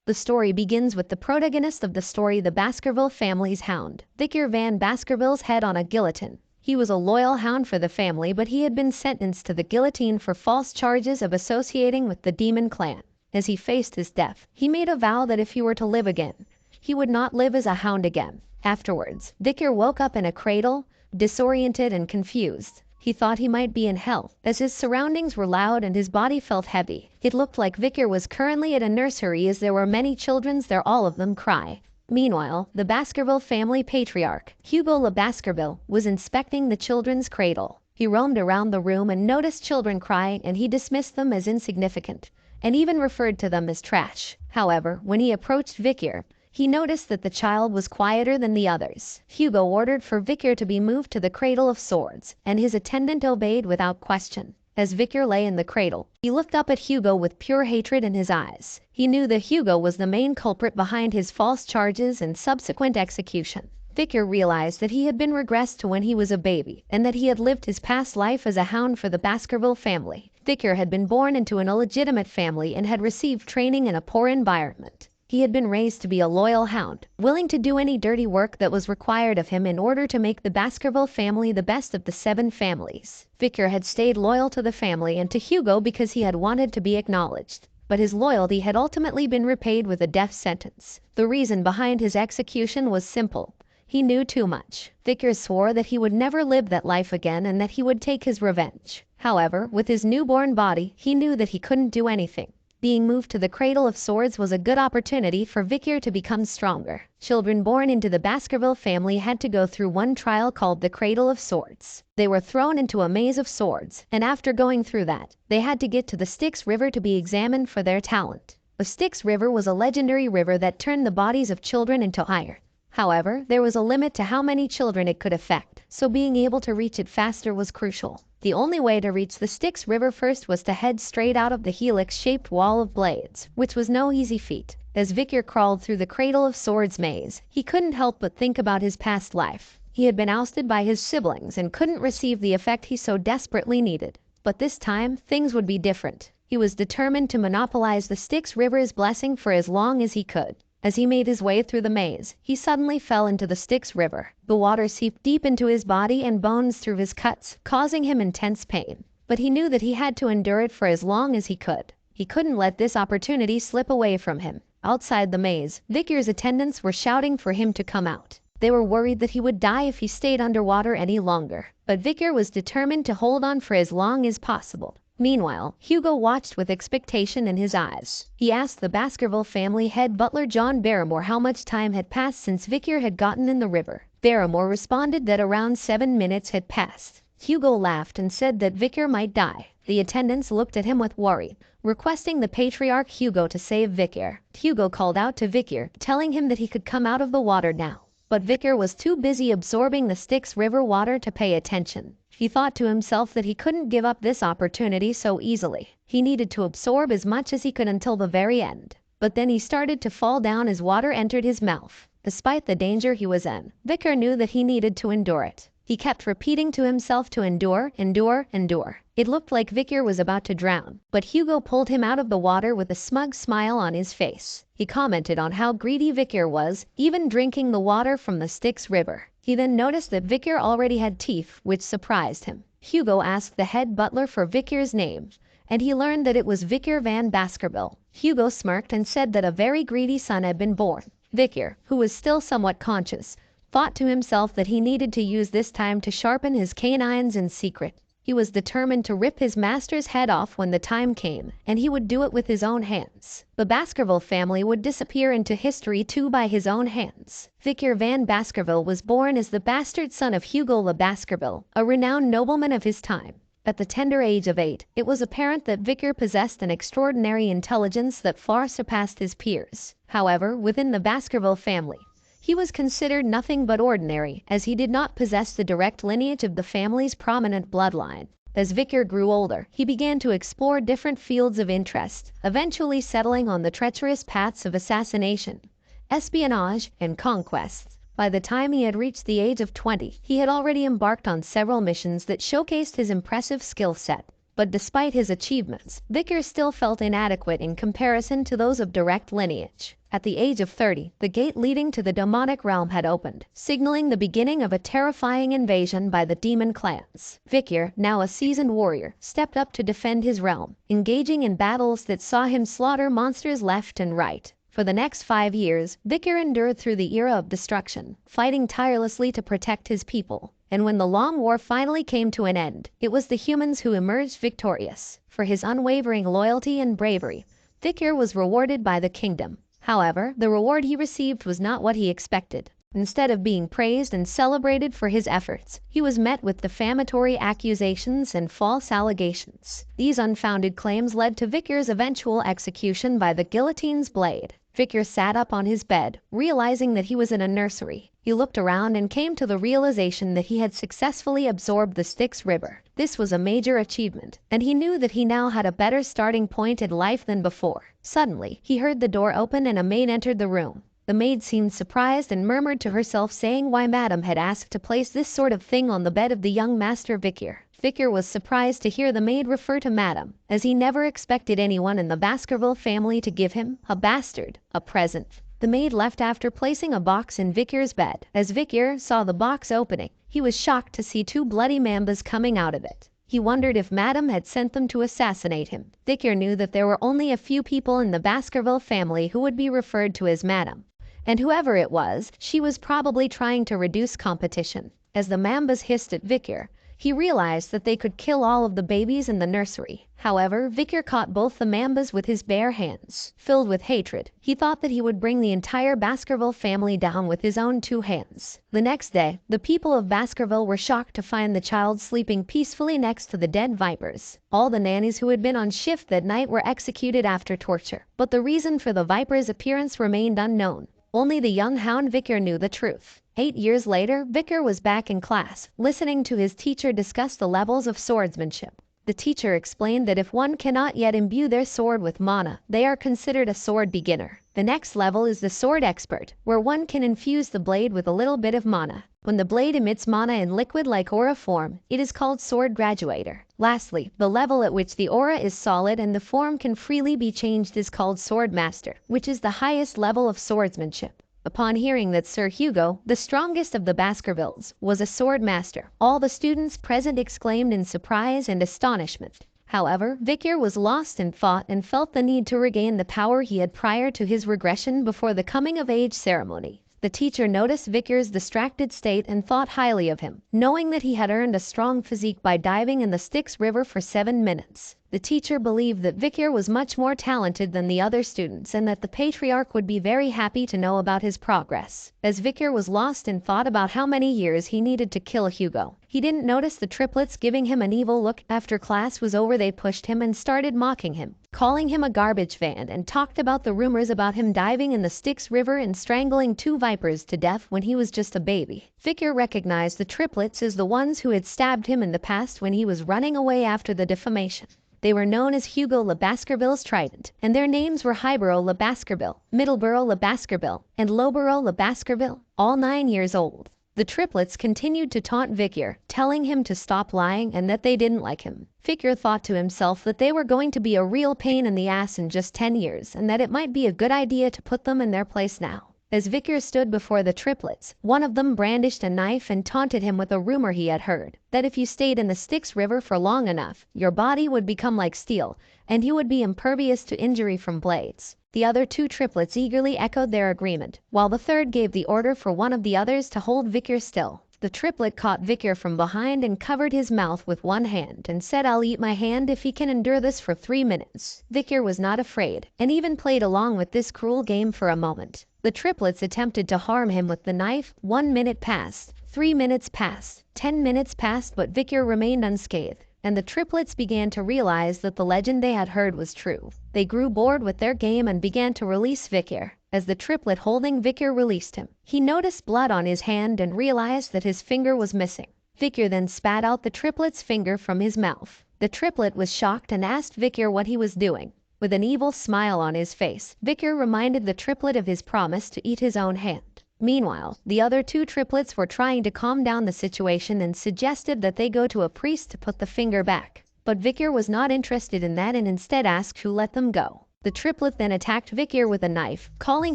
The story begins with the protagonist of the story, the Baskerville family's hound, Victor Van Baskerville's head on a guillotine. He was a loyal hound for the family, but he had been sentenced to the guillotine for false charges of associating with the Demon Clan. As he faced his death, he made a vow that if he were to live again, he would not live as a hound again. Afterwards, Victor woke up in a cradle, disoriented and confused. He thought he might be in hell, as his surroundings were loud and his body felt heavy. It looked like Victor was currently at a nursery, as there were many children there, all of them cry. Meanwhile, the Baskerville family patriarch, Hugo Le Baskerville, was inspecting the children's cradle. He roamed around the room and noticed children crying, and he dismissed them as insignificant, and even referred to them as trash. However, when he approached Victor, he noticed that the child was quieter than the others. Hugo ordered for Victor to be moved to the Cradle of Swords, and his attendant obeyed without question. As Victor lay in the cradle, he looked up at Hugo with pure hatred in his eyes. He knew that Hugo was the main culprit behind his false charges and subsequent execution. Victor realized that he had been regressed to when he was a baby, and that he had lived his past life as a hound for the Baskerville family. Victor had been born into an illegitimate family and had received training in a poor environment. He had been raised to be a loyal hound, willing to do any dirty work that was required of him in order to make the Baskerville family the best of the 7 families. Victor had stayed loyal to the family and to Hugo because he had wanted to be acknowledged, but his loyalty had ultimately been repaid with a death sentence. The reason behind his execution was simple. He knew too much. Victor swore that he would never live that life again and that he would take his revenge. However, with his newborn body, he knew that he couldn't do anything. Being moved to the Cradle of Swords was a good opportunity for Victor to become stronger. Children born into the Baskerville family had to go through one trial called the Cradle of Swords. They were thrown into a maze of swords, and after going through that, they had to get to the Styx River to be examined for their talent. The Styx River was a legendary river that turned the bodies of children into iron. However, there was a limit to how many children it could affect, so being able to reach it faster was crucial. The only way to reach the Styx River first was to head straight out of the helix-shaped wall of blades, which was no easy feat. As Victor crawled through the Cradle of Swords maze, he couldn't help but think about his past life. He had been ousted by his siblings and couldn't receive the effect he so desperately needed. But this time, things would be different. He was determined to monopolize the Styx River's blessing for as long as he could. As he made his way through the maze, he suddenly fell into the Styx River. The water seeped deep into his body and bones through his cuts, causing him intense pain. But he knew that he had to endure it for as long as he could. He couldn't let this opportunity slip away from him. Outside the maze, Victor's attendants were shouting for him to come out. They were worried that he would die if he stayed underwater any longer. But Victor was determined to hold on for as long as possible. Meanwhile, Hugo watched with expectation in his eyes. He asked the Baskerville family head butler John Barrymore how much time had passed since Victor had gotten in the river. Barrymore responded that around 7 minutes had passed. Hugo laughed and said that Victor might die. The attendants looked at him with worry, requesting the patriarch Hugo to save Victor. Hugo called out to Victor, telling him that he could come out of the water now. But Victor was too busy absorbing the Styx River water to pay attention. He thought to himself that he couldn't give up this opportunity so easily. He needed to absorb as much as he could until the very end. But then he started to fall down as water entered his mouth. Despite the danger he was in, Victor knew that he needed to endure it. He kept repeating to himself to endure, endure, endure. It looked like Victor was about to drown, but Hugo pulled him out of the water with a smug smile on his face. He commented on how greedy Victor was, even drinking the water from the Styx River. He then noticed that Victor already had teeth, which surprised him. Hugo asked the head butler for Victor's name, and he learned that it was Victor Van Baskerville. Hugo smirked and said that a very greedy son had been born. Victor, who was still somewhat conscious, thought to himself that he needed to use this time to sharpen his canines in secret. He was determined to rip his master's head off when the time came, and he would do it with his own hands. The Baskerville family would disappear into history too by his own hands. Victor Van Baskerville was born as the bastard son of Hugo Le Baskerville, a renowned nobleman of his time. At the tender age of 8, it was apparent that Victor possessed an extraordinary intelligence that far surpassed his peers. However, within the Baskerville family, he was considered nothing but ordinary, as he did not possess the direct lineage of the family's prominent bloodline. As Victor grew older, he began to explore different fields of interest, eventually settling on the treacherous paths of assassination, espionage, and conquest. By the time he had reached the age of 20, he had already embarked on several missions that showcased his impressive skill set. But despite his achievements, Vickers still felt inadequate in comparison to those of direct lineage. At the age of 30, the gate leading to the demonic realm had opened, signaling the beginning of a terrifying invasion by the demon clans. Vickers, now a seasoned warrior, stepped up to defend his realm, engaging in battles that saw him slaughter monsters left and right. For the next 5 years, Vickers endured through the era of destruction, fighting tirelessly to protect his people. And when the long war finally came to an end, it was the humans who emerged victorious. For his unwavering loyalty and bravery, Vickers was rewarded by the kingdom. However, the reward he received was not what he expected. Instead of being praised and celebrated for his efforts, he was met with defamatory accusations and false allegations. These unfounded claims led to Vickers' eventual execution by the guillotine's blade. Vickers sat up on his bed, realizing that he was in a nursery. He looked around and came to the realization that he had successfully absorbed the Styx River. This was a major achievement, and he knew that he now had a better starting point in life than before. Suddenly, he heard the door open and a maid entered the room. The maid seemed surprised and murmured to herself, saying why Madame had asked to place this sort of thing on the bed of the young master Vickers. Vickers was surprised to hear the maid refer to Madame, as he never expected anyone in the Baskerville family to give him, a bastard, a present. The maid left after placing a box in Vickers' bed. As Vickers saw the box opening, he was shocked to see 2 bloody mambas coming out of it. He wondered if Madame had sent them to assassinate him. Vickers knew that there were only a few people in the Baskerville family who would be referred to as Madame, and whoever it was, she was probably trying to reduce competition. As the mambas hissed at Vickers, he realized that they could kill all of the babies in the nursery. However, Vickers caught both the mambas with his bare hands. Filled with hatred, he thought that he would bring the entire Baskerville family down with his own 2 hands. The next day, the people of Baskerville were shocked to find the child sleeping peacefully next to the dead vipers. All the nannies who had been on shift that night were executed after torture, but the reason for the vipers' appearance remained unknown. Only the young hound Vickers knew the truth. 8 years later, Vickers was back in class, listening to his teacher discuss the levels of swordsmanship. The teacher explained that if one cannot yet imbue their sword with mana, they are considered a sword beginner. The next level is the sword expert, where one can infuse the blade with a little bit of mana. When the blade emits mana in liquid-like aura form, it is called sword graduator. Lastly, the level at which the aura is solid and the form can freely be changed is called sword master, which is the highest level of swordsmanship. Upon hearing that Sir Hugo, the strongest of the Baskervilles, was a sword master, all the students present exclaimed in surprise and astonishment. However, Vickers was lost in thought and felt the need to regain the power he had prior to his regression before the coming-of-age ceremony. The teacher noticed Vickers' distracted state and thought highly of him, knowing that he had earned a strong physique by diving in the Styx River for 7 minutes. The teacher believed that Vickers was much more talented than the other students and that the patriarch would be very happy to know about his progress. As Vickers was lost in thought about how many years he needed to kill Hugo, he didn't notice the triplets giving him an evil look. After class was over, they pushed him and started mocking him, calling him a garbage van, and talked about the rumors about him diving in the Styx River and strangling 2 vipers to death when he was just a baby. Vickers recognized the triplets as the ones who had stabbed him in the past when he was running away after the defamation. They were known as Hugo Le Baskerville's Trident, and their names were Highborough Le Baskerville, Middleborough Le Baskerville, and Lowborough Le Baskerville, all 9 years old. The triplets continued to taunt Vickers, telling him to stop lying and that they didn't like him. Vickers thought to himself that they were going to be a real pain in the ass in just 10 years and that it might be a good idea to put them in their place now. As Vickers stood before the triplets, one of them brandished a knife and taunted him with a rumor he had heard, that if you stayed in the Styx River for long enough, your body would become like steel, and you would be impervious to injury from blades. The other 2 triplets eagerly echoed their agreement, while the third gave the order for one of the others to hold Vickers still. The triplet caught Vickers from behind and covered his mouth with one hand and said, "I'll eat my hand if he can endure this for 3 minutes." Vickers was not afraid, and even played along with this cruel game for a moment. The triplets attempted to harm him with the knife. 1 minute passed, 3 minutes passed, 10 minutes passed, but Vickers remained unscathed, and the triplets began to realize that the legend they had heard was true. They grew bored with their game and began to release Vickers. As the triplet holding Vickers released him, he noticed blood on his hand and realized that his finger was missing. Vickers then spat out the triplet's finger from his mouth. The triplet was shocked and asked Vickers what he was doing. With an evil smile on his face, Vickers reminded the triplet of his promise to eat his own hand. Meanwhile, the other 2 triplets were trying to calm down the situation and suggested that they go to a priest to put the finger back. But Vicar was not interested in that and instead asked who let them go. The triplet then attacked Vicar with a knife, calling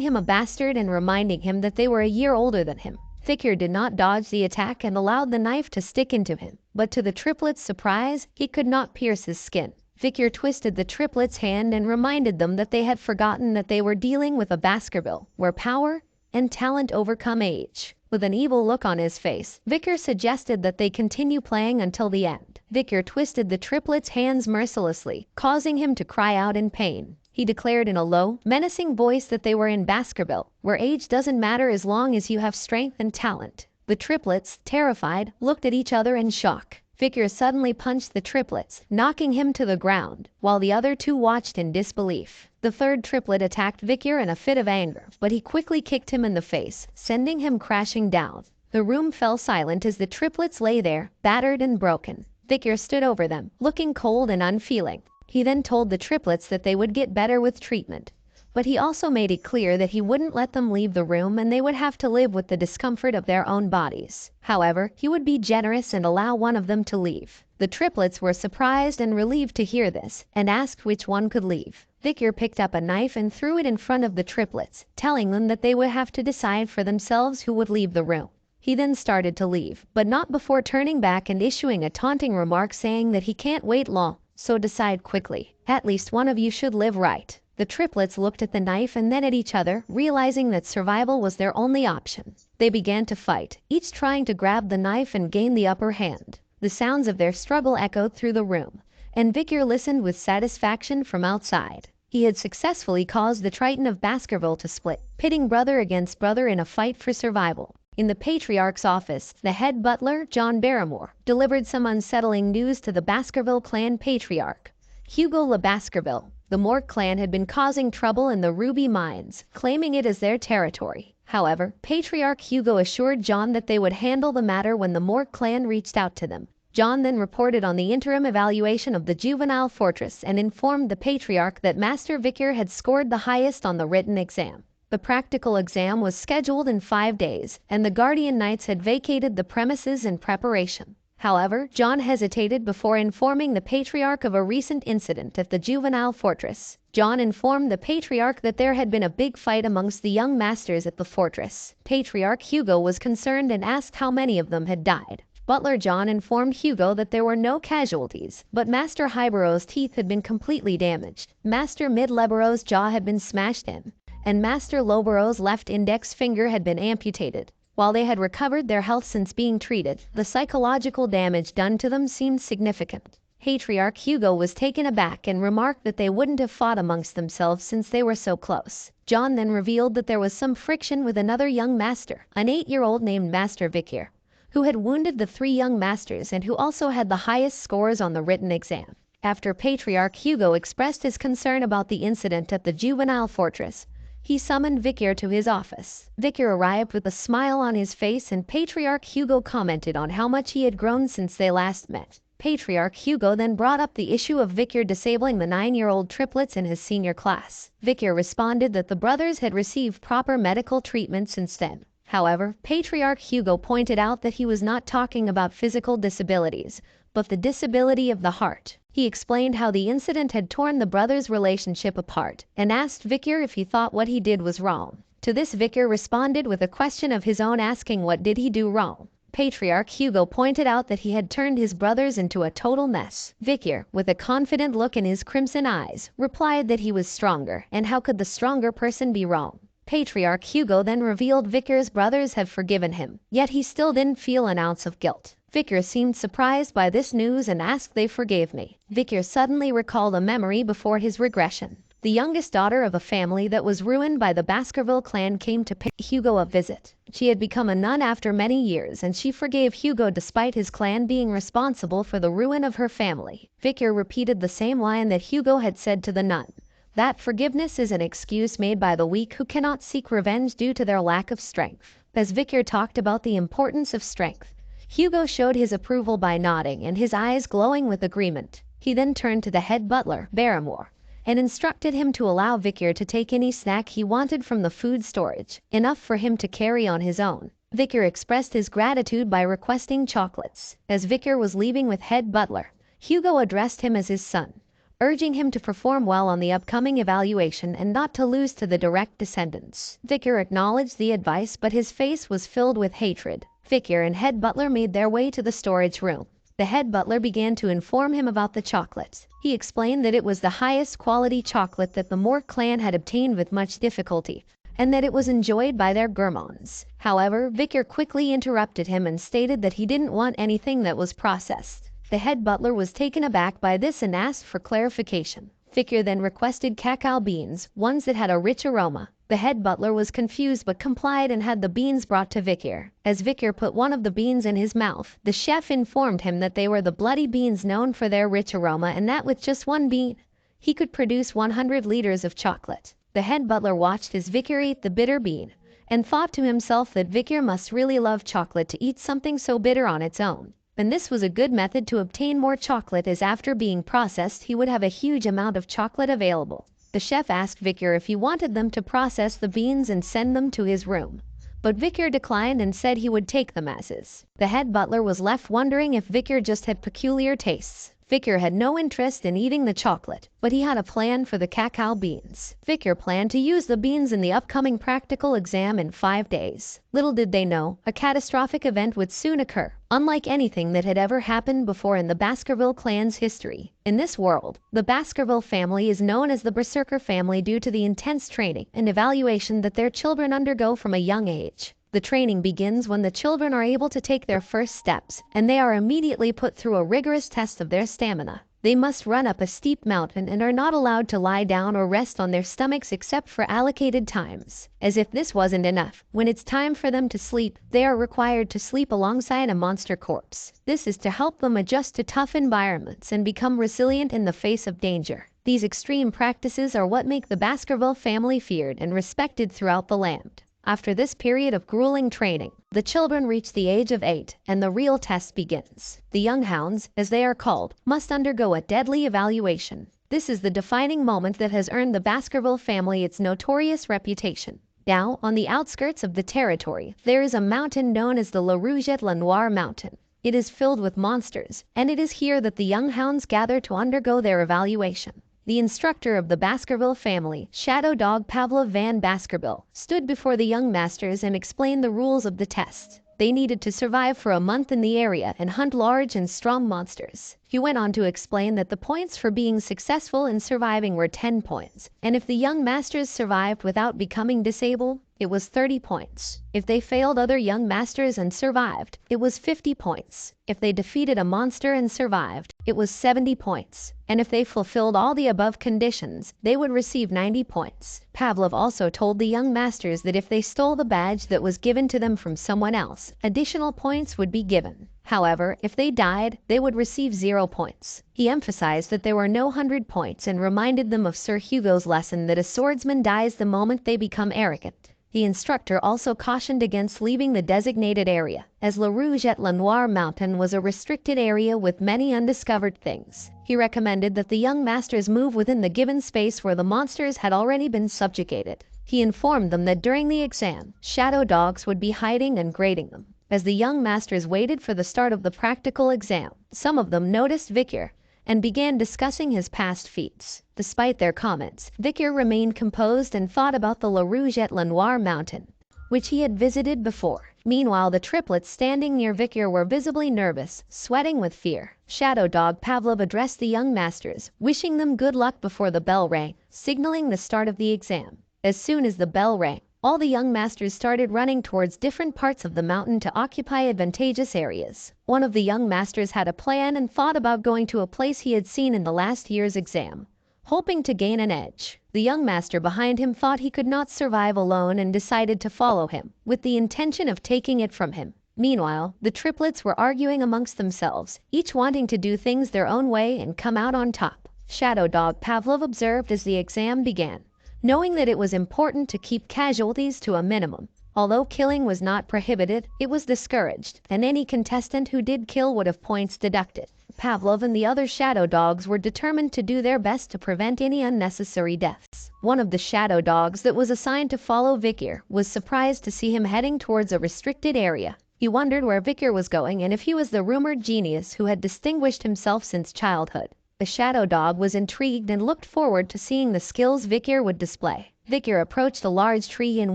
him a bastard and reminding him that they were a year older than him. Vicar did not dodge the attack and allowed the knife to stick into him, but to the triplet's surprise, he could not pierce his skin. Vicar twisted the triplet's hand and reminded them that they had forgotten that they were dealing with a Baskerville, where power and talent overcome age. With an evil look on his face, Vicar suggested that they continue playing until the end. Vicar twisted the triplet's hands mercilessly, causing him to cry out in pain. He declared in a low, menacing voice that they were in Baskerville, where age doesn't matter as long as you have strength and talent. The triplets, terrified, looked at each other in shock. Vicar suddenly punched the triplets, knocking him to the ground, while the other two watched in disbelief. The third triplet attacked Vicar in a fit of anger, but he quickly kicked him in the face, sending him crashing down. The room fell silent as the triplets lay there, battered and broken. Vicar stood over them, looking cold and unfeeling. He then told the triplets that they would get better with treatment. But he also made it clear that he wouldn't let them leave the room and they would have to live with the discomfort of their own bodies. However, he would be generous and allow one of them to leave. The triplets were surprised and relieved to hear this, and asked which one could leave. Vicar picked up a knife and threw it in front of the triplets, telling them that they would have to decide for themselves who would leave the room. He then started to leave, but not before turning back and issuing a taunting remark saying that he can't wait long, so decide quickly. At least one of you should live right. The triplets looked at the knife and then at each other, realizing that survival was their only option. They began to fight, each trying to grab the knife and gain the upper hand. The sounds of their struggle echoed through the room, and Vicar listened with satisfaction from outside. He had successfully caused the Triton of Baskerville to split, pitting brother against brother in a fight for survival. In the Patriarch's office, the head butler, John Barrymore, delivered some unsettling news to the Baskerville clan patriarch, Hugo Le Baskerville. The Mork clan had been causing trouble in the Ruby Mines, claiming it as their territory. However, Patriarch Hugo assured John that they would handle the matter when the Mork clan reached out to them. John then reported on the interim evaluation of the juvenile fortress and informed the Patriarch that Master Vicar had scored the highest on the written exam. The practical exam was scheduled in 5 days, and the Guardian Knights had vacated the premises in preparation. However, John hesitated before informing the Patriarch of a recent incident at the juvenile fortress. John informed the Patriarch that there had been a big fight amongst the young masters at the fortress. Patriarch Hugo was concerned and asked how many of them had died. Butler John informed Hugo that there were no casualties, but Master Highborough's teeth had been completely damaged. Master Mid-Libero's jaw had been smashed in, and Master Lowborough's left index finger had been amputated. While they had recovered their health since being treated, the psychological damage done to them seemed significant. Patriarch Hugo was taken aback and remarked that they wouldn't have fought amongst themselves since they were so close. John then revealed that there was some friction with another young master, an 8-year-old named Master Vicar, who had wounded the 3 young masters and who also had the highest scores on the written exam. After Patriarch Hugo expressed his concern about the incident at the juvenile fortress, he summoned Vicar to his office. Vicar arrived with a smile on his face and Patriarch Hugo commented on how much he had grown since they last met. Patriarch Hugo then brought up the issue of Vicar disabling the 9-year-old triplets in his senior class. Vicar responded that the brothers had received proper medical treatment since then. However, Patriarch Hugo pointed out that he was not talking about physical disabilities, but the disability of the heart. He explained how the incident had torn the brothers' relationship apart, and asked Vicar if he thought what he did was wrong. To this Vicar responded with a question of his own asking what did he do wrong. Patriarch Hugo pointed out that he had turned his brothers into a total mess. Vicar, with a confident look in his crimson eyes, replied that he was stronger, and how could the stronger person be wrong? Patriarch Hugo then revealed Vicar's brothers had forgiven him, yet he still didn't feel an ounce of guilt. Vicar seemed surprised by this news and asked they forgave me. Vicar suddenly recalled a memory before his regression. The youngest daughter of a family that was ruined by the Baskerville clan came to pay Hugo a visit. She had become a nun after many years and she forgave Hugo despite his clan being responsible for the ruin of her family. Vicar repeated the same line that Hugo had said to the nun, that forgiveness is an excuse made by the weak who cannot seek revenge due to their lack of strength. As Vicar talked about the importance of strength, Hugo showed his approval by nodding and his eyes glowing with agreement. He then turned to the head butler, Barrymore, and instructed him to allow Vicar to take any snack he wanted from the food storage, enough for him to carry on his own. Vicar expressed his gratitude by requesting chocolates. As Vicar was leaving with head butler, Hugo addressed him as his son, urging him to perform well on the upcoming evaluation and not to lose to the direct descendants. Victor acknowledged the advice, but his face was filled with hatred. Victor and head butler made their way to the storage room. The head butler began to inform him about the chocolates. He explained that it was the highest quality chocolate that the Moore clan had obtained with much difficulty, and that it was enjoyed by their gourmands. However, Victor quickly interrupted him and stated that he didn't want anything that was processed. The head butler was taken aback by this and asked for clarification. Victor then requested cacao beans, ones that had a rich aroma. The head butler was confused but complied and had the beans brought to Victor. As Victor put one of the beans in his mouth, the chef informed him that they were the bloody beans known for their rich aroma and that with just one bean, he could produce 100 liters of chocolate. The head butler watched as Victor ate the bitter bean and thought to himself that Victor must really love chocolate to eat something so bitter on its own. And this was a good method to obtain more chocolate, as after being processed he would have a huge amount of chocolate available. The chef asked Victor if he wanted them to process the beans and send them to his room, but Victor declined and said he would take them as is. The head butler was left wondering if Victor just had peculiar tastes. Victor had no interest in eating the chocolate, but he had a plan for the cacao beans. Victor planned to use the beans in the upcoming practical exam in 5 days. Little did they know, a catastrophic event would soon occur, unlike anything that had ever happened before in the Baskerville clan's history. In this world, the Baskerville family is known as the Berserker family due to the intense training and evaluation that their children undergo from a young age. The training begins when the children are able to take their first steps, and they are immediately put through a rigorous test of their stamina. They must run up a steep mountain and are not allowed to lie down or rest on their stomachs except for allocated times. As if this wasn't enough, when it's time for them to sleep, they are required to sleep alongside a monster corpse. This is to help them adjust to tough environments and become resilient in the face of danger. These extreme practices are what make the Baskerville family feared and respected throughout the land. After this period of grueling training, the children reach the age of 8, and the real test begins. The young hounds, as they are called, must undergo a deadly evaluation. This is the defining moment that has earned the Baskerville family its notorious reputation. Now, on the outskirts of the territory, there is a mountain known as the La Rougette La Noire Mountain. It is filled with monsters, and it is here that the young hounds gather to undergo their evaluation. The instructor of the Baskerville family, Shadow Dog Pavlov van Baskerville, stood before the young masters and explained the rules of the test. They needed to survive for a month in the area and hunt large and strong monsters. He went on to explain that the points for being successful in surviving were 10 points, and if the young masters survived without becoming disabled, it was 30 points. If they failed other young masters and survived, it was 50 points. If they defeated a monster and survived, it was 70 points. And if they fulfilled all the above conditions, they would receive 90 points. Pavlov also told the young masters that if they stole the badge that was given to them from someone else, additional points would be given. However, if they died, they would receive 0 points. He emphasized that there were no 100 points and reminded them of Sir Hugo's lesson that a swordsman dies the moment they become arrogant. The instructor also cautioned against leaving the designated area, as La Rougette La Noire Mountain was a restricted area with many undiscovered things. He recommended that the young masters move within the given space where the monsters had already been subjugated. He informed them that during the exam, shadow dogs would be hiding and grading them. As the young masters waited for the start of the practical exam, some of them noticed Victor and began discussing his past feats. Despite their comments, Victor remained composed and thought about the La Rougette La Noire Mountain, which he had visited before. Meanwhile, the triplets standing near Victor were visibly nervous, sweating with fear. Shadow Dog Pavlov addressed the young masters, wishing them good luck before the bell rang, signaling the start of the exam. As soon as the bell rang, all the young masters started running towards different parts of the mountain to occupy advantageous areas. One of the young masters had a plan and thought about going to a place he had seen in the last year's exam, hoping to gain an edge. The young master behind him thought he could not survive alone and decided to follow him, with the intention of taking it from him. Meanwhile, the triplets were arguing amongst themselves, each wanting to do things their own way and come out on top. Shadow Dog Pavlov observed as the exam began, knowing that it was important to keep casualties to a minimum. Although killing was not prohibited, it was discouraged, and any contestant who did kill would have points deducted. Pavlov and the other shadow dogs were determined to do their best to prevent any unnecessary deaths. One of the shadow dogs that was assigned to follow Victor was surprised to see him heading towards a restricted area. He wondered where Vicar was going and if he was the rumored genius who had distinguished himself since childhood. The shadow dog was intrigued and looked forward to seeing the skills Vicar would display. Vicar approached a large tree and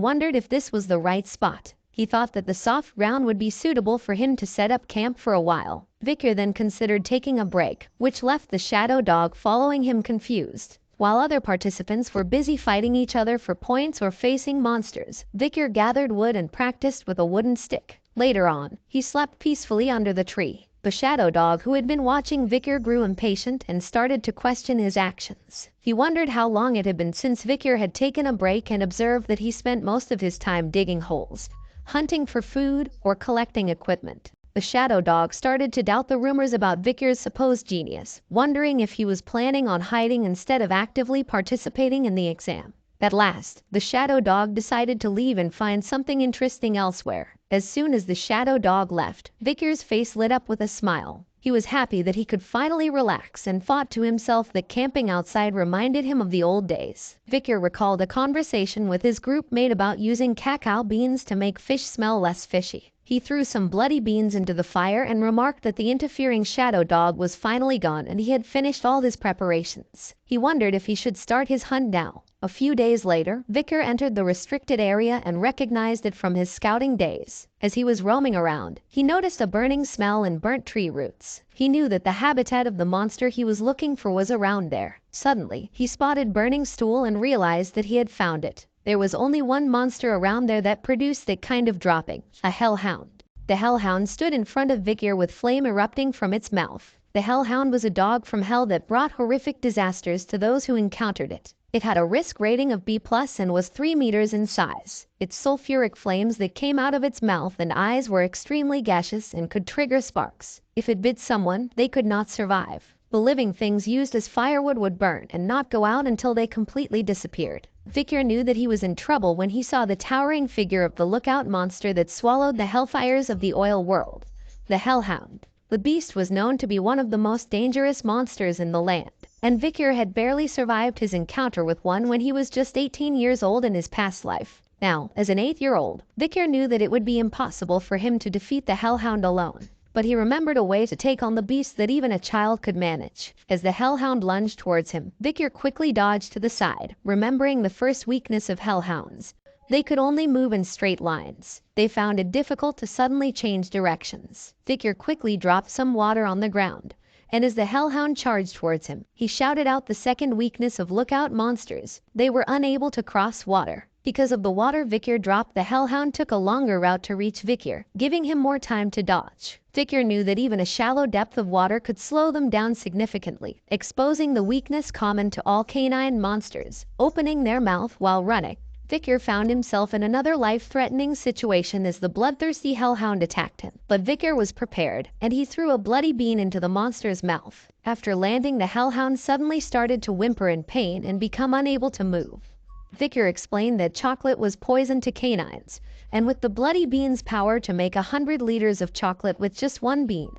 wondered if this was the right spot. He thought that the soft ground would be suitable for him to set up camp for a while. Vicar then considered taking a break, which left the shadow dog following him confused. While other participants were busy fighting each other for points or facing monsters, Vicar gathered wood and practiced with a wooden stick. Later on, he slept peacefully under the tree. The shadow dog who had been watching Vicar grew impatient and started to question his actions. He wondered how long it had been since Vicar had taken a break and observed that he spent most of his time digging holes, hunting for food, or collecting equipment. The shadow dog started to doubt the rumors about Vicar's supposed genius, wondering if he was planning on hiding instead of actively participating in the exam. At last, the shadow dog decided to leave and find something interesting elsewhere. As soon as the shadow dog left, Vicar's face lit up with a smile. He was happy that he could finally relax and thought to himself that camping outside reminded him of the old days. Vicar recalled a conversation with his group mate about using cacao beans to make fish smell less fishy. He threw some bloody beans into the fire and remarked that the interfering shadow dog was finally gone and he had finished all his preparations. He wondered if he should start his hunt now. A few days later, Vicar entered the restricted area and recognized it from his scouting days. As he was roaming around, he noticed a burning smell and burnt tree roots. He knew that the habitat of the monster he was looking for was around there. Suddenly, he spotted burning stool and realized that he had found it. There was only one monster around there that produced that kind of dropping, a hellhound. The hellhound stood in front of Vicar with flame erupting from its mouth. The hellhound was a dog from hell that brought horrific disasters to those who encountered it. It had a risk rating of B+ and was 3 meters in size. Its sulfuric flames that came out of its mouth and eyes were extremely gaseous and could trigger sparks. If it bit someone, they could not survive. The living things used as firewood would burn and not go out until they completely disappeared. Vicar knew that he was in trouble when he saw the towering figure of the lookout monster that swallowed the hellfires of the oil world, the hellhound. The beast was known to be one of the most dangerous monsters in the land, and Vicar had barely survived his encounter with one when he was just 18 years old in his past life. Now, as an 8-year-old, Vicar knew that it would be impossible for him to defeat the hellhound alone. But he remembered a way to take on the beast that even a child could manage. As the hellhound lunged towards him, Vicar quickly dodged to the side, remembering the first weakness of hellhounds. They could only move in straight lines. They found it difficult to suddenly change directions. Vicar quickly dropped some water on the ground, and as the hellhound charged towards him, he shouted out the second weakness of lookout monsters. They were unable to cross water. Because of the water Vicar dropped, the hellhound took a longer route to reach Vicar, giving him more time to dodge. Vicar knew that even a shallow depth of water could slow them down significantly, exposing the weakness common to all canine monsters, opening their mouth while running. Vicar found himself in another life-threatening situation as the bloodthirsty hellhound attacked him. But Vicar was prepared, and he threw a bloody bean into the monster's mouth. After landing, the hellhound suddenly started to whimper in pain and become unable to move. Vicar explained that chocolate was poison to canines, and with the bloody bean's power to make 100 liters of chocolate with just one bean,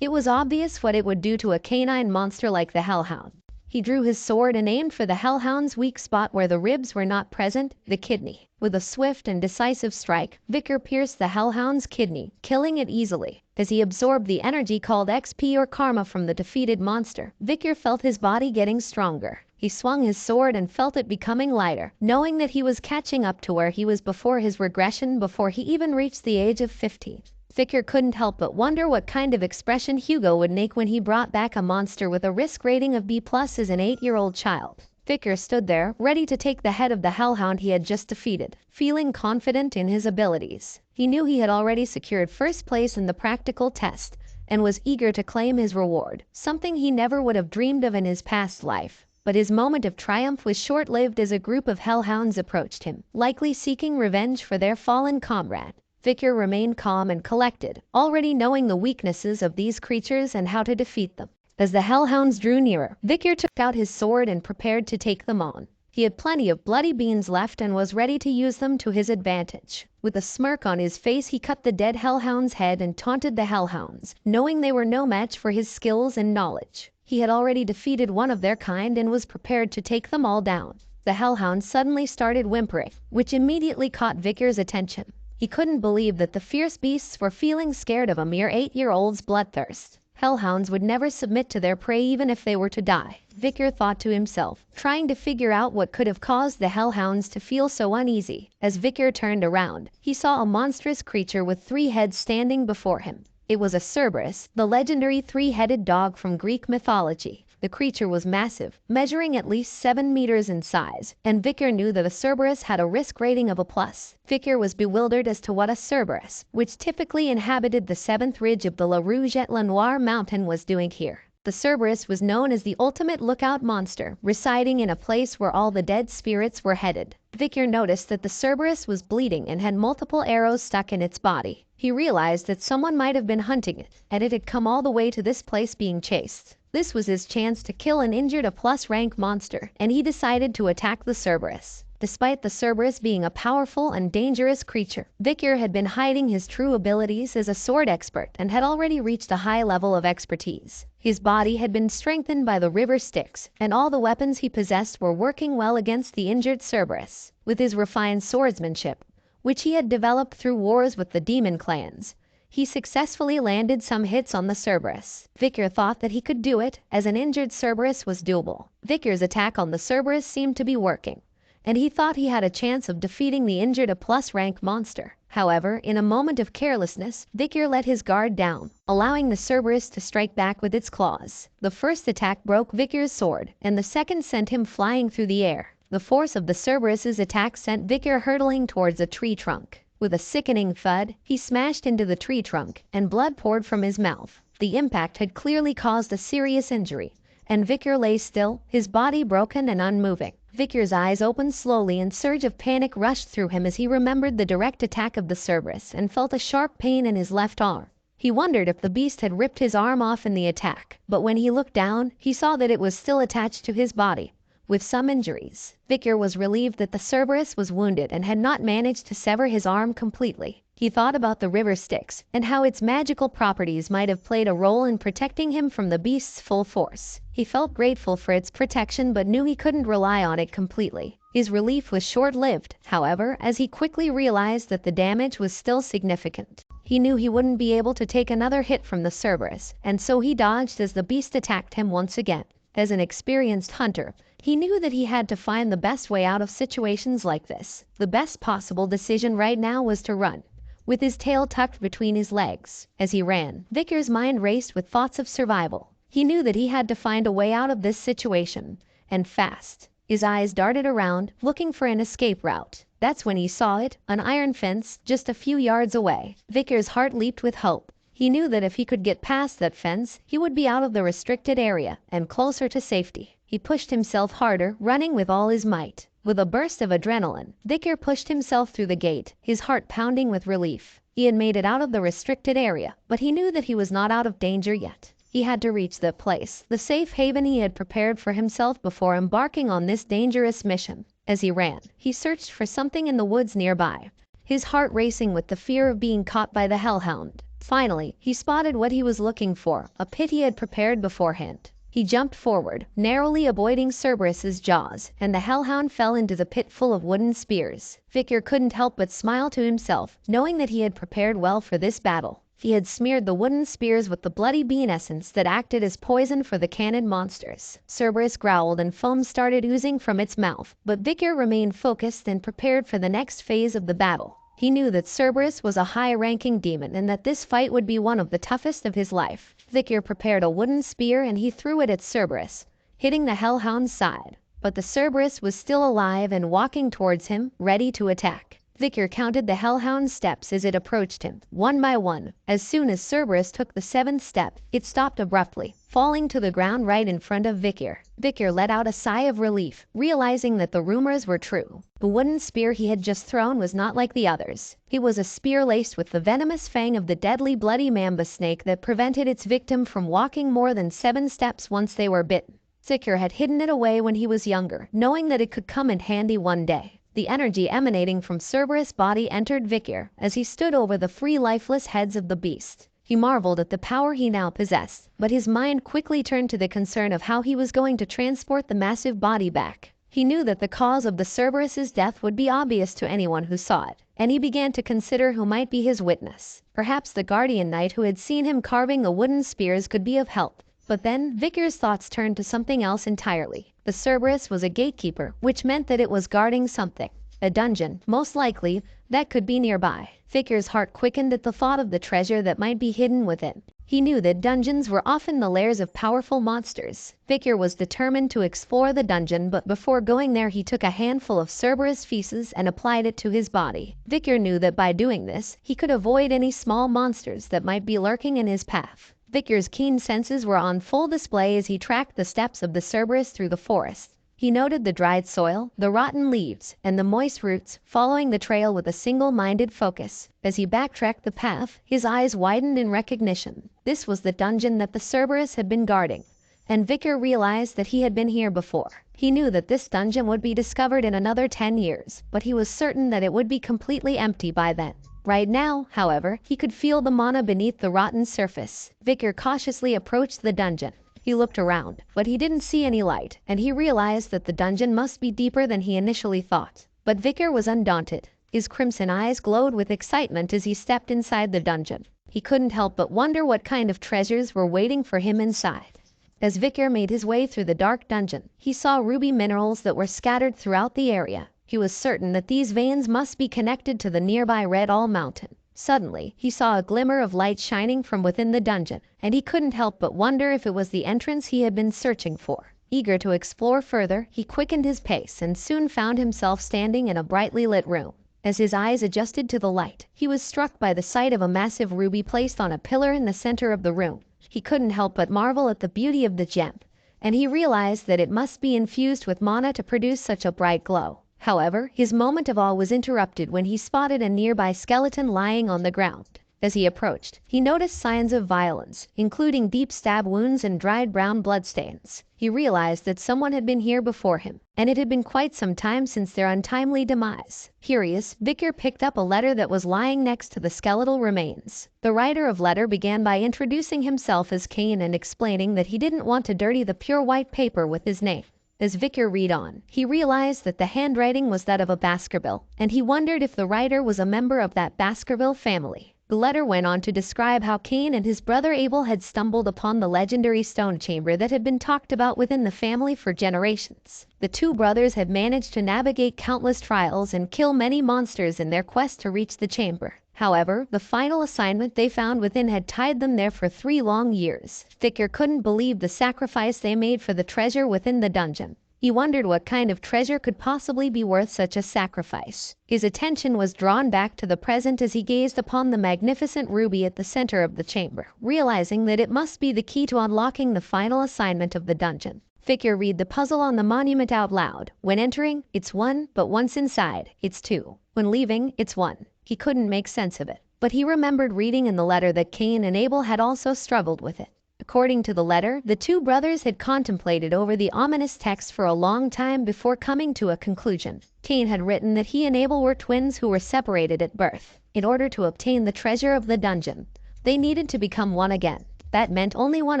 it was obvious what it would do to a canine monster like the hellhound. He drew his sword and aimed for the hellhound's weak spot where the ribs were not present, the kidney. With a swift and decisive strike, Vicar pierced the hellhound's kidney, killing it easily. As he absorbed the energy called XP or karma from the defeated monster, Vicar felt his body getting stronger. He swung his sword and felt it becoming lighter, knowing that he was catching up to where he was before his regression before he even reached the age of 15. Vicar couldn't help but wonder what kind of expression Hugo would make when he brought back a monster with a risk rating of B+ as an 8-year-old child. Vicar stood there, ready to take the head of the hellhound he had just defeated, feeling confident in his abilities. He knew he had already secured first place in the practical test, and was eager to claim his reward, something he never would have dreamed of in his past life. But his moment of triumph was short-lived as a group of hellhounds approached him, likely seeking revenge for their fallen comrade. Vicar remained calm and collected, already knowing the weaknesses of these creatures and how to defeat them. As the hellhounds drew nearer, Vicar took out his sword and prepared to take them on. He had plenty of bloody beans left and was ready to use them to his advantage. With a smirk on his face, he cut the dead hellhound's head and taunted the hellhounds, knowing they were no match for his skills and knowledge. He had already defeated one of their kind and was prepared to take them all down. The hellhound suddenly started whimpering, which immediately caught Vicar's attention. He couldn't believe that the fierce beasts were feeling scared of a mere 8-year-old's bloodthirst. Hellhounds would never submit to their prey even if they were to die, Victor thought to himself, trying to figure out what could have caused the hellhounds to feel so uneasy. As Victor turned around, he saw a monstrous creature with 3 heads standing before him. It was a Cerberus, the legendary 3-headed dog from Greek mythology. The creature was massive, measuring at least 7 meters in size, and Victor knew that a Cerberus had a risk rating of A+. Victor was bewildered as to what a Cerberus, which typically inhabited the 7th ridge of the La Rouge-et-la-Noire mountain, was doing here. The Cerberus was known as the ultimate lookout monster, residing in a place where all the dead spirits were headed. Victor noticed that the Cerberus was bleeding and had multiple arrows stuck in its body. He realized that someone might have been hunting it, and it had come all the way to this place being chased. This was his chance to kill an injured A+ rank monster, and he decided to attack the Cerberus. Despite the Cerberus being a powerful and dangerous creature, Victor had been hiding his true abilities as a sword expert and had already reached a high level of expertise. His body had been strengthened by the river Styx, and all the weapons he possessed were working well against the injured Cerberus. With his refined swordsmanship, which he had developed through wars with the demon clans, he successfully landed some hits on the Cerberus. Victor thought that he could do it, as an injured Cerberus was doable. Victor's attack on the Cerberus seemed to be working, and he thought he had a chance of defeating the injured A+ rank monster. However, in a moment of carelessness, Victor let his guard down, allowing the Cerberus to strike back with its claws. The first attack broke Victor's sword, and the second sent him flying through the air. The force of the Cerberus's attack sent Victor hurtling towards a tree trunk. With a sickening thud, he smashed into the tree trunk, and blood poured from his mouth. The impact had clearly caused a serious injury, and Victor lay still, his body broken and unmoving. Victor's eyes opened slowly and a surge of panic rushed through him as he remembered the direct attack of the Cerberus and felt a sharp pain in his left arm. He wondered if the beast had ripped his arm off in the attack, but when he looked down, he saw that it was still attached to his body, with some injuries. Victor was relieved that the Cerberus was wounded and had not managed to sever his arm completely. He thought about the river Styx and how its magical properties might have played a role in protecting him from the beast's full force. He felt grateful for its protection but knew he couldn't rely on it completely. His relief was short-lived, however, as he quickly realized that the damage was still significant. He knew he wouldn't be able to take another hit from the Cerberus, and so he dodged as the beast attacked him once again. As an experienced hunter, he knew that he had to find the best way out of situations like this. The best possible decision right now was to run, with his tail tucked between his legs. As he ran, Victor's mind raced with thoughts of survival. He knew that he had to find a way out of this situation, and fast. His eyes darted around, looking for an escape route. That's when he saw it, an iron fence, just a few yards away. Victor's heart leaped with hope. He knew that if he could get past that fence, he would be out of the restricted area and closer to safety. He pushed himself harder, running with all his might. With a burst of adrenaline, Victor pushed himself through the gate, his heart pounding with relief. He had made it out of the restricted area, but he knew that he was not out of danger yet. He had to reach the place, the safe haven he had prepared for himself before embarking on this dangerous mission. As he ran, he searched for something in the woods nearby, his heart racing with the fear of being caught by the hellhound. Finally, he spotted what he was looking for, a pit he had prepared beforehand. He jumped forward, narrowly avoiding Cerberus's jaws, and the hellhound fell into the pit full of wooden spears. Victor couldn't help but smile to himself, knowing that he had prepared well for this battle. He had smeared the wooden spears with the bloody bean essence that acted as poison for the cannon monsters. Cerberus growled and foam started oozing from its mouth, but Victor remained focused and prepared for the next phase of the battle. He knew that Cerberus was a high-ranking demon and that this fight would be one of the toughest of his life. Victor prepared a wooden spear and he threw it at Cerberus, hitting the hellhound's side. But the Cerberus was still alive and walking towards him, ready to attack. Victor counted the hellhound's steps as it approached him, one by one. As soon as Cerberus took the 7th step, it stopped abruptly, falling to the ground right in front of Victor. Victor let out a sigh of relief, realizing that the rumors were true. The wooden spear he had just thrown was not like the others. It was a spear laced with the venomous fang of the deadly bloody mamba snake that prevented its victim from walking more than 7 steps once they were bitten. Victor had hidden it away when he was younger, knowing that it could come in handy one day. The energy emanating from Cerberus' body entered Victor as he stood over the 3 lifeless heads of the beast. He marveled at the power he now possessed, but his mind quickly turned to the concern of how he was going to transport the massive body back. He knew that the cause of the Cerberus's death would be obvious to anyone who saw it. and he began to consider who might be his witness. Perhaps the guardian knight who had seen him carving the wooden spears could be of help. But then Vickers' thoughts turned to something else entirely. The Cerberus was a gatekeeper, which meant that it was guarding something. A dungeon, most likely, that could be nearby. Vickers' heart quickened at the thought of the treasure that might be hidden within. He knew that dungeons were often the lairs of powerful monsters. Vickers was determined to explore the dungeon, but before going there he took a handful of Cerberus feces and applied it to his body. Vickers knew that by doing this, he could avoid any small monsters that might be lurking in his path. Vickers' keen senses were on full display as he tracked the steps of the Cerberus through the forest. He noted the dried soil, the rotten leaves, and the moist roots, following the trail with a single-minded focus. As he backtracked the path, his eyes widened in recognition. This was the dungeon that the Cerberus had been guarding, and Vickers realized that he had been here before. He knew that this dungeon would be discovered in another 10 years, but he was certain that it would be completely empty by then. Right now, however, he could feel the mana beneath the rotten surface. Vickers cautiously approached the dungeon. He looked around, but he didn't see any light, and he realized that the dungeon must be deeper than he initially thought. But Vickers was undaunted. His crimson eyes glowed with excitement as he stepped inside the dungeon. He couldn't help but wonder what kind of treasures were waiting for him inside. As Vickers made his way through the dark dungeon, he saw ruby minerals that were scattered throughout the area. He was certain that these veins must be connected to the nearby Red All Mountain. Suddenly, he saw a glimmer of light shining from within the dungeon, and he couldn't help but wonder if it was the entrance he had been searching for. Eager to explore further, he quickened his pace and soon found himself standing in a brightly lit room. As his eyes adjusted to the light, he was struck by the sight of a massive ruby placed on a pillar in the center of the room. He couldn't help but marvel at the beauty of the gem, and he realized that it must be infused with mana to produce such a bright glow. However, his moment of awe was interrupted when he spotted a nearby skeleton lying on the ground. As he approached, he noticed signs of violence, including deep stab wounds and dried brown bloodstains. He realized that someone had been here before him, and it had been quite some time since their untimely demise. Curious, Vickers picked up a letter that was lying next to the skeletal remains. The writer of letter began by introducing himself as Cain and explaining that he didn't want to dirty the pure white paper with his name. As Vickers read on, he realized that the handwriting was that of a Baskerville, and he wondered if the writer was a member of that Baskerville family. The letter went on to describe how Cain and his brother Abel had stumbled upon the legendary stone chamber that had been talked about within the family for generations. The two brothers had managed to navigate countless trials and kill many monsters in their quest to reach the chamber. However, the final assignment they found within had tied them there for 3 long years. Vickers couldn't believe the sacrifice they made for the treasure within the dungeon. He wondered what kind of treasure could possibly be worth such a sacrifice. His attention was drawn back to the present as he gazed upon the magnificent ruby at the center of the chamber, realizing that it must be the key to unlocking the final assignment of the dungeon. Vickers read the puzzle on the monument out loud. When entering, it's 1, but once inside, it's 2. When leaving, it's 1. He couldn't make sense of it, but he remembered reading in the letter that Cain and Abel had also struggled with it. According to the letter, the two brothers had contemplated over the ominous text for a long time before coming to a conclusion. Cain had written that he and Abel were twins who were separated at birth. In order to obtain the treasure of the dungeon, they needed to become one again. That meant only one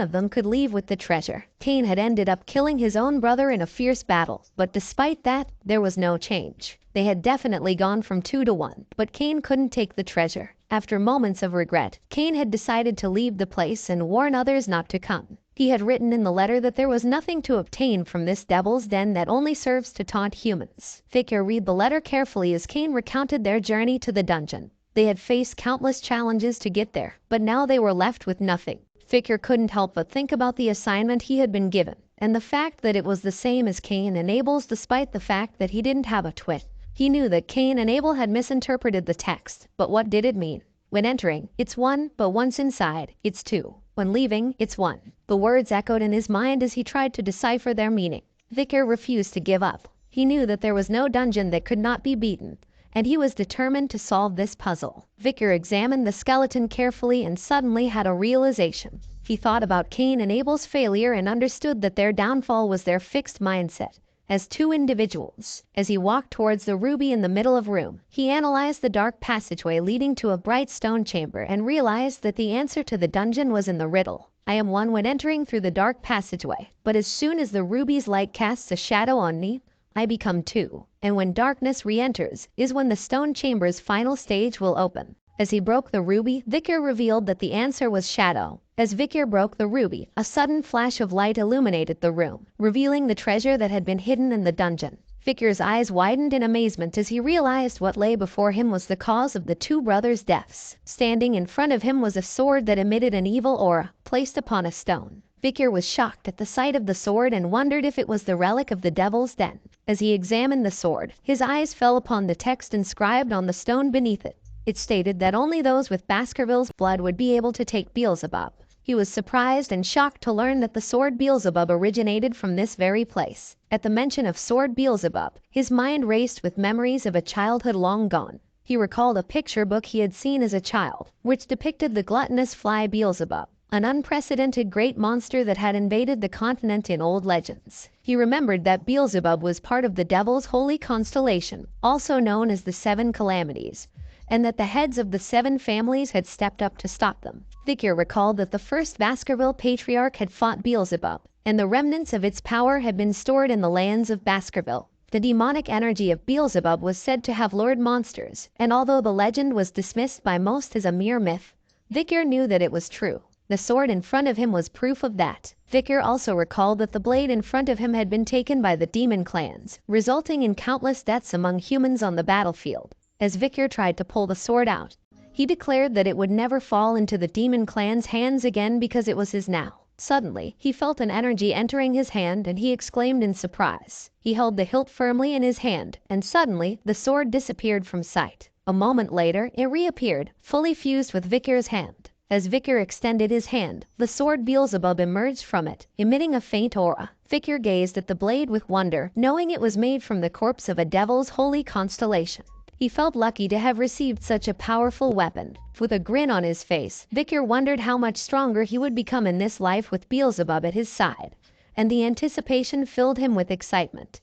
of them could leave with the treasure. Cain had ended up killing his own brother in a fierce battle, but despite that, there was no change. They had definitely gone from 2 to 1, but Cain couldn't take the treasure. After moments of regret, Cain had decided to leave the place and warn others not to come. He had written in the letter that there was nothing to obtain from this devil's den that only serves to taunt humans. Vickers read the letter carefully as Cain recounted their journey to the dungeon. They had faced countless challenges to get there, but now they were left with nothing. Vickers couldn't help but think about the assignment he had been given, and the fact that it was the same as Cain and Abel's despite the fact that he didn't have a twin. He knew that Cain and Abel had misinterpreted the text, but what did it mean? When entering, it's 1, but once inside, it's 2. When leaving, it's 1. The words echoed in his mind as he tried to decipher their meaning. Vickers refused to give up. He knew that there was no dungeon that could not be beaten, and he was determined to solve this puzzle. Vickers examined the skeleton carefully and suddenly had a realization. He thought about Cain and Abel's failure and understood that their downfall was their fixed mindset. As 2 individuals. As he walked towards the ruby in the middle of room, he analyzed the dark passageway leading to a bright stone chamber and realized that the answer to the dungeon was in the riddle. I am 1 when entering through the dark passageway, but as soon as the ruby's light casts a shadow on me, I become two, and when darkness re-enters is when the stone chamber's final stage will open. As he broke the ruby, Vikir revealed that the answer was shadow. As Vikir broke the ruby, a sudden flash of light illuminated the room, revealing the treasure that had been hidden in the dungeon. Vikir's eyes widened in amazement as he realized what lay before him was the cause of the two brothers' deaths. Standing in front of him was a sword that emitted an evil aura, placed upon a stone. Vikir was shocked at the sight of the sword and wondered if it was the relic of the Devil's Den. As he examined the sword, his eyes fell upon the text inscribed on the stone beneath it. It stated that only those with Baskerville's blood would be able to take Beelzebub. He was surprised and shocked to learn that the sword Beelzebub originated from this very place. At the mention of sword Beelzebub, his mind raced with memories of a childhood long gone. He recalled a picture book he had seen as a child, which depicted the gluttonous fly Beelzebub, an unprecedented great monster that had invaded the continent in old legends. He remembered that Beelzebub was part of the Devil's holy constellation, also known as the Seven Calamities, and that the heads of the seven families had stepped up to stop them. Vikir recalled that the first Baskerville patriarch had fought Beelzebub, and the remnants of its power had been stored in the lands of Baskerville. The demonic energy of Beelzebub was said to have lured monsters, and although the legend was dismissed by most as a mere myth, Vikir knew that it was true. The sword in front of him was proof of that. Vikir also recalled that the blade in front of him had been taken by the demon clans, resulting in countless deaths among humans on the battlefield. As Vikir tried to pull the sword out, he declared that it would never fall into the demon clan's hands again because it was his now. Suddenly, he felt an energy entering his hand and he exclaimed in surprise. He held the hilt firmly in his hand, and suddenly, the sword disappeared from sight. A moment later, it reappeared, fully fused with Vikir's hand. As Vikir extended his hand, the sword Beelzebub emerged from it, emitting a faint aura. Vikir gazed at the blade with wonder, knowing it was made from the corpse of a devil's holy constellation. He felt lucky to have received such a powerful weapon. With a grin on his face, Vikir wondered how much stronger he would become in this life with Beelzebub at his side, and the anticipation filled him with excitement.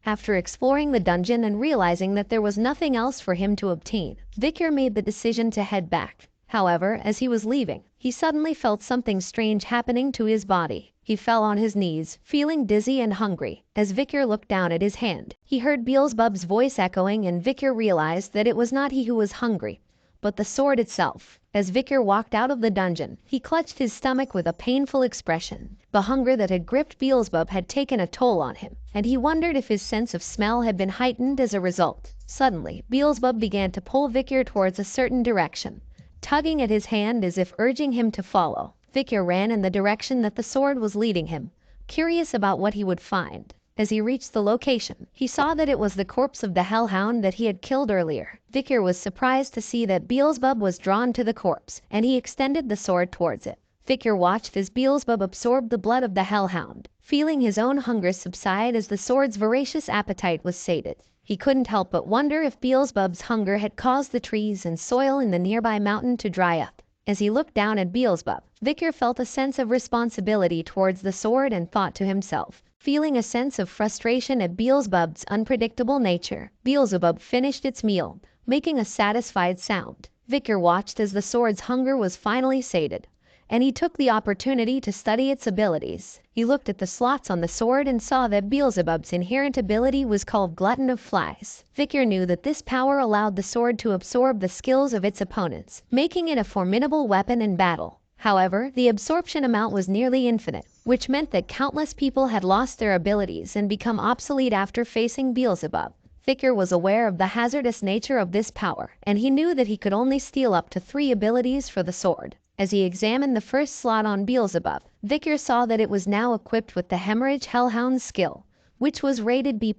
After exploring the dungeon and realizing that there was nothing else for him to obtain, Vikir made the decision to head back. However, as he was leaving, he suddenly felt something strange happening to his body. He fell on his knees, feeling dizzy and hungry. As Vikir looked down at his hand, he heard Beelzebub's voice echoing, and Vikir realized that it was not he who was hungry, but the sword itself. As Vikir walked out of the dungeon, he clutched his stomach with a painful expression. The hunger that had gripped Beelzebub had taken a toll on him, and he wondered if his sense of smell had been heightened as a result. Suddenly, Beelzebub began to pull Vikir towards a certain direction, tugging at his hand as if urging him to follow. Vikir ran in the direction that the sword was leading him, curious about what he would find. As he reached the location, he saw that it was the corpse of the hellhound that he had killed earlier. Vikir was surprised to see that Beelzebub was drawn to the corpse, and he extended the sword towards it. Vikir watched as Beelzebub absorbed the blood of the hellhound, feeling his own hunger subside as the sword's voracious appetite was sated. He couldn't help but wonder if Beelzebub's hunger had caused the trees and soil in the nearby mountain to dry up. As he looked down at Beelzebub, Vikir felt a sense of responsibility towards the sword and thought to himself, feeling a sense of frustration at Beelzebub's unpredictable nature. Beelzebub finished its meal, making a satisfied sound. Vikir watched as the sword's hunger was finally sated, and he took the opportunity to study its abilities. He looked at the slots on the sword and saw that Beelzebub's inherent ability was called Glutton of Flies. Vikir knew that this power allowed the sword to absorb the skills of its opponents, making it a formidable weapon in battle. However, the absorption amount was nearly infinite, which meant that countless people had lost their abilities and become obsolete after facing Beelzebub. Vikir was aware of the hazardous nature of this power, and he knew that he could only steal up to 3 abilities for the sword. As he examined the first slot on Beelzebub, Vikir saw that it was now equipped with the Hemorrhage Hellhound skill, which was rated B+.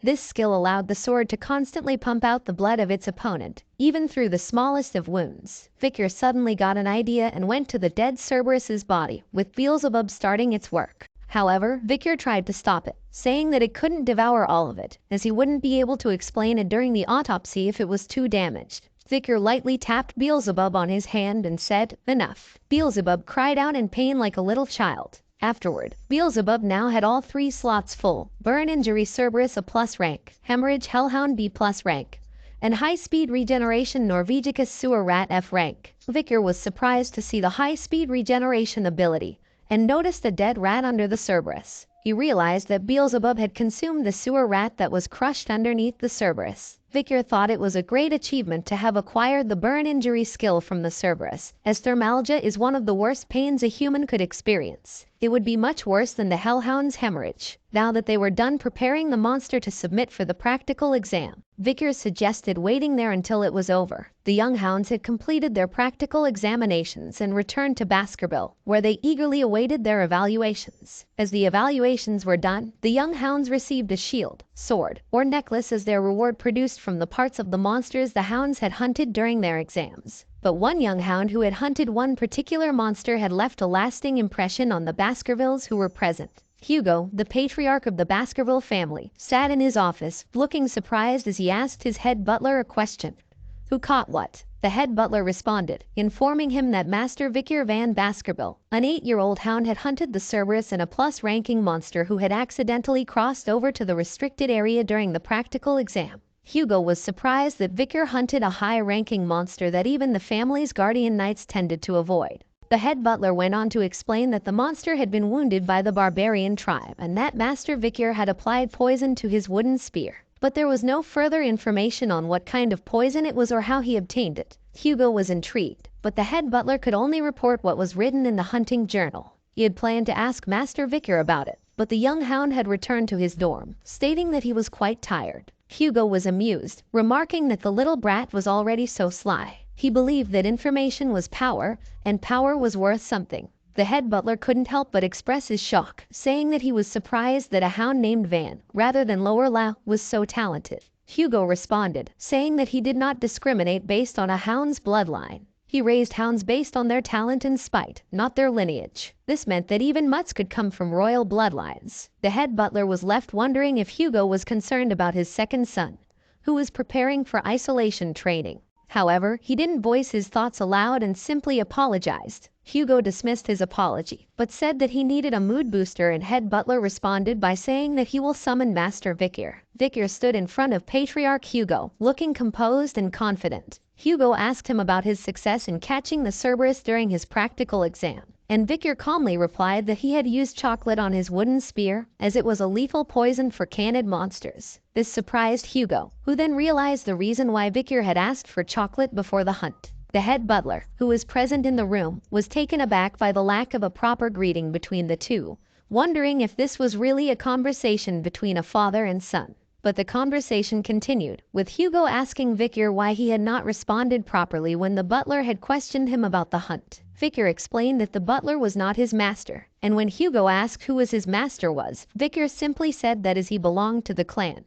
This skill allowed the sword to constantly pump out the blood of its opponent, even through the smallest of wounds. Vikir suddenly got an idea and went to the dead Cerberus's body, with Beelzebub starting its work. However, Vikir tried to stop it, saying that it couldn't devour all of it, as he wouldn't be able to explain it during the autopsy if it was too damaged. Vikir lightly tapped Beelzebub on his hand and said, "Enough." Beelzebub cried out in pain like a little child. Afterward, Beelzebub now had all 3 slots full: Burn Injury Cerberus A+ rank, Hemorrhage Hellhound B+ rank, and High Speed Regeneration Norvegicus Sewer Rat F rank. Vikir was surprised to see the High Speed Regeneration ability, and noticed the dead rat under the Cerberus. He realized that Beelzebub had consumed the sewer rat that was crushed underneath the Cerberus. Victor thought it was a great achievement to have acquired the burn injury skill from the Cerberus, as thermalgia is one of the worst pains a human could experience. It would be much worse than the Hellhound's hemorrhage. Now that they were done preparing the monster to submit for the practical exam, Vickers suggested waiting there until it was over. The young hounds had completed their practical examinations and returned to Baskerville, where they eagerly awaited their evaluations. As the evaluations were done, the young hounds received a shield, sword, or necklace as their reward produced from the parts of the monsters the hounds had hunted during their exams. But one young hound who had hunted one particular monster had left a lasting impression on the Baskervilles who were present. Hugo, the patriarch of the Baskerville family, sat in his office, looking surprised as he asked his head butler a question. Who caught what? The head butler responded, informing him that Master Vicar Van Baskerville, an 8-year-old hound, had hunted the Cerberus and a plus-ranking monster who had accidentally crossed over to the restricted area during the practical exam. Hugo was surprised that Vicar hunted a high-ranking monster that even the family's guardian knights tended to avoid. The head butler went on to explain that the monster had been wounded by the barbarian tribe and that Master Vicar had applied poison to his wooden spear. But there was no further information on what kind of poison it was or how he obtained it. Hugo was intrigued, but the head butler could only report what was written in the hunting journal. He had planned to ask Master Vicar about it, but the young hound had returned to his dorm, stating that he was quite tired. Hugo was amused, remarking that the little brat was already so sly. He believed that information was power, and power was worth something. The head butler couldn't help but express his shock, saying that he was surprised that a hound named Van, rather than Lower La, was so talented. Hugo responded, saying that he did not discriminate based on a hound's bloodline. He raised hounds based on their talent and spite, not their lineage. This meant that even mutts could come from royal bloodlines. The head butler was left wondering if Hugo was concerned about his second son, who was preparing for isolation training. However, he didn't voice his thoughts aloud and simply apologized. Hugo dismissed his apology, but said that he needed a mood booster, and head butler responded by saying that he will summon Master Vicar. Vicar stood in front of Patriarch Hugo, looking composed and confident. Hugo asked him about his success in catching the Cerberus during his practical exam, and Vicar calmly replied that he had used chocolate on his wooden spear, as it was a lethal poison for cannid monsters. This surprised Hugo, who then realized the reason why Vicar had asked for chocolate before the hunt. The head butler, who was present in the room, was taken aback by the lack of a proper greeting between the two, wondering if this was really a conversation between a father and son. But the conversation continued, with Hugo asking Vicar why he had not responded properly when the butler had questioned him about the hunt. Vicar explained that the butler was not his master, and when Hugo asked who his master was, Vicar simply said that as he belonged to the clan,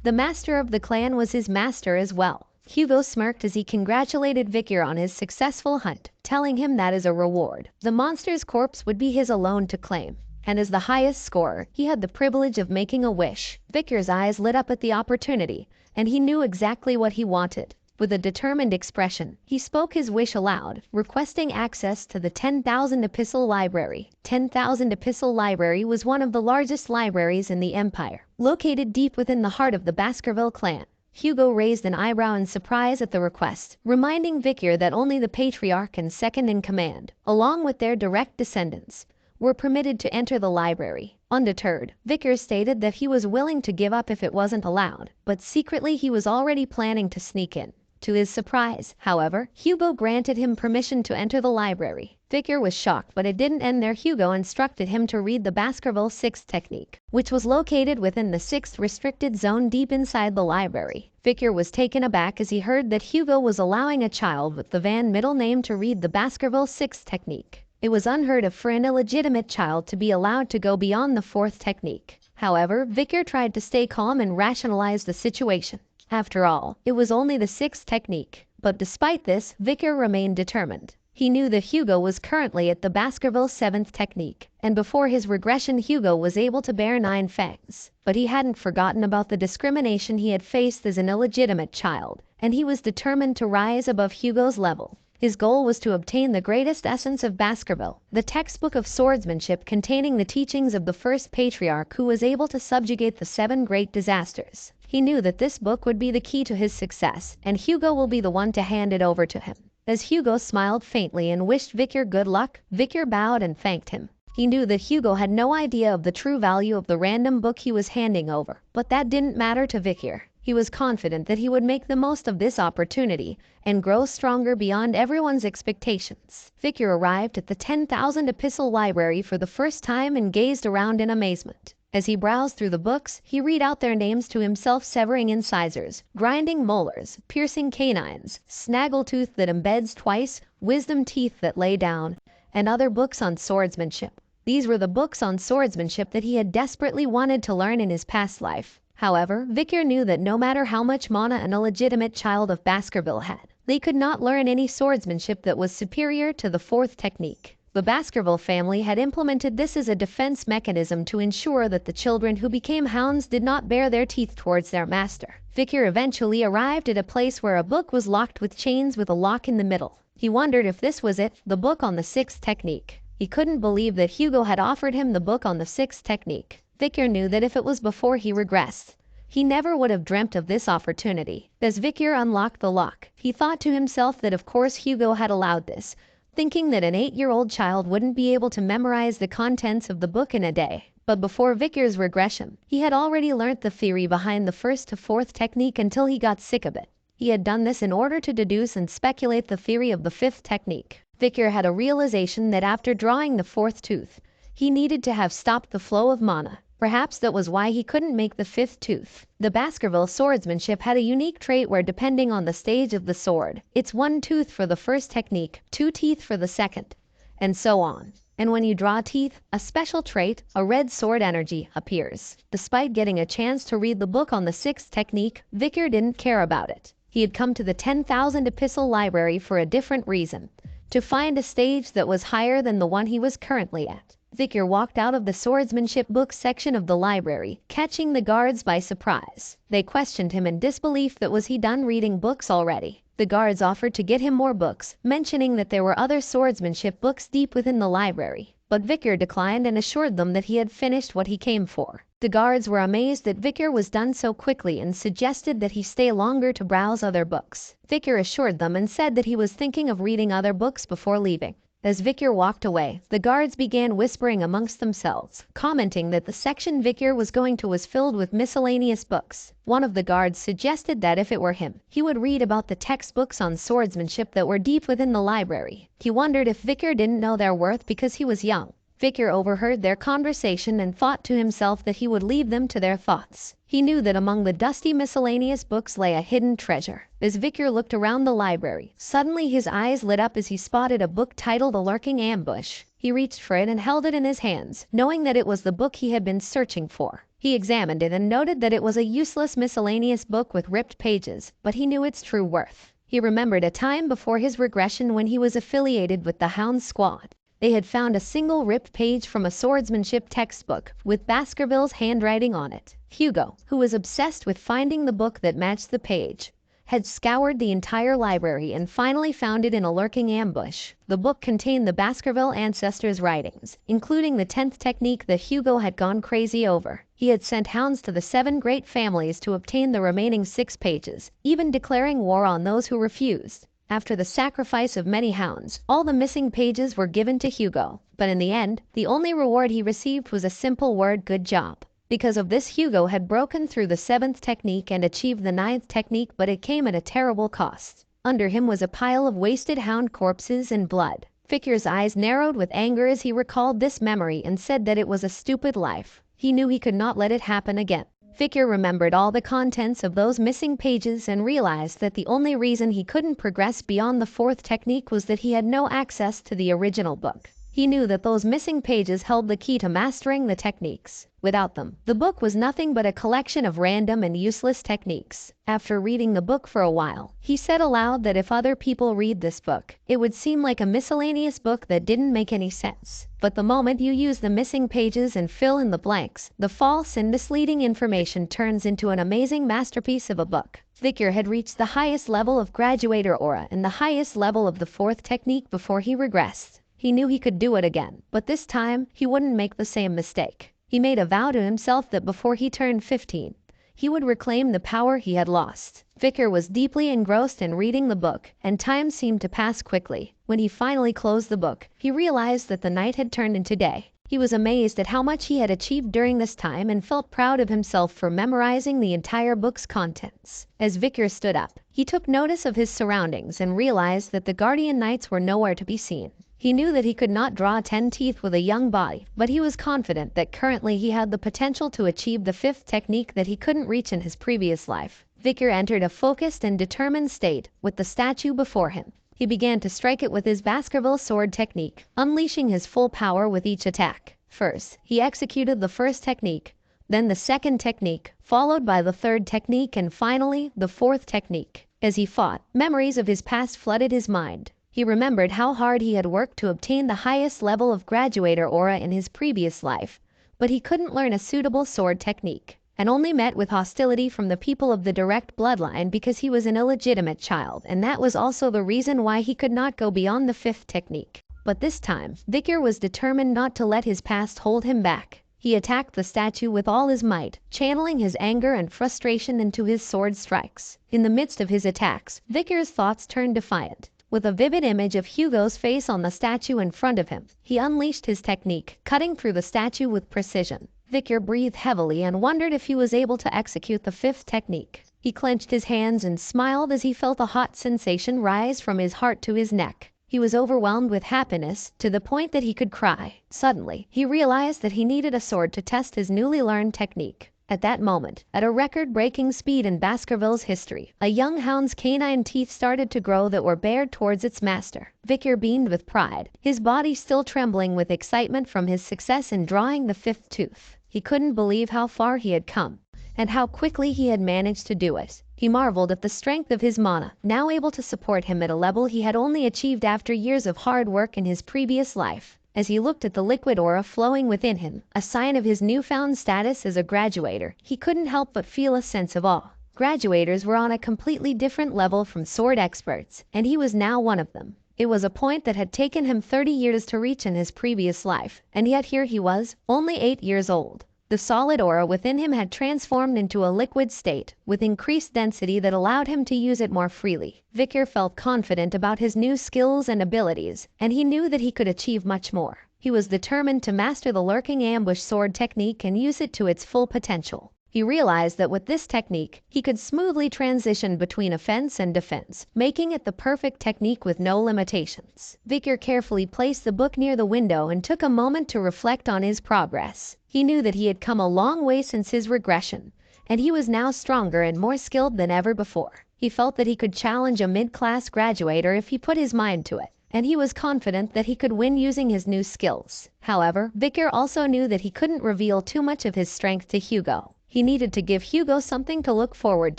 the master of the clan was his master as well. Hugo smirked as he congratulated Vicar on his successful hunt, telling him that as a reward, the monster's corpse would be his alone to claim. And as the highest scorer, he had the privilege of making a wish. Vicar's eyes lit up at the opportunity, and he knew exactly what he wanted. With a determined expression, he spoke his wish aloud, requesting access to the 10,000 Epistle Library. 10,000 Epistle Library was one of the largest libraries in the Empire, located deep within the heart of the Baskerville clan. Hugo raised an eyebrow in surprise at the request, reminding Vicar that only the patriarch and second-in-command, along with their direct descendants, were permitted to enter the library. Undeterred, Vicar stated that he was willing to give up if it wasn't allowed, but secretly he was already planning to sneak in. To his surprise, however, Hugo granted him permission to enter the library. Vicar was shocked, but it didn't end there. Hugo instructed him to read the Baskerville 6th technique, which was located within the 6th restricted zone deep inside the library. Vicar was taken aback as he heard that Hugo was allowing a child with the Van middle name to read the Baskerville 6th technique. It was unheard of for an illegitimate child to be allowed to go beyond the 4th technique. However, Vicar tried to stay calm and rationalize the situation. After all, it was only the 6th technique. But despite this, Vicar remained determined. He knew that Hugo was currently at the Baskerville 7th technique, and before his regression Hugo was able to bear 9 fangs. But he hadn't forgotten about the discrimination he had faced as an illegitimate child, and he was determined to rise above Hugo's level. His goal was to obtain the greatest essence of Baskerville, the textbook of swordsmanship containing the teachings of the first patriarch who was able to subjugate the 7 great disasters. He knew that this book would be the key to his success, and Hugo will be the one to hand it over to him. As Hugo smiled faintly and wished Vicar good luck, Vicar bowed and thanked him. He knew that Hugo had no idea of the true value of the random book he was handing over, but that didn't matter to Vikir. He was confident that he would make the most of this opportunity and grow stronger beyond everyone's expectations. Vikir arrived at the 10,000 epistle library for the first time and gazed around in amazement. As he browsed through the books, he read out their names to himself: severing incisors, grinding molars, piercing canines, snaggletooth that embeds twice, wisdom teeth that lay down, and other books on swordsmanship. These were the books on swordsmanship that he had desperately wanted to learn in his past life. However, Vikir knew that no matter how much mana an illegitimate child of Baskerville had, they could not learn any swordsmanship that was superior to the fourth technique. The Baskerville family had implemented this as a defense mechanism to ensure that the children who became hounds did not bare their teeth towards their master. Vikir eventually arrived at a place where a book was locked with chains with a lock in the middle. He wondered if this was it, the book on the sixth technique. He couldn't believe that Hugo had offered him the book on the sixth technique. Vikir knew that if it was before he regressed, he never would have dreamt of this opportunity. As Vikir unlocked the lock, he thought to himself that of course Hugo had allowed this, thinking that an 8-year-old child wouldn't be able to memorize the contents of the book in a day. But before Vikir's regression, he had already learnt the theory behind the first to fourth technique until he got sick of it. He had done this in order to deduce and speculate the theory of the fifth technique. Vikir had a realization that after drawing the fourth tooth, he needed to have stopped the flow of mana. Perhaps that was why he couldn't make the fifth tooth. The Baskerville swordsmanship had a unique trait where, depending on the stage of the sword, it's 1 tooth for the first technique, 2 teeth for the second, and so on. And when you draw teeth, a special trait, a red sword energy, appears. Despite getting a chance to read the book on the sixth technique, Vikir didn't care about it. He had come to the 10,000 epistle library for a different reason: to find a stage that was higher than the one he was currently at. Vikir walked out of the swordsmanship book section of the library, catching the guards by surprise. They questioned him in disbelief that was he done reading books already. The guards offered to get him more books, mentioning that there were other swordsmanship books deep within the library. But Vikir declined and assured them that he had finished what he came for. The guards were amazed that Vikir was done so quickly and suggested that he stay longer to browse other books. Vikir assured them and said that he was thinking of reading other books before leaving. As Vikir walked away, the guards began whispering amongst themselves, commenting that the section Vikir was going to was filled with miscellaneous books. One of the guards suggested that if it were him, he would read about the textbooks on swordsmanship that were deep within the library. He wondered if Vikir didn't know their worth because he was young. Vikir overheard their conversation and thought to himself that he would leave them to their thoughts. He knew that among the dusty miscellaneous books lay a hidden treasure. As Vikir looked around the library, suddenly his eyes lit up as he spotted a book titled A Lurking Ambush. He reached for it and held it in his hands, knowing that it was the book he had been searching for. He examined it and noted that it was a useless miscellaneous book with ripped pages, but he knew its true worth. He remembered a time before his regression when he was affiliated with the Hound squad. They had found a single ripped page from a swordsmanship textbook with Baskerville's handwriting on it. Hugo, who was obsessed with finding the book that matched the page, had scoured the entire library and finally found it in A Lurking Ambush. The book contained the Baskerville ancestors' writings, including the 10th technique that Hugo had gone crazy over. He had sent hounds to the 7 great families to obtain the remaining 6 pages, even declaring war on those who refused. After the sacrifice of many hounds, all the missing pages were given to Hugo, but in the end, the only reward he received was a simple word: good job. Because of this, Hugo had broken through the 7th technique and achieved the 9th technique, but it came at a terrible cost. Under him was a pile of wasted hound corpses and blood. Vikir's eyes narrowed with anger as he recalled this memory and said that it was a stupid life. He knew he could not let it happen again. Vikir remembered all the contents of those missing pages and realized that the only reason he couldn't progress beyond the 4th technique was that he had no access to the original book. He knew that those missing pages held the key to mastering the techniques. Without them, the book was nothing but a collection of random and useless techniques. After reading the book for a while, he said aloud that if other people read this book, it would seem like a miscellaneous book that didn't make any sense. But the moment you use the missing pages and fill in the blanks, the false and misleading information turns into an amazing masterpiece of a book. Vikir had reached the highest level of graduator aura and the highest level of the 4th technique before he regressed. He knew he could do it again, but this time he wouldn't make the same mistake. He made a vow to himself that before he turned 15, he would reclaim the power he had lost. Vikir was deeply engrossed in reading the book, and time seemed to pass quickly. When he finally closed the book, he realized that the night had turned into day. He was amazed at how much he had achieved during this time and felt proud of himself for memorizing the entire book's contents. As Vicar stood up, he took notice of his surroundings and realized that the Guardian Knights were nowhere to be seen. He knew that he could not draw 10 teeth with a young body, but he was confident that currently he had the potential to achieve the 5th technique that he couldn't reach in his previous life. Vicar entered a focused and determined state with the statue before him. He began to strike it with his Baskerville sword technique, unleashing his full power with each attack. First, he executed the 1st technique, then the 2nd technique, followed by the 3rd technique, and finally the 4th technique. As he fought, memories of his past flooded his mind. He remembered how hard he had worked to obtain the highest level of graduator aura in his previous life, but he couldn't learn a suitable sword technique, and only met with hostility from the people of the direct bloodline because he was an illegitimate child, and that was also the reason why he could not go beyond the 5th technique. But this time, Vicar was determined not to let his past hold him back. He attacked the statue with all his might, channeling his anger and frustration into his sword strikes. In the midst of his attacks, Vicar's thoughts turned defiant. With a vivid image of Hugo's face on the statue in front of him, he unleashed his technique, cutting through the statue with precision. Vicar breathed heavily and wondered if he was able to execute the 5th technique. He clenched his hands and smiled as he felt a hot sensation rise from his heart to his neck. He was overwhelmed with happiness to the point that he could cry. Suddenly, he realized that he needed a sword to test his newly learned technique. At that moment, at a record-breaking speed in Baskerville's history, a young hound's canine teeth started to grow that were bared towards its master. Vicar beamed with pride, his body still trembling with excitement from his success in drawing the 5th tooth. He couldn't believe how far he had come, and how quickly he had managed to do it. He marveled at the strength of his mana, now able to support him at a level he had only achieved after years of hard work in his previous life. As he looked at the liquid aura flowing within him, a sign of his newfound status as a graduator, he couldn't help but feel a sense of awe. Graduators were on a completely different level from sword experts, and he was now one of them. It was a point that had taken him 30 years to reach in his previous life, and yet here he was, only 8 years old. The solid aura within him had transformed into a liquid state, with increased density that allowed him to use it more freely. Vicar felt confident about his new skills and abilities, and he knew that he could achieve much more. He was determined to master the lurking ambush sword technique and use it to its full potential. He realized that with this technique, he could smoothly transition between offense and defense, making it the perfect technique with no limitations. Vicar carefully placed the book near the window and took a moment to reflect on his progress. He knew that he had come a long way since his regression, and he was now stronger and more skilled than ever before. He felt that he could challenge a mid-class graduator if he put his mind to it, and he was confident that he could win using his new skills. However, Vicar also knew that he couldn't reveal too much of his strength to Hugo. He needed to give Hugo something to look forward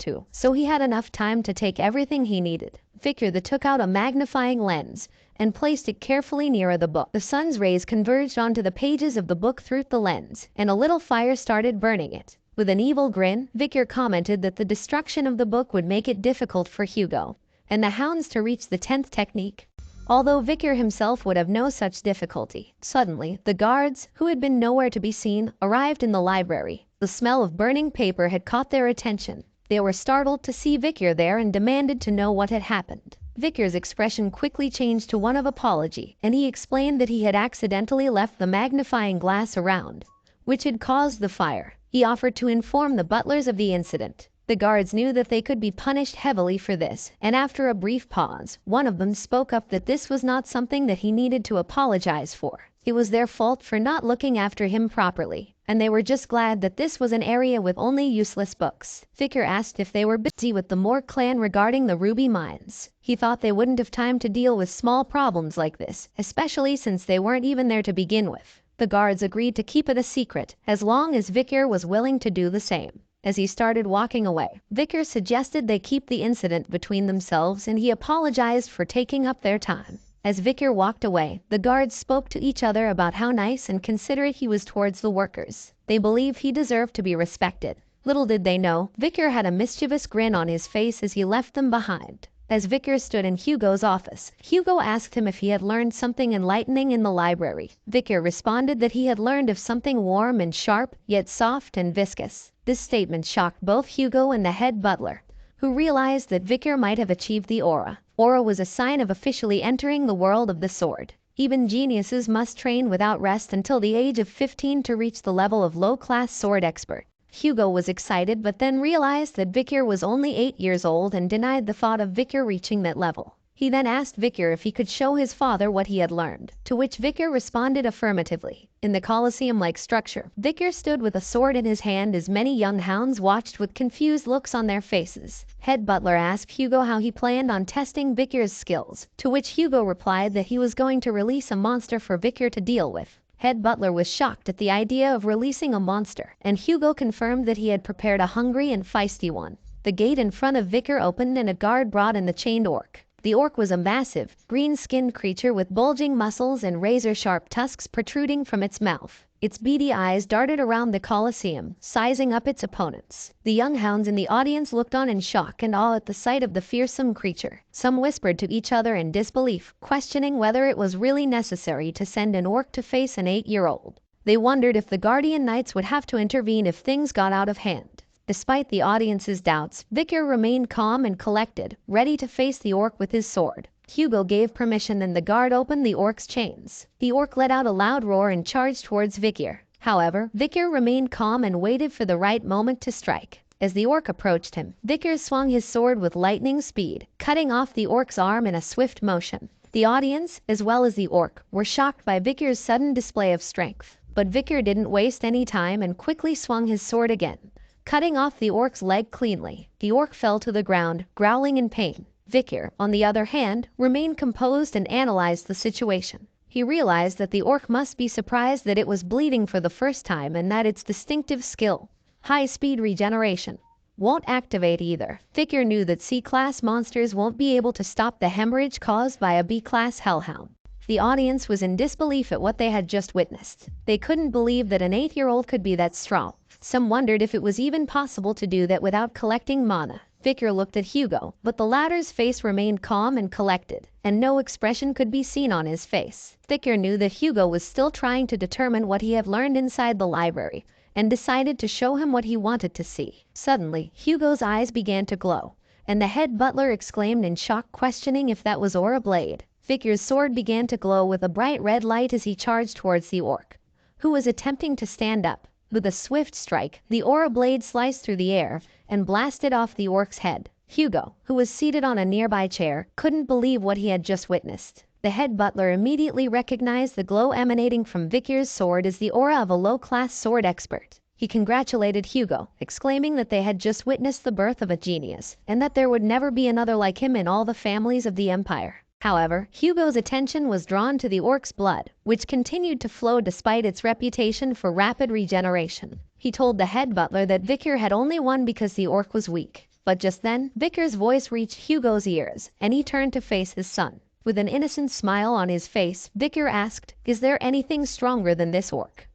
to, so he had enough time to take everything he needed. Vicar took out a magnifying lens and placed it carefully near the book. The sun's rays converged onto the pages of the book through the lens, and a little fire started burning it. With an evil grin, Vicar commented that the destruction of the book would make it difficult for Hugo and the hounds to reach the 10th technique, although Vicar himself would have no such difficulty. Suddenly, the guards, who had been nowhere to be seen, arrived in the library. The smell of burning paper had caught their attention. They were startled to see Vicar there and demanded to know what had happened. Vicar's expression quickly changed to one of apology, and he explained that he had accidentally left the magnifying glass around, which had caused the fire. He offered to inform the butlers of the incident. The guards knew that they could be punished heavily for this, and after a brief pause, one of them spoke up that this was not something that he needed to apologize for. It was their fault for not looking after him properly, and they were just glad that this was an area with only useless books. Vicar asked if they were busy with the Moore clan regarding the ruby mines. He thought they wouldn't have time to deal with small problems like this, especially since they weren't even there to begin with. The guards agreed to keep it a secret, as long as Vicar was willing to do the same. As he started walking away, Vicar suggested they keep the incident between themselves, and he apologized for taking up their time. As Vicar walked away, the guards spoke to each other about how nice and considerate he was towards the workers. They believed he deserved to be respected. Little did they know, Vicar had a mischievous grin on his face as he left them behind. As Vicar stood in Hugo's office, Hugo asked him if he had learned something enlightening in the library. Vicar responded that he had learned of something warm and sharp, yet soft and viscous. This statement shocked both Hugo and the head butler, who realized that Vicar might have achieved the aura. Aura was a sign of officially entering the world of the sword. Even geniuses must train without rest until the age of 15 to reach the level of low-class sword expert. Hugo was excited but then realized that Vikir was only 8 years old and denied the thought of Vikir reaching that level. He then asked Vikir if he could show his father what he had learned, to which Vikir responded affirmatively. In the Colosseum-like structure, Vikir stood with a sword in his hand as many young hounds watched with confused looks on their faces. Head butler asked Hugo how he planned on testing Vikir's skills, to which Hugo replied that he was going to release a monster for Vikir to deal with. Head butler was shocked at the idea of releasing a monster, and Hugo confirmed that he had prepared a hungry and feisty one. The gate in front of Vikir opened and a guard brought in the chained orc. The orc was a massive, green-skinned creature with bulging muscles and razor-sharp tusks protruding from its mouth. Its beady eyes darted around the Colosseum, sizing up its opponents. The young hounds in the audience looked on in shock and awe at the sight of the fearsome creature. Some whispered to each other in disbelief, questioning whether it was really necessary to send an orc to face an 8-year-old. They wondered if the Guardian Knights would have to intervene if things got out of hand. Despite the audience's doubts, Vikir remained calm and collected, ready to face the orc with his sword. Hugo gave permission and the guard opened the orc's chains. The orc let out a loud roar and charged towards Vikir. However, Vikir remained calm and waited for the right moment to strike. As the orc approached him, Vikir swung his sword with lightning speed, cutting off the orc's arm in a swift motion. The audience, as well as the orc, were shocked by Vikir's sudden display of strength. But Vikir didn't waste any time and quickly swung his sword again, cutting off the orc's leg cleanly. The orc fell to the ground, growling in pain. Vikir, on the other hand, remained composed and analyzed the situation. He realized that the orc must be surprised that it was bleeding for the first time and that its distinctive skill, high-speed regeneration, won't activate either. Vikir knew that C-class monsters won't be able to stop the hemorrhage caused by a B-class hellhound. The audience was in disbelief at what they had just witnessed. They couldn't believe that an 8-year-old could be that strong. Some wondered if it was even possible to do that without collecting mana. Vikir looked at Hugo, but the latter's face remained calm and collected, and no expression could be seen on his face. Vikir knew that Hugo was still trying to determine what he had learned inside the library, and decided to show him what he wanted to see. Suddenly, Hugo's eyes began to glow, and the head butler exclaimed in shock, questioning if that was Aura Blade. Vikir's sword began to glow with a bright red light as he charged towards the orc, who was attempting to stand up. With a swift strike, the Aura Blade sliced through the air and blasted off the orc's head. Hugo, who was seated on a nearby chair, couldn't believe what he had just witnessed. The head butler immediately recognized the glow emanating from Vikir's sword as the aura of a low-class sword expert. He congratulated Hugo, exclaiming that they had just witnessed the birth of a genius, and that there would never be another like him in all the families of the Empire. However, Hugo's attention was drawn to the orc's blood, which continued to flow despite its reputation for rapid regeneration. He told the head butler that Vikir had only won because the orc was weak. But just then, Vikir's voice reached Hugo's ears, and he turned to face his son. With an innocent smile on his face, Vikir asked, "Is there anything stronger than this orc?"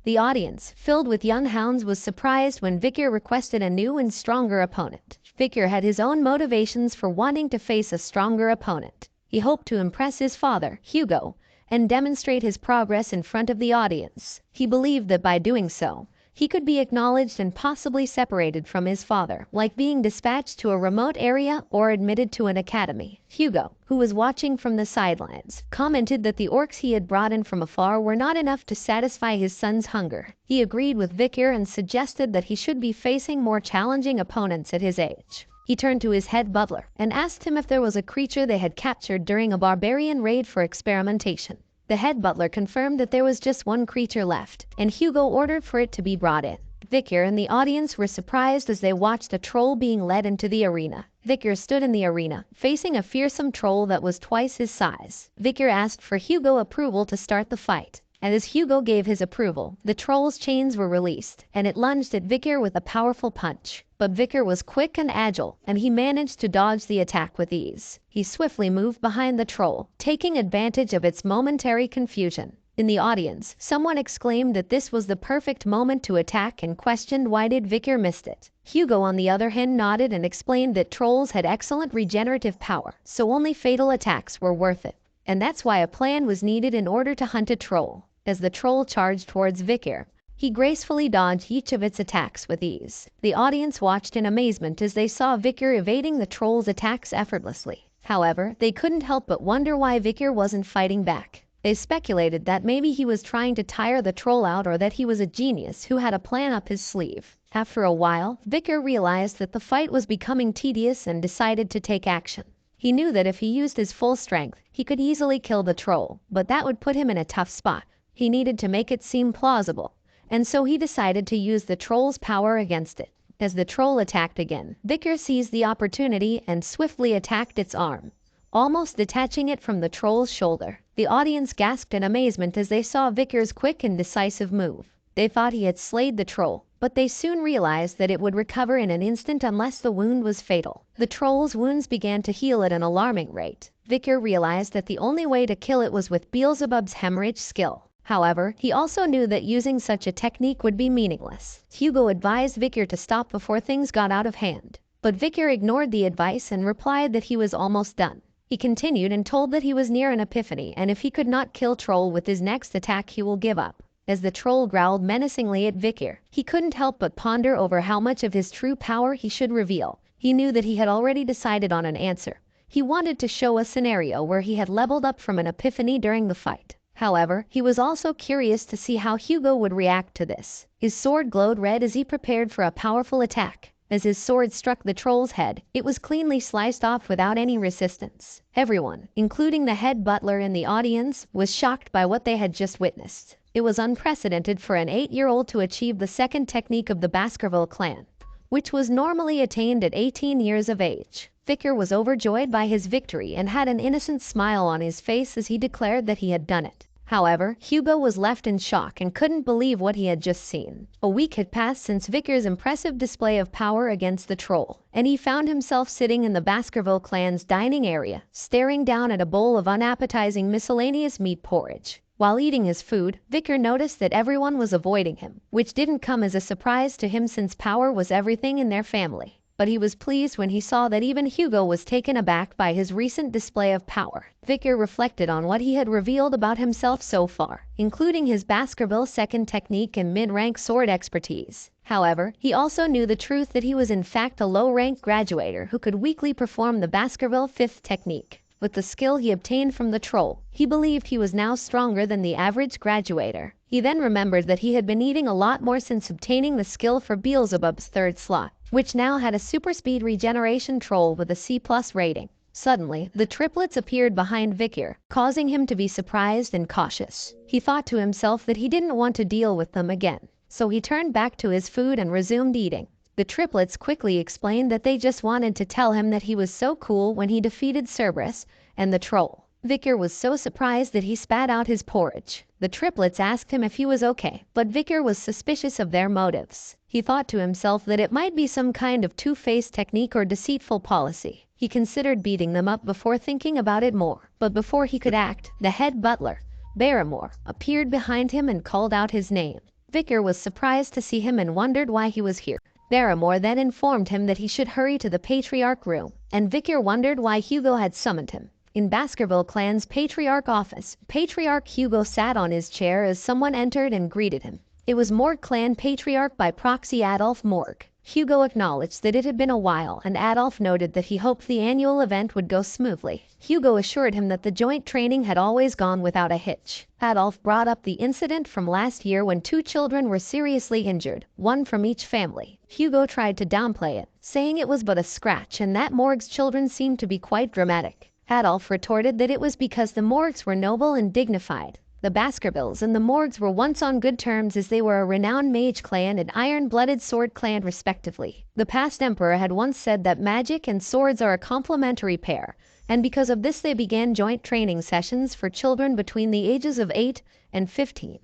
The audience, filled with young hounds, was surprised when Vikir requested a new and stronger opponent. Vikir had his own motivations for wanting to face a stronger opponent. He hoped to impress his father, Hugo, and demonstrate his progress in front of the audience. He believed that by doing so, he could be acknowledged and possibly separated from his father, like being dispatched to a remote area or admitted to an academy. Hugo, who was watching from the sidelines, commented that the orcs he had brought in from afar were not enough to satisfy his son's hunger. He agreed with Vikir and suggested that he should be facing more challenging opponents at his age. He turned to his head butler and asked him if there was a creature they had captured during a barbarian raid for experimentation. The head butler confirmed that there was just one creature left, and Hugo ordered for it to be brought in. Vikir and the audience were surprised as they watched a troll being led into the arena. Vikir stood in the arena, facing a fearsome troll that was twice his size. Vikir asked for Hugo's approval to start the fight. And as Hugo gave his approval, the troll's chains were released, and it lunged at Vikir with a powerful punch. But Vikir was quick and agile, and he managed to dodge the attack with ease. He swiftly moved behind the troll, taking advantage of its momentary confusion. In the audience, someone exclaimed that this was the perfect moment to attack and questioned why did Vikir missed it. Hugo, on the other hand, nodded and explained that trolls had excellent regenerative power, so only fatal attacks were worth it. And that's why a plan was needed in order to hunt a troll. As the troll charged towards Vikir, he gracefully dodged each of its attacks with ease. The audience watched in amazement as they saw Vikir evading the troll's attacks effortlessly. However, they couldn't help but wonder why Vikir wasn't fighting back. They speculated that maybe he was trying to tire the troll out or that he was a genius who had a plan up his sleeve. After a while, Vicar realized that the fight was becoming tedious and decided to take action. He knew that if he used his full strength, he could easily kill the troll, but that would put him in a tough spot. He needed to make it seem plausible, and so he decided to use the troll's power against it. As the troll attacked again, Vicar seized the opportunity and swiftly attacked its arm, almost detaching it from the troll's shoulder. The audience gasped in amazement as they saw Vicar's quick and decisive move. They thought he had slayed the troll, but they soon realized that it would recover in an instant unless the wound was fatal. The troll's wounds began to heal at an alarming rate. Vicar realized that the only way to kill it was with Beelzebub's hemorrhage skill. However, he also knew that using such a technique would be meaningless. Hugo advised Vicar to stop before things got out of hand, but Vicar ignored the advice and replied that he was almost done. He continued and told that he was near an epiphany, and if he could not kill Troll with his next attack he will give up. As the troll growled menacingly at Vicar, he couldn't help but ponder over how much of his true power he should reveal. He knew that he had already decided on an answer. He wanted to show a scenario where he had leveled up from an epiphany during the fight. However, he was also curious to see how Hugo would react to this. His sword glowed red as he prepared for a powerful attack. As his sword struck the troll's head, it was cleanly sliced off without any resistance. Everyone, including the head butler in the audience, was shocked by what they had just witnessed. It was unprecedented for an 8-year-old to achieve the second technique of the Baskerville clan, which was normally attained at 18 years of age. Vicar was overjoyed by his victory and had an innocent smile on his face as he declared that he had done it. However, Hugo was left in shock and couldn't believe what he had just seen. A week had passed since Vicar's impressive display of power against the troll, and he found himself sitting in the Baskerville clan's dining area, staring down at a bowl of unappetizing miscellaneous meat porridge. While eating his food, Vicar noticed that everyone was avoiding him, which didn't come as a surprise to him since power was everything in their family. But he was pleased when he saw that even Hugo was taken aback by his recent display of power. Vicar reflected on what he had revealed about himself so far, including his Baskerville second technique and mid-rank sword expertise. However, he also knew the truth that he was in fact a low-rank graduator who could weakly perform the Baskerville fifth technique. With the skill he obtained from the troll, he believed he was now stronger than the average graduator. He then remembered that he had been eating a lot more since obtaining the skill for Beelzebub's third slot, which now had a super speed regeneration troll with a C+ rating. Suddenly, the triplets appeared behind Vicar, causing him to be surprised and cautious. He thought to himself that he didn't want to deal with them again, so he turned back to his food and resumed eating. The triplets quickly explained that they just wanted to tell him that he was so cool when he defeated Cerberus and the troll. Vicar was so surprised that he spat out his porridge. The triplets asked him if he was okay, but Vicar was suspicious of their motives. He thought to himself that it might be some kind of two-faced technique or deceitful policy. He considered beating them up before thinking about it more, but before he could act, the head butler, Barrymore, appeared behind him and called out his name. Vicar was surprised to see him and wondered why he was here. Barrymore then informed him that he should hurry to the Patriarch room, and Vicar wondered why Hugo had summoned him. In Baskerville clan's Patriarch office, Patriarch Hugo sat on his chair as someone entered and greeted him. It was Morg clan Patriarch by proxy Adolf Morg. Hugo acknowledged that it had been a while, and Adolf noted that he hoped the annual event would go smoothly. Hugo assured him that the joint training had always gone without a hitch. Adolf brought up the incident from last year when 2 children were seriously injured, one from each family. Hugo tried to downplay it, saying it was but a scratch and that Morg's children seemed to be quite dramatic. Adolf retorted that it was because the Morgs were noble and dignified. The Baskervilles and the Morgs were once on good terms as they were a renowned mage clan and iron-blooded sword clan respectively. The past emperor had once said that magic and swords are a complementary pair, and because of this they began joint training sessions for children between the ages of 8 and 15,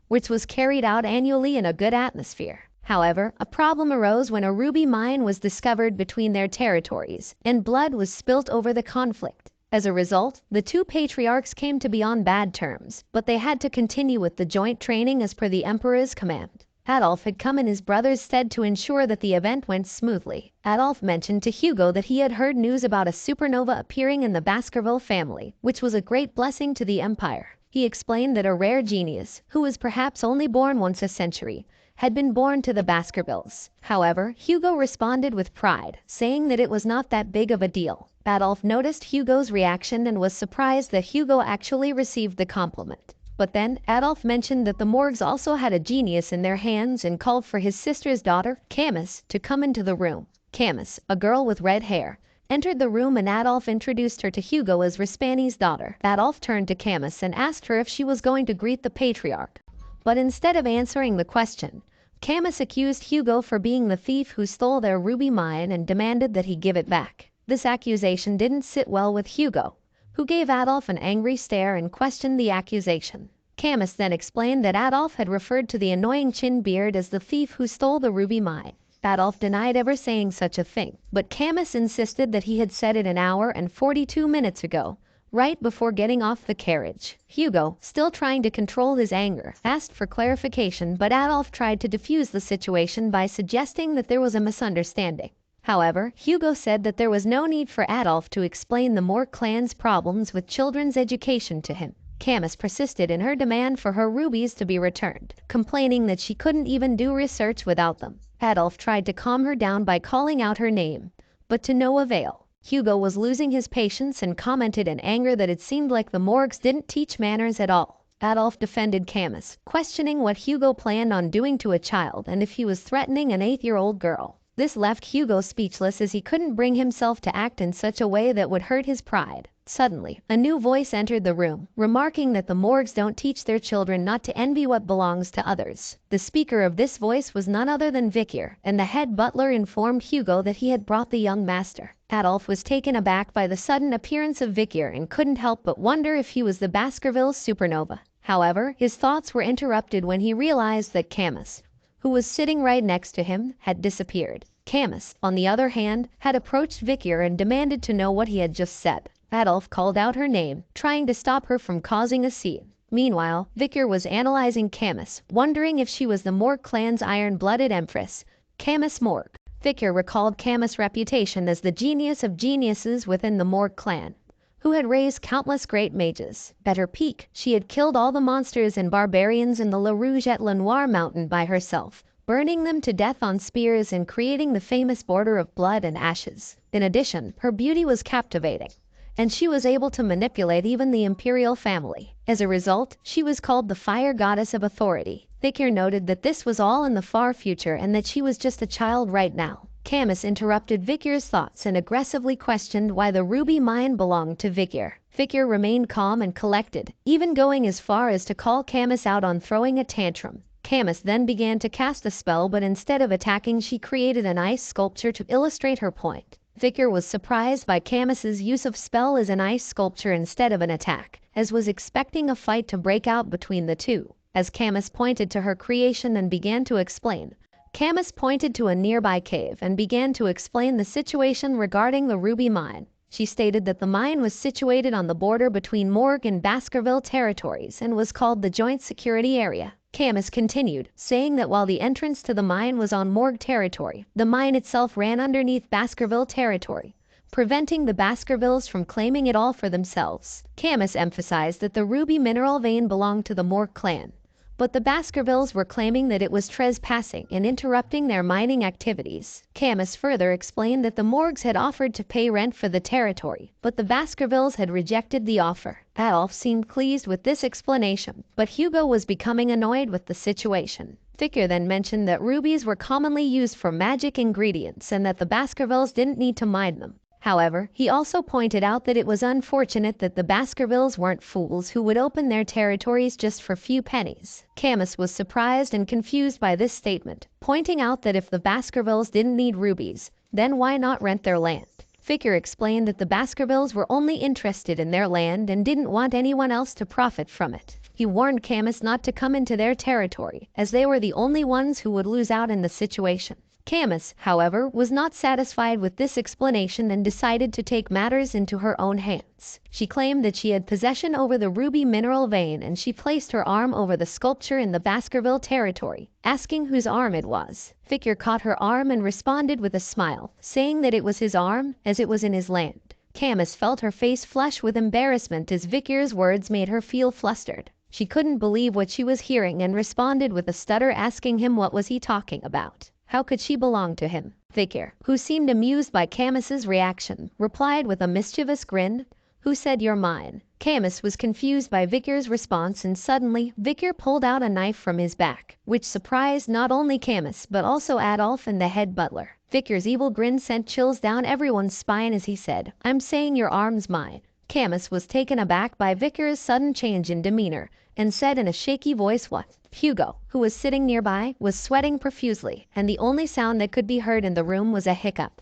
which was carried out annually in a good atmosphere. However, a problem arose when a ruby mine was discovered between their territories, and blood was spilt over the conflict. As a result, the 2 patriarchs came to be on bad terms, but they had to continue with the joint training as per the emperor's command. Adolf had come in his brother's stead to ensure that the event went smoothly. Adolf mentioned to Hugo that he had heard news about a supernova appearing in the Baskerville family, which was a great blessing to the empire. He explained that a rare genius, who was perhaps only born once a century, had been born to the Baskervilles. However, Hugo responded with pride, saying that it was not that big of a deal. Adolf noticed Hugo's reaction and was surprised that Hugo actually received the compliment. But then, Adolf mentioned that the Morgs also had a genius in their hands and called for his sister's daughter, Camus, to come into the room. Camus, a girl with red hair, entered the room and Adolf introduced her to Hugo as Rispani's daughter. Adolf turned to Camus and asked her if she was going to greet the patriarch. But instead of answering the question, Camus accused Hugo for being the thief who stole their ruby mine and demanded that he give it back. This accusation didn't sit well with Hugo, who gave Adolf an angry stare and questioned the accusation. Camus then explained that Adolf had referred to the annoying chin beard as the thief who stole the ruby mine. Adolf denied ever saying such a thing, but Camus insisted that he had said it an hour and 42 minutes ago, right before getting off the carriage. Hugo, still trying to control his anger, asked for clarification, but Adolf tried to defuse the situation by suggesting that there was a misunderstanding. However, Hugo said that there was no need for Adolf to explain the Morg clan's problems with children's education to him. Camus persisted in her demand for her rubies to be returned, complaining that she couldn't even do research without them. Adolf tried to calm her down by calling out her name, but to no avail. Hugo was losing his patience and commented in anger that it seemed like the Morgs didn't teach manners at all. Adolf defended Camus, questioning what Hugo planned on doing to a child and if he was threatening an 8-year-old girl. This left Hugo speechless as he couldn't bring himself to act in such a way that would hurt his pride. Suddenly, a new voice entered the room, remarking that the Morgs don't teach their children not to envy what belongs to others. The speaker of this voice was none other than Vikir, and the head butler informed Hugo that he had brought the young master. Adolf was taken aback by the sudden appearance of Vikir and couldn't help but wonder if he was the Baskervilles supernova. However, his thoughts were interrupted when he realized that Camus, who was sitting right next to him, had disappeared. Camus, on the other hand, had approached Vikir and demanded to know what he had just said. Adolf called out her name, trying to stop her from causing a scene. Meanwhile, Vikir was analyzing Camus, wondering if she was the Morg clan's iron-blooded empress, Camus Morg. Vikir recalled Camus' reputation as the genius of geniuses within the Morg clan, who had raised countless great mages. At her peak, she had killed all the monsters and barbarians in the La Rouge et La Noire mountain by herself, burning them to death on spears and creating the famous border of blood and ashes. In addition, her beauty was captivating, and she was able to manipulate even the imperial family. As a result, she was called the Fire Goddess of Authority. Vikir noted that this was all in the far future and that she was just a child right now. Camus interrupted Vikir's thoughts and aggressively questioned why the ruby mine belonged to Vikir. Vikir remained calm and collected, even going as far as to call Camus out on throwing a tantrum. Camus then began to cast a spell, but instead of attacking, she created an ice sculpture to illustrate her point. Vikir was surprised by Camus's use of spell as an ice sculpture instead of an attack, as was expecting a fight to break out between the two. As Camus pointed to her creation and began to explain, Camus pointed to a nearby cave and began to explain the situation regarding the ruby mine. She stated that the mine was situated on the border between Morg and Baskerville territories and was called the Joint Security Area. Camus continued, saying that while the entrance to the mine was on Morg territory, the mine itself ran underneath Baskerville territory, preventing the Baskervilles from claiming it all for themselves. Camus emphasized that the ruby mineral vein belonged to the Morg clan, but the Baskervilles were claiming that it was trespassing and interrupting their mining activities. Camus further explained that the Morgs had offered to pay rent for the territory, but the Baskervilles had rejected the offer. Adolf seemed pleased with this explanation, but Hugo was becoming annoyed with the situation. Vikir then mentioned that rubies were commonly used for magic ingredients and that the Baskervilles didn't need to mine them. However, he also pointed out that it was unfortunate that the Baskervilles weren't fools who would open their territories just for few pennies. Camus was surprised and confused by this statement, pointing out that if the Baskervilles didn't need rubies, then why not rent their land? Vikir explained that the Baskervilles were only interested in their land and didn't want anyone else to profit from it. He warned Camus not to come into their territory, as they were the only ones who would lose out in the situation. Camus, however, was not satisfied with this explanation and decided to take matters into her own hands. She claimed that she had possession over the ruby mineral vein and she placed her arm over the sculpture in the Baskerville territory, asking whose arm it was. Vikir caught her arm and responded with a smile, saying that it was his arm, as it was in his land. Camus felt her face flush with embarrassment as Vikir's words made her feel flustered. She couldn't believe what she was hearing and responded with a stutter, asking him what was he talking about. How could she belong to him? Vikir, who seemed amused by Camus's reaction, replied with a mischievous grin, "Who said you're mine?" Camus was confused by Vikir's response, and suddenly Vikir pulled out a knife from his back, which surprised not only Camus but also Adolf and the head butler. Vikir's evil grin sent chills down everyone's spine as he said, "I'm saying your arm's mine." Camus was taken aback by Vikir's sudden change in demeanor and said in a shaky voice, "What?" Hugo, who was sitting nearby, was sweating profusely, and the only sound that could be heard in the room was a hiccup.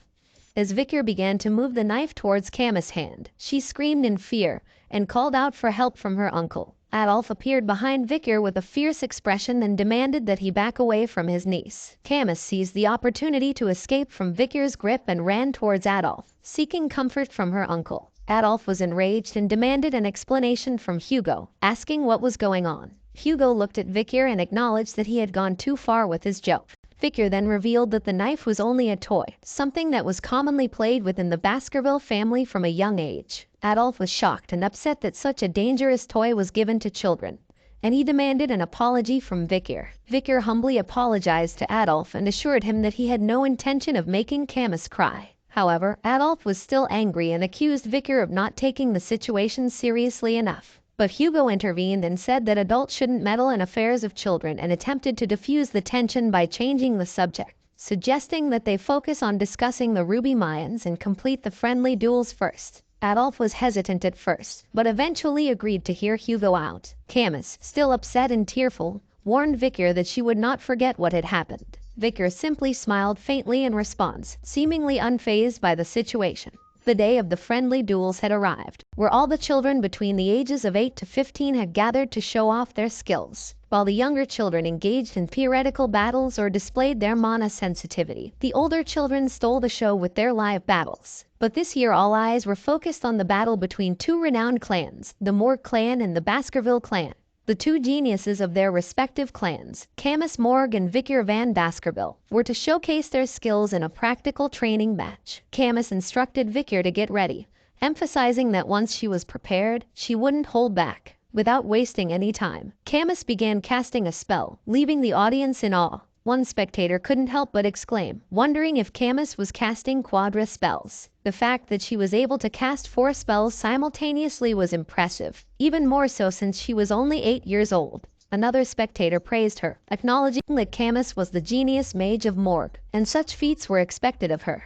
As Vikir began to move the knife towards Camus' hand, she screamed in fear and called out for help from her uncle. Adolf appeared behind Vikir with a fierce expression and demanded that he back away from his niece. Camus seized the opportunity to escape from Vikir's grip and ran towards Adolf, seeking comfort from her uncle. Adolf was enraged and demanded an explanation from Hugo, asking what was going on. Hugo looked at Vikir and acknowledged that he had gone too far with his joke. Vikir then revealed that the knife was only a toy, something that was commonly played within the Baskerville family from a young age. Adolf was shocked and upset that such a dangerous toy was given to children, and he demanded an apology from Vikir. Vikir humbly apologized to Adolf and assured him that he had no intention of making Camus cry. However, Adolf was still angry and accused Vikir of not taking the situation seriously enough. But Hugo intervened and said that adults shouldn't meddle in affairs of children and attempted to diffuse the tension by changing the subject, suggesting that they focus on discussing the Ruby Mayans and complete the friendly duels first. Adolf was hesitant at first, but eventually agreed to hear Hugo out. Camus, still upset and tearful, warned Vikir that she would not forget what had happened. Vikir simply smiled faintly in response, seemingly unfazed by the situation. The day of the friendly duels had arrived, where all the children between the ages of 8 to 15 had gathered to show off their skills. While the younger children engaged in theoretical battles or displayed their mana sensitivity, the older children stole the show with their live battles. But this year all eyes were focused on the battle between two renowned clans, the Morg clan and the Baskerville clan. The two geniuses of their respective clans, Camus Morg and Vikir van Baskerville, were to showcase their skills in a practical training match. Camus instructed Vikir to get ready, emphasizing that once she was prepared, she wouldn't hold back. Without wasting any time, Camus began casting a spell, leaving the audience in awe. One spectator couldn't help but exclaim, wondering if Camus was casting quadra spells. The fact that she was able to cast 4 spells simultaneously was impressive, even more so since she was only 8 years old. Another spectator praised her, acknowledging that Camus was the genius mage of Morg, and such feats were expected of her.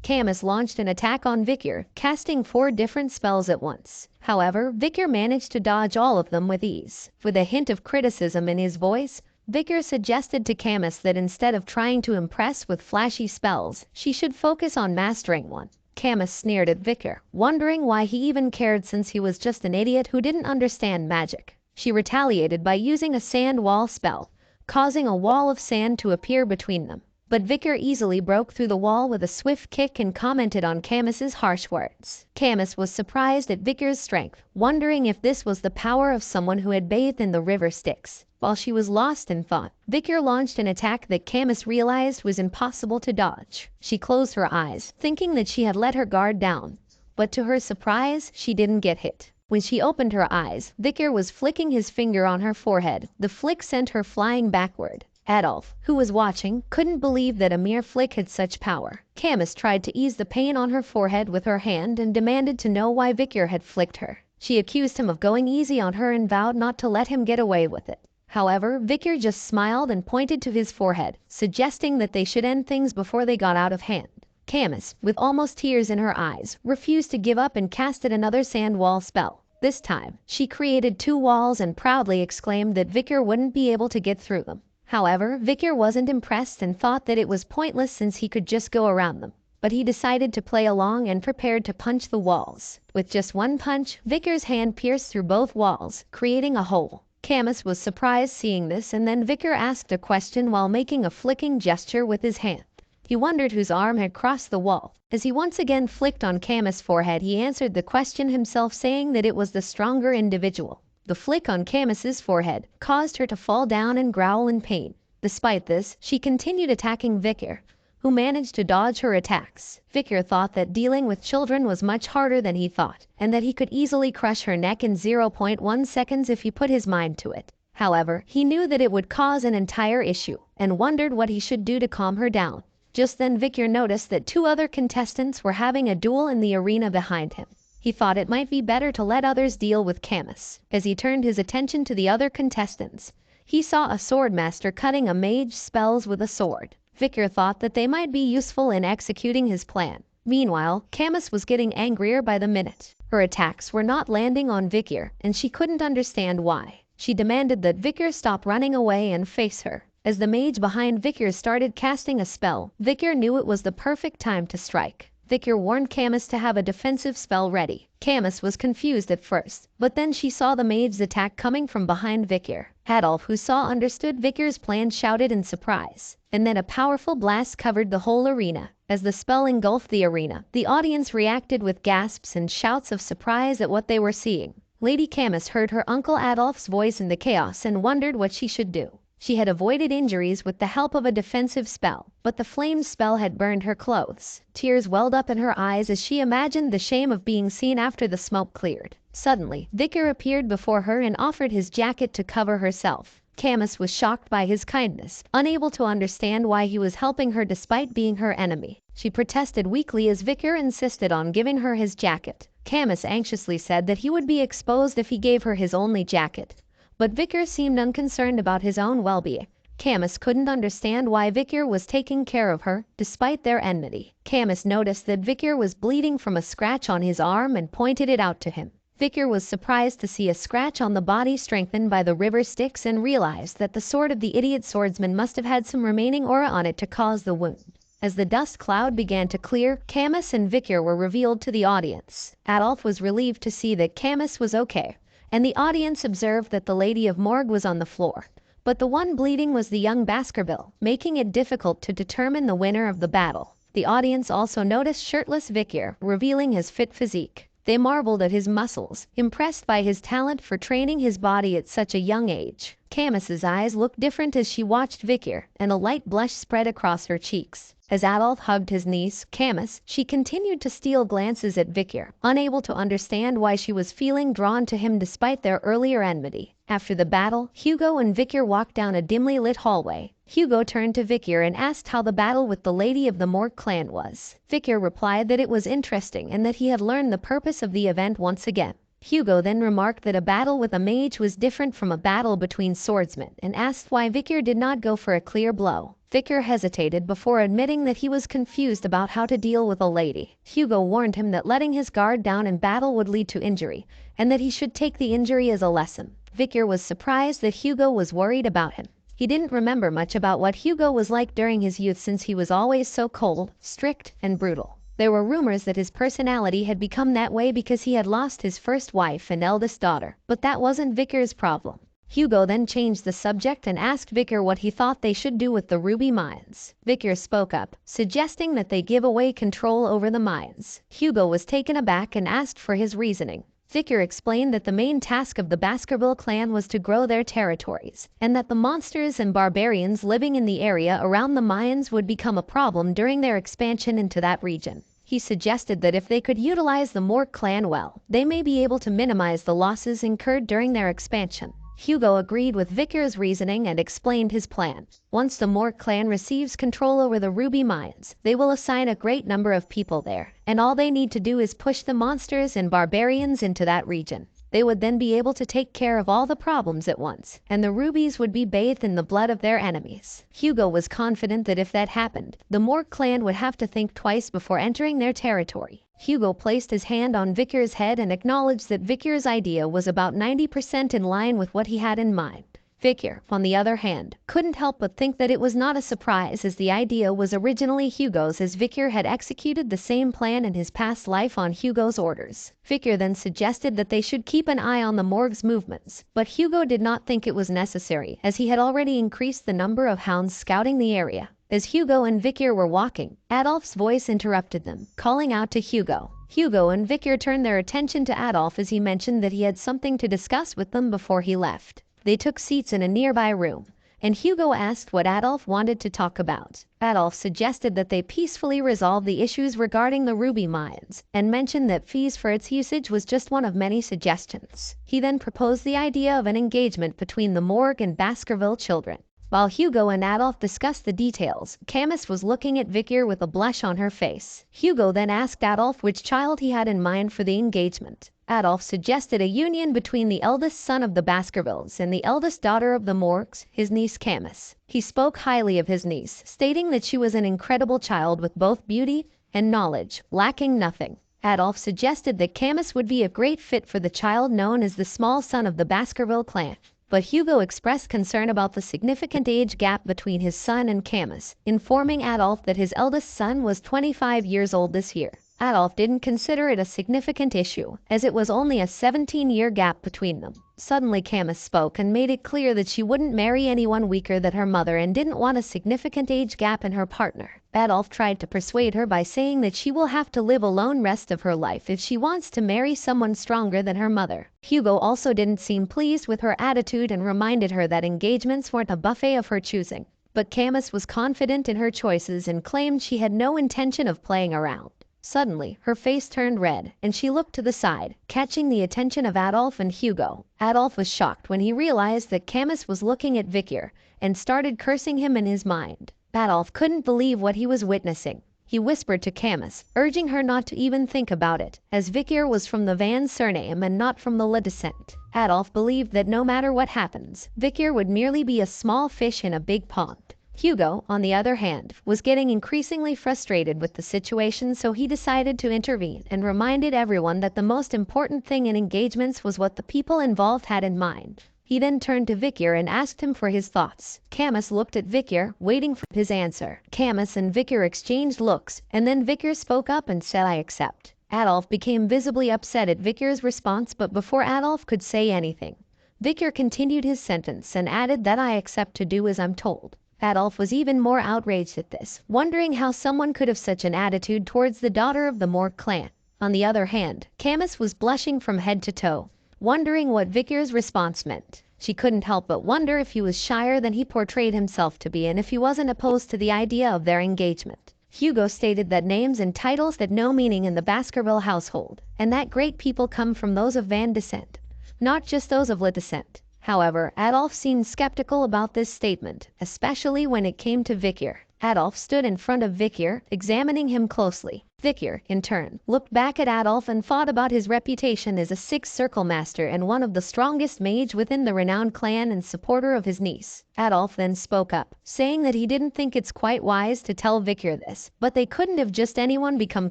Camus launched an attack on Vikir, casting 4 different spells at once. However, Vikir managed to dodge all of them with ease. With a hint of criticism in his voice, Vikir suggested to Camus that instead of trying to impress with flashy spells, she should focus on mastering one. Camus sneered at Vikir, wondering why he even cared since he was just an idiot who didn't understand magic. She retaliated by using a sand wall spell, causing a wall of sand to appear between them. But Vikir easily broke through the wall with a swift kick and commented on Camus's harsh words. Camus was surprised at Vikir's strength, wondering if this was the power of someone who had bathed in the river Styx. While she was lost in thought, Vikir launched an attack that Camus realized was impossible to dodge. She closed her eyes, thinking that she had let her guard down, but to her surprise, she didn't get hit. When she opened her eyes, Vikir was flicking his finger on her forehead. The flick sent her flying backward. Adolf, who was watching, couldn't believe that a mere flick had such power. Camus tried to ease the pain on her forehead with her hand and demanded to know why Vikir had flicked her. She accused him of going easy on her and vowed not to let him get away with it. However, Vikir just smiled and pointed to his forehead, suggesting that they should end things before they got out of hand. Camus, with almost tears in her eyes, refused to give up and casted another sand wall spell. This time, she created 2 walls and proudly exclaimed that Vikir wouldn't be able to get through them. However, Vikir wasn't impressed and thought that it was pointless since he could just go around them. But he decided to play along and prepared to punch the walls. With just one punch, Vikir's hand pierced through both walls, creating a hole. Camus was surprised seeing this, and then Vikir asked a question while making a flicking gesture with his hand. He wondered whose arm had crossed the wall. As he once again flicked on Camus' forehead, he answered the question himself, saying that it was the stronger individual. The flick on Camus's forehead caused her to fall down and growl in pain. Despite this, she continued attacking Vikir, who managed to dodge her attacks. Victor thought that dealing with children was much harder than he thought, and that he could easily crush her neck in 0.1 seconds if he put his mind to it. However, he knew that it would cause an entire issue, and wondered what he should do to calm her down. Just then Victor noticed that 2 other contestants were having a duel in the arena behind him. He thought it might be better to let others deal with Camus. As he turned his attention to the other contestants, he saw a sword master cutting a mage's spells with a sword. Victor thought that they might be useful in executing his plan. Meanwhile, Camus was getting angrier by the minute. Her attacks were not landing on Victor, and she couldn't understand why. She demanded that Victor stop running away and face her. As the mage behind Victor started casting a spell, Victor knew it was the perfect time to strike. Victor warned Camus to have a defensive spell ready. Camus was confused at first, but then she saw the mage's attack coming from behind Victor. Adolf, who understood Victor's plan, shouted in surprise, and then a powerful blast covered the whole arena. As the spell engulfed the arena, the audience reacted with gasps and shouts of surprise at what they were seeing. Lady Camus heard her uncle Adolf's voice in the chaos and wondered what she should do. She had avoided injuries with the help of a defensive spell, but the flame spell had burned her clothes. Tears welled up in her eyes as she imagined the shame of being seen after the smoke cleared. Suddenly, Victor appeared before her and offered his jacket to cover herself. Camus was shocked by his kindness, unable to understand why he was helping her despite being her enemy. She protested weakly as Victor insisted on giving her his jacket. Camus anxiously said that he would be exposed if he gave her his only jacket, but Victor seemed unconcerned about his own well-being. Camus couldn't understand why Victor was taking care of her, despite their enmity. Camus noticed that Victor was bleeding from a scratch on his arm and pointed it out to him. Victor was surprised to see a scratch on the body strengthened by the river Styx and realized that the sword of the idiot swordsman must have had some remaining aura on it to cause the wound. As the dust cloud began to clear, Camus and Victor were revealed to the audience. Adolf was relieved to see that Camus was okay, and the audience observed that the Lady of Morgue was on the floor. But the one bleeding was the young Baskerville, making it difficult to determine the winner of the battle. The audience also noticed shirtless Victor, revealing his fit physique. They marveled at his muscles, impressed by his talent for training his body at such a young age. Camus's eyes looked different as she watched Victor, and a light blush spread across her cheeks. As Adolf hugged his niece, Camus, she continued to steal glances at Victor, unable to understand why she was feeling drawn to him despite their earlier enmity. After the battle, Hugo and Victor walked down a dimly lit hallway. Hugo turned to Victor and asked how the battle with the Lady of the Morgue clan was. Victor replied that it was interesting and that he had learned the purpose of the event once again. Hugo then remarked that a battle with a mage was different from a battle between swordsmen and asked why Victor did not go for a clear blow. Victor hesitated before admitting that he was confused about how to deal with a lady. Hugo warned him that letting his guard down in battle would lead to injury, and that he should take the injury as a lesson. Victor was surprised that Hugo was worried about him. He didn't remember much about what Hugo was like during his youth since he was always so cold, strict, and brutal. There were rumors that his personality had become that way because he had lost his first wife and eldest daughter, but that wasn't Victor's problem. Hugo then changed the subject and asked Victor what he thought they should do with the ruby mines. Victor spoke up, suggesting that they give away control over the mines. Hugo was taken aback and asked for his reasoning. Victor explained that the main task of the Baskerville clan was to grow their territories, and that the monsters and barbarians living in the area around the mines would become a problem during their expansion into that region. He suggested that if they could utilize the Morgue clan well, they may be able to minimize the losses incurred during their expansion. Hugo agreed with Victor's reasoning and explained his plan. Once the Morgue clan receives control over the ruby mines, they will assign a great number of people there, and all they need to do is push the monsters and barbarians into that region. They would then be able to take care of all the problems at once, and the rubies would be bathed in the blood of their enemies. Hugo was confident that if that happened, the Morgue clan would have to think twice before entering their territory. Hugo placed his hand on Victor's head and acknowledged that Victor's idea was about 90% in line with what he had in mind. Victor, on the other hand, couldn't help but think that it was not a surprise as the idea was originally Hugo's, as Victor had executed the same plan in his past life on Hugo's orders. Victor then suggested that they should keep an eye on the Morgue's movements, but Hugo did not think it was necessary as he had already increased the number of hounds scouting the area. As Hugo and Victor were walking, Adolf's voice interrupted them, calling out to Hugo. Hugo and Victor turned their attention to Adolf as he mentioned that he had something to discuss with them before he left. They took seats in a nearby room, and Hugo asked what Adolf wanted to talk about. Adolf suggested that they peacefully resolve the issues regarding the ruby mines, and mentioned that fees for its usage was just one of many suggestions. He then proposed the idea of an engagement between the Morgue and Baskerville children. While Hugo and Adolf discussed the details, Camus was looking at Victor with a blush on her face. Hugo then asked Adolf which child he had in mind for the engagement. Adolf suggested a union between the eldest son of the Baskervilles and the eldest daughter of the Morgues, his niece Camus. He spoke highly of his niece, stating that she was an incredible child with both beauty and knowledge, lacking nothing. Adolf suggested that Camus would be a great fit for the child known as the small son of the Baskerville clan. But Hugo expressed concern about the significant age gap between his son and Camus, informing Adolf that his eldest son was 25 years old this year. Adolf didn't consider it a significant issue, as it was only a 17-year gap between them. Suddenly Camus spoke and made it clear that she wouldn't marry anyone weaker than her mother and didn't want a significant age gap in her partner. Adolf tried to persuade her by saying that she will have to live alone rest of her life if she wants to marry someone stronger than her mother. Hugo also didn't seem pleased with her attitude and reminded her that engagements weren't a buffet of her choosing. But Camus was confident in her choices and claimed she had no intention of playing around. Suddenly, her face turned red, and she looked to the side, catching the attention of Adolf and Hugo. Adolf was shocked when he realized that Camus was looking at Victor, and started cursing him in his mind. Adolf couldn't believe what he was witnessing. He whispered to Camus, urging her not to even think about it, as Victor was from the Van surname and not from the Le descent. Adolf believed that no matter what happens, Victor would merely be a small fish in a big pond. Hugo, on the other hand, was getting increasingly frustrated with the situation, so he decided to intervene and reminded everyone that the most important thing in engagements was what the people involved had in mind. He then turned to Victor and asked him for his thoughts. Camus looked at Victor, waiting for his answer. Camus and Victor exchanged looks, and then Victor spoke up and said, "I accept." Adolf became visibly upset at Victor's response, but before Adolf could say anything, Victor continued his sentence and added that "I accept to do as I'm told." Adolf was even more outraged at this, wondering how someone could have such an attitude towards the daughter of the Morgue clan. On the other hand, Camus was blushing from head to toe, wondering what Victor's response meant. She couldn't help but wonder if he was shyer than he portrayed himself to be and if he wasn't opposed to the idea of their engagement. Hugo stated that names and titles had no meaning in the Baskerville household, and that great people come from those of Van descent, not just those of Le descent. However, Adolf seemed skeptical about this statement, especially when it came to Victor. Adolf stood in front of Victor, examining him closely. Victor, in turn, looked back at Adolf and thought about his reputation as a sixth circle master and one of the strongest mage within the renowned clan and supporter of his niece. Adolf then spoke up, saying that he didn't think it's quite wise to tell Victor this, but they couldn't have just anyone become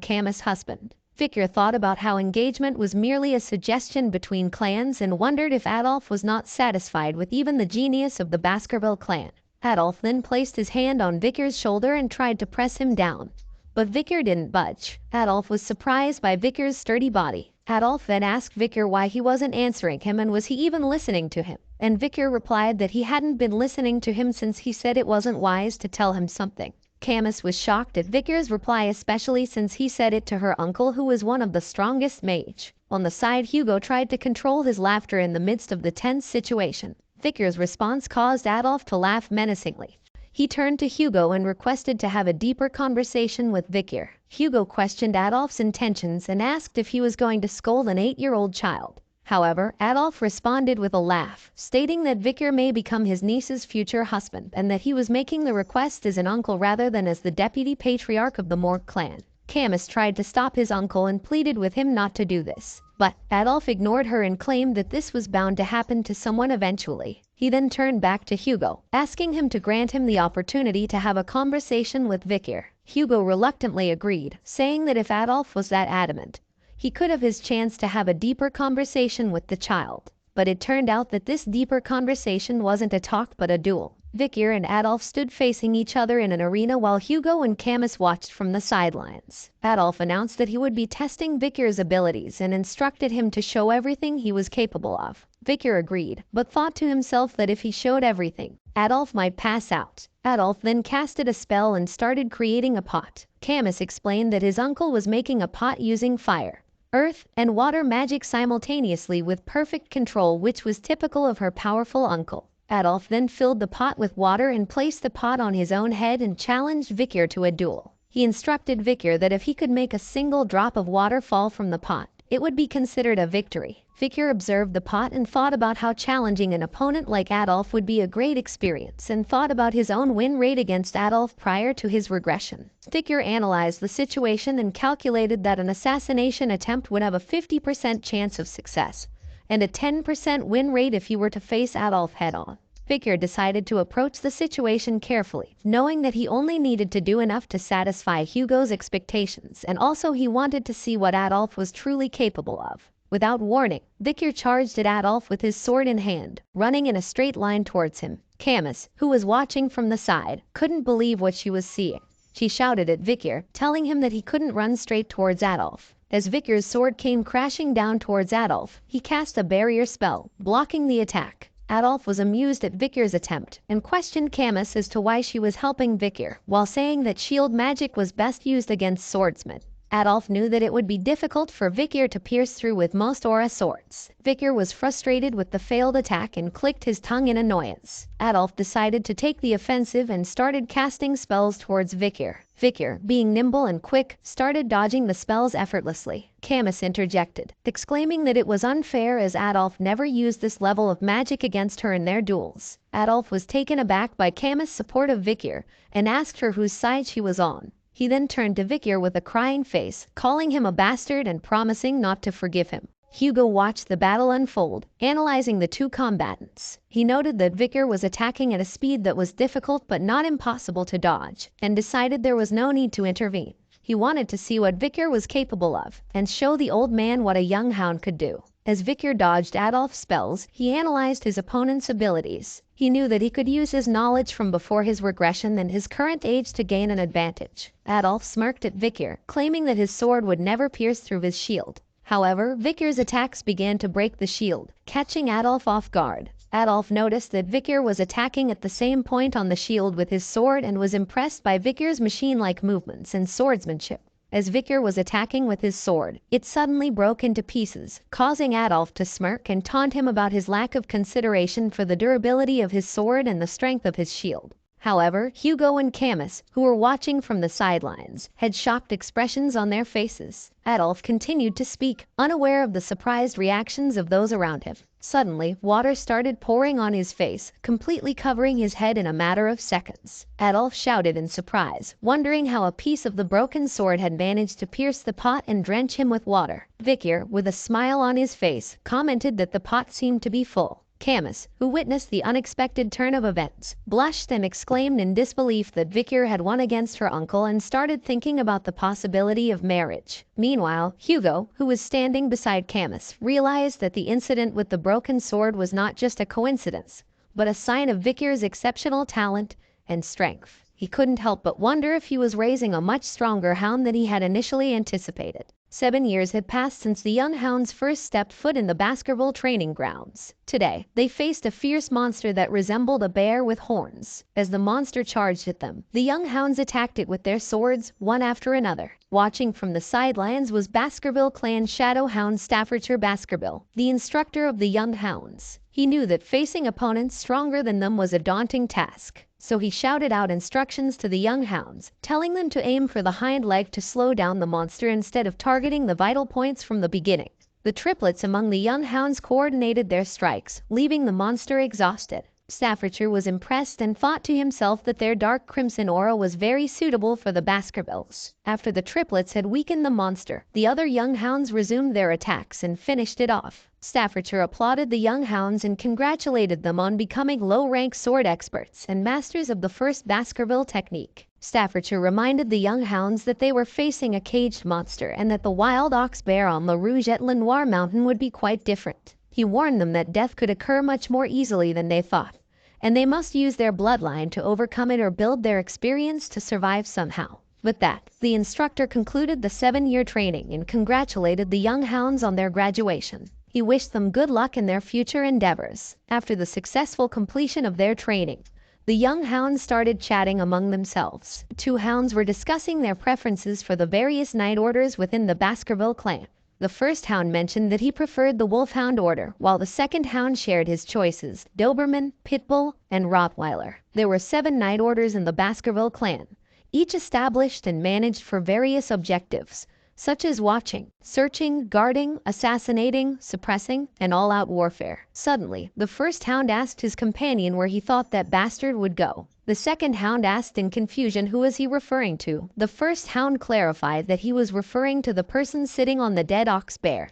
Camus' husband. Victor thought about how engagement was merely a suggestion between clans and wondered if Adolf was not satisfied with even the genius of the Baskerville clan. Adolf then placed his hand on Victor's shoulder and tried to press him down, but Victor didn't budge. Adolf was surprised by Victor's sturdy body. Adolf then asked Victor why he wasn't answering him and was he even listening to him, and Victor replied that he hadn't been listening to him since he said it wasn't wise to tell him something. Camus was shocked at Victor's reply, especially since he said it to her uncle, who was one of the strongest mage. On the side, Hugo tried to control his laughter in the midst of the tense situation. Victor's response caused Adolf to laugh menacingly. He turned to Hugo and requested to have a deeper conversation with Victor. Hugo questioned Adolf's intentions and asked if he was going to scold an 8-year-old child. However, Adolf responded with a laugh, stating that Victor may become his niece's future husband and that he was making the request as an uncle rather than as the deputy patriarch of the Morgue clan. Camus tried to stop his uncle and pleaded with him not to do this, but Adolf ignored her and claimed that this was bound to happen to someone eventually. He then turned back to Hugo, asking him to grant him the opportunity to have a conversation with Victor. Hugo reluctantly agreed, saying that if Adolf was that adamant, he could have his chance to have a deeper conversation with the child. But it turned out that this deeper conversation wasn't a talk but a duel. Victor and Adolf stood facing each other in an arena while Hugo and Camus watched from the sidelines. Adolf announced that he would be testing Victor's abilities and instructed him to show everything he was capable of. Victor agreed, but thought to himself that if he showed everything, Adolf might pass out. Adolf then casted a spell and started creating a pot. Camus explained that his uncle was making a pot using fire, earth, and water magic simultaneously with perfect control, which was typical of her powerful uncle. Adolf then filled the pot with water and placed the pot on his own head and challenged Vikir to a duel. He instructed Vikir that if he could make a single drop of water fall from the pot, it would be considered a victory. Vikir observed the pot and thought about how challenging an opponent like Adolf would be a great experience and thought about his own win rate against Adolf prior to his regression. Vikir analyzed the situation and calculated that an assassination attempt would have a 50% chance of success and a 10% win rate if he were to face Adolf head-on. Vikir decided to approach the situation carefully, knowing that he only needed to do enough to satisfy Hugo's expectations, and also he wanted to see what Adolf was truly capable of. Without warning, Vikir charged at Adolf with his sword in hand, running in a straight line towards him. Camus, who was watching from the side, couldn't believe what she was seeing. She shouted at Vikir, telling him that he couldn't run straight towards Adolf. As Vikir's sword came crashing down towards Adolf, he cast a barrier spell, blocking the attack. Adolf was amused at Vikir's attempt and questioned Camus as to why she was helping Vikir, while saying that shield magic was best used against swordsmen. Adolf knew that it would be difficult for Vikir to pierce through with most aura swords. Vikir was frustrated with the failed attack and clicked his tongue in annoyance. Adolf decided to take the offensive and started casting spells towards Vikir. Vikir, being nimble and quick, started dodging the spells effortlessly. Camus interjected, exclaiming that it was unfair as Adolf never used this level of magic against her in their duels. Adolf was taken aback by Camus' support of Vikir and asked her whose side she was on. He then turned to Vikir with a crying face, calling him a bastard and promising not to forgive him. Hugo watched the battle unfold, analyzing the two combatants. He noted that Vikir was attacking at a speed that was difficult but not impossible to dodge, and decided there was no need to intervene. He wanted to see what Vikir was capable of, and show the old man what a young hound could do. As Vikir dodged Adolf's spells, he analyzed his opponent's abilities. He knew that he could use his knowledge from before his regression and his current age to gain an advantage. Adolf smirked at Vikir, claiming that his sword would never pierce through his shield. However, Vikir's attacks began to break the shield, catching Adolf off guard. Adolf noticed that Vikir was attacking at the same point on the shield with his sword and was impressed by Vikir's machine-like movements and swordsmanship. As Vikir was attacking with his sword, it suddenly broke into pieces, causing Adolf to smirk and taunt him about his lack of consideration for the durability of his sword and the strength of his shield. However, Hugo and Camus, who were watching from the sidelines, had shocked expressions on their faces. Adolf continued to speak, unaware of the surprised reactions of those around him. Suddenly, water started pouring on his face, completely covering his head in a matter of seconds. Adolf shouted in surprise, wondering how a piece of the broken sword had managed to pierce the pot and drench him with water. Vikir, with a smile on his face, commented that the pot seemed to be full. Camus, who witnessed the unexpected turn of events, blushed and exclaimed in disbelief that Vikir had won against her uncle and started thinking about the possibility of marriage. Meanwhile, Hugo, who was standing beside Camus, realized that the incident with the broken sword was not just a coincidence, but a sign of Vikir's exceptional talent and strength. He couldn't help but wonder if he was raising a much stronger hound than he had initially anticipated. 7 years had passed since the young hounds first stepped foot in the Baskerville training grounds. Today, they faced a fierce monster that resembled a bear with horns. As the monster charged at them, the young hounds attacked it with their swords, one after another. Watching from the sidelines was Baskerville Clan Shadow Hound Staffordshire Baskerville, the instructor of the young hounds. He knew that facing opponents stronger than them was a daunting task, so he shouted out instructions to the young hounds, telling them to aim for the hind leg to slow down the monster instead of targeting the vital points from the beginning. The triplets among the young hounds coordinated their strikes, leaving the monster exhausted. Staffordshire was impressed and thought to himself that their dark crimson aura was very suitable for the Baskervilles. After the triplets had weakened the monster, the other young hounds resumed their attacks and finished it off. Staffordshire applauded the young hounds and congratulated them on becoming low-rank sword experts and masters of the first Baskerville technique. Staffordshire reminded the young hounds that they were facing a caged monster and that the wild ox bear on La Rouge et Le Noir mountain would be quite different. He warned them that death could occur much more easily than they thought, and they must use their bloodline to overcome it or build their experience to survive somehow. With that, the instructor concluded the 7-year training and congratulated the young hounds on their graduation. He wished them good luck in their future endeavors. After the successful completion of their training, the young hounds started chatting among themselves. The two hounds were discussing their preferences for the various night orders within the Baskerville clan. The first hound mentioned that he preferred the Wolfhound order, while the second hound shared his choices: Doberman, Pitbull, and Rottweiler. There were 7 night orders in the Baskerville clan, each established and managed for various objectives, such as watching, searching, guarding, assassinating, suppressing, and all-out warfare. Suddenly, the first hound asked his companion where he thought that bastard would go. The second hound asked in confusion who was he referring to. The first hound clarified that he was referring to the person sitting on the dead ox bear,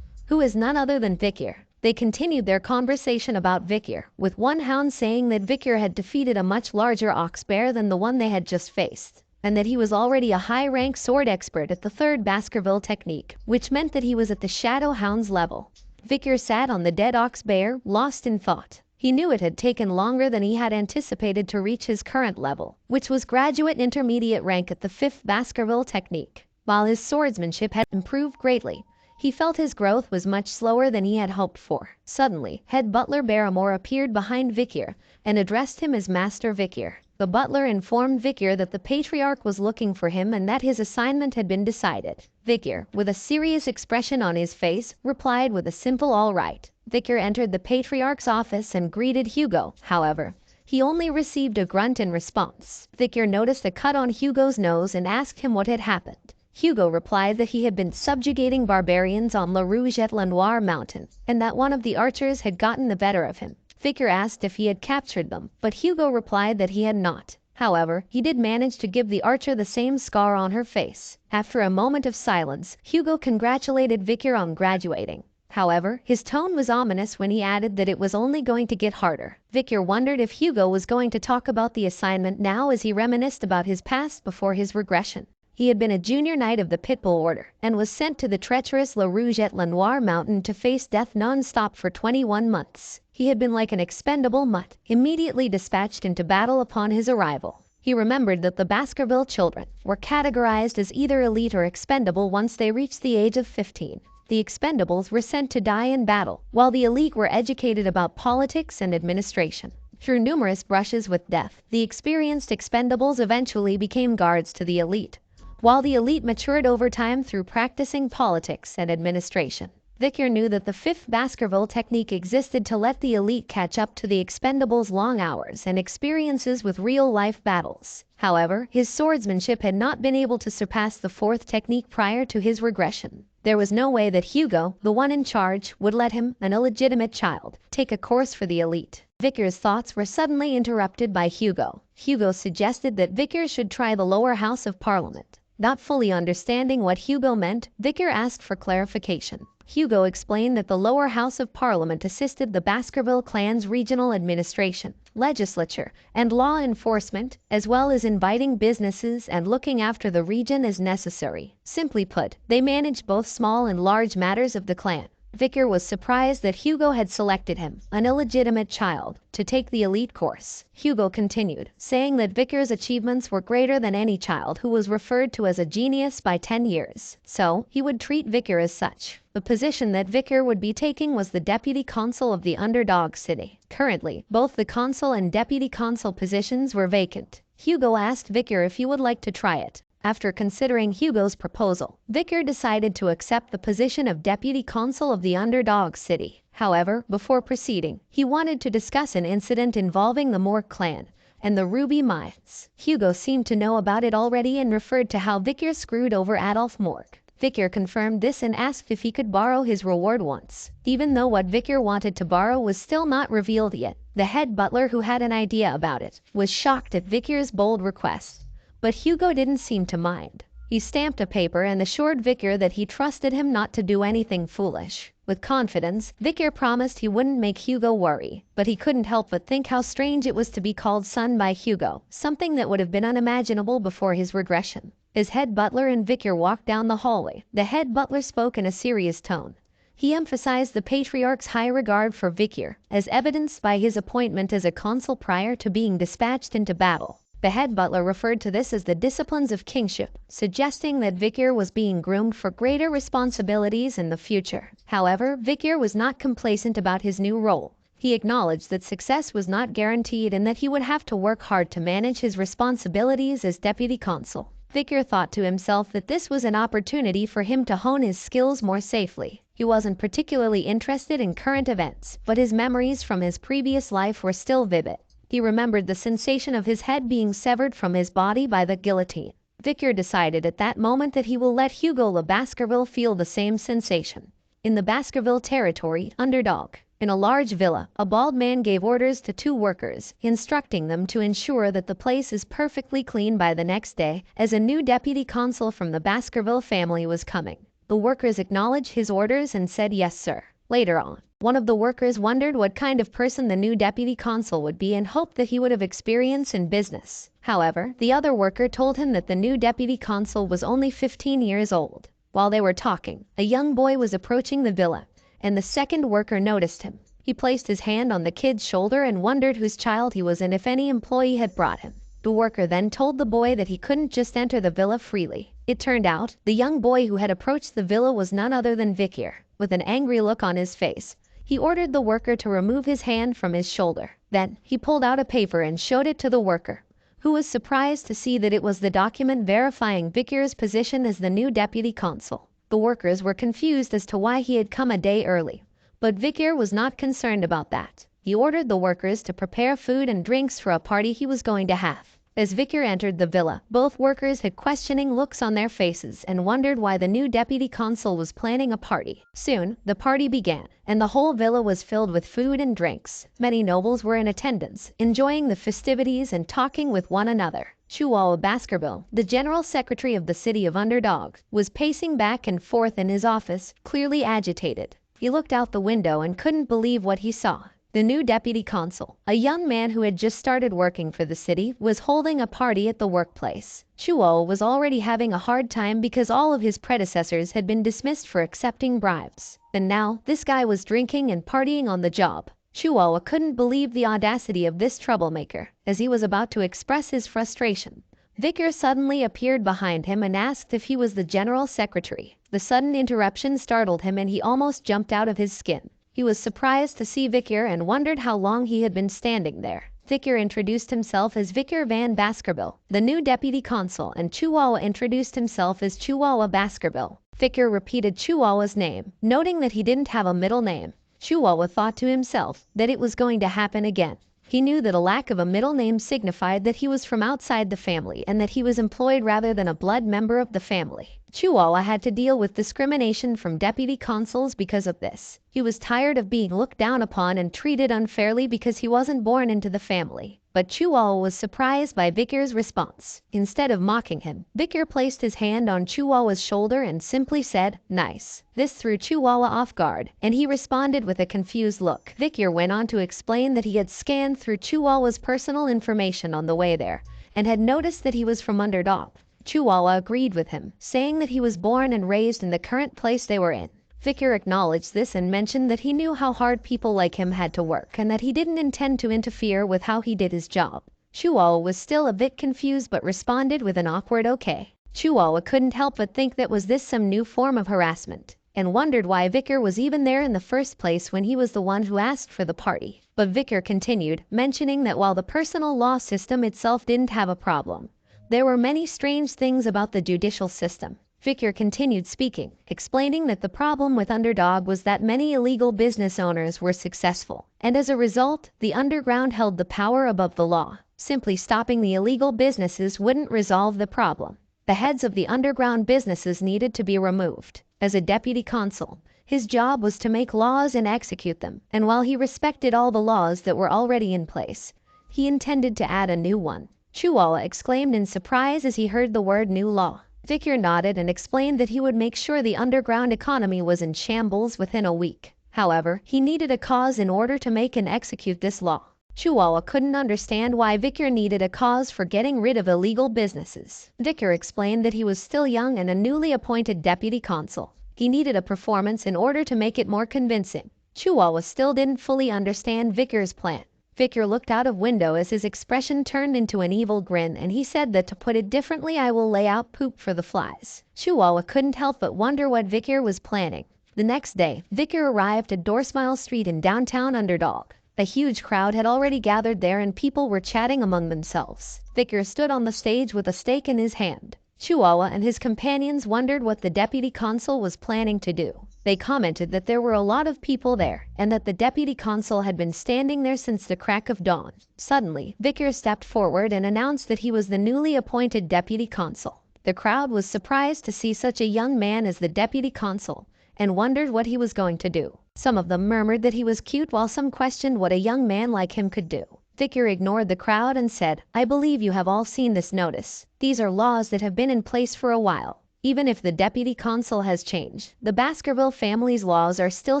who is none other than Vikir. They continued their conversation about Vikir, with one hound saying that Vikir had defeated a much larger ox bear than the one they had just faced, and that he was already a high-rank sword expert at the 3rd Baskerville technique, which meant that he was at the Shadow Hound's level. Vikir sat on the dead ox bear, lost in thought. He knew it had taken longer than he had anticipated to reach his current level, which was graduate intermediate rank at the 5th Baskerville technique. While his swordsmanship had improved greatly, he felt his growth was much slower than he had hoped for. Suddenly, head butler Barrymore appeared behind Vikir and addressed him as Master Vikir. The butler informed Vikir that the patriarch was looking for him and that his assignment had been decided. Vikir, with a serious expression on his face, replied with a simple "all right." Vikir entered the patriarch's office and greeted Hugo. However, he only received a grunt in response. Vikir noticed a cut on Hugo's nose and asked him what had happened. Hugo replied that he had been subjugating barbarians on La Rouge et La Noire mountain, and that one of the archers had gotten the better of him. Vikir asked if he had captured them, but Hugo replied that he had not. However, he did manage to give the archer the same scar on her face. After a moment of silence, Hugo congratulated Vikir on graduating. However, his tone was ominous when he added that it was only going to get harder. Vikir wondered if Hugo was going to talk about the assignment now as he reminisced about his past before his regression. He had been a junior knight of the Pitbull Order and was sent to the treacherous La Rouge et La Noire mountain to face death non-stop for 21 months. He had been like an expendable mutt, immediately dispatched into battle upon his arrival. He remembered that the Baskerville children were categorized as either elite or expendable once they reached the age of 15. The expendables were sent to die in battle, while the elite were educated about politics and administration. Through numerous brushes with death, the experienced expendables eventually became guards to the elite, while the elite matured over time through practicing politics and administration. Vikir knew that the 5th Baskerville technique existed to let the elite catch up to the expendables' long hours and experiences with real-life battles. However, his swordsmanship had not been able to surpass the 4th technique prior to his regression. There was no way that Hugo, the one in charge, would let him, an illegitimate child, take a course for the elite. Vikir's thoughts were suddenly interrupted by Hugo. Hugo suggested that Vikir should try the lower house of Parliament. Not fully understanding what Hugo meant, Vikir asked for clarification. Hugo explained that the lower house of Parliament assisted the Baskerville clan's regional administration, legislature, and law enforcement, as well as inviting businesses and looking after the region as necessary. Simply put, they managed both small and large matters of the clan. Vikir was surprised that Hugo had selected him, an illegitimate child, to take the elite course. Hugo continued, saying that Vikir's achievements were greater than any child who was referred to as a genius by 10 years, so he would treat Vikir as such. The position that Vikir would be taking was the deputy consul of the underdog city. Currently, both the consul and deputy consul positions were vacant. Hugo asked Vikir if he would like to try it. After considering Hugo's proposal, Vikir decided to accept the position of deputy consul of the underdog city. However, before proceeding, he wanted to discuss an incident involving the Mork clan and the Ruby Mines. Hugo seemed to know about it already and referred to how Vikir screwed over Adolf Mork. Vikir confirmed this and asked if he could borrow his reward once. Even though what Vikir wanted to borrow was still not revealed yet, the head butler, who had an idea about it, was shocked at Vikir's bold request. But Hugo didn't seem to mind. He stamped a paper and assured Vikir that he trusted him not to do anything foolish. With confidence, Vikir promised he wouldn't make Hugo worry, but he couldn't help but think how strange it was to be called son by Hugo, something that would have been unimaginable before his regression. As head butler and Vikir walked down the hallway, the head butler spoke in a serious tone. He emphasized the patriarch's high regard for Vikir, as evidenced by his appointment as a consul prior to being dispatched into battle. The head butler referred to this as the disciplines of kingship, suggesting that Vikir was being groomed for greater responsibilities in the future. However, Vikir was not complacent about his new role. He acknowledged that success was not guaranteed and that he would have to work hard to manage his responsibilities as deputy consul. Victor thought to himself that this was an opportunity for him to hone his skills more safely. He wasn't particularly interested in current events, but his memories from his previous life were still vivid. He remembered the sensation of his head being severed from his body by the guillotine. Victor decided at that moment that he will let Hugo Le Baskerville feel the same sensation. In the Baskerville territory, Underdog. In a large villa, a bald man gave orders to 2 workers, instructing them to ensure that the place is perfectly clean by the next day, as a new deputy consul from the Baskerville family was coming. The workers acknowledged his orders and said yes, sir. Later on, one of the workers wondered what kind of person the new deputy consul would be and hoped that he would have experience in business. However, the other worker told him that the new deputy consul was only 15 years old. While they were talking, a young boy was approaching the villa, and the second worker noticed him. He placed his hand on the kid's shoulder and wondered whose child he was and if any employee had brought him. The worker then told the boy that he couldn't just enter the villa freely. It turned out, the young boy who had approached the villa was none other than Victor. With an angry look on his face, he ordered the worker to remove his hand from his shoulder. Then, he pulled out a paper and showed it to the worker, who was surprised to see that it was the document verifying Victor's position as the new deputy consul. The workers were confused as to why he had come a day early, but Victor was not concerned about that. He ordered the workers to prepare food and drinks for a party he was going to have. As Victor entered the villa, both workers had questioning looks on their faces and wondered why the new deputy consul was planning a party. Soon, the party began, and the whole villa was filled with food and drinks. Many nobles were in attendance, enjoying the festivities and talking with one another. Chual Baskerville, the general secretary of the city of Underdog, was pacing back and forth in his office, clearly agitated. He looked out the window and couldn't believe what he saw. The new deputy consul, a young man who had just started working for the city, was holding a party at the workplace. Chuo was already having a hard time because all of his predecessors had been dismissed for accepting bribes. And now, this guy was drinking and partying on the job. Chuo couldn't believe the audacity of this troublemaker. As he was about to express his frustration, Victor suddenly appeared behind him and asked if he was the general secretary. The sudden interruption startled him and he almost jumped out of his skin. He was surprised to see Victor and wondered how long he had been standing there. Victor introduced himself as Victor Van Baskerville, the new deputy consul, and Chihuahua introduced himself as Chihuahua Baskerville. Victor repeated Chihuahua's name, noting that he didn't have a middle name. Chihuahua thought to himself that it was going to happen again. He knew that a lack of a middle name signified that he was from outside the family and that he was employed rather than a blood member of the family. Chihuahua had to deal with discrimination from deputy consuls because of this. He was tired of being looked down upon and treated unfairly because he wasn't born into the family. But Chihuahua was surprised by Victor's response. Instead of mocking him, Victor placed his hand on Chihuahua's shoulder and simply said, "Nice." This threw Chihuahua off guard, and he responded with a confused look. Victor went on to explain that he had scanned through Chihuahua's personal information on the way there, and had noticed that he was from Underdog. Chihuahua agreed with him, saying that he was born and raised in the current place they were in. Victor acknowledged this and mentioned that he knew how hard people like him had to work and that he didn't intend to interfere with how he did his job. Chihuahua was still a bit confused but responded with an awkward okay. Chihuahua couldn't help but think that was this some new form of harassment, and wondered why Victor was even there in the first place when he was the one who asked for the party. But Victor continued, mentioning that while the personal law system itself didn't have a problem, there were many strange things about the judicial system. Victor continued speaking, explaining that the problem with Underdog was that many illegal business owners were successful, and as a result, the underground held the power above the law. Simply stopping the illegal businesses wouldn't resolve the problem. The heads of the underground businesses needed to be removed. As a deputy consul, his job was to make laws and execute them, and while he respected all the laws that were already in place, he intended to add a new one. Chihuahua exclaimed in surprise as he heard the word new law. Victor nodded and explained that he would make sure the underground economy was in shambles within a week. However, he needed a cause in order to make and execute this law. Chihuahua couldn't understand why Victor needed a cause for getting rid of illegal businesses. Victor explained that he was still young and a newly appointed deputy consul. He needed a performance in order to make it more convincing. Chihuahua still didn't fully understand Victor's plan. Victor looked out of window as his expression turned into an evil grin, and he said that to put it differently, I will lay out poop for the flies. Chihuahua couldn't help but wonder what Victor was planning. The next day, Victor arrived at Doorsmile Street in downtown Underdog. A huge crowd had already gathered there and people were chatting among themselves. Victor stood on the stage with a stake in his hand. Chihuahua and his companions wondered what the deputy consul was planning to do. They commented that there were a lot of people there, and that the deputy consul had been standing there since the crack of dawn. Suddenly, Vicar stepped forward and announced that he was the newly appointed deputy consul. The crowd was surprised to see such a young man as the deputy consul, and wondered what he was going to do. Some of them murmured that he was cute, while some questioned what a young man like him could do. Vicar ignored the crowd and said, "I believe you have all seen this notice. These are laws that have been in place for a while. Even if the deputy consul has changed, the Baskerville family's laws are still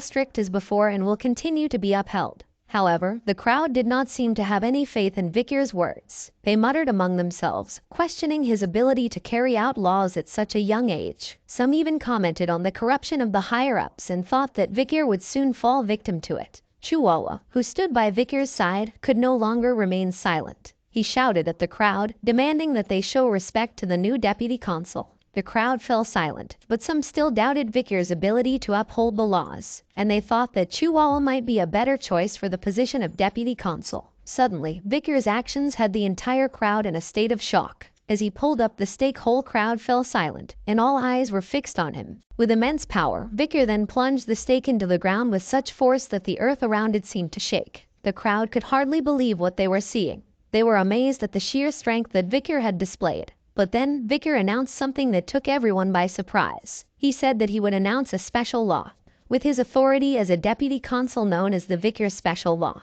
strict as before and will continue to be upheld." However, the crowd did not seem to have any faith in Vicar's words. They muttered among themselves, questioning his ability to carry out laws at such a young age. Some even commented on the corruption of the higher-ups and thought that Vicar would soon fall victim to it. Chihuahua, who stood by Vicar's side, could no longer remain silent. He shouted at the crowd, demanding that they show respect to the new deputy consul. The crowd fell silent, but some still doubted Vicar's ability to uphold the laws, and they thought that Chihuahua might be a better choice for the position of deputy consul. Suddenly, Vicar's actions had the entire crowd in a state of shock. As he pulled up the stake, whole crowd fell silent, and all eyes were fixed on him. With immense power, Vicar then plunged the stake into the ground with such force that the earth around it seemed to shake. The crowd could hardly believe what they were seeing. They were amazed at the sheer strength that Vicar had displayed. But then Vicar announced something that took everyone by surprise. He said that he would announce a special law, with his authority as a deputy consul, known as the Vicar Special Law,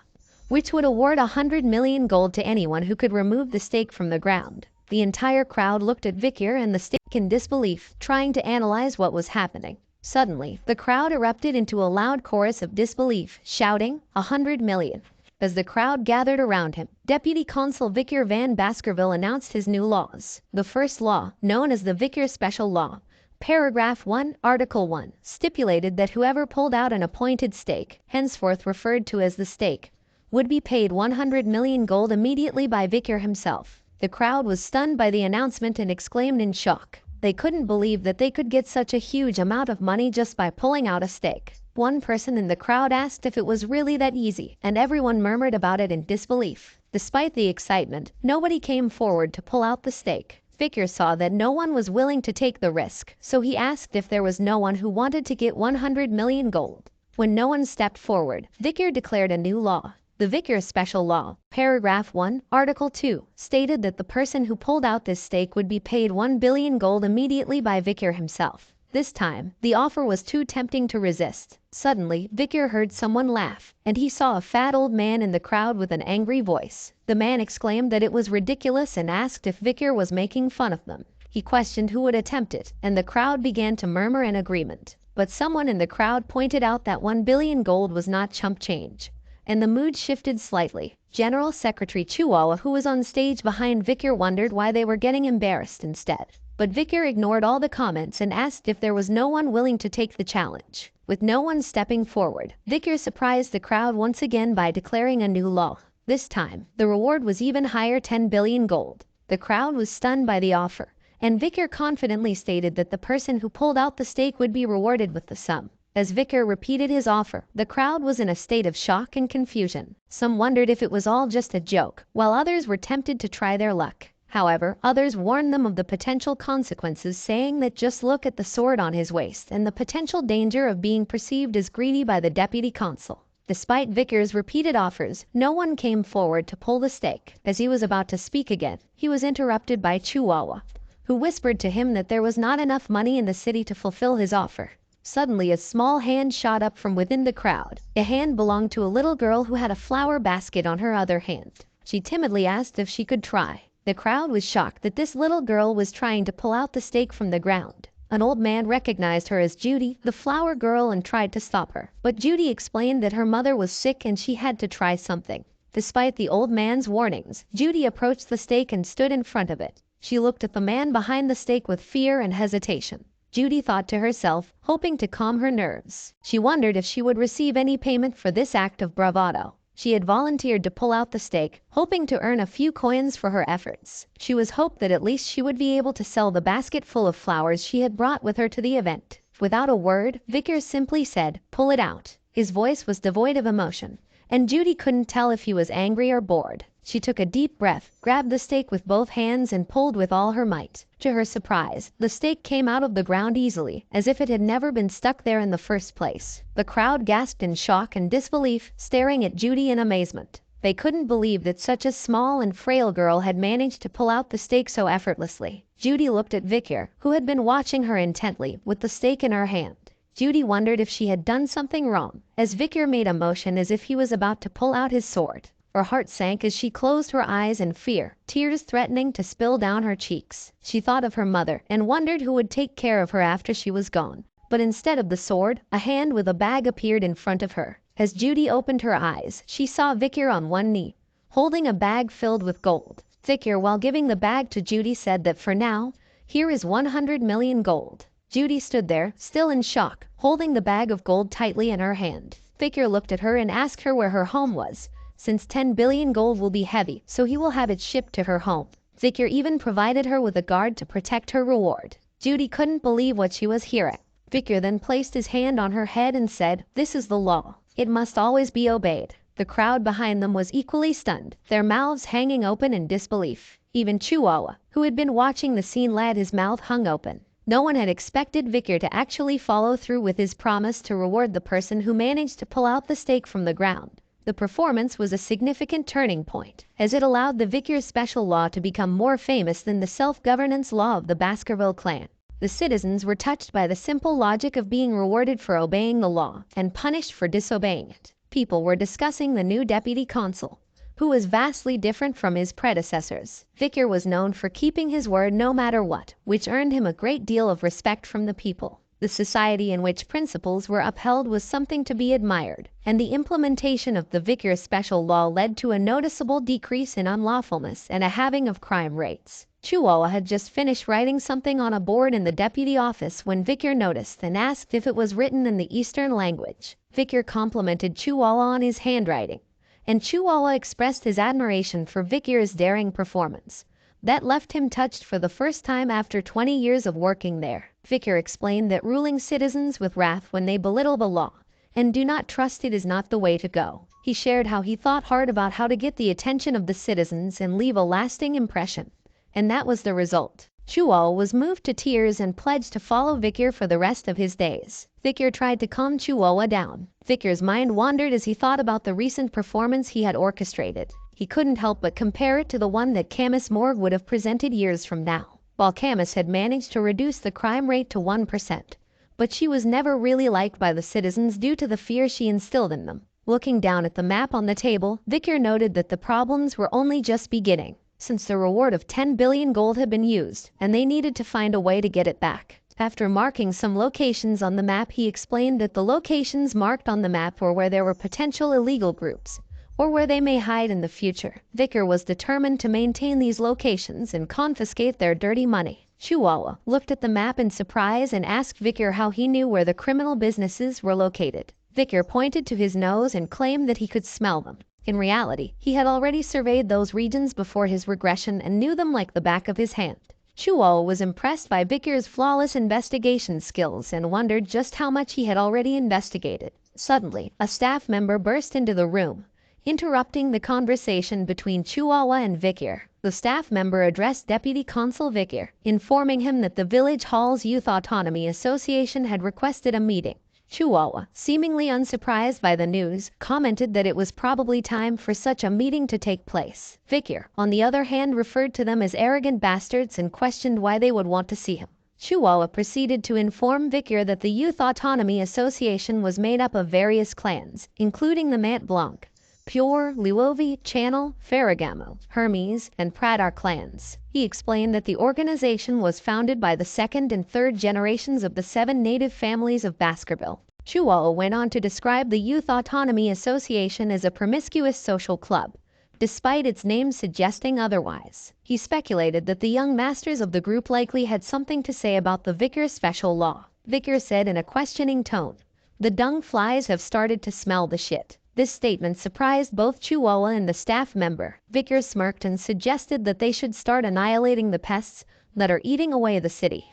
which would award 100 million gold to anyone who could remove the stake from the ground. The entire crowd looked at Vicar and the stake in disbelief, trying to analyze what was happening. Suddenly, the crowd erupted into a loud chorus of disbelief, shouting, 100 million. As the crowd gathered around him, Deputy Consul Vicar Van Baskerville announced his new laws. The first law, known as the Vicar Special Law, Paragraph 1, Article 1, stipulated that whoever pulled out an appointed stake, henceforth referred to as the stake, would be paid 100 million gold immediately by Vicar himself. The crowd was stunned by the announcement and exclaimed in shock. They couldn't believe that they could get such a huge amount of money just by pulling out a stake. One person in the crowd asked if it was really that easy, and everyone murmured about it in disbelief. Despite the excitement, nobody came forward to pull out the stake. Vicar saw that no one was willing to take the risk, so he asked if there was no one who wanted to get 100 million gold. When no one stepped forward, Vicar declared a new law. The Vicar Special Law, Paragraph 1, Article 2, stated that the person who pulled out this stake would be paid 1 billion gold immediately by Vicar himself. This time, the offer was too tempting to resist. Suddenly, Vicar heard someone laugh, and he saw a fat old man in the crowd with an angry voice. The man exclaimed that it was ridiculous and asked if Vicar was making fun of them. He questioned who would attempt it, and the crowd began to murmur in agreement. But someone in the crowd pointed out that 1 billion gold was not chump change, and the mood shifted slightly. General Secretary Chihuahua, who was on stage behind Vicar, wondered why they were getting embarrassed instead. But Vicar ignored all the comments and asked if there was no one willing to take the challenge. With no one stepping forward, Vicar surprised the crowd once again by declaring a new law. This time, the reward was even higher, 10 billion gold. The crowd was stunned by the offer, and Vicar confidently stated that the person who pulled out the stake would be rewarded with the sum. As Vicar repeated his offer, the crowd was in a state of shock and confusion. Some wondered if it was all just a joke, while others were tempted to try their luck. However, others warned them of the potential consequences, saying that just look at the sword on his waist and the potential danger of being perceived as greedy by the deputy consul. Despite Vicar's repeated offers, no one came forward to pull the stake. As he was about to speak again, he was interrupted by Chihuahua, who whispered to him that there was not enough money in the city to fulfill his offer. Suddenly, a small hand shot up from within the crowd. The hand belonged to a little girl who had a flower basket on her other hand. She timidly asked if she could try. The crowd was shocked that this little girl was trying to pull out the stake from the ground. An old man recognized her as Judy, the flower girl, and tried to stop her. But Judy explained that her mother was sick and she had to try something. Despite the old man's warnings, Judy approached the stake and stood in front of it. She looked at the man behind the stake with fear and hesitation. Judy thought to herself, hoping to calm her nerves. She wondered if she would receive any payment for this act of bravado. She had volunteered to pull out the stake, hoping to earn a few coins for her efforts. She was hoped that at least she would be able to sell the basket full of flowers she had brought with her to the event. Without a word, Vicar simply said, "Pull it out." His voice was devoid of emotion, and Judy couldn't tell if he was angry or bored. She took a deep breath, grabbed the stake with both hands and pulled with all her might. To her surprise, the stake came out of the ground easily, as if it had never been stuck there in the first place. The crowd gasped in shock and disbelief, staring at Judy in amazement. They couldn't believe that such a small and frail girl had managed to pull out the stake so effortlessly. Judy looked at Vikir, who had been watching her intently, with the stake in her hand. Judy wondered if she had done something wrong, as Vikir made a motion as if he was about to pull out his sword. Her heart sank as she closed her eyes in fear, tears threatening to spill down her cheeks. She thought of her mother and wondered who would take care of her after she was gone. But instead of the sword, a hand with a bag appeared in front of her. As Judy opened her eyes, she saw Vikir on one knee, holding a bag filled with gold. Vikir, while giving the bag to Judy, said that for now, here is 100 million gold. Judy stood there, still in shock, holding the bag of gold tightly in her hand. Vikir looked at her and asked her where her home was, since 10 billion gold will be heavy, so he will have it shipped to her home. Vikir even provided her with a guard to protect her reward. Judy couldn't believe what she was hearing. Vikir then placed his hand on her head and said, "This is the law. It must always be obeyed." The crowd behind them was equally stunned, their mouths hanging open in disbelief. Even Chihuahua, who had been watching the scene, let his mouth hung open. No one had expected Vikir to actually follow through with his promise to reward the person who managed to pull out the stake from the ground. The performance was a significant turning point, as it allowed the Vikir special law to become more famous than the self-governance law of the Baskerville clan. The citizens were touched by the simple logic of being rewarded for obeying the law and punished for disobeying it. People were discussing the new deputy consul, who was vastly different from his predecessors. Vikir was known for keeping his word no matter what, which earned him a great deal of respect from the people. The society in which principles were upheld was something to be admired, and the implementation of the Vikir special law led to a noticeable decrease in unlawfulness and a halving of crime rates. Chihuahua had just finished writing something on a board in the deputy office when Vikir noticed and asked if it was written in the Eastern language. Vikir complimented Chihuahua on his handwriting, and Chihuahua expressed his admiration for Vikir's daring performance. That left him touched for the first time after 20 years of working there. Vikir explained that ruling citizens with wrath when they belittle the law and do not trust it is not the way to go. He shared how he thought hard about how to get the attention of the citizens and leave a lasting impression, and that was the result. Chihuahua was moved to tears and pledged to follow Vikir for the rest of his days. Vikir tried to calm Chihuahua down. Vikir's mind wandered as he thought about the recent performance he had orchestrated. He couldn't help but compare it to the one that Camus Morgue would have presented years from now. While Camus had managed to reduce the crime rate to 1%, but she was never really liked by the citizens due to the fear she instilled in them. Looking down at the map on the table, Vikir noted that the problems were only just beginning, since the reward of 10 billion gold had been used, and they needed to find a way to get it back. After marking some locations on the map, he explained that the locations marked on the map were where there were potential illegal groups, or where they may hide in the future. Vikir was determined to maintain these locations and confiscate their dirty money. Chihuahua looked at the map in surprise and asked Vikir how he knew where the criminal businesses were located. Vikir pointed to his nose and claimed that he could smell them. In reality, he had already surveyed those regions before his regression and knew them like the back of his hand. Chihuahua was impressed by Vikir's flawless investigation skills and wondered just how much he had already investigated. Suddenly, a staff member burst into the room, interrupting the conversation between Chihuahua and Vikir. The staff member addressed Deputy Consul Vikir, informing him that the Village Hall's Youth Autonomy Association had requested a meeting. Chihuahua, seemingly unsurprised by the news, commented that it was probably time for such a meeting to take place. Vikir, on the other hand, referred to them as arrogant bastards and questioned why they would want to see him. Chihuahua proceeded to inform Vikir that the Youth Autonomy Association was made up of various clans, including the Mont Blanc, Pure, Luovi, Channel, Ferragamo, Hermes, and Pradar clans. He explained that the organization was founded by the second and third generations of the 7 native families of Baskerville. Chihuahua went on to describe the Youth Autonomy Association as a promiscuous social club, despite its name suggesting otherwise. He speculated that the young masters of the group likely had something to say about the Vikir special law. Vikir said in a questioning tone, "The dung flies have started to smell the shit." This statement surprised both Chihuahua and the staff member. Vikir smirked and suggested that they should start annihilating the pests that are eating away the city.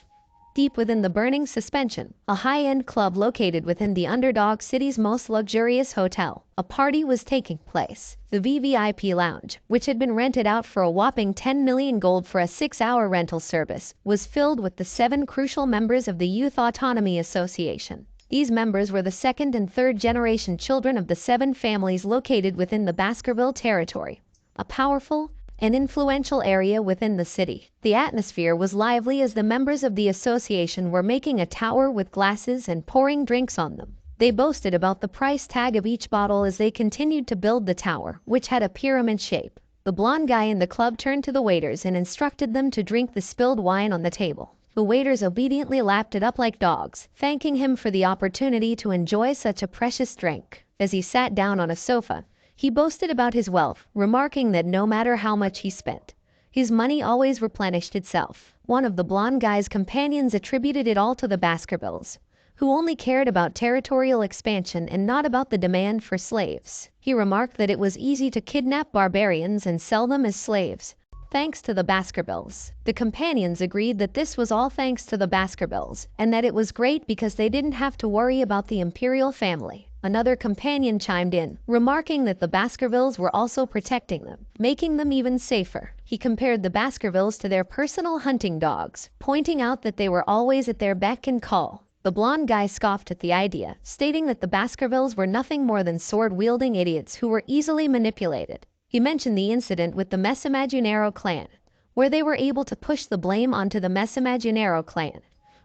Deep within the burning suspension, a high-end club located within the underdog city's most luxurious hotel, a party was taking place. The VVIP lounge, which had been rented out for a whopping 10 million gold for a 6-hour rental service, was filled with the 7 crucial members of the Youth Autonomy Association. These members were the second and third generation children of the 7 families located within the Baskerville territory, a powerful and influential area within the city. The atmosphere was lively as the members of the association were making a tower with glasses and pouring drinks on them. They boasted about the price tag of each bottle as they continued to build the tower, which had a pyramid shape. The blonde guy in the club turned to the waiters and instructed them to drink the spilled wine on the table. The waiters obediently lapped it up like dogs, thanking him for the opportunity to enjoy such a precious drink. As he sat down on a sofa, he boasted about his wealth, remarking that no matter how much he spent, his money always replenished itself. One of the blonde guy's companions attributed it all to the Baskervilles, who only cared about territorial expansion and not about the demand for slaves. He remarked that it was easy to kidnap barbarians and sell them as slaves, thanks to the Baskervilles. The companions agreed that this was all thanks to the Baskervilles, and that it was great because they didn't have to worry about the imperial family. Another companion chimed in, remarking that the Baskervilles were also protecting them, making them even safer. He compared the Baskervilles to their personal hunting dogs, pointing out that they were always at their beck and call. The blonde guy scoffed at the idea, stating that the Baskervilles were nothing more than sword-wielding idiots who were easily manipulated. He mentioned the incident with the Mesimaginero clan, where they were able to push the blame onto the Mesimaginero clan,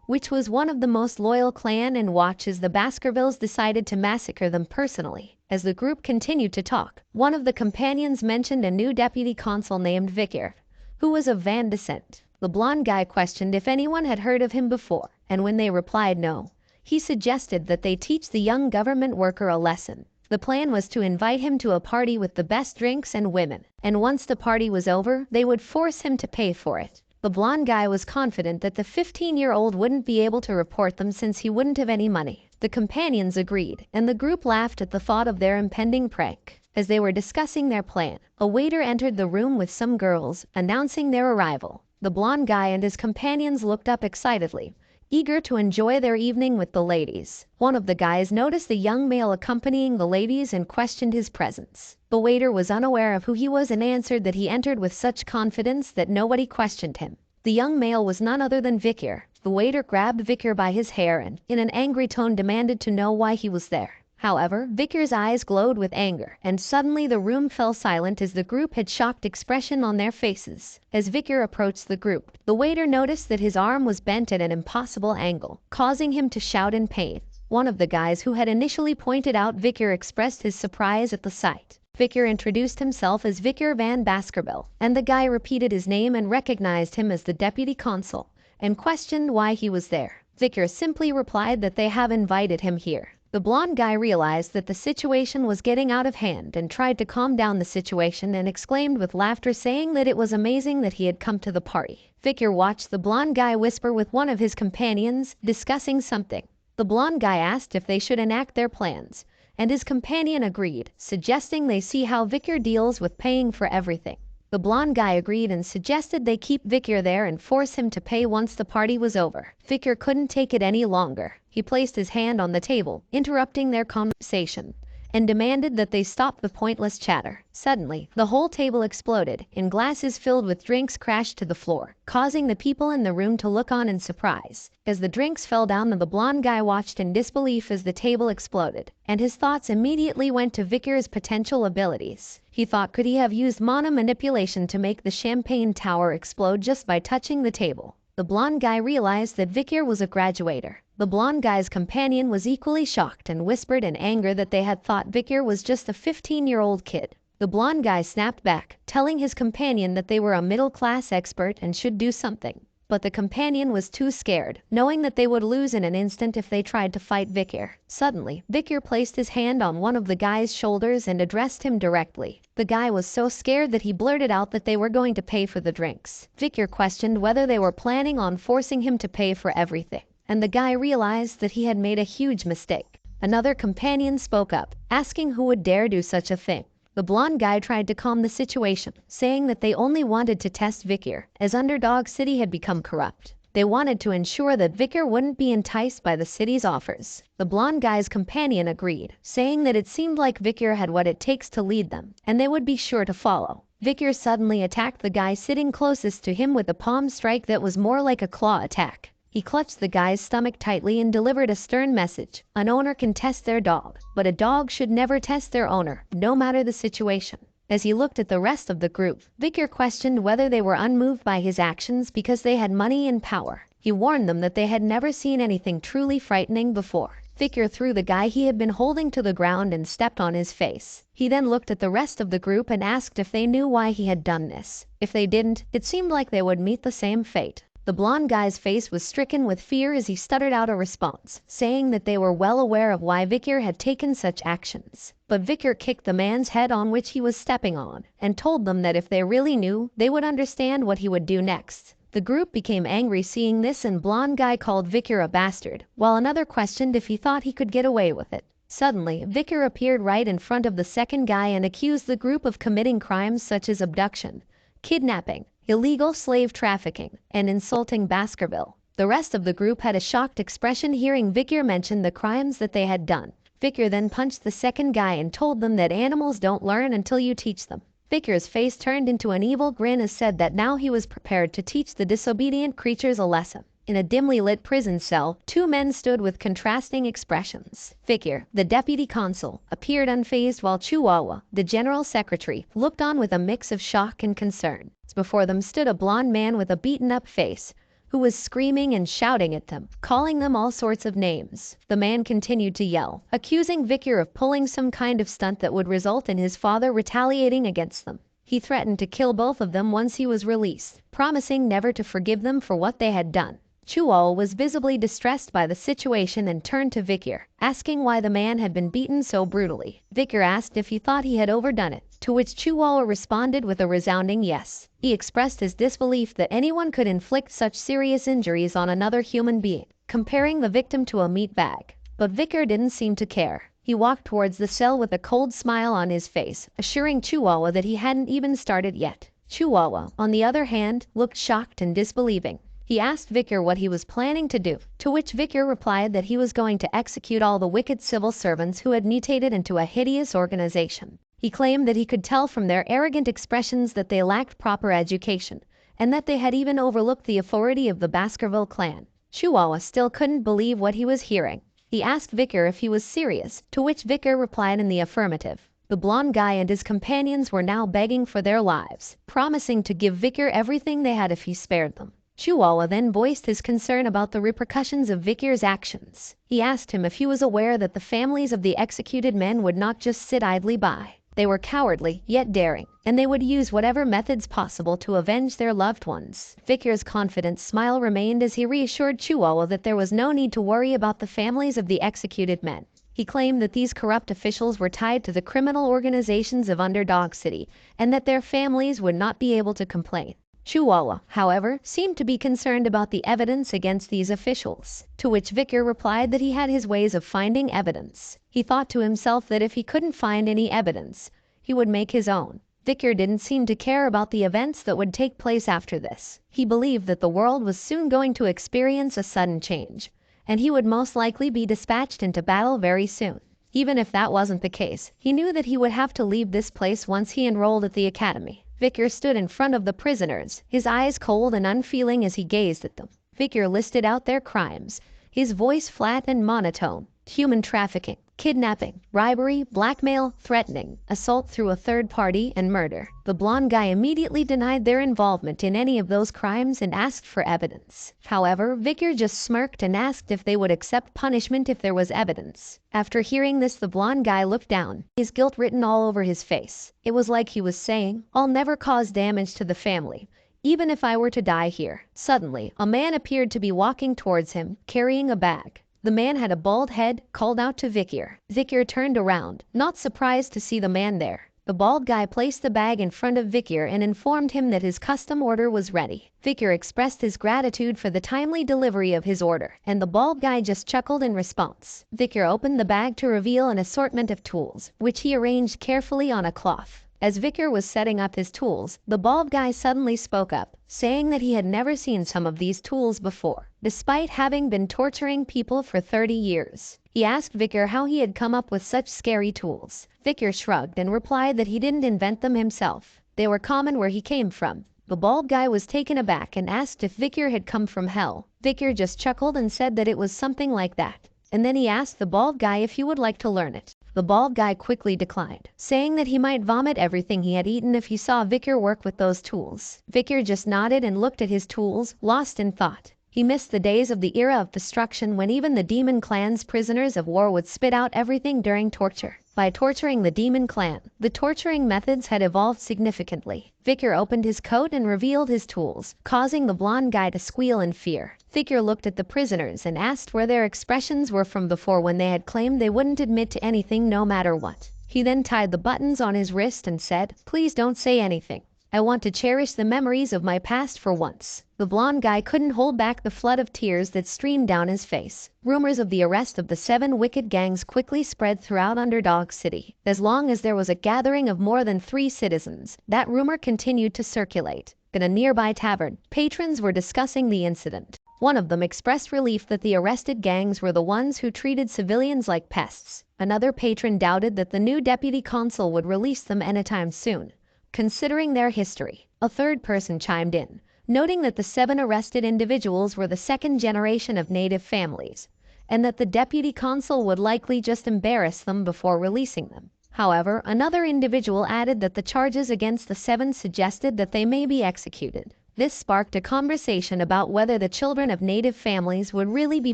which was one of the most loyal clan, and watch as the Baskervilles decided to massacre them personally. As the group continued to talk, one of the companions mentioned a new deputy consul named Vicar, who was of Van descent. The blonde guy questioned if anyone had heard of him before, and when they replied no, he suggested that they teach the young government worker a lesson. The plan was to invite him to a party with the best drinks and women, and once the party was over, they would force him to pay for it. The blonde guy was confident that the 15-year-old wouldn't be able to report them since he wouldn't have any money. The companions agreed, and the group laughed at the thought of their impending prank. As they were discussing their plan, a waiter entered the room with some girls, announcing their arrival. The blonde guy and his companions looked up excitedly, eager to enjoy their evening with the ladies. One of the guys noticed the young male accompanying the ladies and questioned his presence. The waiter was unaware of who he was and answered that he entered with such confidence that nobody questioned him. The young male was none other than Vicar. The waiter grabbed Vicar by his hair and, in an angry tone, demanded to know why he was there. However, Vicar's eyes glowed with anger, and suddenly the room fell silent as the group had shocked expression on their faces. As Vicar approached the group, the waiter noticed that his arm was bent at an impossible angle, causing him to shout in pain. One of the guys who had initially pointed out Vicar expressed his surprise at the sight. Vicar introduced himself as Vicar Van Baskerville, and the guy repeated his name and recognized him as the deputy consul, and questioned why he was there. Vicar simply replied that they have invited him here. The blonde guy realized that the situation was getting out of hand and tried to calm down the situation and exclaimed with laughter, saying that it was amazing that he had come to the party. Vicar watched the blonde guy whisper with one of his companions, discussing something. The blonde guy asked if they should enact their plans, and his companion agreed, suggesting they see how Vicar deals with paying for everything. The blonde guy agreed and suggested they keep Vicar there and force him to pay once the party was over. Vicar couldn't take it any longer. He placed his hand on the table, interrupting their conversation, and demanded that they stop the pointless chatter. Suddenly, the whole table exploded, and glasses filled with drinks crashed to the floor, causing the people in the room to look on in surprise. As the drinks fell down, the blonde guy watched in disbelief as the table exploded, and his thoughts immediately went to Vicar's potential abilities. He thought, could he have used mana manipulation to make the champagne tower explode just by touching the table? The blonde guy realized that Vicar was a graduator. The blonde guy's companion was equally shocked and whispered in anger that they had thought Vicar was just a 15-year-old kid. The blonde guy snapped back, telling his companion that they were a middle-class expert and should do something. But the companion was too scared, knowing that they would lose in an instant if they tried to fight Vicar. Suddenly, Vicar placed his hand on one of the guy's shoulders and addressed him directly. The guy was so scared that he blurted out that they were going to pay for the drinks. Vicar questioned whether they were planning on forcing him to pay for everything, and the guy realized that he had made a huge mistake. Another companion spoke up, asking who would dare do such a thing. The blonde guy tried to calm the situation, saying that they only wanted to test Vicar, as Underdog City had become corrupt. They wanted to ensure that Vicar wouldn't be enticed by the city's offers. The blonde guy's companion agreed, saying that it seemed like Vicar had what it takes to lead them, and they would be sure to follow. Vicar suddenly attacked the guy sitting closest to him with a palm strike that was more like a claw attack. He clutched the guy's stomach tightly and delivered a stern message. An owner can test their dog, but a dog should never test their owner, no matter the situation. As he looked at the rest of the group, Vicar questioned whether they were unmoved by his actions because they had money and power. He warned them that they had never seen anything truly frightening before. Vicar threw the guy he had been holding to the ground and stepped on his face. He then looked at the rest of the group and asked if they knew why he had done this. If they didn't, it seemed like they would meet the same fate. The blonde guy's face was stricken with fear as he stuttered out a response, saying that they were well aware of why Vicar had taken such actions. But Vicar kicked the man's head on which he was stepping on, and told them that if they really knew, they would understand what he would do next. The group became angry seeing this, and blonde guy called Vicar a bastard, while another questioned if he thought he could get away with it. Suddenly, Vicar appeared right in front of the second guy and accused the group of committing crimes such as abduction, kidnapping, illegal slave trafficking, and insulting Baskerville. The rest of the group had a shocked expression hearing Vicar mention the crimes that they had done. Vicar then punched the second guy and told them that animals don't learn until you teach them. Vicar's face turned into an evil grin as said that now he was prepared to teach the disobedient creatures a lesson. In a dimly lit prison cell, two men stood with contrasting expressions. Vicar, the deputy consul, appeared unfazed while Chihuahua, the general secretary, looked on with a mix of shock and concern. Before them stood a blond man with a beaten-up face, who was screaming and shouting at them, calling them all sorts of names. The man continued to yell, accusing Vicar of pulling some kind of stunt that would result in his father retaliating against them. He threatened to kill both of them once he was released, promising never to forgive them for what they had done. Chihuahua was visibly distressed by the situation and turned to Vicar, asking why the man had been beaten so brutally. Vicar asked if he thought he had overdone it, to which Chihuahua responded with a resounding yes. He expressed his disbelief that anyone could inflict such serious injuries on another human being, comparing the victim to a meat bag. But Vicar didn't seem to care. He walked towards the cell with a cold smile on his face, assuring Chihuahua that he hadn't even started yet. Chihuahua, on the other hand, looked shocked and disbelieving. He asked Vicar what he was planning to do, to which Vicar replied that he was going to execute all the wicked civil servants who had mutated into a hideous organization. He claimed that he could tell from their arrogant expressions that they lacked proper education, and that they had even overlooked the authority of the Baskerville clan. Chihuahua still couldn't believe what he was hearing. He asked Vicar if he was serious, to which Vicar replied in the affirmative. The blonde guy and his companions were now begging for their lives, promising to give Vicar everything they had if he spared them. Chihuahua then voiced his concern about the repercussions of Vicar's actions. He asked him if he was aware that the families of the executed men would not just sit idly by. They were cowardly, yet daring, and they would use whatever methods possible to avenge their loved ones. Vicar's confident smile remained as he reassured Chihuahua that there was no need to worry about the families of the executed men. He claimed that these corrupt officials were tied to the criminal organizations of Underdog City, and that their families would not be able to complain. Chihuahua, however, seemed to be concerned about the evidence against these officials, to which Vicar replied that he had his ways of finding evidence. He thought to himself that if he couldn't find any evidence, he would make his own. Vicar didn't seem to care about the events that would take place after this. He believed that the world was soon going to experience a sudden change, and he would most likely be dispatched into battle very soon. Even if that wasn't the case, he knew that he would have to leave this place once he enrolled at the academy. Vicar stood in front of the prisoners, his eyes cold and unfeeling as he gazed at them. Vicar listed out their crimes, his voice flat and monotone: human trafficking, kidnapping, bribery, blackmail, threatening, assault through a third party, and murder. The blonde guy immediately denied their involvement in any of those crimes and asked for evidence. However, Vicar just smirked and asked if they would accept punishment if there was evidence. After hearing this, the blonde guy looked down, his guilt written all over his face. It was like he was saying, "I'll never cause damage to the family, even if I were to die here." Suddenly, a man appeared to be walking towards him, carrying a bag. The man had a bald head, called out to Vicar. Vicar turned around, not surprised to see the man there. The bald guy placed the bag in front of Vicar and informed him that his custom order was ready. Vicar expressed his gratitude for the timely delivery of his order, and the bald guy just chuckled in response. Vicar opened the bag to reveal an assortment of tools, which he arranged carefully on a cloth. As Vicar was setting up his tools, the bald guy suddenly spoke up, saying that he had never seen some of these tools before, despite having been torturing people for 30 years. He asked Vicar how he had come up with such scary tools. Vicar shrugged and replied that he didn't invent them himself. They were common where he came from. The bald guy was taken aback and asked if Vicar had come from hell. Vicar just chuckled and said that it was something like that. And then he asked the bald guy if he would like to learn it. The bald guy quickly declined, saying that he might vomit everything he had eaten if he saw Vicar work with those tools. Vicar just nodded and looked at his tools, lost in thought. He missed the days of the era of destruction when even the demon clan's prisoners of war would spit out everything during torture. By torturing the demon clan, the torturing methods had evolved significantly. Vicar opened his coat and revealed his tools, causing the blonde guy to squeal in fear. Vicar looked at the prisoners and asked where their expressions were from before when they had claimed they wouldn't admit to anything no matter what. He then tied the buttons on his wrist and said, "Please don't say anything. I want to cherish the memories of my past for once." The blonde guy couldn't hold back the flood of tears that streamed down his face. Rumors of the arrest of the 7 wicked gangs quickly spread throughout Underdog City. As long as there was a gathering of more than 3 citizens, that rumor continued to circulate. In a nearby tavern, patrons were discussing the incident. One of them expressed relief that the arrested gangs were the ones who treated civilians like pests. Another patron doubted that the new deputy consul would release them anytime soon, considering their history. A third person chimed in, noting that the 7 arrested individuals were the 2nd generation of native families, and that the deputy consul would likely just embarrass them before releasing them. However, another individual added that the charges against the 7 suggested that they may be executed. This sparked a conversation about whether the children of native families would really be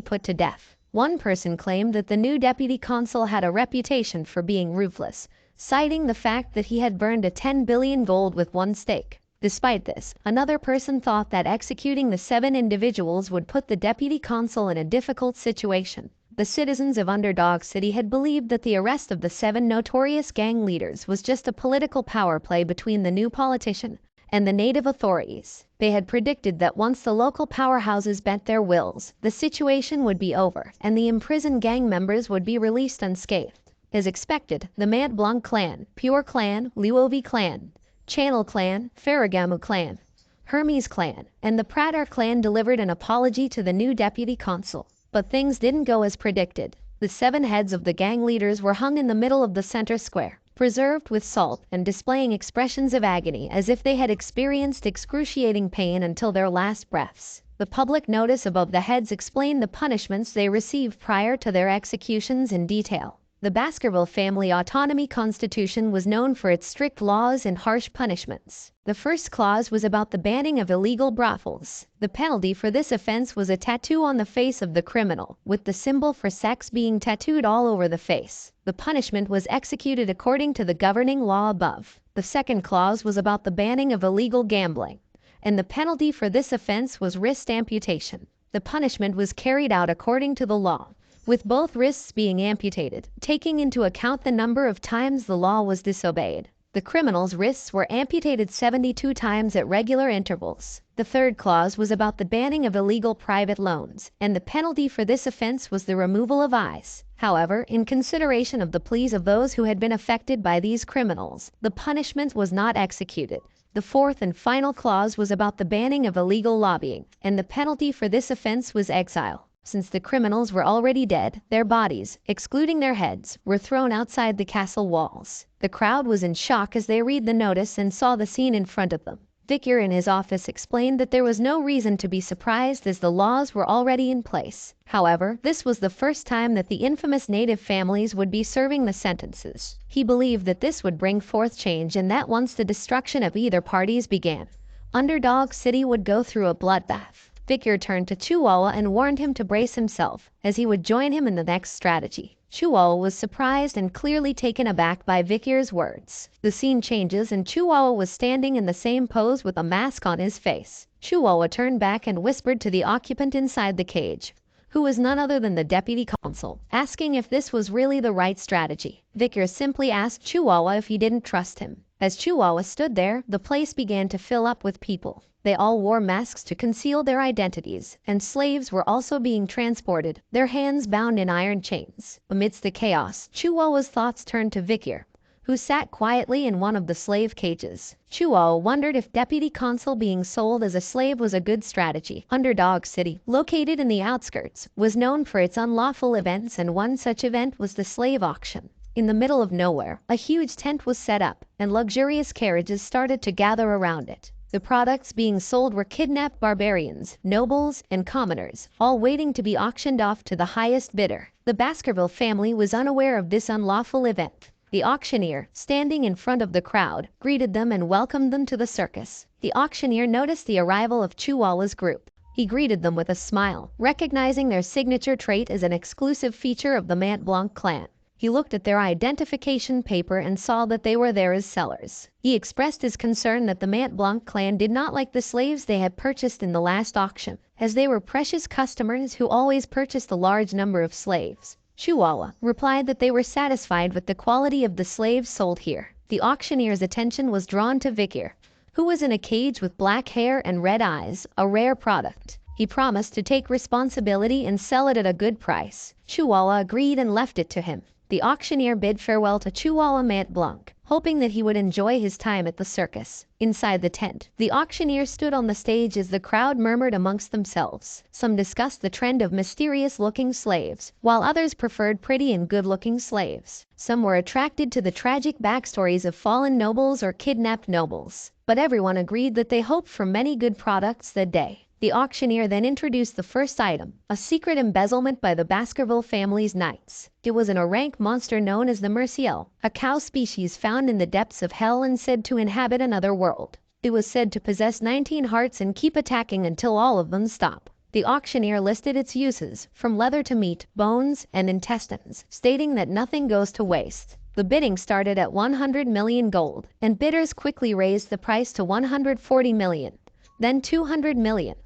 put to death. One person claimed that the new deputy consul had a reputation for being ruthless, citing the fact that he had burned a 10 billion gold with one stake. Despite this, another person thought that executing the 7 individuals would put the deputy consul in a difficult situation. The citizens of Underdog City had believed that the arrest of the 7 notorious gang leaders was just a political power play between the new politician and the native authorities. They had predicted that once the local powerhouses bent their wills, the situation would be over and the imprisoned gang members would be released unscathed. As expected, the Mad Blanc clan, Pure clan, Luovi clan, Channel clan, Ferragamu clan, Hermes clan, and the Prater clan delivered an apology to the new deputy consul. But things didn't go as predicted. The 7 heads of the gang leaders were hung in the middle of the center square, preserved with salt and displaying expressions of agony as if they had experienced excruciating pain until their last breaths. The public notice above the heads explained the punishments they received prior to their executions in detail. The Baskerville family autonomy constitution was known for its strict laws and harsh punishments. The first clause was about the banning of illegal brothels. The penalty for this offense was a tattoo on the face of the criminal, with the symbol for sex being tattooed all over the face. The punishment was executed according to the governing law above. The second clause was about the banning of illegal gambling, and the penalty for this offense was wrist amputation. The punishment was carried out according to the law, with both wrists being amputated, taking into account the number of times the law was disobeyed. The criminal's wrists were amputated 72 times at regular intervals. The third clause was about the banning of illegal private loans, and the penalty for this offense was the removal of eyes. However, in consideration of the pleas of those who had been affected by these criminals, the punishment was not executed. The fourth and final clause was about the banning of illegal lobbying, and the penalty for this offense was exile. Since the criminals were already dead, their bodies, excluding their heads, were thrown outside the castle walls. The crowd was in shock as they read the notice and saw the scene in front of them. Vicar in his office explained that there was no reason to be surprised as the laws were already in place. However, this was the first time that the infamous native families would be serving the sentences. He believed that this would bring forth change and that once the destruction of either parties began, Underdog City would go through a bloodbath. Vicar turned to Chihuahua and warned him to brace himself, as he would join him in the next strategy. Chihuahua was surprised and clearly taken aback by Vicar's words. The scene changes and Chihuahua was standing in the same pose with a mask on his face. Chihuahua turned back and whispered to the occupant inside the cage, who was none other than the deputy consul, asking if this was really the right strategy. Vicar simply asked Chihuahua if he didn't trust him. As Chihuahua stood there, the place began to fill up with people. They all wore masks to conceal their identities, and slaves were also being transported, their hands bound in iron chains. Amidst the chaos, Chihuahua's thoughts turned to Vicar, who sat quietly in one of the slave cages. Chuo wondered if Deputy Consul being sold as a slave was a good strategy. Underdog City, located in the outskirts, was known for its unlawful events, and one such event was the slave auction. In the middle of nowhere, a huge tent was set up, and luxurious carriages started to gather around it. The products being sold were kidnapped barbarians, nobles, and commoners, all waiting to be auctioned off to the highest bidder. The Baskerville family was unaware of this unlawful event. The auctioneer, standing in front of the crowd, greeted them and welcomed them to the circus. The auctioneer noticed the arrival of Chuwala's group. He greeted them with a smile, recognizing their signature trait as an exclusive feature of the Mont Blanc clan. He looked at their identification paper and saw that they were there as sellers. He expressed his concern that the Mont Blanc clan did not like the slaves they had purchased in the last auction, as they were precious customers who always purchased a large number of slaves. Chuwala replied that they were satisfied with the quality of the slaves sold here. The auctioneer's attention was drawn to Vikir, who was in a cage with black hair and red eyes, a rare product. He promised to take responsibility and sell it at a good price. Chuwala agreed and left it to him. The auctioneer bid farewell to Chuwala Mont Blanc, hoping that he would enjoy his time at the circus. Inside the tent, the auctioneer stood on the stage as the crowd murmured amongst themselves. Some discussed the trend of mysterious-looking slaves, while others preferred pretty and good-looking slaves. Some were attracted to the tragic backstories of fallen nobles or kidnapped nobles, but everyone agreed that they hoped for many good products that day. The auctioneer then introduced the first item, a secret embezzlement by the Baskerville family's knights. It was an orank monster known as the Merciel, a cow species found in the depths of hell and said to inhabit another world. It was said to possess 19 hearts and keep attacking until all of them stop. The auctioneer listed its uses, from leather to meat, bones, and intestines, stating that nothing goes to waste. The bidding started at 100 million gold, and bidders quickly raised the price to 140 million, then 200 million.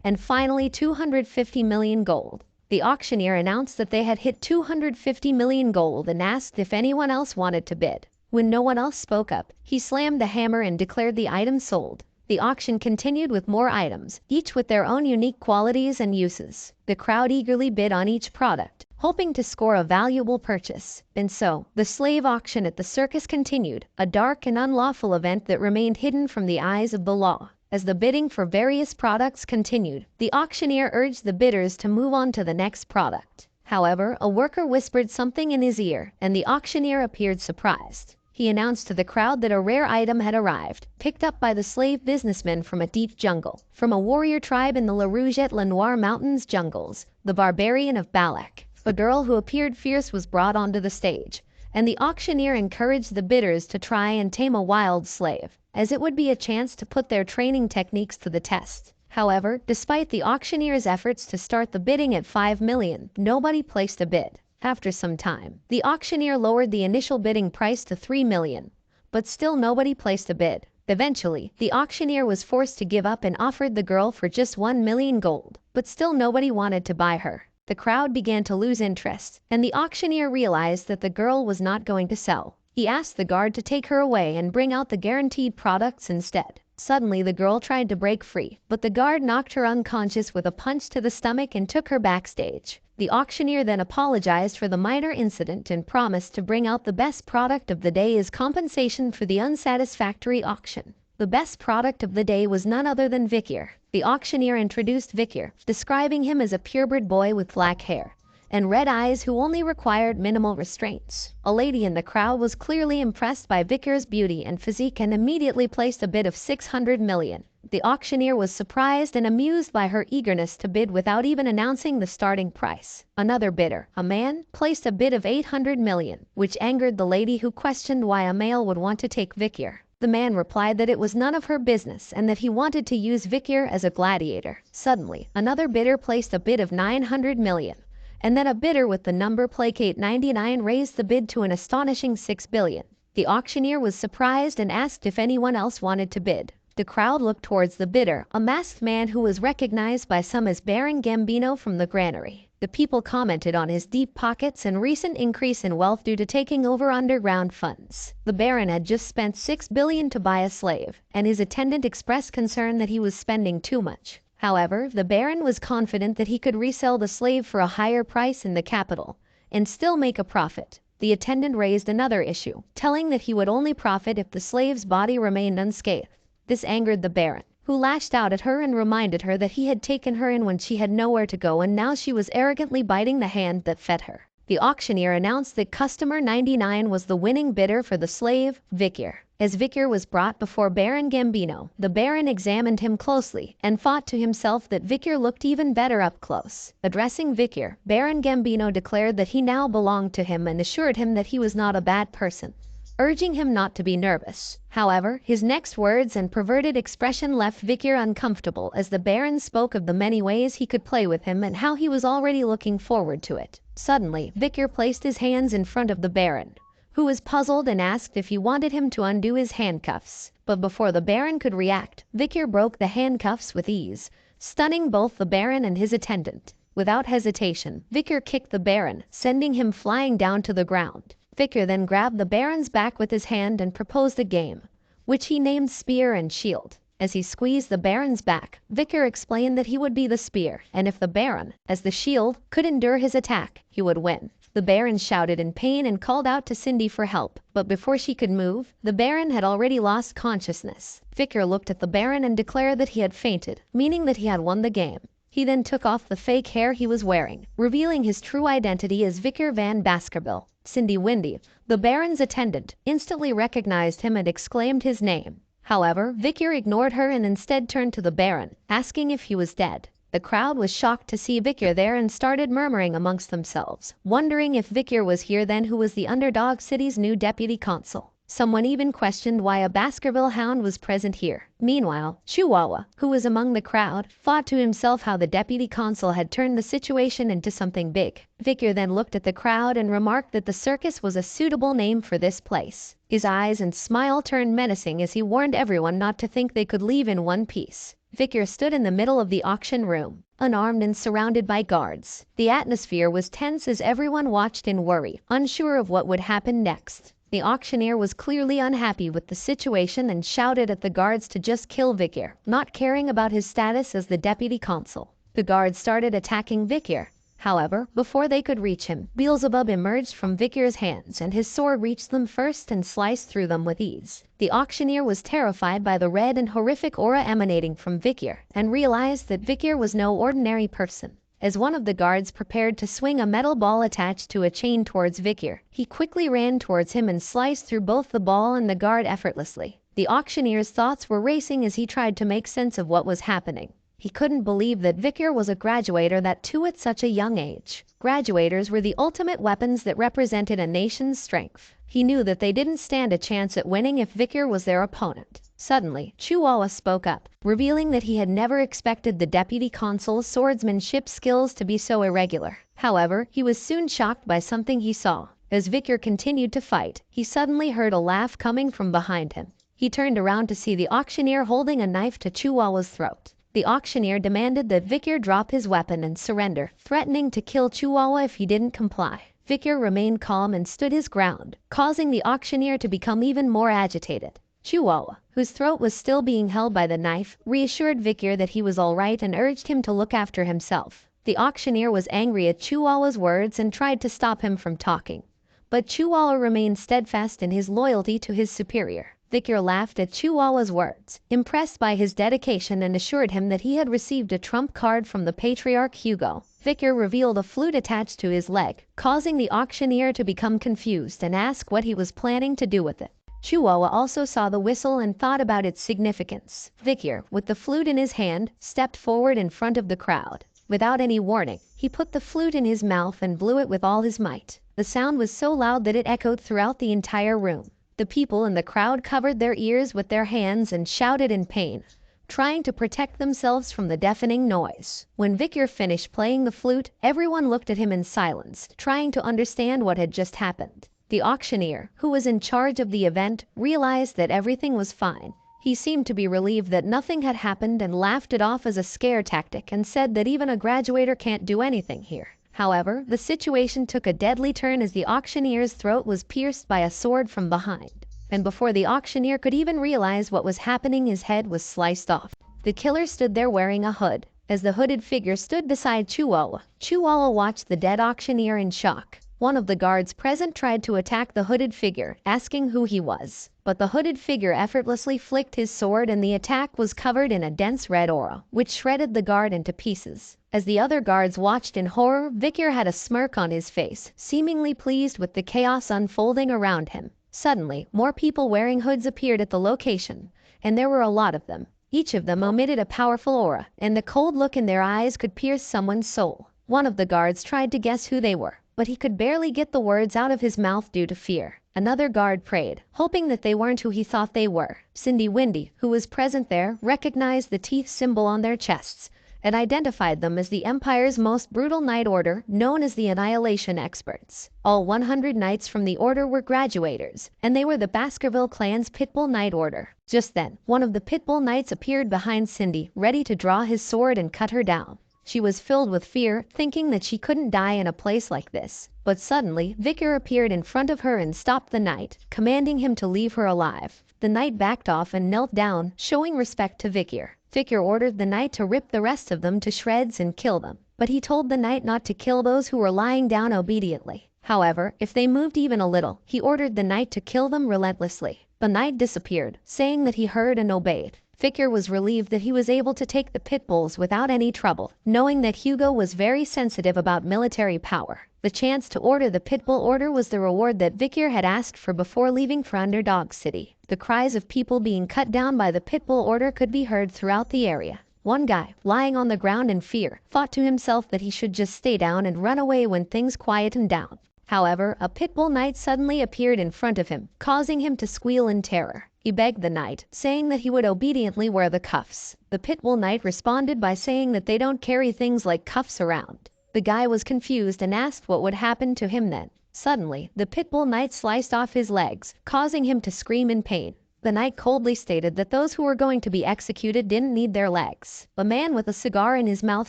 And finally 250 million gold. The auctioneer announced that they had hit 250 million gold and asked if anyone else wanted to bid. When no one else spoke up, he slammed the hammer and declared the item sold. The auction continued with more items, each with their own unique qualities and uses. The crowd eagerly bid on each product, hoping to score a valuable purchase. And so, the slave auction at the circus continued, a dark and unlawful event that remained hidden from the eyes of the law. As the bidding for various products continued, the auctioneer urged the bidders to move on to the next product. However, a worker whispered something in his ear, and the auctioneer appeared surprised. He announced to the crowd that a rare item had arrived, picked up by the slave businessmen from a deep jungle, from a warrior tribe in the La Rouge-et-Lenoir Mountains jungles, the barbarian of Balak. A girl who appeared fierce was brought onto the stage, and the auctioneer encouraged the bidders to try and tame a wild slave, as it would be a chance to put their training techniques to the test. However, despite the auctioneer's efforts to start the bidding at 5 million, nobody placed a bid. After some time, the auctioneer lowered the initial bidding price to 3 million, but still nobody placed a bid. Eventually, the auctioneer was forced to give up and offered the girl for just 1 million gold, but still nobody wanted to buy her. The crowd began to lose interest, and the auctioneer realized that the girl was not going to sell. He asked the guard to take her away and bring out the guaranteed products instead. Suddenly the girl tried to break free, but the guard knocked her unconscious with a punch to the stomach and took her backstage. The auctioneer then apologized for the minor incident and promised to bring out the best product of the day as compensation for the unsatisfactory auction. The best product of the day was none other than Vikir. The auctioneer introduced Vikir, describing him as a purebred boy with black hair and red eyes who only required minimal restraints. A lady in the crowd was clearly impressed by Vikir's beauty and physique and immediately placed a bid of 600 million. The auctioneer was surprised and amused by her eagerness to bid without even announcing the starting price. Another bidder, a man, placed a bid of 800 million, which angered the lady, who questioned why a male would want to take Vikir. The man replied that it was none of her business and that he wanted to use Vikir as a gladiator. Suddenly, another bidder placed a bid of 900 million. And then a bidder with the number placate 99 raised the bid to an astonishing 6 billion. The auctioneer was surprised and asked if anyone else wanted to bid. The crowd looked towards the bidder, a masked man who was recognized by some as Baron Gambino from the granary. The people commented on his deep pockets and recent increase in wealth due to taking over underground funds. The Baron had just spent 6 billion to buy a slave, and his attendant expressed concern that he was spending too much. However, the Baron was confident that he could resell the slave for a higher price in the capital and still make a profit. the attendant raised another issue, telling that he would only profit if the slave's body remained unscathed. This angered the Baron, who lashed out at her and reminded her that he had taken her in when she had nowhere to go and now she was arrogantly biting the hand that fed her. The auctioneer announced that customer 99 was the winning bidder for the slave, Vikir. As Vikir was brought before Baron Gambino, the Baron examined him closely and thought to himself that Vikir looked even better up close. Addressing Vikir, Baron Gambino declared that he now belonged to him and assured him that he was not a bad person, urging him not to be nervous. However, his next words and perverted expression left Vikir uncomfortable as the Baron spoke of the many ways he could play with him and how he was already looking forward to it. Suddenly, Vikir placed his hands in front of the Baron, who was puzzled and asked if he wanted him to undo his handcuffs. But before the Baron could react, Vikir broke the handcuffs with ease, stunning both the Baron and his attendant. Without hesitation, Vikir kicked the Baron, sending him flying down to the ground. Vikir then grabbed the Baron's back with his hand and proposed a game, which he named Spear and Shield. As he squeezed the Baron's back, Vikir explained that he would be the spear, and if the Baron, as the shield, could endure his attack, he would win. The Baron shouted in pain and called out to Cindy for help, but before she could move, the Baron had already lost consciousness. Vikir looked at the Baron and declared that he had fainted, meaning that he had won the game. He then took off the fake hair he was wearing, revealing his true identity as Vikir van Baskerville. Cindy Windy, the Baron's attendant, instantly recognized him and exclaimed his name. However, Vikir ignored her and instead turned to the Baron, asking if he was dead. The crowd was shocked to see Vikir there and started murmuring amongst themselves, wondering if Vikir was here then who was the underdog city's new deputy consul. Someone even questioned why a Baskerville hound was present here. Meanwhile, Chihuahua, who was among the crowd, thought to himself how the deputy consul had turned the situation into something big. Vikir then looked at the crowd and remarked that the circus was a suitable name for this place. His eyes and smile turned menacing as he warned everyone not to think they could leave in one piece. Vikir stood in the middle of the auction room, unarmed and surrounded by guards. The atmosphere was tense as everyone watched in worry, unsure of what would happen next. The auctioneer was clearly unhappy with the situation and shouted at the guards to just kill Vikir, not caring about his status as the deputy consul. The guards started attacking Vikir. However, before they could reach him, Beelzebub emerged from Vikir's hands and his sword reached them first and sliced through them with ease. The auctioneer was terrified by the red and horrific aura emanating from Vikir and realized that Vikir was no ordinary person. As one of the guards prepared to swing a metal ball attached to a chain towards Vikir, he quickly ran towards him and sliced through both the ball and the guard effortlessly. The auctioneer's thoughts were racing as he tried to make sense of what was happening. He couldn't believe that Vikir was a graduator, that too at such a young age. Graduators were the ultimate weapons that represented a nation's strength. He knew that they didn't stand a chance at winning if Vikir was their opponent. Suddenly, Chihuahua spoke up, revealing that he had never expected the deputy consul's swordsmanship skills to be so irregular. However, he was soon shocked by something he saw. As Vikir continued to fight, he suddenly heard a laugh coming from behind him. He turned around to see the auctioneer holding a knife to Chihuahua's throat. The auctioneer demanded that Vikir drop his weapon and surrender, threatening to kill Chihuahua if he didn't comply. Vikir remained calm and stood his ground, causing the auctioneer to become even more agitated. Chihuahua, whose throat was still being held by the knife, reassured Vikir that he was all right and urged him to look after himself. The auctioneer was angry at Chihuahua's words and tried to stop him from talking, but Chihuahua remained steadfast in his loyalty to his superior. Vikir laughed at Chihuahua's words, impressed by his dedication, and assured him that he had received a trump card from the patriarch Hugo. Vikir revealed a flute attached to his leg, causing the auctioneer to become confused and ask what he was planning to do with it. Chihuahua also saw the whistle and thought about its significance. Vikir, with the flute in his hand, stepped forward in front of the crowd. Without any warning, he put the flute in his mouth and blew it with all his might. The sound was so loud that it echoed throughout the entire room. The people in the crowd covered their ears with their hands and shouted in pain, trying to protect themselves from the deafening noise. When Vikir finished playing the flute, everyone looked at him in silence, trying to understand what had just happened. The auctioneer, who was in charge of the event, realized that everything was fine. He seemed to be relieved that nothing had happened and laughed it off as a scare tactic and said that even a graduator can't do anything here. However, the situation took a deadly turn as the auctioneer's throat was pierced by a sword from behind. And before the auctioneer could even realize what was happening, his head was sliced off. The killer stood there wearing a hood. As the hooded figure stood beside Chihuahua, Chihuahua watched the dead auctioneer in shock. One of the guards present tried to attack the hooded figure, asking who he was. But the hooded figure effortlessly flicked his sword and the attack was covered in a dense red aura, which shredded the guard into pieces. As the other guards watched in horror, Victor had a smirk on his face, seemingly pleased with the chaos unfolding around him. Suddenly, more people wearing hoods appeared at the location, and there were a lot of them. Each of them emitted a powerful aura, and the cold look in their eyes could pierce someone's soul. One of the guards tried to guess who they were, but he could barely get the words out of his mouth due to fear. Another guard prayed, hoping that they weren't who he thought they were. Cindy Windy, who was present there, recognized the teeth symbol on their chests and identified them as the Empire's most brutal Night Order, known as the Annihilation Experts. All 100 knights from the order were graduators, and they were the Baskerville clan's Pitbull Night Order. Just then, one of the Pitbull Knights appeared behind Cindy, ready to draw his sword and cut her down. She was filled with fear, thinking that she couldn't die in a place like this. But suddenly, Victor appeared in front of her and stopped the knight, commanding him to leave her alive. The knight backed off and knelt down, showing respect to Victor. Victor ordered the knight to rip the rest of them to shreds and kill them, but he told the knight not to kill those who were lying down obediently. However, if they moved even a little, he ordered the knight to kill them relentlessly. The knight disappeared, saying that he heard and obeyed. Victor was relieved that he was able to take the pit bulls without any trouble, knowing that Hugo was very sensitive about military power. The chance to order the Pitbull Order was the reward that Victor had asked for before leaving for Underdog City. The cries of people being cut down by the Pitbull Order could be heard throughout the area. One guy, lying on the ground in fear, thought to himself that he should just stay down and run away when things quietened down. However, a Pitbull Knight suddenly appeared in front of him, causing him to squeal in terror. He begged the knight, saying that he would obediently wear the cuffs. The Pitbull Knight responded by saying that they don't carry things like cuffs around. The guy was confused and asked what would happen to him then. Suddenly, the Pitbull Knight sliced off his legs, causing him to scream in pain. The knight coldly stated that those who were going to be executed didn't need their legs. A man with a cigar in his mouth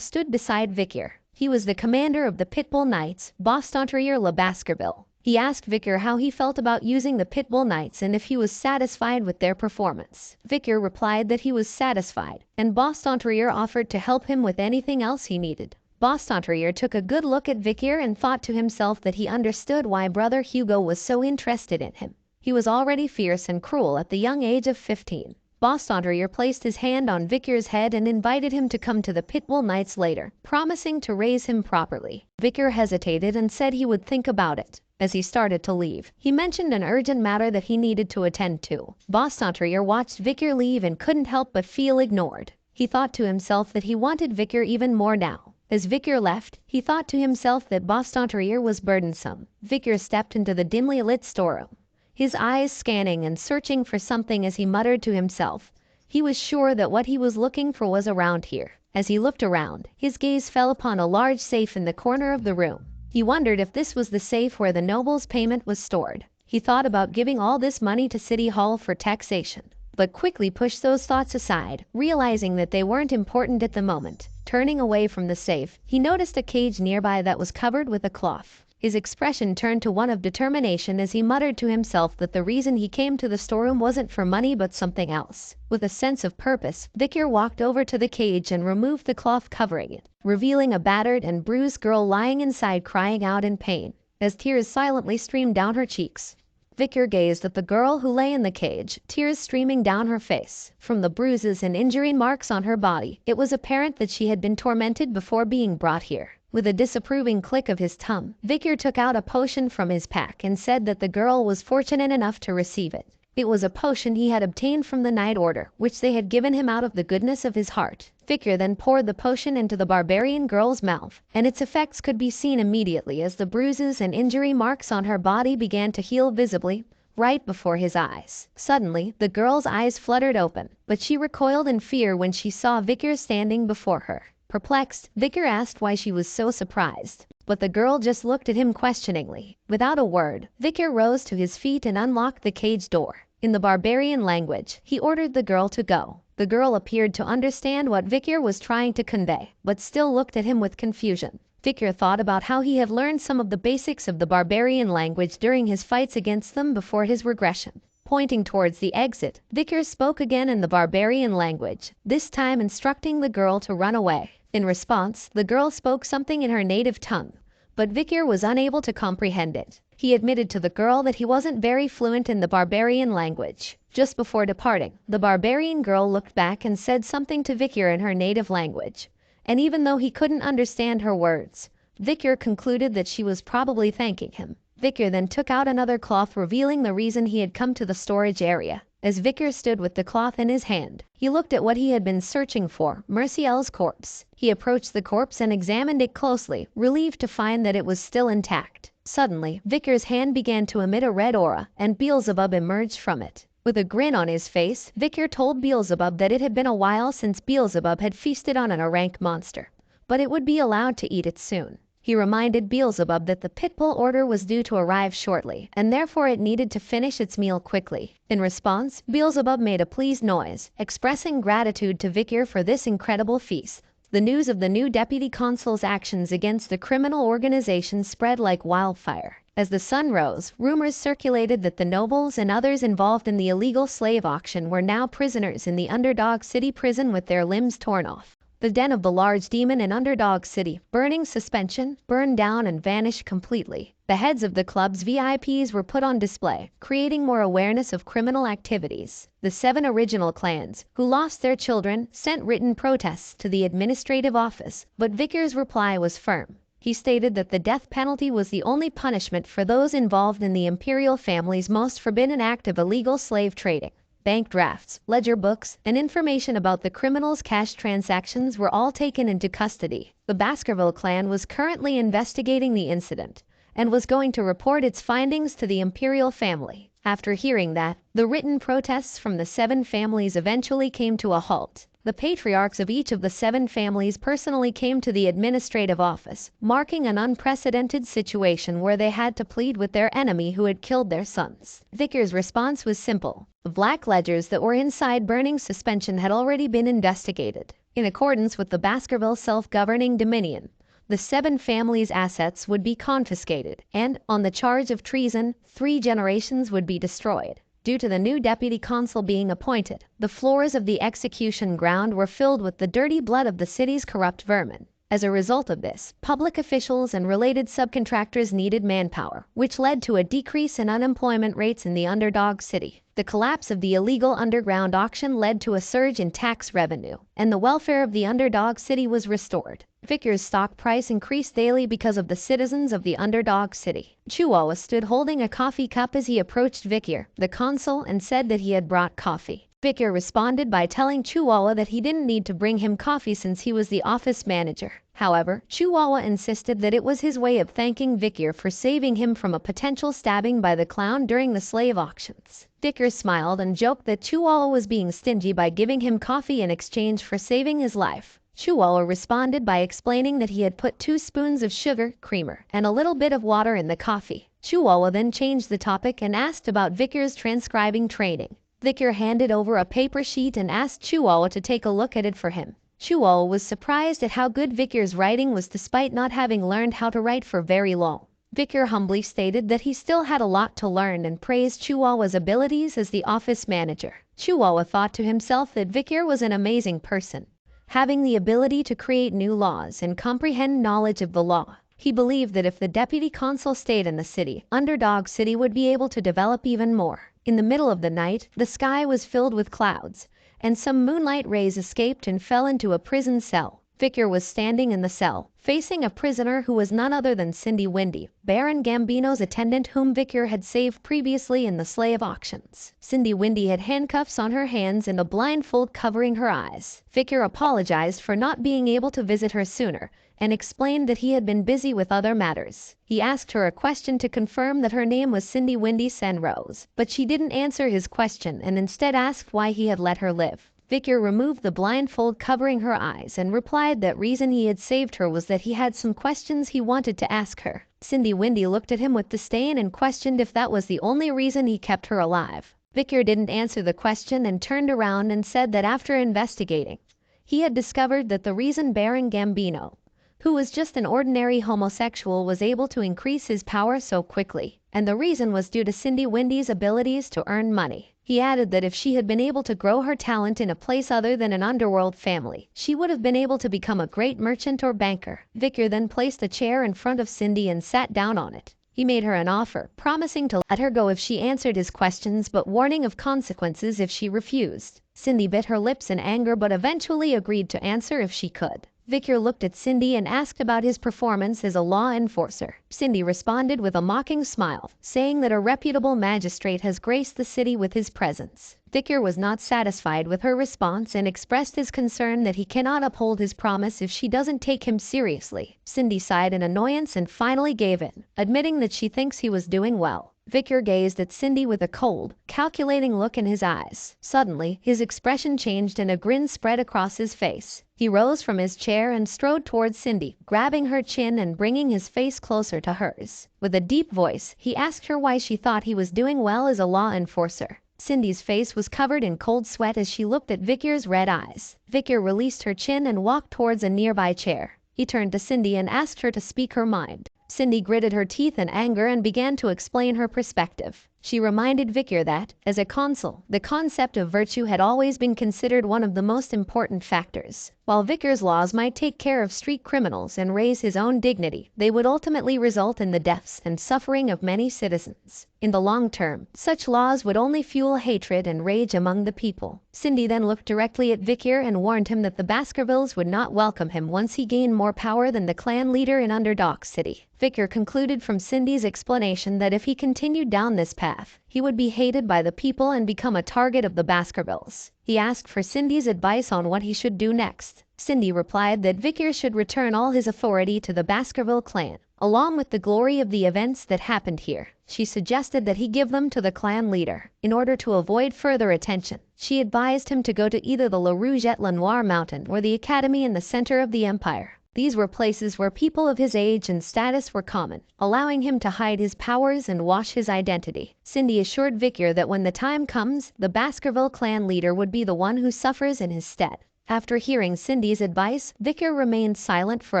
stood beside Victor. He was the commander of the Pitbull Knights, Bostontrier Le Baskerville. He asked Victor how he felt about using the Pitbull Knights and if he was satisfied with their performance. Victor replied that he was satisfied, and Bostontrier offered to help him with anything else he needed. Bostontrier took a good look at Victor and thought to himself that he understood why brother Hugo was so interested in him. He was already fierce and cruel at the young age of 15. Bostontrier placed his hand on Victor's head and invited him to come to the Pitbull Knights later, promising to raise him properly. Victor hesitated and said he would think about it. As he started to leave, he mentioned an urgent matter that he needed to attend to. Bostontrier watched Victor leave and couldn't help but feel ignored. He thought to himself that he wanted Victor even more now. As Victor left, he thought to himself that Bostontrier was burdensome. Victor stepped into the dimly lit storeroom, his eyes scanning and searching for something as he muttered to himself. He was sure that what he was looking for was around here. As he looked around, his gaze fell upon a large safe in the corner of the room. He wondered if this was the safe where the noble's payment was stored. He thought about giving all this money to City Hall for taxation, but quickly pushed those thoughts aside, realizing that they weren't important at the moment. Turning away from the safe, he noticed a cage nearby that was covered with a cloth. His expression turned to one of determination as he muttered to himself that the reason he came to the storeroom wasn't for money but something else. With a sense of purpose, Victor walked over to the cage and removed the cloth covering it, revealing a battered and bruised girl lying inside crying out in pain. As tears silently streamed down her cheeks, Victor gazed at the girl who lay in the cage, tears streaming down her face. From the bruises and injury marks on her body, it was apparent that she had been tormented before being brought here. With a disapproving click of his tongue, Victor took out a potion from his pack and said that the girl was fortunate enough to receive it. It was a potion he had obtained from the Night Order, which they had given him out of the goodness of his heart. Victor then poured the potion into the barbarian girl's mouth, and its effects could be seen immediately as the bruises and injury marks on her body began to heal visibly, right before his eyes. Suddenly, the girl's eyes fluttered open, but she recoiled in fear when she saw Victor standing before her. Perplexed, Victor asked why she was so surprised, but the girl just looked at him questioningly. Without a word, Victor rose to his feet and unlocked the cage door. In the barbarian language, he ordered the girl to go. The girl appeared to understand what Victor was trying to convey, but still looked at him with confusion. Victor thought about how he had learned some of the basics of the barbarian language during his fights against them before his regression. Pointing towards the exit, Victor spoke again in the barbarian language, this time instructing the girl to run away. In response, the girl spoke something in her native tongue, but Vikir was unable to comprehend it. He admitted to the girl that he wasn't very fluent in the barbarian language. Just before departing, the barbarian girl looked back and said something to Vikir in her native language, and even though he couldn't understand her words, Vikir concluded that she was probably thanking him. Vikir then took out another cloth, revealing the reason he had come to the storage area. As Vikir stood with the cloth in his hand, he looked at what he had been searching for, Merciel's corpse. He approached the corpse and examined it closely, relieved to find that it was still intact. Suddenly, Vikir's hand began to emit a red aura, and Beelzebub emerged from it. With a grin on his face, Vikir told Beelzebub that it had been a while since Beelzebub had feasted on a rank monster, but it would be allowed to eat it soon. He reminded Beelzebub that the pitbull order was due to arrive shortly, and therefore it needed to finish its meal quickly. In response, Beelzebub made a pleased noise, expressing gratitude to Vikir for this incredible feast. The news of the new deputy consul's actions against the criminal organization spread like wildfire. As the sun rose, rumors circulated that the nobles and others involved in the illegal slave auction were now prisoners in the Underdog City prison with their limbs torn off. The den of the large demon in Underdog City, burning suspension, burned down and vanished completely. The heads of the club's VIPs were put on display, creating more awareness of criminal activities. The 7 original clans, who lost their children, sent written protests to the administrative office, but Vikir's reply was firm. He stated that the death penalty was the only punishment for those involved in the imperial family's most forbidden act of illegal slave trading. Bank drafts, ledger books, and information about the criminals' cash transactions were all taken into custody. The Baskerville clan was currently investigating the incident and was going to report its findings to the imperial family. After hearing that, the written protests from the 7 families eventually came to a halt. The patriarchs of each of the 7 families personally came to the administrative office, marking an unprecedented situation where they had to plead with their enemy who had killed their sons. Vikir's response was simple. The black ledgers that were inside burning suspension had already been investigated. In accordance with the Baskerville self-governing dominion, the 7 families' assets would be confiscated, and, on the charge of treason, 3 generations would be destroyed. Due to the new deputy consul being appointed, the floors of the execution ground were filled with the dirty blood of the city's corrupt vermin. As a result of this, public officials and related subcontractors needed manpower, which led to a decrease in unemployment rates in the Underdog City. The collapse of the illegal underground auction led to a surge in tax revenue, and the welfare of the Underdog City was restored. Vikir's stock price increased daily because of the citizens of the Underdog City. Chihuahua stood holding a coffee cup as he approached Vikir, the consul, and said that he had brought coffee. Vikir responded by telling Chihuahua that he didn't need to bring him coffee since he was the office manager. However, Chihuahua insisted that it was his way of thanking Vikir for saving him from a potential stabbing by the clown during the slave auctions. Vikir smiled and joked that Chihuahua was being stingy by giving him coffee in exchange for saving his life. Chihuahua responded by explaining that he had put 2 spoons of sugar, creamer, and a little bit of water in the coffee. Chihuahua then changed the topic and asked about Vikir's transcribing training. Vikir handed over a paper sheet and asked Chihuahua to take a look at it for him. Chihuahua was surprised at how good Vikir's writing was despite not having learned how to write for very long. Vikir humbly stated that he still had a lot to learn and praised Chihuahua's abilities as the office manager. Chihuahua thought to himself that Vikir was an amazing person, having the ability to create new laws and comprehend knowledge of the law. He believed that if the deputy consul stayed in the city, Underdog City would be able to develop even more. In the middle of the night, the sky was filled with clouds, and some moonlight rays escaped and fell into a prison cell. Vikir was standing in the cell, facing a prisoner who was none other than Cindy Windy, Baron Gambino's attendant whom Vikir had saved previously in the slave auctions. Cindy Windy had handcuffs on her hands and a blindfold covering her eyes. Vikir apologized for not being able to visit her sooner, and explained that he had been busy with other matters. He asked her a question to confirm that her name was Cindy Windy Senrose, but she didn't answer his question and instead asked why he had let her live. Vikir removed the blindfold covering her eyes and replied that reason he had saved her was that he had some questions he wanted to ask her. Cindy Windy looked at him with disdain and questioned if that was the only reason he kept her alive. Vikir didn't answer the question and turned around and said that after investigating, he had discovered that the reason Baron Gambino, who was just an ordinary homosexual, was able to increase his power so quickly, and the reason was due to Cindy Windy's abilities to earn money. He added that if she had been able to grow her talent in a place other than an underworld family, she would have been able to become a great merchant or banker. Victor then placed a chair in front of Cindy and sat down on it. He made her an offer, promising to let her go if she answered his questions but warning of consequences if she refused. Cindy bit her lips in anger but eventually agreed to answer if she could. Victor looked at Cindy and asked about his performance as a law enforcer. Cindy responded with a mocking smile, saying that a reputable magistrate has graced the city with his presence. Victor was not satisfied with her response and expressed his concern that he cannot uphold his promise if she doesn't take him seriously. Cindy sighed in annoyance and finally gave in, admitting that she thinks he was doing well. Victor gazed at Cindy with a cold, calculating look in his eyes. Suddenly, his expression changed and a grin spread across his face. He rose from his chair and strode towards Cindy, grabbing her chin and bringing his face closer to hers. With a deep voice, he asked her why she thought he was doing well as a law enforcer. Cindy's face was covered in cold sweat as she looked at Victor's red eyes. Victor released her chin and walked towards a nearby chair. He turned to Cindy and asked her to speak her mind. Cindy gritted her teeth in anger and began to explain her perspective. She reminded Victor that, as a consul, the concept of virtue had always been considered one of the most important factors. While Victor's laws might take care of street criminals and raise his own dignity, they would ultimately result in the deaths and suffering of many citizens. In the long term, such laws would only fuel hatred and rage among the people. Cindy then looked directly at Victor and warned him that the Baskervilles would not welcome him once he gained more power than the clan leader in Underdog City. Victor concluded from Cindy's explanation that if he continued down this path, he would be hated by the people and become a target of the Baskervilles. He asked for Cindy's advice on what he should do next. Cindy replied that Victor should return all his authority to the Baskerville clan, along with the glory of the events that happened here. She suggested that he give them to the clan leader. In order to avoid further attention, she advised him to go to either the La Rougette La Noire mountain or the academy in the center of the empire. These were places where people of his age and status were common, allowing him to hide his powers and wash his identity. Cindy assured Victor that when the time comes, the Baskerville clan leader would be the one who suffers in his stead. After hearing Cindy's advice, Victor remained silent for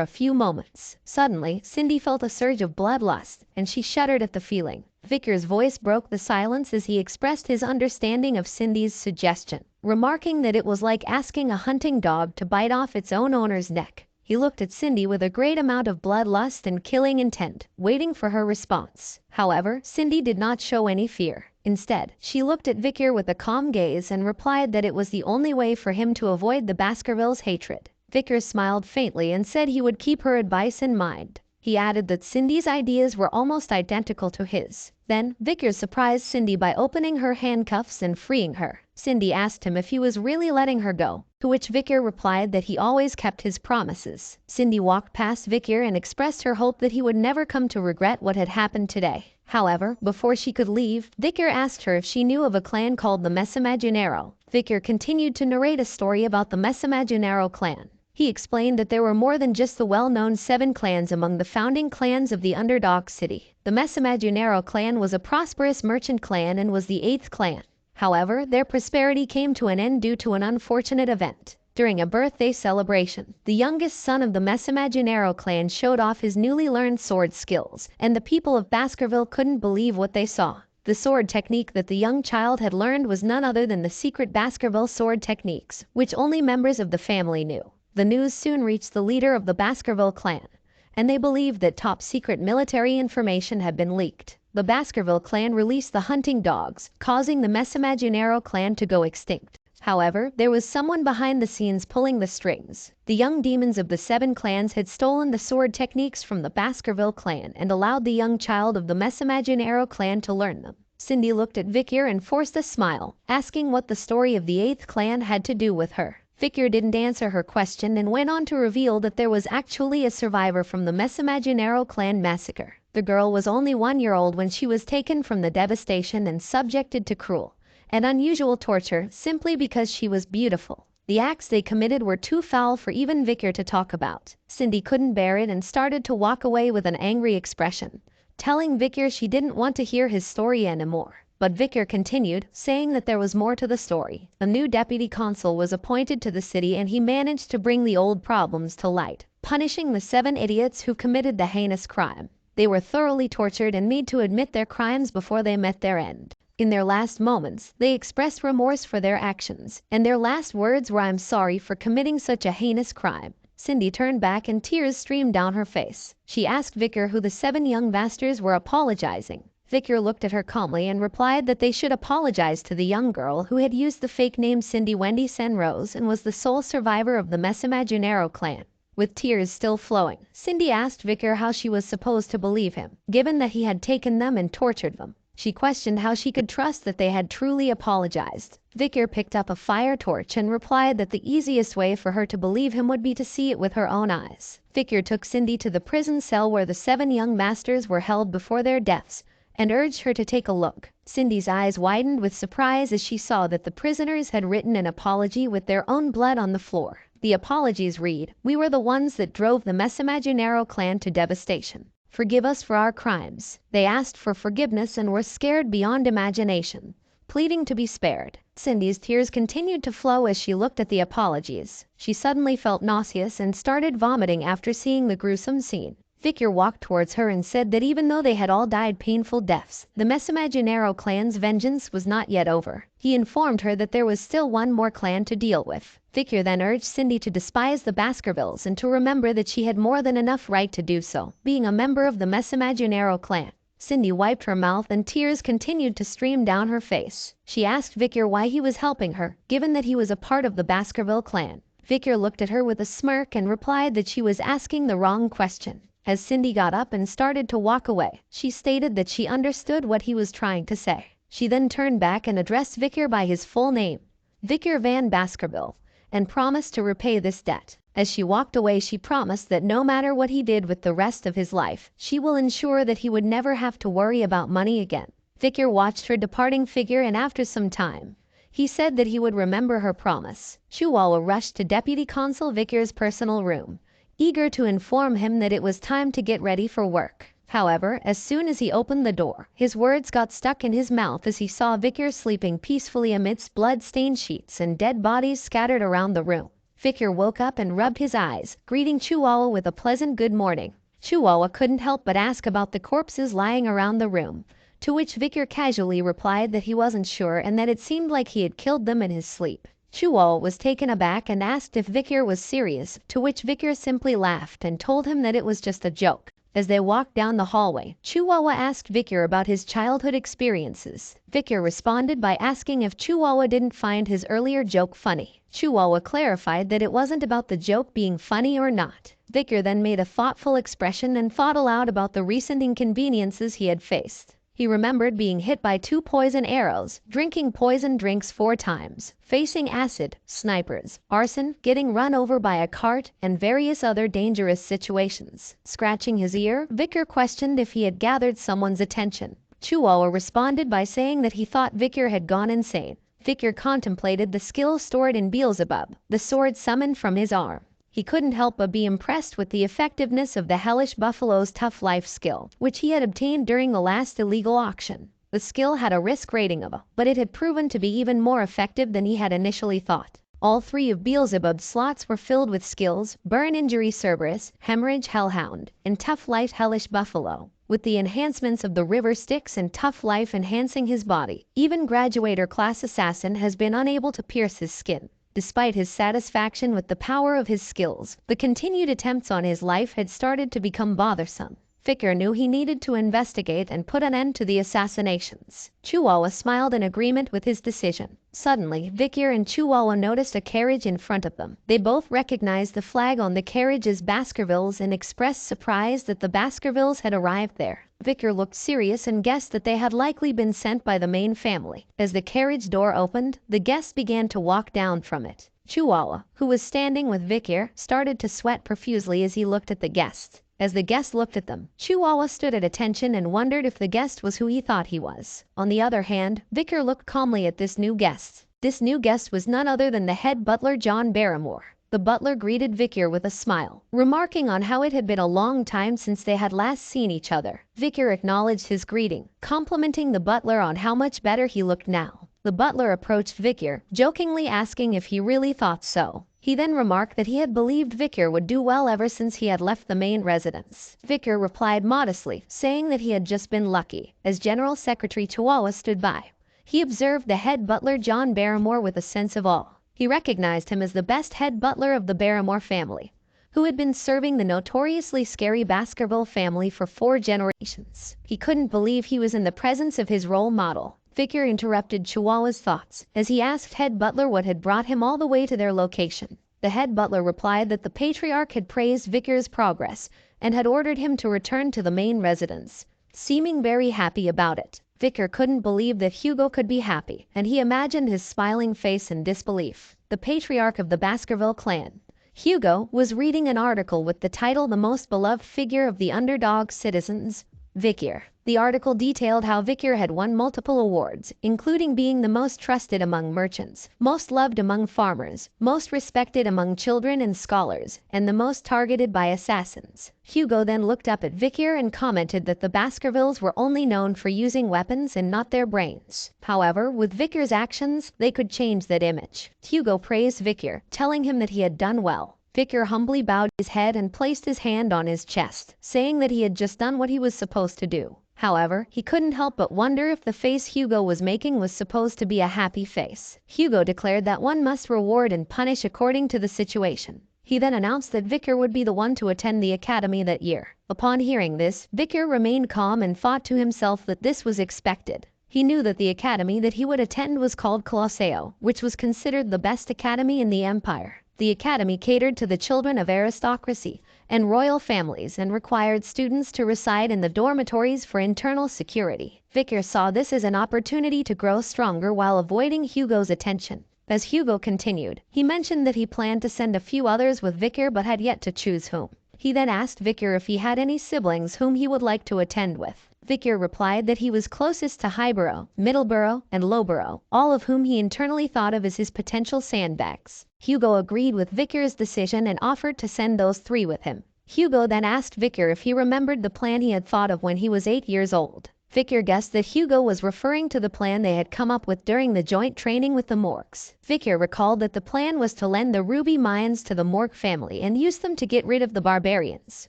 a few moments. Suddenly, Cindy felt a surge of bloodlust, and she shuddered at the feeling. Victor's voice broke the silence as he expressed his understanding of Cindy's suggestion, remarking that it was like asking a hunting dog to bite off its own owner's neck. He looked at Cindy with a great amount of bloodlust and killing intent, waiting for her response. However, Cindy did not show any fear. Instead, she looked at Victor with a calm gaze and replied that it was the only way for him to avoid the Baskervilles' hatred. Victor smiled faintly and said he would keep her advice in mind. He added that Cindy's ideas were almost identical to his. Then, Victor surprised Cindy by opening her handcuffs and freeing her. Cindy asked him if he was really letting her go, to which Victor replied that he always kept his promises. Cindy walked past Victor and expressed her hope that he would never come to regret what had happened today. However, before she could leave, Victor asked her if she knew of a clan called the Mesimaginero. Victor continued to narrate a story about the Mesimaginero clan. He explained that there were more than just the well-known 7 clans among the founding clans of the Underdog City. The Mesimaginero clan was a prosperous merchant clan and was the 8th clan. However, their prosperity came to an end due to an unfortunate event. During a birthday celebration, the youngest son of the Mesimaginero clan showed off his newly learned sword skills, and the people of Baskerville couldn't believe what they saw. The sword technique that the young child had learned was none other than the secret Baskerville sword techniques, which only members of the family knew. The news soon reached the leader of the Baskerville clan, and they believed that top-secret military information had been leaked. The Baskerville clan released the hunting dogs, causing the Mesimaginero clan to go extinct. However, there was someone behind the scenes pulling the strings. The young demons of the 7 clans had stolen the sword techniques from the Baskerville clan and allowed the young child of the Mesimaginero clan to learn them. Cindy looked at Victor and forced a smile, asking what the story of the 8th clan had to do with her. Victor didn't answer her question and went on to reveal that there was actually a survivor from the Mesimaginero clan massacre. The girl was only 1 year old when she was taken from the devastation and subjected to cruel and unusual torture simply because she was beautiful. The acts they committed were too foul for even Victor to talk about. Cindy couldn't bear it and started to walk away with an angry expression, telling Victor she didn't want to hear his story anymore. But Victor continued, saying that there was more to the story. A new deputy consul was appointed to the city and he managed to bring the old problems to light, punishing the 7 idiots who committed the heinous crime. They were thoroughly tortured and made to admit their crimes before they met their end. In their last moments, they expressed remorse for their actions, and their last words were, "I'm sorry for committing such a heinous crime." Cindy turned back and tears streamed down her face. She asked Vicar who the 7 young masters were apologizing. Vicar looked at her calmly and replied that they should apologize to the young girl who had used the fake name Cindy Wendy Senrose and was the sole survivor of the Mesimaginero clan. With tears still flowing, Cindy asked Vicar how she was supposed to believe him, given that he had taken them and tortured them. She questioned how she could trust that they had truly apologized. Vicar picked up a fire torch and replied that the easiest way for her to believe him would be to see it with her own eyes. Vicar took Cindy to the prison cell where the 7 young masters were held before their deaths and urged her to take a look. Cindy's eyes widened with surprise as she saw that the prisoners had written an apology with their own blood on the floor. The apologies read, "We were the ones that drove the Mesimaginero clan to devastation. Forgive us for our crimes." They asked for forgiveness and were scared beyond imagination, pleading to be spared. Cindy's tears continued to flow as she looked at the apologies. She suddenly felt nauseous and started vomiting after seeing the gruesome scene. Vicar walked towards her and said that even though they had all died painful deaths, the Mesimaginero clan's vengeance was not yet over. He informed her that there was still one more clan to deal with. Vicar then urged Cindy to despise the Baskervilles and to remember that she had more than enough right to do so, being a member of the Mesimaginero clan. Cindy wiped her mouth and tears continued to stream down her face. She asked Vicar why he was helping her, given that he was a part of the Baskerville clan. Vicar looked at her with a smirk and replied that she was asking the wrong question. As Cindy got up and started to walk away, she stated that she understood what he was trying to say. She then turned back and addressed Vicar by his full name, Vicar Van Baskerville, and promised to repay this debt. As she walked away, she promised that no matter what he did with the rest of his life, she will ensure that he would never have to worry about money again. Vicar watched her departing figure, and after some time, he said that he would remember her promise. Chihuahua rushed to Deputy Consul Vicar's personal room, eager to inform him that it was time to get ready for work. However, as soon as he opened the door, his words got stuck in his mouth as he saw Vicar sleeping peacefully amidst blood-stained sheets and dead bodies scattered around the room. Vicar woke up and rubbed his eyes, greeting Chihuahua with a pleasant good morning. Chihuahua couldn't help but ask about the corpses lying around the room, to which Vicar casually replied that he wasn't sure and that it seemed like he had killed them in his sleep. Chihuahua was taken aback and asked if Vicar was serious, to which Vicar simply laughed and told him that it was just a joke. As they walked down the hallway, Chihuahua asked Vicar about his childhood experiences. Vicar responded by asking if Chihuahua didn't find his earlier joke funny. Chihuahua clarified that it wasn't about the joke being funny or not. Vicar then made a thoughtful expression and thought aloud about the recent inconveniences he had faced. He remembered being hit by 2 poison arrows, drinking poison drinks 4 times, facing acid, snipers, arson, getting run over by a cart, and various other dangerous situations. Scratching his ear, Vicar questioned if he had gathered someone's attention. Chihuahua responded by saying that he thought Vicar had gone insane. Vicar contemplated the skill stored in Beelzebub, the sword summoned from his arm. He couldn't help but be impressed with the effectiveness of the hellish buffalo's tough life skill, which he had obtained during the last illegal auction. The skill had a risk rating of A, but it had proven to be even more effective than he had initially thought. All 3 of Beelzebub's slots were filled with skills: Burn Injury Cerberus, Hemorrhage Hellhound, and Tough Life Hellish Buffalo. With the enhancements of the River Styx and Tough Life enhancing his body, even Graduator Class Assassin has been unable to pierce his skin. Despite his satisfaction with the power of his skills, the continued attempts on his life had started to become bothersome. Vicar knew he needed to investigate and put an end to the assassinations. Chihuahua smiled in agreement with his decision. Suddenly, Vicar and Chihuahua noticed a carriage in front of them. They both recognized the flag on the carriage as Baskervilles and expressed surprise that the Baskervilles had arrived there. Vicar looked serious and guessed that they had likely been sent by the main family. As the carriage door opened, the guests began to walk down from it. Chihuahua, who was standing with Vicar, started to sweat profusely as he looked at the guests. As the guest looked at them, Chihuahua stood at attention and wondered if the guest was who he thought he was. On the other hand, Vicar looked calmly at this new guest. This new guest was none other than the head butler, John Barrymore. The butler greeted Vicar with a smile, remarking on how it had been a long time since they had last seen each other. Vicar acknowledged his greeting, complimenting the butler on how much better he looked now. The butler approached Vicar, jokingly asking if he really thought so. He then remarked that he had believed Vicar would do well ever since he had left the main residence. Vicar replied modestly, saying that he had just been lucky. As General Secretary Chihuahua stood by, he observed the head butler John Barrymore with a sense of awe. He recognized him as the best head butler of the Barrymore family, who had been serving the notoriously scary Baskerville family for 4 generations. He couldn't believe he was in the presence of his role model. Victor interrupted Chihuahua's thoughts as he asked head butler what had brought him all the way to their location. The head butler replied that the patriarch had praised Victor's progress and had ordered him to return to the main residence, seeming very happy about it. Victor couldn't believe that Hugo could be happy, and he imagined his smiling face in disbelief. The patriarch of the Baskerville clan, Hugo, was reading an article with the title "The Most Beloved Figure of the Underdog Citizens, Victor." The article detailed how Victor had won multiple awards, including being the most trusted among merchants, most loved among farmers, most respected among children and scholars, and the most targeted by assassins. Hugo then looked up at Victor and commented that the Baskervilles were only known for using weapons and not their brains. However, with Victor's actions, they could change that image. Hugo praised Victor, telling him that he had done well. Victor humbly bowed his head and placed his hand on his chest, saying that he had just done what he was supposed to do. However, he couldn't help but wonder if the face Hugo was making was supposed to be a happy face. Hugo declared that one must reward and punish according to the situation. He then announced that Victor would be the one to attend the academy that year. Upon hearing this, Victor remained calm and thought to himself that this was expected. He knew that the academy that he would attend was called Colosseo, which was considered the best academy in the empire. The academy catered to the children of aristocracy and royal families and required students to reside in the dormitories for internal security. Victor saw this as an opportunity to grow stronger while avoiding Hugo's attention. As Hugo continued, he mentioned that he planned to send a few others with Victor but had yet to choose whom. He then asked Victor if he had any siblings whom he would like to attend with. Victor replied that he was closest to Highborough, Middleborough, and Lowborough, all of whom he internally thought of as his potential sandbags. Hugo agreed with Victor's decision and offered to send those 3 with him. Hugo then asked Victor if he remembered the plan he had thought of when he was 8 years old. Victor guessed that Hugo was referring to the plan they had come up with during the joint training with the Morgs. Victor recalled that the plan was to lend the ruby mines to the Morg family and use them to get rid of the barbarians.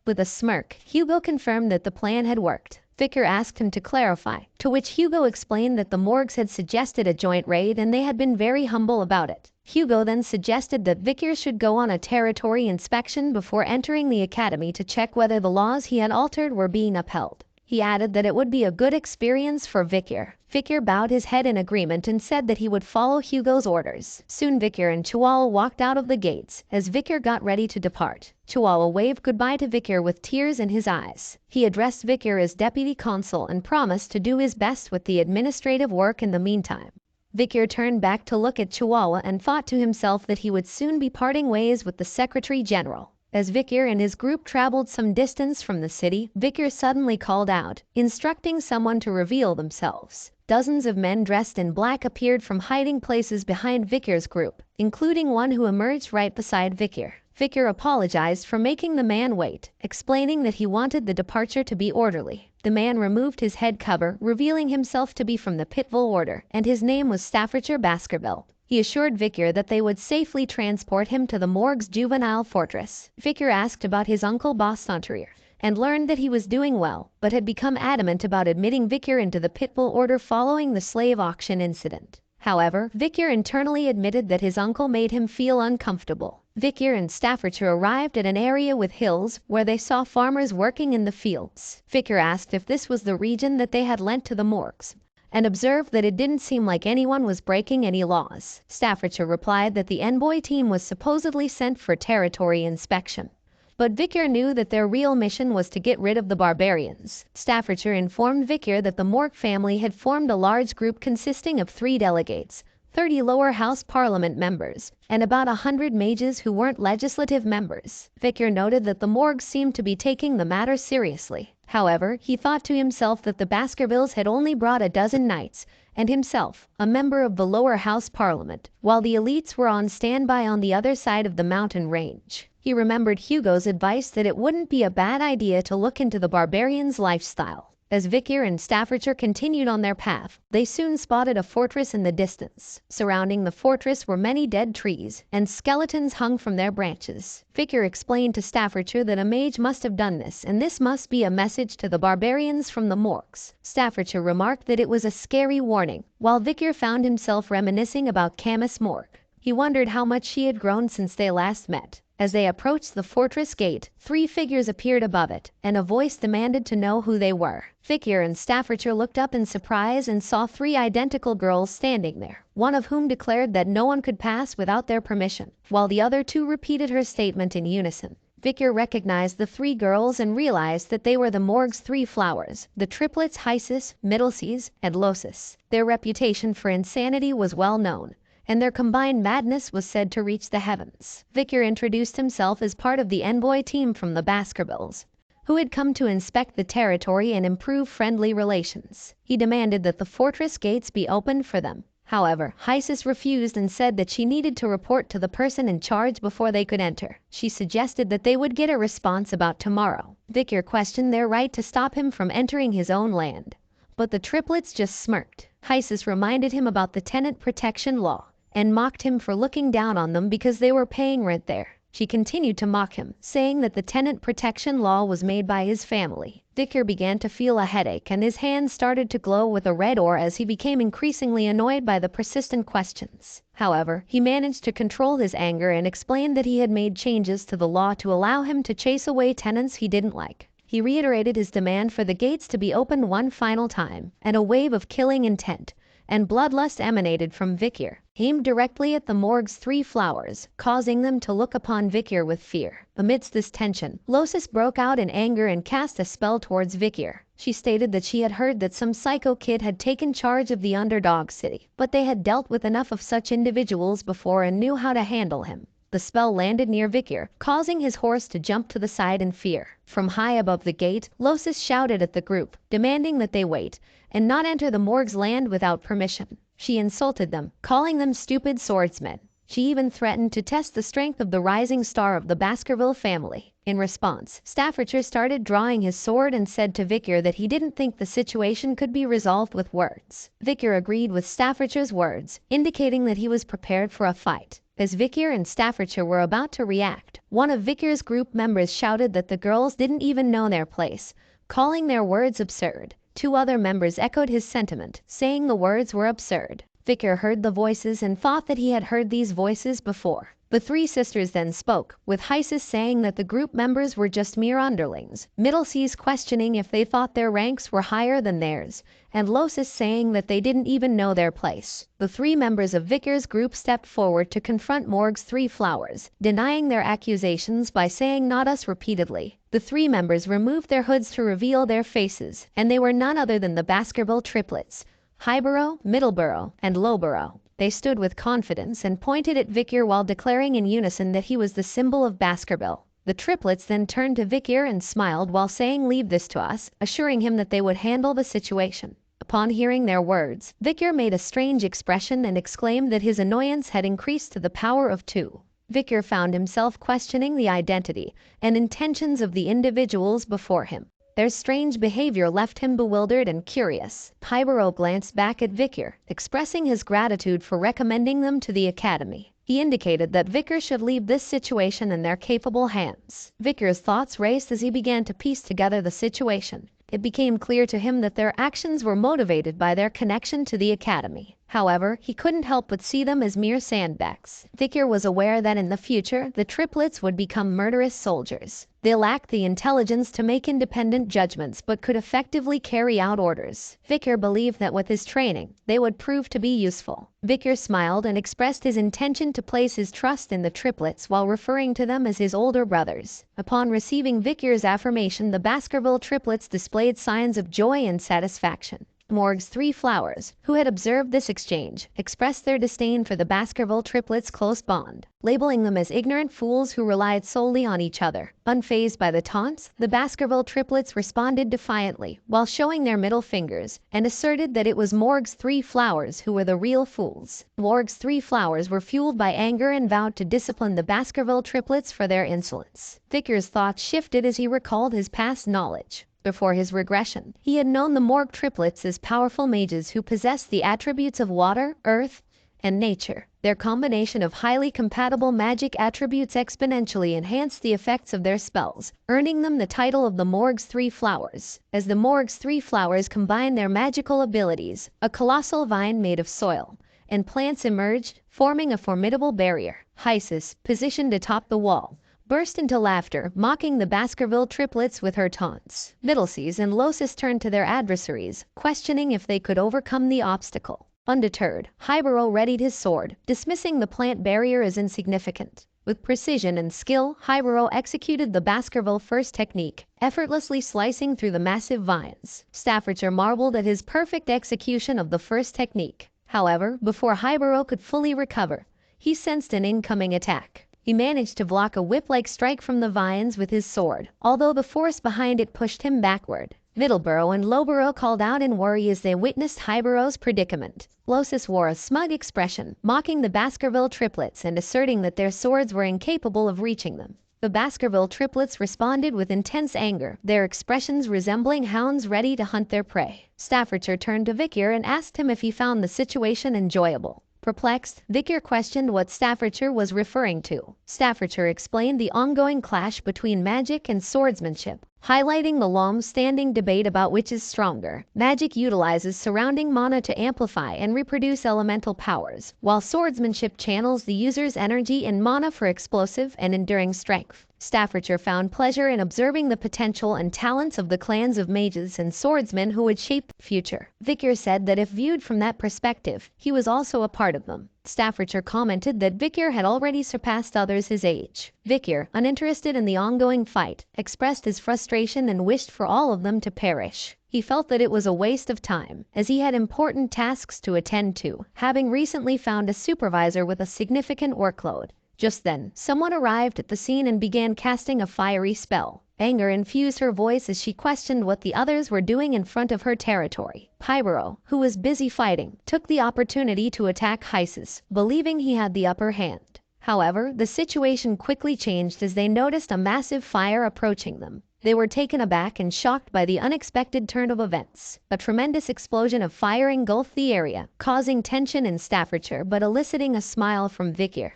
With a smirk, Hugo confirmed that the plan had worked. Victor asked him to clarify, to which Hugo explained that the Morgs had suggested a joint raid and they had been very humble about it. Hugo then suggested that Victor should go on a territory inspection before entering the academy to check whether the laws he had altered were being upheld. He added that it would be a good experience for Victor. Victor bowed his head in agreement and said that he would follow Hugo's orders. Soon Victor and Chihuahua walked out of the gates as Victor got ready to depart. Chihuahua waved goodbye to Victor with tears in his eyes. He addressed Victor as deputy consul and promised to do his best with the administrative work in the meantime. Victor turned back to look at Chihuahua and thought to himself that he would soon be parting ways with the Secretary General. As Victor and his group traveled some distance from the city, Victor suddenly called out, instructing someone to reveal themselves. Dozens of men dressed in black appeared from hiding places behind Victor's group, including one who emerged right beside Victor. Victor apologized for making the man wait, explaining that he wanted the departure to be orderly. The man removed his head cover, revealing himself to be from the Pittville Order, and his name was Staffordshire Baskerville. He assured Victor that they would safely transport him to the Morg's juvenile fortress. Victor asked about his uncle Bassantrier and learned that he was doing well, but had become adamant about admitting Victor into the Pittville Order following the slave auction incident. However, Victor internally admitted that his uncle made him feel uncomfortable. Victor and Staffordshire arrived at an area with hills where they saw farmers working in the fields. Victor asked if this was the region that they had lent to the Morgs, and observed that it didn't seem like anyone was breaking any laws. Staffordshire replied that the envoy team was supposedly sent for territory inspection, but Victor knew that their real mission was to get rid of the barbarians. Staffordshire informed Victor that the Morg family had formed a large group consisting of 3 delegates, 30 lower house parliament members, and about 100 mages who weren't legislative members. Victor noted that the Morgs seemed to be taking the matter seriously. However, he thought to himself that the Baskervilles had only brought a dozen knights, and himself, a member of the lower house parliament, while the elites were on standby on the other side of the mountain range. He remembered Hugo's advice that it wouldn't be a bad idea to look into the barbarians' lifestyle. As Vikir and Staffordshire continued on their path, they soon spotted a fortress in the distance. Surrounding the fortress were many dead trees, and skeletons hung from their branches. Vikir explained to Staffordshire that a mage must have done this, and this must be a message to the barbarians from the morgues. Staffordshire remarked that it was a scary warning, while Vikir found himself reminiscing about Camus Morgue. He wondered how much she had grown since they last met. As they approached the fortress gate, 3 figures appeared above it, and a voice demanded to know who they were. Vikir and Staffordshire looked up in surprise and saw 3 identical girls standing there, one of whom declared that no one could pass without their permission, while the other 2 repeated her statement in unison. Vikir recognized the 3 girls and realized that they were the morgue's 3 flowers, the triplets Hysis, Middleseas, and Losis. Their reputation for insanity was well known, and their combined madness was said to reach the heavens. Vikir introduced himself as part of the envoy team from the Baskervilles, who had come to inspect the territory and improve friendly relations. He demanded that the fortress gates be opened for them. However, Hysis refused and said that she needed to report to the person in charge before they could enter. She suggested that they would get a response about tomorrow. Vikir questioned their right to stop him from entering his own land, but the triplets just smirked. Hysis reminded him about the tenant protection law and mocked him for looking down on them because they were paying rent there. She continued to mock him, saying that the tenant protection law was made by his family. Vikir began to feel a headache and his hands started to glow with a red ore as he became increasingly annoyed by the persistent questions. However, he managed to control his anger and explained that he had made changes to the law to allow him to chase away tenants he didn't like. He reiterated his demand for the gates to be opened one final time, and a wave of killing intent and bloodlust emanated from Vikir, aimed directly at the morgue's 3 flowers, causing them to look upon Vikir with fear. Amidst this tension, Losis broke out in anger and cast a spell towards Vikir. She stated that she had heard that some psycho kid had taken charge of the underdog city, but they had dealt with enough of such individuals before and knew how to handle him. The spell landed near Vikir, causing his horse to jump to the side in fear. From high above the gate, Losis shouted at the group, demanding that they wait and not enter the morgue's land without permission. She insulted them, calling them stupid swordsmen. She even threatened to test the strength of the rising star of the Baskerville family. In response, Staffordshire started drawing his sword and said to Vikir that he didn't think the situation could be resolved with words. Vikir agreed with Staffordshire's words, indicating that he was prepared for a fight. As Vikir and Staffordshire were about to react, one of Vikir's group members shouted that the girls didn't even know their place, calling their words absurd. 2 other members echoed his sentiment, saying the words were absurd. Vikir heard the voices and thought that he had heard these voices before. The 3 sisters then spoke, with Hysis saying that the group members were just mere underlings, Middleseas questioning if they thought their ranks were higher than theirs, and Losis saying that they didn't even know their place. The 3 members of Vikir's group stepped forward to confront Morgue's 3 flowers, denying their accusations by saying "not us" repeatedly. The 3 members removed their hoods to reveal their faces, and they were none other than the Baskerville triplets, Highborough, Middleborough, and Lowborough. They stood with confidence and pointed at Vikir while declaring in unison that he was the symbol of Baskerville. The triplets then turned to Vikir and smiled while saying "leave this to us," assuring him that they would handle the situation. Upon hearing their words, Vikir made a strange expression and exclaimed that his annoyance had increased to the power of 2. Vikir found himself questioning the identity and intentions of the individuals before him. Their strange behavior left him bewildered and curious. Highborough glanced back at Vikir, expressing his gratitude for recommending them to the academy. He indicated that Vikir should leave this situation in their capable hands. Vikir's thoughts raced as he began to piece together the situation. It became clear to him that their actions were motivated by their connection to the academy. However, he couldn't help but see them as mere sandbags. Vikir was aware that in the future, the triplets would become murderous soldiers. They lacked the intelligence to make independent judgments but could effectively carry out orders. Vikir believed that with his training, they would prove to be useful. Vikir smiled and expressed his intention to place his trust in the triplets while referring to them as his older brothers. Upon receiving Vikir's affirmation, the Baskerville triplets displayed signs of joy and satisfaction. Morgue's 3 flowers, who had observed this exchange, expressed their disdain for the Baskerville triplets' close bond, labeling them as ignorant fools who relied solely on each other. Unfazed by the taunts, the Baskerville triplets responded defiantly while showing their middle fingers and asserted that it was Morgue's 3 flowers who were the real fools. Morgue's 3 flowers were fueled by anger and vowed to discipline the Baskerville triplets for their insolence. Vikir's thoughts shifted as he recalled his past knowledge. Before his regression, he had known the Morg triplets as powerful mages who possessed the attributes of water, earth, and nature. Their combination of highly compatible magic attributes exponentially enhanced the effects of their spells, earning them the title of the Morg's Three Flowers. As the Morg's Three Flowers combined their magical abilities, a colossal vine made of soil and plants emerged, forming a formidable barrier. Hysis, positioned atop the wall, burst into laughter, mocking the Baskerville triplets with her taunts. Middleseas and Losis turned to their adversaries, questioning if they could overcome the obstacle. Undeterred, Hybero readied his sword, dismissing the plant barrier as insignificant. With precision and skill, Hybero executed the Baskerville first technique, effortlessly slicing through the massive vines. Staffordshire marveled at his perfect execution of the first technique. However, before Hybero could fully recover, he sensed an incoming attack. He managed to block a whip-like strike from the vines with his sword, although the force behind it pushed him backward. Middleborough and Lowborough called out in worry as they witnessed Hybero's predicament. Losis wore a smug expression, mocking the Baskerville triplets and asserting that their swords were incapable of reaching them. The Baskerville triplets responded with intense anger, their expressions resembling hounds ready to hunt their prey. Staffordshire turned to Vickers and asked him if he found the situation enjoyable. Perplexed, Vickers questioned what Staffordshire was referring to. Staffordshire explained the ongoing clash between magic and swordsmanship, highlighting the long-standing debate about which is stronger. Magic utilizes surrounding mana to amplify and reproduce elemental powers, while swordsmanship channels the user's energy and mana for explosive and enduring strength. Staffordshire found pleasure in observing the potential and talents of the clans of mages and swordsmen who would shape the future. Vickers said that if viewed from that perspective, he was also a part of them. Staffordshire commented that Vickers had already surpassed others his age. Vickers, uninterested in the ongoing fight, expressed his frustration and wished for all of them to perish. He felt that it was a waste of time, as he had important tasks to attend to, having recently found a supervisor with a significant workload. Just then, someone arrived at the scene and began casting a fiery spell. Anger infused her voice as she questioned what the others were doing in front of her territory. Hybero, who was busy fighting, took the opportunity to attack Hysis, believing he had the upper hand. However, the situation quickly changed as they noticed a massive fire approaching them. They were taken aback and shocked by the unexpected turn of events. A tremendous explosion of fire engulfed the area, causing tension in Staffordshire but eliciting a smile from Vickers,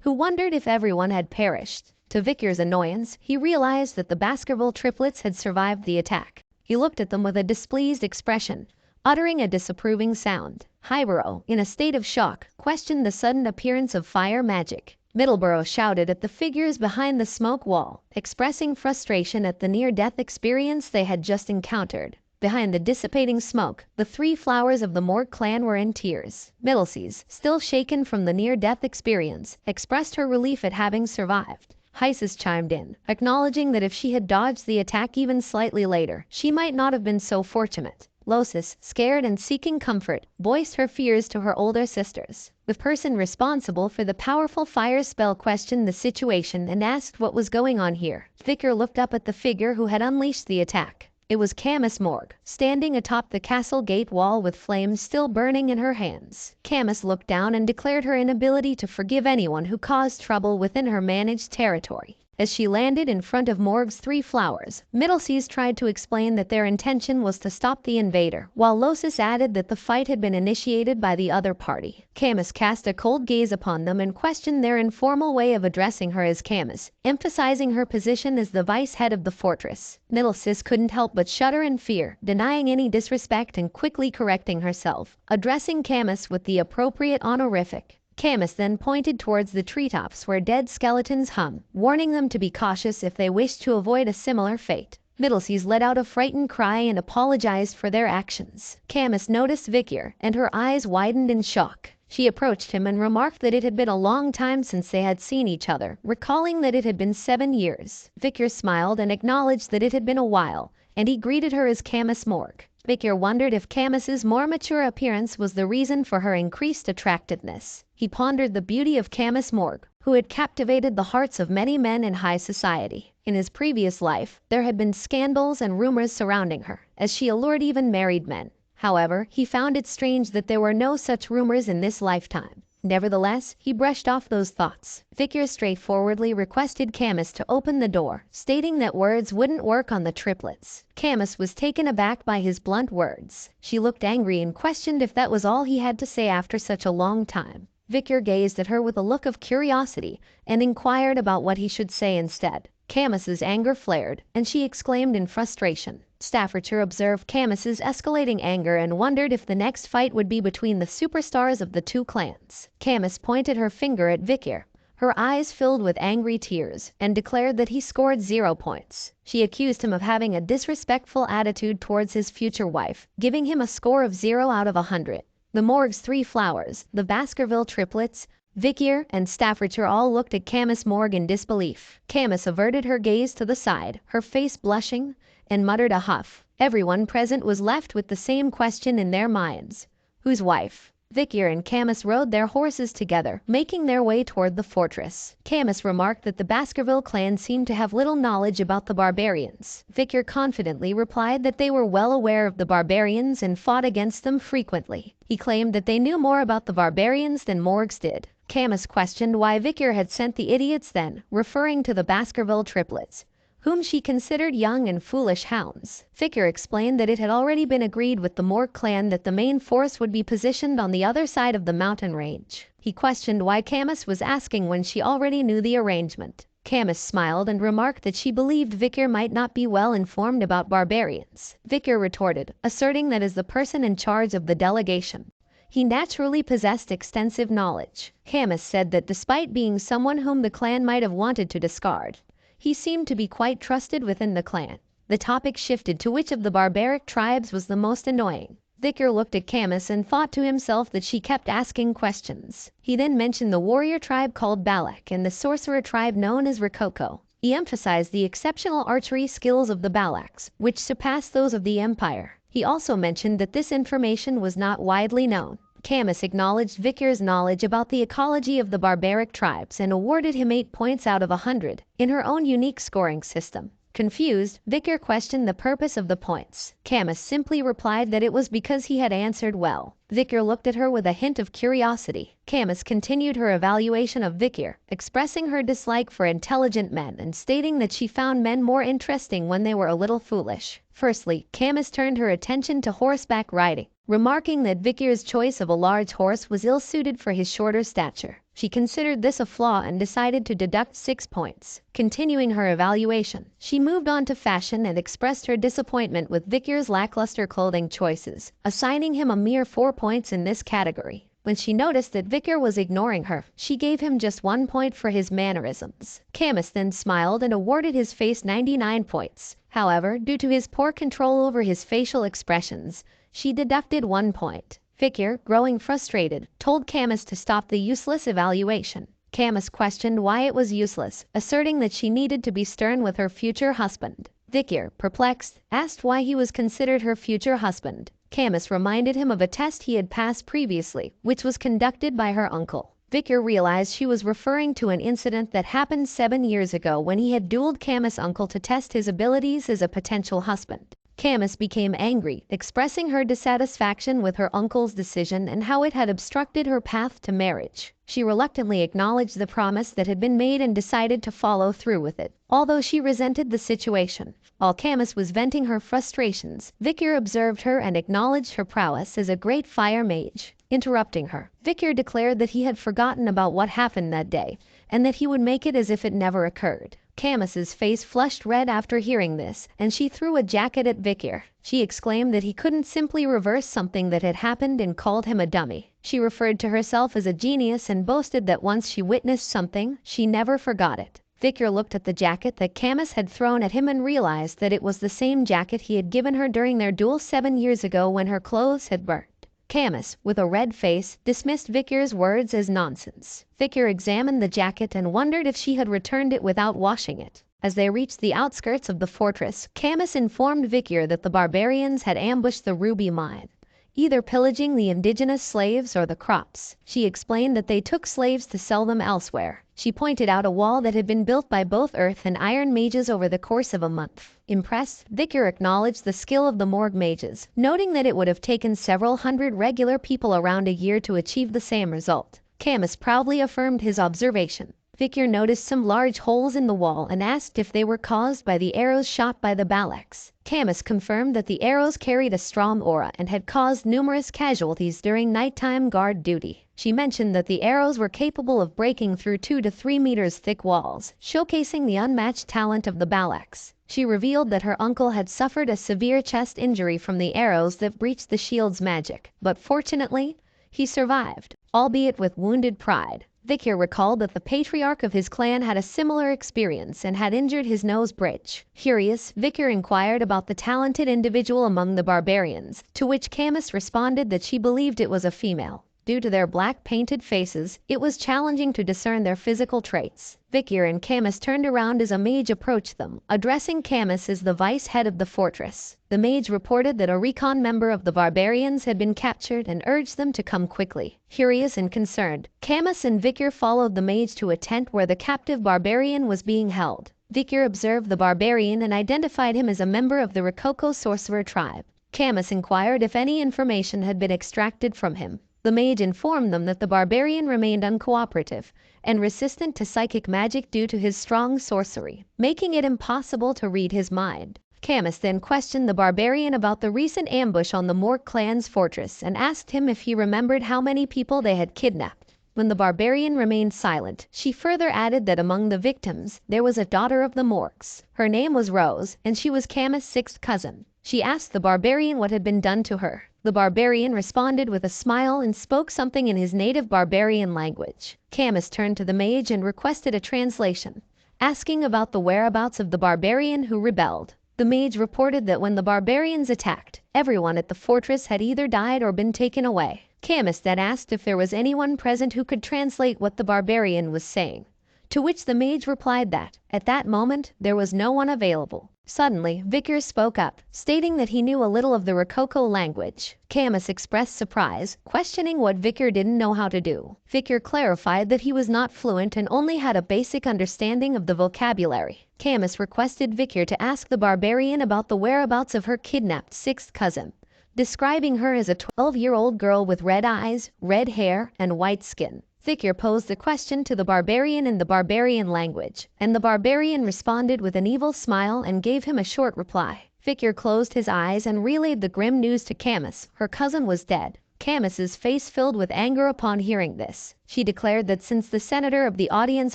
who wondered if everyone had perished. To Vickers' annoyance, he realized that the Baskerville triplets had survived the attack. He looked at them with a displeased expression, uttering a disapproving sound. Hybero, in a state of shock, questioned the sudden appearance of fire magic. Middleborough shouted at the figures behind the smoke wall, expressing frustration at the near-death experience they had just encountered. Behind the dissipating smoke, the three flowers of the Morg clan were in tears. Middleseas, still shaken from the near-death experience, expressed her relief at having survived. Hysis chimed in, acknowledging that if she had dodged the attack even slightly later, she might not have been so fortunate. Losis, scared and seeking comfort, voiced her fears to her older sisters. The person responsible for the powerful fire spell questioned the situation and asked what was going on here. Vickers looked up at the figure who had unleashed the attack. It was Camus Morg, standing atop the castle gate wall with flames still burning in her hands. Camus looked down and declared her inability to forgive anyone who caused trouble within her managed territory. As she landed in front of Morg's three flowers, Middleseas tried to explain that their intention was to stop the invader, while Losis added that the fight had been initiated by the other party. Camus cast a cold gaze upon them and questioned their informal way of addressing her as Camus, emphasizing her position as the vice head of the fortress. Middleseas couldn't help but shudder in fear, denying any disrespect and quickly correcting herself, addressing Camus with the appropriate honorific. Camus then pointed towards the treetops where dead skeletons hung, warning them to be cautious if they wished to avoid a similar fate. Middleseas let out a frightened cry and apologized for their actions. Camus noticed Vickers, and her eyes widened in shock. She approached him and remarked that it had been a long time since they had seen each other, recalling that it had been 7 years. Vickers smiled and acknowledged that it had been a while, and he greeted her as Camus Morg. Vickers wondered if Camus's more mature appearance was the reason for her increased attractiveness. He pondered the beauty of Camus Morg, who had captivated the hearts of many men in high society. In his previous life, there had been scandals and rumors surrounding her, as she allured even married men. However, he found it strange that there were no such rumors in this lifetime. Nevertheless, he brushed off those thoughts. Victor straightforwardly requested Camus to open the door, stating that words wouldn't work on the triplets. Camus was taken aback by his blunt words. She looked angry and questioned if that was all he had to say after such a long time. Victor gazed at her with a look of curiosity and inquired about what he should say instead. Camus's anger flared, and she exclaimed in frustration. Staffordshire observed Camus's escalating anger and wondered if the next fight would be between the superstars of the two clans. Camus pointed her finger at Victor. Her eyes filled with angry tears, and declared that he scored 0 points. She accused him of having a disrespectful attitude towards his future wife, giving him a score of 0 out of 100. The Morgue's 3 flowers, the Baskerville triplets, Victor and Staffordshire all looked at Camus Morgue in disbelief. Camus averted her gaze to the side, her face blushing, and muttered a huff. Everyone present was left with the same question in their minds. Whose wife? Victor and Camus rode their horses together, making their way toward the fortress. Camus remarked that the Baskerville clan seemed to have little knowledge about the barbarians. Victor confidently replied that they were well aware of the barbarians and fought against them frequently. He claimed that they knew more about the barbarians than Morgues did. Camus questioned why Victor had sent the idiots then, referring to the Baskerville triplets, whom she considered young and foolish hounds. Victor explained that it had already been agreed with the Morgue clan that the main force would be positioned on the other side of the mountain range. He questioned why Camus was asking when she already knew the arrangement. Camus smiled and remarked that she believed Victor might not be well informed about barbarians. Victor retorted, asserting that as the person in charge of the delegation, he naturally possessed extensive knowledge. Camus said that despite being someone whom the clan might have wanted to discard, he seemed to be quite trusted within the clan. The topic shifted to which of the barbaric tribes was the most annoying. Victor looked at Camus and thought to himself that she kept asking questions. He then mentioned the warrior tribe called Balak and the sorcerer tribe known as Rococo. He emphasized the exceptional archery skills of the Balaks, which surpassed those of the Empire. He also mentioned that this information was not widely known. Camus acknowledged Victor's knowledge about the ecology of the barbaric tribes and awarded him 8 points out of 100 in her own unique scoring system. Confused, Victor questioned the purpose of the points. Camus simply replied that it was because he had answered well. Victor looked at her with a hint of curiosity. Camus continued her evaluation of Victor, expressing her dislike for intelligent men and stating that she found men more interesting when they were a little foolish. Firstly, Camus turned her attention to horseback riding, remarking that Victor's choice of a large horse was ill-suited for his shorter stature. She considered this a flaw and decided to deduct 6 points. Continuing her evaluation, she moved on to fashion and expressed her disappointment with Victor's lackluster clothing choices, assigning him a mere 4 points in this category. When she noticed that Victor was ignoring her, she gave him just 1 point for his mannerisms. Camus then smiled and awarded his face 99 points. However, due to his poor control over his facial expressions, she deducted 1 point. Victor, growing frustrated, told Camus to stop the useless evaluation. Camus questioned why it was useless, asserting that she needed to be stern with her future husband. Victor, perplexed, asked why he was considered her future husband. Camus reminded him of a test he had passed previously, which was conducted by her uncle. Victor realized she was referring to an incident that happened 7 years ago when he had dueled Camus' uncle to test his abilities as a potential husband. Camus became angry, expressing her dissatisfaction with her uncle's decision and how it had obstructed her path to marriage. She reluctantly acknowledged the promise that had been made and decided to follow through with it, although she resented the situation. While Camus was venting her frustrations, Victor observed her and acknowledged her prowess as a great fire mage. Interrupting her, Victor declared that he had forgotten about what happened that day, and that he would make it as if it never occurred. Camus's face flushed red after hearing this, and she threw a jacket at Victor. She exclaimed that he couldn't simply reverse something that had happened and called him a dummy. She referred to herself as a genius and boasted that once she witnessed something, she never forgot it. Victor looked at the jacket that Camus had thrown at him and realized that it was the same jacket he had given her during their duel 7 years ago when her clothes had burnt. Camus, with a red face, dismissed Victor's words as nonsense. Victor examined the jacket and wondered if she had returned it without washing it. As they reached the outskirts of the fortress, Camus informed Victor that the barbarians had ambushed the ruby mine, either pillaging the indigenous slaves or the crops. She explained that they took slaves to sell them elsewhere. She pointed out a wall that had been built by both earth and iron mages over the course of a month. Impressed, Victor acknowledged the skill of the Morgue mages, noting that it would have taken several hundred regular people around a year to achieve the same result. Camus proudly affirmed his observation. Victor noticed some large holes in the wall and asked if they were caused by the arrows shot by the Balaks. Camus confirmed that the arrows carried a strong aura and had caused numerous casualties during nighttime guard duty. She mentioned that the arrows were capable of breaking through 2 to 3 meters thick walls, showcasing the unmatched talent of the Balaks. She revealed that her uncle had suffered a severe chest injury from the arrows that breached the shield's magic, but fortunately, he survived, albeit with wounded pride. Victor recalled that the patriarch of his clan had a similar experience and had injured his nose bridge. Curious, Victor inquired about the talented individual among the barbarians, to which Camus responded that she believed it was a female. Due to their black painted faces, it was challenging to discern their physical traits. Victor and Camus turned around as a mage approached them, addressing Camus as the vice head of the fortress. The mage reported that a recon member of the barbarians had been captured and urged them to come quickly. Curious and concerned, Camus and Victor followed the mage to a tent where the captive barbarian was being held. Victor observed the barbarian and identified him as a member of the Rococo sorcerer tribe. Camus inquired if any information had been extracted from him. The mage informed them that the barbarian remained uncooperative and resistant to psychic magic due to his strong sorcery, making it impossible to read his mind. Camus then questioned the barbarian about the recent ambush on the Mork clan's fortress and asked him if he remembered how many people they had kidnapped. When the barbarian remained silent, she further added that among the victims, there was a daughter of the Morks. Her name was Rose, and she was Camus' sixth cousin. She asked the barbarian what had been done to her. The barbarian responded with a smile and spoke something in his native barbarian language. Camus turned to the mage and requested a translation, asking about the whereabouts of the barbarian who rebelled. The mage reported that when the barbarians attacked, everyone at the fortress had either died or been taken away. Camus then asked if there was anyone present who could translate what the barbarian was saying, to which the mage replied that, at that moment, there was no one available. Suddenly, Victor spoke up, stating that he knew a little of the Rococo language. Camus expressed surprise, questioning what Victor didn't know how to do. Victor clarified that he was not fluent and only had a basic understanding of the vocabulary. Camus requested Victor to ask the barbarian about the whereabouts of her kidnapped sixth cousin, describing her as a 12-year-old girl with red eyes, red hair, and white skin. Victor posed the question to the barbarian in the barbarian language, and the barbarian responded with an evil smile and gave him a short reply. Victor closed his eyes and relayed the grim news to Camus. Her cousin was dead. Camus's face filled with anger upon hearing this. She declared that since the senator of the audience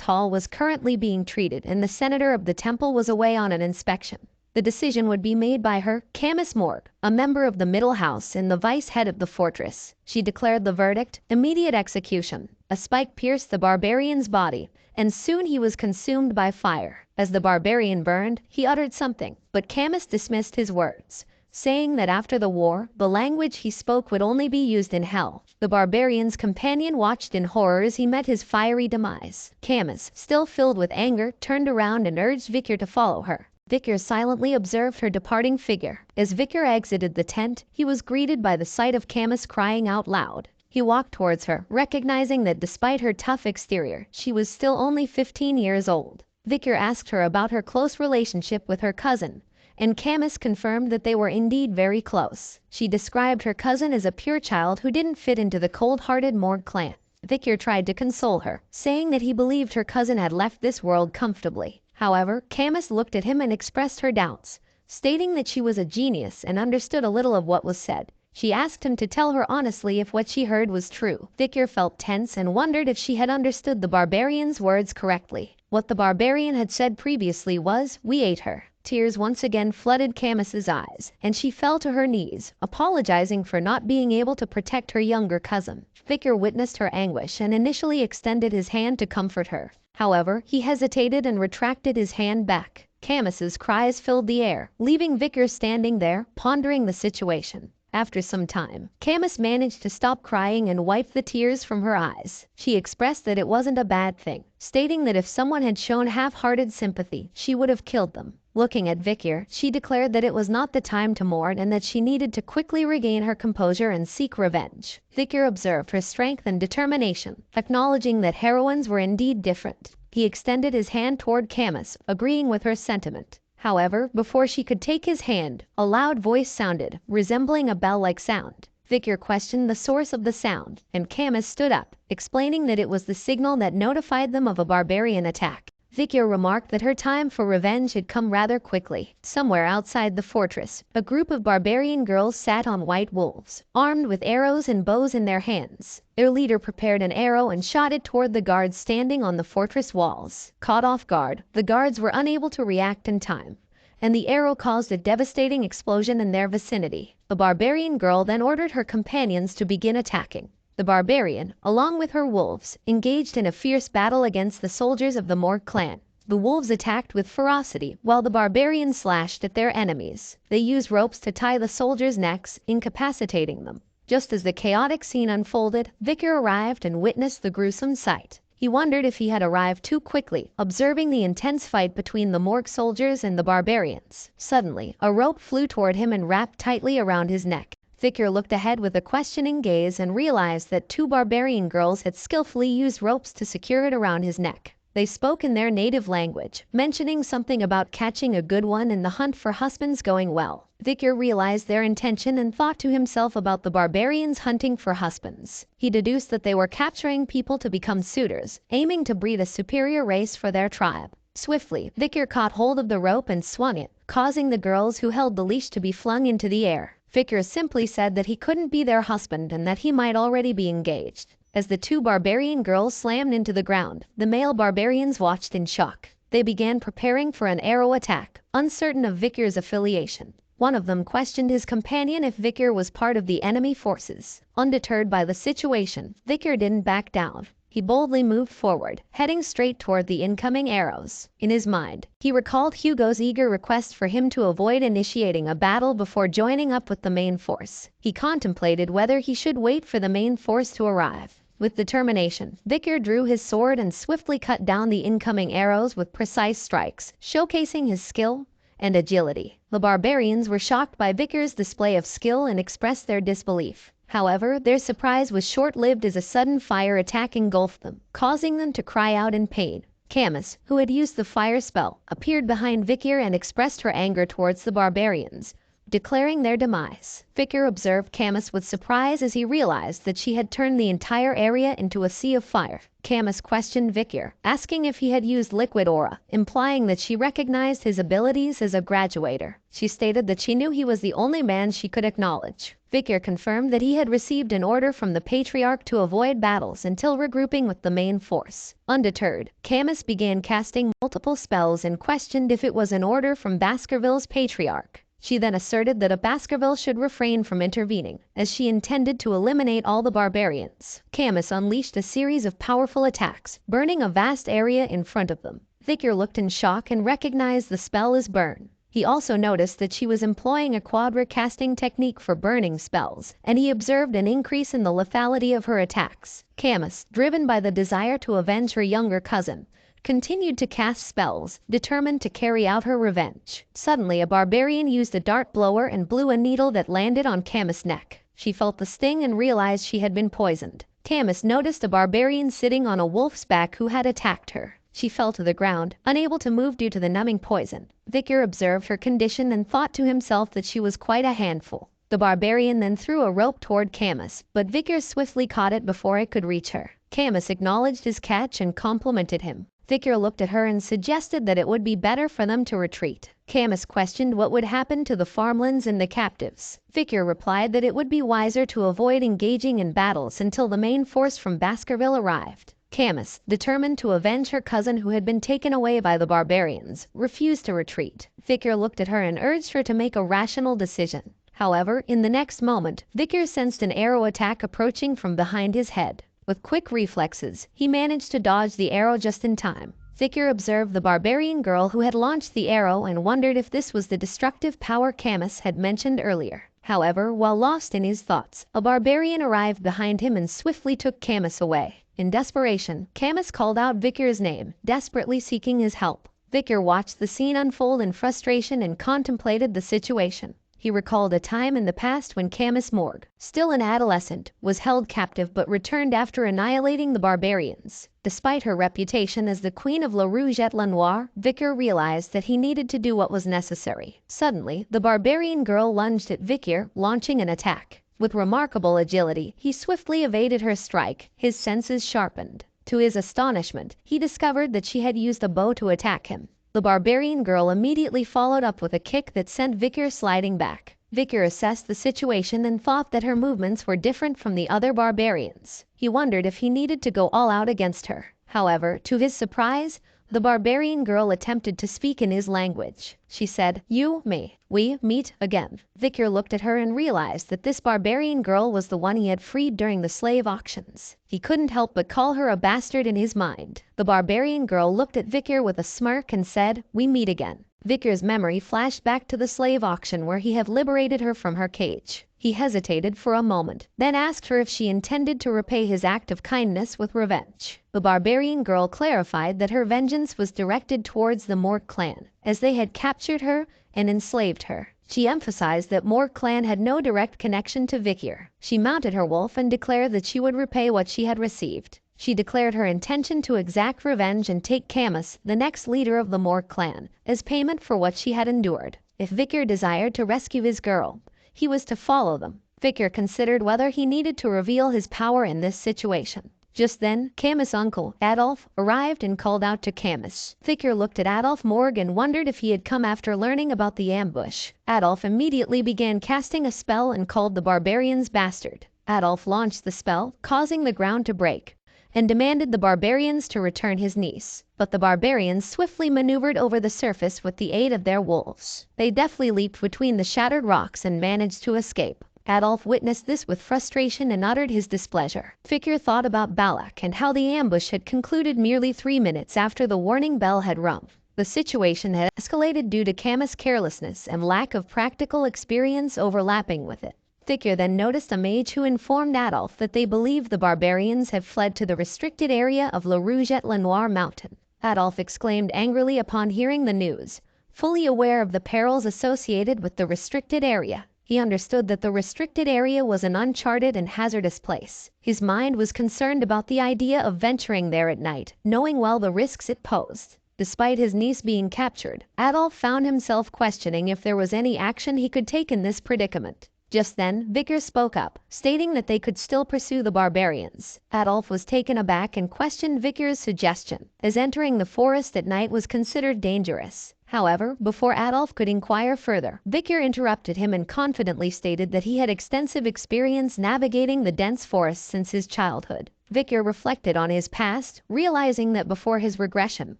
hall was currently being treated and the senator of the temple was away on an inspection, the decision would be made by her, Camus Morg, a member of the middle house and the vice head of the fortress. She declared the verdict, immediate execution. A spike pierced the barbarian's body, and soon he was consumed by fire. As the barbarian burned, he uttered something, but Camus dismissed his words, saying that after the war, the language he spoke would only be used in hell. The barbarian's companion watched in horror as he met his fiery demise. Camus, still filled with anger, turned around and urged Victor to follow her. Victor silently observed her departing figure. As Victor exited the tent, he was greeted by the sight of Camus crying out loud. He walked towards her, recognizing that despite her tough exterior, she was still only 15 years old. Victor asked her about her close relationship with her cousin, and Camus confirmed that they were indeed very close. She described her cousin as a pure child who didn't fit into the cold-hearted Morg clan. Victor tried to console her, saying that he believed her cousin had left this world comfortably. However, Camus looked at him and expressed her doubts, stating that she was a genius and understood a little of what was said. She asked him to tell her honestly if what she heard was true. Victor felt tense and wondered if she had understood the barbarian's words correctly. What the barbarian had said previously was, "We ate her." Tears once again flooded Camus's eyes, and she fell to her knees, apologizing for not being able to protect her younger cousin. Victor witnessed her anguish and initially extended his hand to comfort her. However, he hesitated and retracted his hand back. Camus's cries filled the air, leaving Victor standing there, pondering the situation. After some time, Camus managed to stop crying and wipe the tears from her eyes. She expressed that it wasn't a bad thing, stating that if someone had shown half-hearted sympathy, she would have killed them. Looking at Victor, she declared that it was not the time to mourn and that she needed to quickly regain her composure and seek revenge. Victor observed her strength and determination, acknowledging that heroines were indeed different. He extended his hand toward Camus, agreeing with her sentiment. However, before she could take his hand, a loud voice sounded, resembling a bell-like sound. Victor questioned the source of the sound, and Camus stood up, explaining that it was the signal that notified them of a barbarian attack. Victor remarked that her time for revenge had come rather quickly. Somewhere outside the fortress, a group of barbarian girls sat on white wolves, armed with arrows and bows in their hands. Their leader prepared an arrow and shot it toward the guards standing on the fortress walls. Caught off guard, the guards were unable to react in time, and the arrow caused a devastating explosion in their vicinity. The barbarian girl then ordered her companions to begin attacking. The barbarian, along with her wolves, engaged in a fierce battle against the soldiers of the Morg clan. The wolves attacked with ferocity, while the barbarians slashed at their enemies. They used ropes to tie the soldiers' necks, incapacitating them. Just as the chaotic scene unfolded, Victor arrived and witnessed the gruesome sight. He wondered if he had arrived too quickly, observing the intense fight between the Morg soldiers and the barbarians. Suddenly, a rope flew toward him and wrapped tightly around his neck. Victor looked ahead with a questioning gaze and realized that two barbarian girls had skillfully used ropes to secure it around his neck. They spoke in their native language, mentioning something about catching a good one and the hunt for husbands going well. Victor realized their intention and thought to himself about the barbarians hunting for husbands. He deduced that they were capturing people to become suitors, aiming to breed a superior race for their tribe. Swiftly, Victor caught hold of the rope and swung it, causing the girls who held the leash to be flung into the air. Victor simply said that he couldn't be their husband and that he might already be engaged. As the two barbarian girls slammed into the ground, the male barbarians watched in shock. They began preparing for an arrow attack, uncertain of Victor's affiliation. One of them questioned his companion if Victor was part of the enemy forces. Undeterred by the situation, Victor didn't back down. He boldly moved forward, heading straight toward the incoming arrows. In his mind, he recalled Hugo's eager request for him to avoid initiating a battle before joining up with the main force. He contemplated whether he should wait for the main force to arrive. With determination, Victor drew his sword and swiftly cut down the incoming arrows with precise strikes, showcasing his skill and agility. The barbarians were shocked by Victor's display of skill and expressed their disbelief. However, their surprise was short-lived as a sudden fire attack engulfed them, causing them to cry out in pain. Camus, who had used the fire spell, appeared behind Victor and expressed her anger towards the barbarians, declaring their demise. Victor observed Camus with surprise as he realized that she had turned the entire area into a sea of fire. Camus questioned Victor, asking if he had used liquid aura, implying that she recognized his abilities as a graduator. She stated that she knew he was the only man she could acknowledge. Victor confirmed that he had received an order from the Patriarch to avoid battles until regrouping with the main force. Undeterred, Camus began casting multiple spells and questioned if it was an order from Baskerville's Patriarch. She then asserted that a Baskerville should refrain from intervening, as she intended to eliminate all the barbarians. Camus unleashed a series of powerful attacks, burning a vast area in front of them. Victor looked in shock and recognized the spell as burn. He also noticed that she was employing a quadra casting technique for burning spells, and he observed an increase in the lethality of her attacks. Camus, driven by the desire to avenge her younger cousin, continued to cast spells, determined to carry out her revenge. Suddenly, a barbarian used a dart blower and blew a needle that landed on Camus' neck. She felt the sting and realized she had been poisoned. Camus noticed a barbarian sitting on a wolf's back who had attacked her. She fell to the ground, unable to move due to the numbing poison. Victor observed her condition and thought to himself that she was quite a handful. The barbarian then threw a rope toward Camus, but Victor swiftly caught it before it could reach her. Camus acknowledged his catch and complimented him. Victor looked at her and suggested that it would be better for them to retreat. Camus questioned what would happen to the farmlands and the captives. Victor replied that it would be wiser to avoid engaging in battles until the main force from Baskerville arrived. Camus, determined to avenge her cousin who had been taken away by the barbarians, refused to retreat. Victor looked at her and urged her to make a rational decision. However, in the next moment, Victor sensed an arrow attack approaching from behind his head. With quick reflexes, he managed to dodge the arrow just in time. Victor observed the barbarian girl who had launched the arrow and wondered if this was the destructive power Camus had mentioned earlier. However, while lost in his thoughts, a barbarian arrived behind him and swiftly took Camus away. In desperation, Camus called out Victor's name, desperately seeking his help. Victor watched the scene unfold in frustration and contemplated the situation. He recalled a time in the past when Camus Morg, still an adolescent, was held captive but returned after annihilating the barbarians. Despite her reputation as the Queen of La Rouge et La Noire, Victor realized that he needed to do what was necessary. Suddenly, the barbarian girl lunged at Victor, launching an attack. With remarkable agility, he swiftly evaded her strike, his senses sharpened. To his astonishment, he discovered that she had used a bow to attack him. The barbarian girl immediately followed up with a kick that sent Vikir sliding back. Vikir assessed the situation and thought that her movements were different from the other barbarians. He wondered if he needed to go all out against her. However, to his surprise, the barbarian girl attempted to speak in his language. She said, "You, me, we meet again." Vikir looked at her and realized that this barbarian girl was the one he had freed during the slave auctions. He couldn't help but call her a bastard in his mind. The barbarian girl looked at Vikir with a smirk and said, "We meet again." Vikir's memory flashed back to the slave auction where he had liberated her from her cage. He hesitated for a moment, then asked her if she intended to repay his act of kindness with revenge. The barbarian girl clarified that her vengeance was directed towards the Morg clan, as they had captured her and enslaved her. She emphasized that Morg clan had no direct connection to Vikir. She mounted her wolf and declared that she would repay what she had received. She declared her intention to exact revenge and take Camus, the next leader of the Morg clan, as payment for what she had endured. If Vikir desired to rescue his girl, he was to follow them. Vikir considered whether he needed to reveal his power in this situation. Just then, Camus' uncle, Adolf, arrived and called out to Camus. Vikir looked at Adolf Morg and wondered if he had come after learning about the ambush. Adolf immediately began casting a spell and called the barbarians bastard. Adolf launched the spell, causing the ground to break, and demanded the barbarians to return his niece. But the barbarians swiftly maneuvered over the surface with the aid of their wolves. They deftly leaped between the shattered rocks and managed to escape. Adolf witnessed this with frustration and uttered his displeasure. Vikir thought about Balak and how the ambush had concluded merely 3 minutes after the warning bell had rung. The situation had escalated due to Camus' carelessness and lack of practical experience overlapping with it. Vikir then noticed a mage who informed Adolf that they believed the barbarians had fled to the restricted area of La Rouget-le-Noir mountain. Adolf exclaimed angrily upon hearing the news, fully aware of the perils associated with the restricted area. He understood that the restricted area was an uncharted and hazardous place. His mind was concerned about the idea of venturing there at night, knowing well the risks it posed. Despite his niece being captured, Adolf found himself questioning if there was any action he could take in this predicament. Just then, Vikir spoke up, stating that they could still pursue the barbarians. Adolf was taken aback and questioned Vikir's suggestion, as entering the forest at night was considered dangerous. However, before Adolf could inquire further, Vikir interrupted him and confidently stated that he had extensive experience navigating the dense forest since his childhood. Vikir reflected on his past, realizing that before his regression,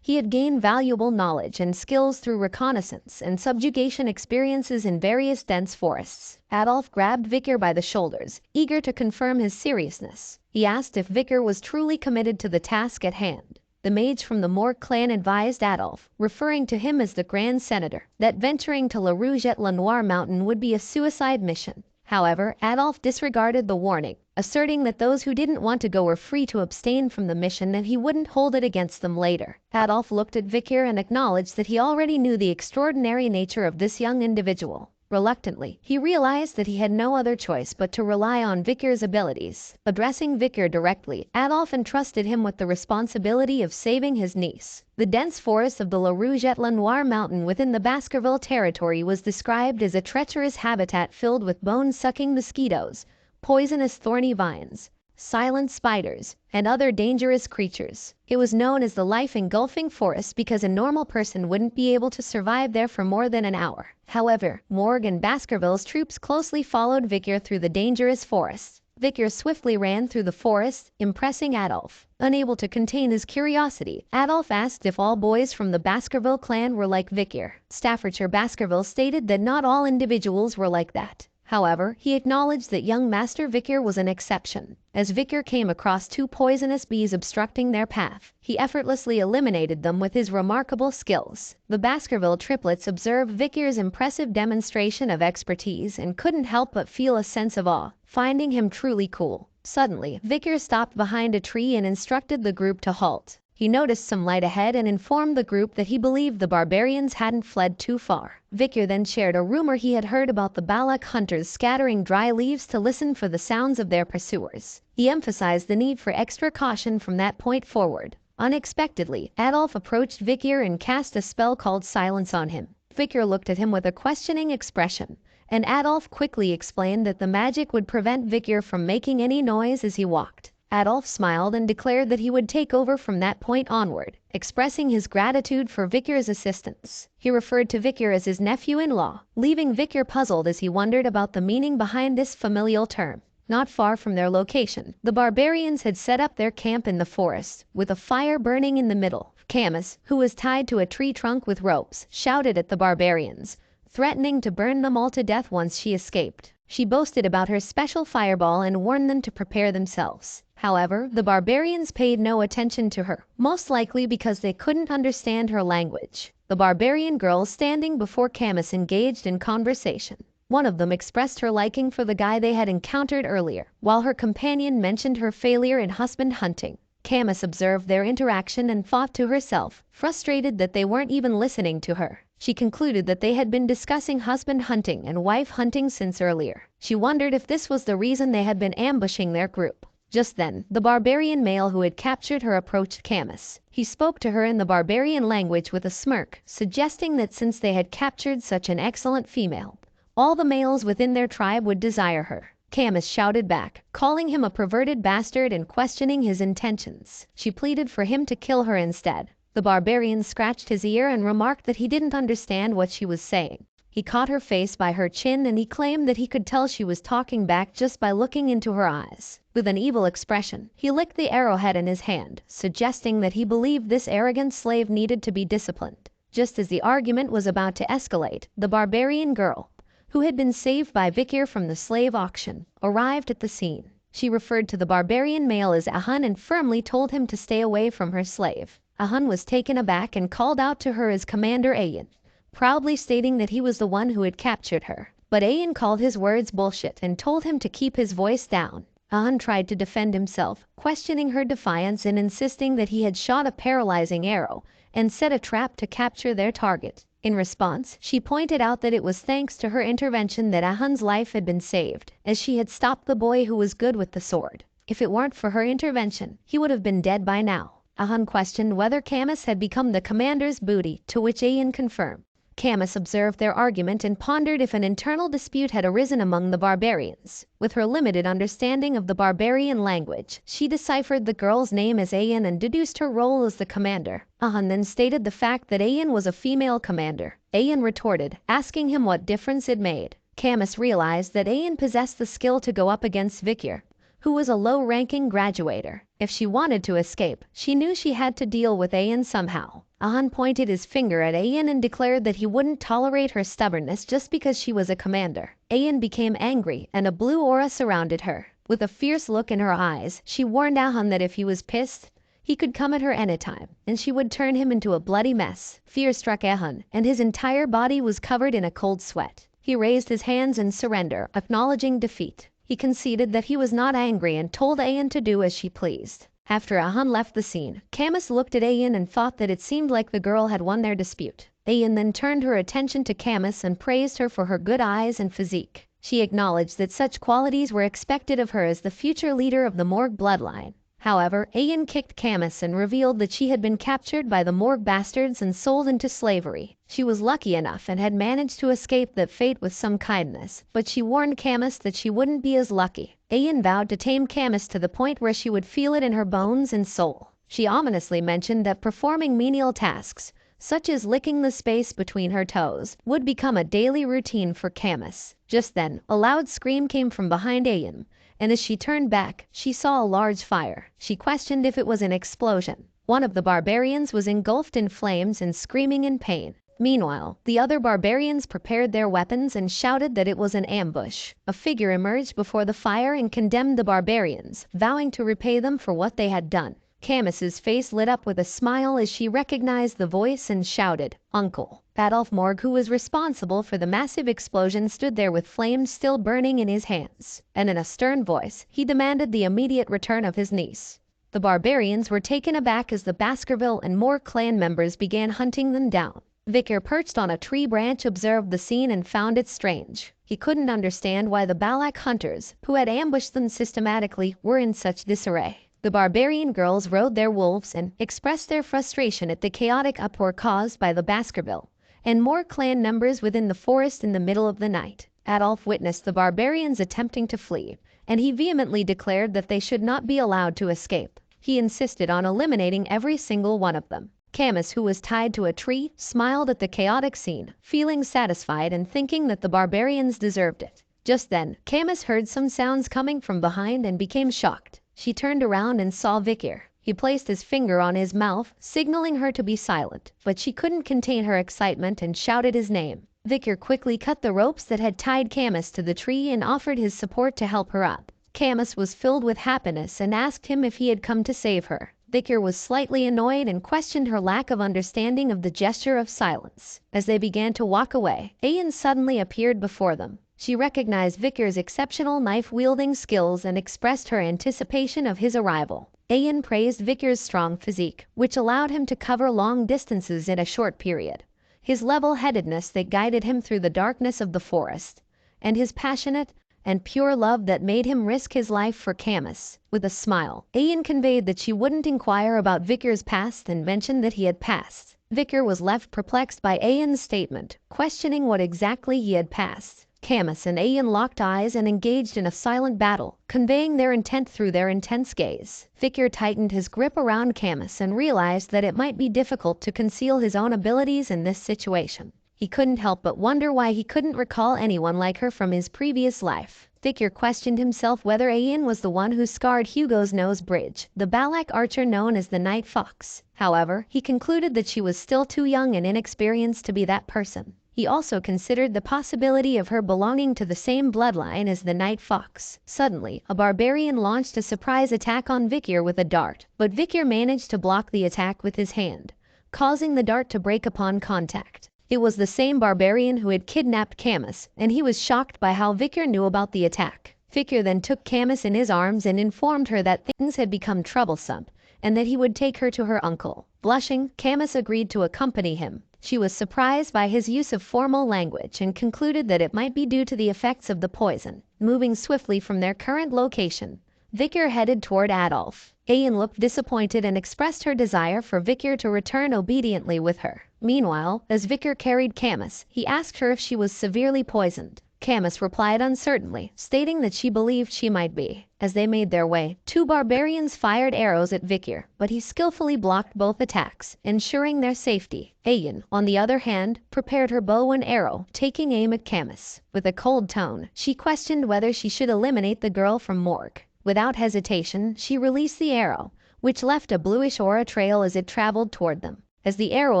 he had gained valuable knowledge and skills through reconnaissance and subjugation experiences in various dense forests. Adolf grabbed Vikir by the shoulders, eager to confirm his seriousness. He asked if Vikir was truly committed to the task at hand. The mage from the Morg clan advised Adolf, referring to him as the Grand Senator, that venturing to La Rouget-le-Noir mountain would be a suicide mission. However, Adolf disregarded the warning, asserting that those who didn't want to go were free to abstain from the mission and he wouldn't hold it against them later. Adolf looked at Vikir and acknowledged that he already knew the extraordinary nature of this young individual. Reluctantly, he realized that he had no other choice but to rely on Vikir's abilities. Addressing Vikir directly, Adolf entrusted him with the responsibility of saving his niece. The dense forest of the La Rouget-le-Noir mountain within the Baskerville territory was described as a treacherous habitat filled with bone-sucking mosquitoes, poisonous thorny vines, silent spiders, and other dangerous creatures. It was known as the life-engulfing forest because a normal person wouldn't be able to survive there for more than an hour. However, Morg and Baskerville's troops closely followed Vikir through the dangerous forest. Vikir swiftly ran through the forest, impressing Adolf. Unable to contain his curiosity, Adolf asked if all boys from the Baskerville clan were like Vikir. Staffordshire Baskerville stated that not all individuals were like that. However, he acknowledged that young Master Vikir was an exception. As Vikir came across 2 poisonous bees obstructing their path, he effortlessly eliminated them with his remarkable skills. The Baskerville triplets observed Vikir's impressive demonstration of expertise and couldn't help but feel a sense of awe, finding him truly cool. Suddenly, Vikir stopped behind a tree and instructed the group to halt. He noticed some light ahead and informed the group that he believed the barbarians hadn't fled too far. Vikir then shared a rumor he had heard about the Balak hunters scattering dry leaves to listen for the sounds of their pursuers. He emphasized the need for extra caution from that point forward. Unexpectedly, Adolf approached Vikir and cast a spell called Silence on him. Vikir looked at him with a questioning expression, and Adolf quickly explained that the magic would prevent Victor from making any noise as he walked. Adolf smiled and declared that he would take over from that point onward, expressing his gratitude for Victor's assistance. He referred to Victor as his nephew-in-law, leaving Victor puzzled as he wondered about the meaning behind this familial term. Not far from their location, the barbarians had set up their camp in the forest, with a fire burning in the middle. Camus, who was tied to a tree trunk with ropes, shouted at the barbarians, threatening to burn them all to death once she escaped. She boasted about her special fireball and warned them to prepare themselves. However, the barbarians paid no attention to her, most likely because they couldn't understand her language. The barbarian girls standing before Camus engaged in conversation. One of them expressed her liking for the guy they had encountered earlier, while her companion mentioned her failure in husband hunting. Camus observed their interaction and thought to herself, frustrated that they weren't even listening to her. She concluded that they had been discussing husband hunting and wife hunting since earlier. She wondered if this was the reason they had been ambushing their group. Just then, the barbarian male who had captured her approached Camus. He spoke to her in the barbarian language with a smirk, suggesting that since they had captured such an excellent female, all the males within their tribe would desire her. Camus shouted back, calling him a perverted bastard and questioning his intentions. She pleaded for him to kill her instead. The barbarian scratched his ear and remarked that he didn't understand what she was saying. He caught her face by her chin and he claimed that he could tell she was talking back just by looking into her eyes. With an evil expression, he licked the arrowhead in his hand, suggesting that he believed this arrogant slave needed to be disciplined. Just as the argument was about to escalate, the barbarian girl, who had been saved by Victor from the slave auction, arrived at the scene. She referred to the barbarian male as Ahun and firmly told him to stay away from her slave. Ahun was taken aback and called out to her as Commander Ayan, proudly stating that he was the one who had captured her. But Ayan called his words bullshit and told him to keep his voice down. Ahun tried to defend himself, questioning her defiance and insisting that he had shot a paralyzing arrow and set a trap to capture their target. In response, she pointed out that it was thanks to her intervention that Ahun's life had been saved, as she had stopped the boy who was good with the sword. If it weren't for her intervention, he would have been dead by now. Ahun questioned whether Camus had become the commander's booty, to which Ayan confirmed. Camus observed their argument and pondered if an internal dispute had arisen among the barbarians. With her limited understanding of the barbarian language, she deciphered the girl's name as Ayan and deduced her role as the commander. Ahun then stated the fact that Ayan was a female commander. Ayan retorted, asking him what difference it made. Camus realized that Ayan possessed the skill to go up against Victor, who was a low-ranking graduator. If she wanted to escape, she knew she had to deal with Ayan somehow. Ahun pointed his finger at Ayan and declared that he wouldn't tolerate her stubbornness just because she was a commander. Ayan became angry, and a blue aura surrounded her. With a fierce look in her eyes, she warned Ahun that if he was pissed, he could come at her anytime, and she would turn him into a bloody mess. Fear struck Ahun, and his entire body was covered in a cold sweat. He raised his hands in surrender, acknowledging defeat. He conceded that he was not angry and told Ayan to do as she pleased. After Ahun left the scene, Camus looked at Ayan and thought that it seemed like the girl had won their dispute. Ayan then turned her attention to Camus and praised her for her good eyes and physique. She acknowledged that such qualities were expected of her as the future leader of the Morg bloodline. However, Ayan kicked Camus and revealed that she had been captured by the Morg bastards and sold into slavery. She was lucky enough and had managed to escape that fate with some kindness, but she warned Camus that she wouldn't be as lucky. Ayan vowed to tame Camus to the point where she would feel it in her bones and soul. She ominously mentioned that performing menial tasks, such as licking the space between her toes, would become a daily routine for Camus. Just then, a loud scream came from behind Ayan, and as she turned back, she saw a large fire. She questioned if it was an explosion. One of the barbarians was engulfed in flames and screaming in pain. Meanwhile, the other barbarians prepared their weapons and shouted that it was an ambush. A figure emerged before the fire and condemned the barbarians, vowing to repay them for what they had done. Camus's face lit up with a smile as she recognized the voice and shouted, "Uncle." Adolf Morg, who was responsible for the massive explosion, stood there with flames still burning in his hands, and in a stern voice, he demanded the immediate return of his niece. The barbarians were taken aback as the Baskerville and Morg clan members began hunting them down. Victor, perched on a tree branch, observed the scene and found it strange. He couldn't understand why the Balak hunters, who had ambushed them systematically, were in such disarray. The barbarian girls rode their wolves and expressed their frustration at the chaotic uproar caused by the Baskerville and Morg clan members within the forest in the middle of the night. Adolf witnessed the barbarians attempting to flee, and he vehemently declared that they should not be allowed to escape. He insisted on eliminating every single one of them. Camus, who was tied to a tree, smiled at the chaotic scene, feeling satisfied and thinking that the barbarians deserved it. Just then, Camus heard some sounds coming from behind and became shocked. She turned around and saw Vikir. He placed his finger on his mouth, signaling her to be silent, but she couldn't contain her excitement and shouted his name. Vikir quickly cut the ropes that had tied Camus to the tree and offered his support to help her up. Camus was filled with happiness and asked him if he had come to save her. Vikir was slightly annoyed and questioned her lack of understanding of the gesture of silence. As they began to walk away, Ayan suddenly appeared before them. She recognized Vikir's exceptional knife-wielding skills and expressed her anticipation of his arrival. Ayan praised Vikir's strong physique, which allowed him to cover long distances in a short period. His level-headedness that guided him through the darkness of the forest, and his passionate and pure love that made him risk his life for Camus. With a smile, Ayan conveyed that she wouldn't inquire about Vikir's past and mentioned that he had passed. Vikir was left perplexed by Ayan's statement, questioning what exactly he had passed. Camus and Ayan locked eyes and engaged in a silent battle, conveying their intent through their intense gaze. Vikir tightened his grip around Camus and realized that it might be difficult to conceal his own abilities in this situation. He couldn't help but wonder why he couldn't recall anyone like her from his previous life. Vikir questioned himself whether Ayan was the one who scarred Hugo's nose bridge, the Balak archer known as the Night Fox. However, he concluded that she was still too young and inexperienced to be that person. He also considered the possibility of her belonging to the same bloodline as the Night Fox. Suddenly, a barbarian launched a surprise attack on Vikir with a dart, but Vikir managed to block the attack with his hand, causing the dart to break upon contact. It was the same barbarian who had kidnapped Camus, and he was shocked by how Vikir knew about the attack. Vikir then took Camus in his arms and informed her that things had become troublesome, and that he would take her to her uncle. Blushing, Camus agreed to accompany him. She was surprised by his use of formal language and concluded that it might be due to the effects of the poison. Moving swiftly from their current location, Vikir headed toward Adolf. Ayan looked disappointed and expressed her desire for Vikir to return obediently with her. Meanwhile, as Vikir carried Camus, he asked her if she was severely poisoned. Camus replied uncertainly, stating that she believed she might be. As they made their way, two barbarians fired arrows at Vikir, but he skillfully blocked both attacks, ensuring their safety. Ayan, on the other hand, prepared her bow and arrow, taking aim at Camus. With a cold tone, she questioned whether she should eliminate the girl from Morgue. Without hesitation, she released the arrow, which left a bluish aura trail as it traveled toward them. As the arrow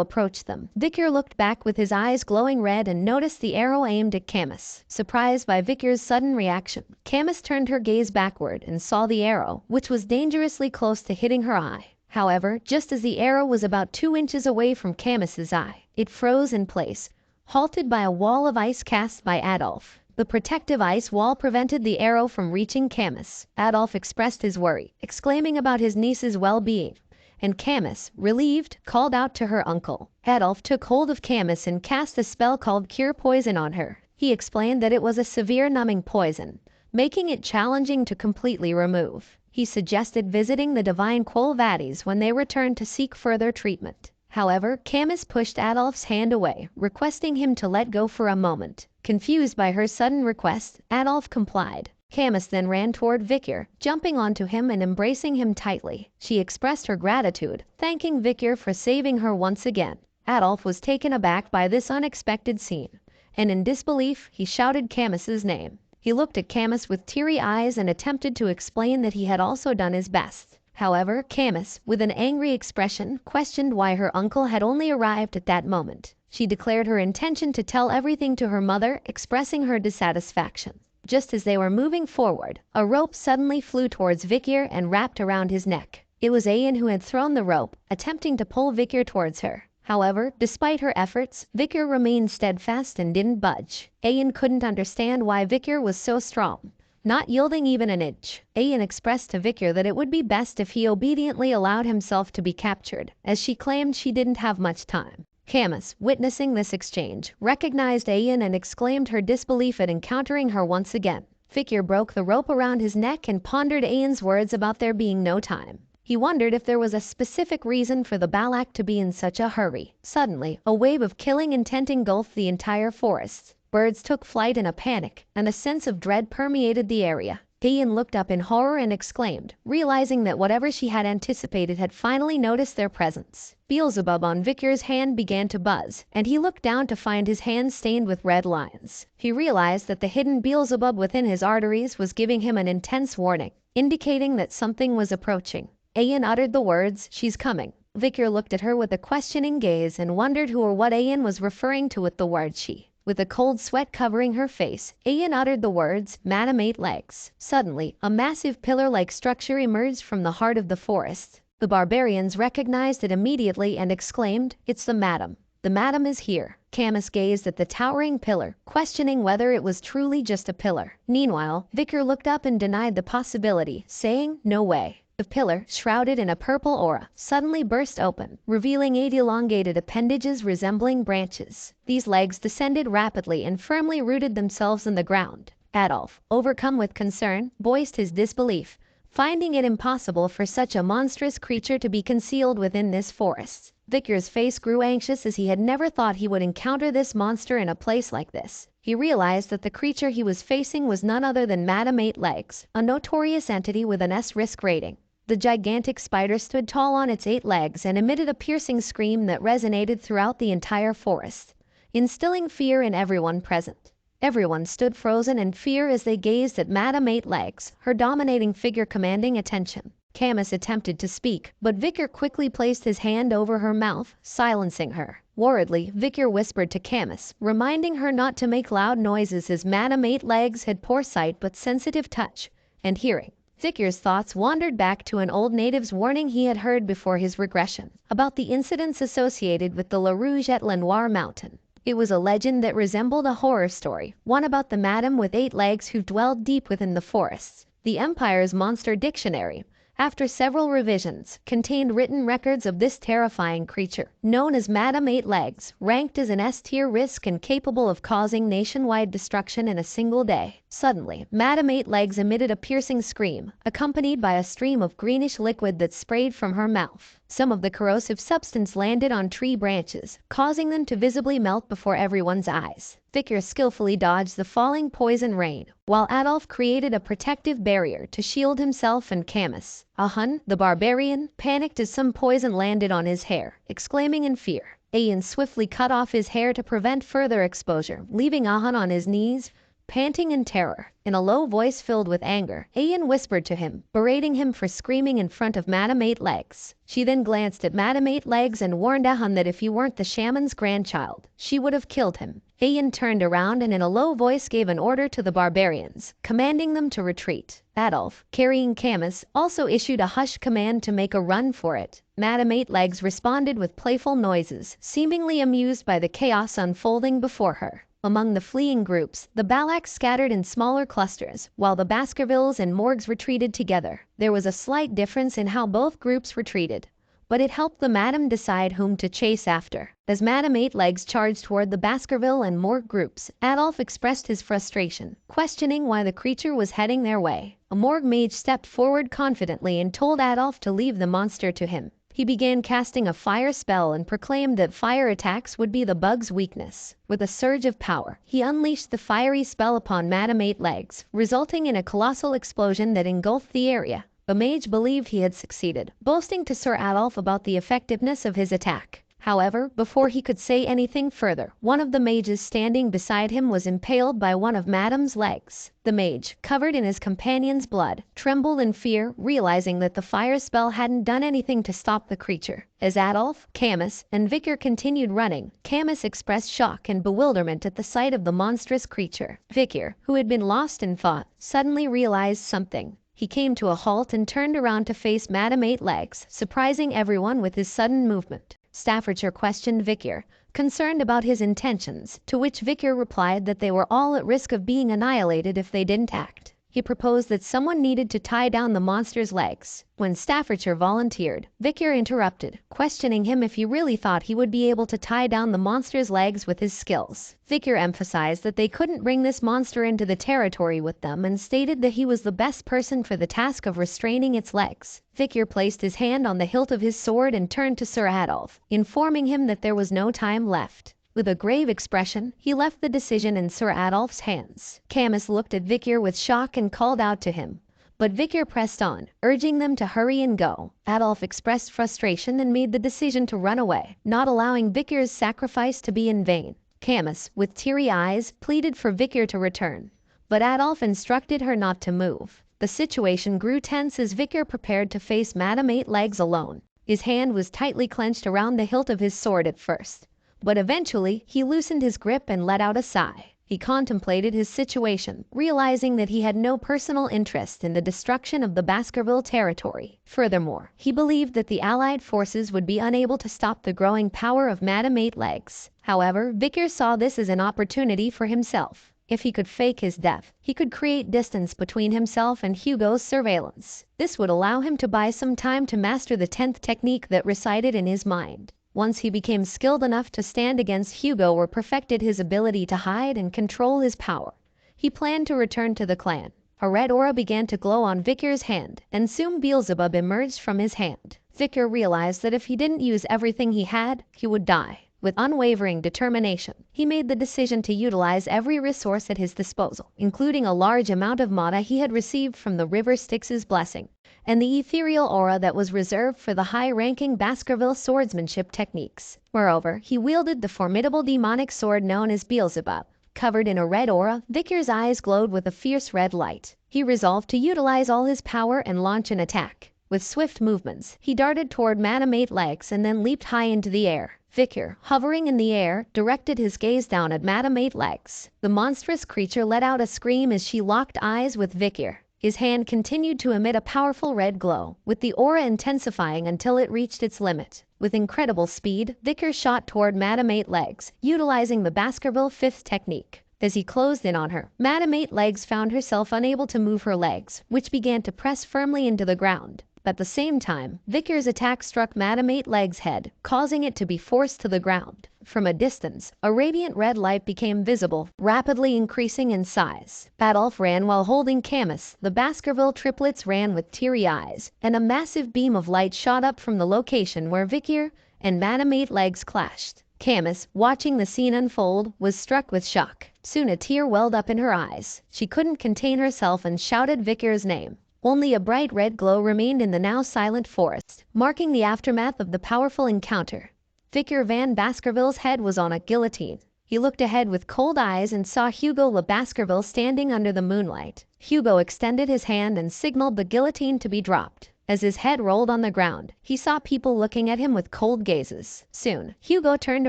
approached them, Vikir looked back with his eyes glowing red and noticed the arrow aimed at Camus. Surprised by Vikir's sudden reaction, Camus turned her gaze backward and saw the arrow, which was dangerously close to hitting her eye. However, just as the arrow was about 2 inches away from Camus's eye, it froze in place, halted by a wall of ice cast by Adolf. The protective ice wall prevented the arrow from reaching Camus. Adolf expressed his worry, exclaiming about his niece's well-being, and Camus, relieved, called out to her uncle. Adolf took hold of Camus and cast a spell called Cure Poison on her. He explained that it was a severe numbing poison, making it challenging to completely remove. He suggested visiting the divine Quolvadis when they returned to seek further treatment. However, Camus pushed Adolf's hand away, requesting him to let go for a moment. Confused by her sudden request, Adolf complied. Camus then ran toward Vikir, jumping onto him and embracing him tightly. She expressed her gratitude, thanking Vikir for saving her once again. Adolf was taken aback by this unexpected scene, and in disbelief, he shouted Camus's name. He looked at Camus with teary eyes and attempted to explain that he had also done his best. However, Camus, with an angry expression, questioned why her uncle had only arrived at that moment. She declared her intention to tell everything to her mother, expressing her dissatisfaction. Just as they were moving forward, a rope suddenly flew towards Vikir and wrapped around his neck. It was Ayan who had thrown the rope, attempting to pull Vikir towards her. However, despite her efforts, Vikir remained steadfast and didn't budge. Ayan couldn't understand why Vikir was so strong, not yielding even an inch. Ayan expressed to Vikir that it would be best if he obediently allowed himself to be captured, as she claimed she didn't have much time. Camus, witnessing this exchange, recognized Ayan and exclaimed her disbelief at encountering her once again. Vikir broke the rope around his neck and pondered Ayan's words about there being no time. He wondered if there was a specific reason for the Balak to be in such a hurry. Suddenly, a wave of killing intent engulfed the entire forest. Birds took flight in a panic, and a sense of dread permeated the area. Ian looked up in horror and exclaimed, realizing that whatever she had anticipated had finally noticed their presence. Beelzebub on Victor's hand began to buzz, and he looked down to find his hand stained with red lines. He realized that the hidden Beelzebub within his arteries was giving him an intense warning, indicating that something was approaching. Ian uttered the words, "She's coming." Victor looked at her with a questioning gaze and wondered who or what Ian was referring to with the word she. With a cold sweat covering her face, Ian uttered the words, "Madam Eight Legs." Suddenly, a massive pillar-like structure emerged from the heart of the forest. The barbarians recognized it immediately and exclaimed, "It's the Madam. The Madam is here." Camus gazed at the towering pillar, questioning whether it was truly just a pillar. Meanwhile, Victor looked up and denied the possibility, saying, "No way." The pillar, shrouded in a purple aura, suddenly burst open, revealing 8 elongated appendages resembling branches. These legs descended rapidly and firmly rooted themselves in the ground. Adolf, overcome with concern, voiced his disbelief, finding it impossible for such a monstrous creature to be concealed within this forest. Victor's face grew anxious as he had never thought he would encounter this monster in a place like this. He realized that the creature he was facing was none other than Madam Eight Legs, a notorious entity with an S risk rating. The gigantic spider stood tall on its 8 legs and emitted a piercing scream that resonated throughout the entire forest, instilling fear in everyone present. Everyone stood frozen in fear as they gazed at Madam Eight Legs, her dominating figure commanding attention. Camus attempted to speak, but Victor quickly placed his hand over her mouth, silencing her. Worriedly, Victor whispered to Camus, reminding her not to make loud noises as Madam Eight Legs had poor sight but sensitive touch and hearing. Victor's thoughts wandered back to an old native's warning he had heard before his regression, about the incidents associated with the La Rouge et La Noire mountain. It was a legend that resembled a horror story, one about the Madam with 8 legs who dwelled deep within the forests. The Empire's Monster Dictionary, after several revisions, contained written records of this terrifying creature, known as Madam Eight Legs, ranked as an S-tier risk and capable of causing nationwide destruction in a single day. Suddenly, Madam Eight Legs emitted a piercing scream, accompanied by a stream of greenish liquid that sprayed from her mouth. Some of the corrosive substance landed on tree branches, causing them to visibly melt before everyone's eyes. Victor skillfully dodged the falling poison rain, while Adolf created a protective barrier to shield himself and Camus. Ahun, the barbarian, panicked as some poison landed on his hair, exclaiming in fear. Ian swiftly cut off his hair to prevent further exposure, leaving Ahun on his knees, panting in terror. In a low voice filled with anger, Ian whispered to him, berating him for screaming in front of Madam Eight Legs. She then glanced at Madam Eight Legs and warned Ahun that if he weren't the shaman's grandchild, she would have killed him. Ian turned around and in a low voice gave an order to the barbarians, commanding them to retreat. Adolf, carrying Camus, also issued a hush command to make a run for it. Madam Eight Legs responded with playful noises, seemingly amused by the chaos unfolding before her. Among the fleeing groups, the Balaks scattered in smaller clusters, while the Baskervilles and Morgs retreated together. There was a slight difference in how both groups retreated, but it helped the Madam decide whom to chase after. As Madam Eight Legs charged toward the Baskerville and Morg groups, Adolf expressed his frustration, questioning why the creature was heading their way. A Morg mage stepped forward confidently and told Adolf to leave the monster to him. He began casting a fire spell and proclaimed that fire attacks would be the bug's weakness. With a surge of power, he unleashed the fiery spell upon Madam Eight Legs, resulting in a colossal explosion that engulfed the area. The mage believed he had succeeded, boasting to Sir Adolf about the effectiveness of his attack. However, before he could say anything further, one of the mages standing beside him was impaled by one of Madam's legs. The mage, covered in his companion's blood, trembled in fear, realizing that the fire spell hadn't done anything to stop the creature. As Adolf, Camus, and Victor continued running, Camus expressed shock and bewilderment at the sight of the monstrous creature. Victor, who had been lost in thought, suddenly realized something. He came to a halt and turned around to face Madam Eight Legs, surprising everyone with his sudden movement. Staffordshire questioned Victor, concerned about his intentions, to which Victor replied that they were all at risk of being annihilated if they didn't act. He proposed that someone needed to tie down the monster's legs. When Staffordshire volunteered, Victor interrupted, questioning him if he really thought he would be able to tie down the monster's legs with his skills. Victor emphasized that they couldn't bring this monster into the territory with them and stated that he was the best person for the task of restraining its legs. Victor placed his hand on the hilt of his sword and turned to Sir Adolf, informing him that there was no time left. With a grave expression, he left the decision in Sir Adolph's hands. Camus looked at Vikir with shock and called out to him. But Vikir pressed on, urging them to hurry and go. Adolph expressed frustration and made the decision to run away, not allowing Vikir's sacrifice to be in vain. Camus, with teary eyes, pleaded for Vikir to return, but Adolph instructed her not to move. The situation grew tense as Vikir prepared to face Madame Eight Legs alone. His hand was tightly clenched around the hilt of his sword at first, but eventually he loosened his grip and let out a sigh. He contemplated his situation, realizing that he had no personal interest in the destruction of the Baskerville territory. Furthermore, he believed that the Allied forces would be unable to stop the growing power of Madame Eight Legs. However, Vikir saw this as an opportunity for himself. If he could fake his death, he could create distance between himself and Hugo's surveillance. This would allow him to buy some time to master the 10th technique that resided in his mind. Once he became skilled enough to stand against Hugo or perfected his ability to hide and control his power, he planned to return to the clan. A red aura began to glow on Vikir's hand, and soon Beelzebub emerged from his hand. Vikir realized that if he didn't use everything he had, he would die. With unwavering determination, he made the decision to utilize every resource at his disposal, including a large amount of mana he had received from the River Styx's blessing, and the ethereal aura that was reserved for the high-ranking Baskerville swordsmanship techniques. Moreover, he wielded the formidable demonic sword known as Beelzebub. Covered in a red aura, Vikir's eyes glowed with a fierce red light. He resolved to utilize all his power and launch an attack. With swift movements, he darted toward Madame Eight Legs and then leaped high into the air. Vikir, hovering in the air, directed his gaze down at Madame Eight Legs. The monstrous creature let out a scream as she locked eyes with Vikir. His hand continued to emit a powerful red glow, with the aura intensifying until it reached its limit. With incredible speed, Vikir shot toward Madame Eight Legs, utilizing the Baskerville 5th technique. As he closed in on her, Madame Eight Legs found herself unable to move her legs, which began to press firmly into the ground. At the same time, Vikir's attack struck Madame Eight Legs' head, causing it to be forced to the ground. From a distance, a radiant red light became visible, rapidly increasing in size. Adolph ran while holding Camus. The Baskerville triplets ran with teary eyes, and a massive beam of light shot up from the location where Vikir and Madame Eight Legs clashed. Camus, watching the scene unfold, was struck with shock. Soon a tear welled up in her eyes. She couldn't contain herself and shouted Vikir's name. Only a bright red glow remained in the now silent forest, marking the aftermath of the powerful encounter. Vikir Van Baskerville's head was on a guillotine. He looked ahead with cold eyes and saw Hugo Le Baskerville standing under the moonlight. Hugo extended his hand and signaled the guillotine to be dropped. As his head rolled on the ground, he saw people looking at him with cold gazes. Soon, Hugo turned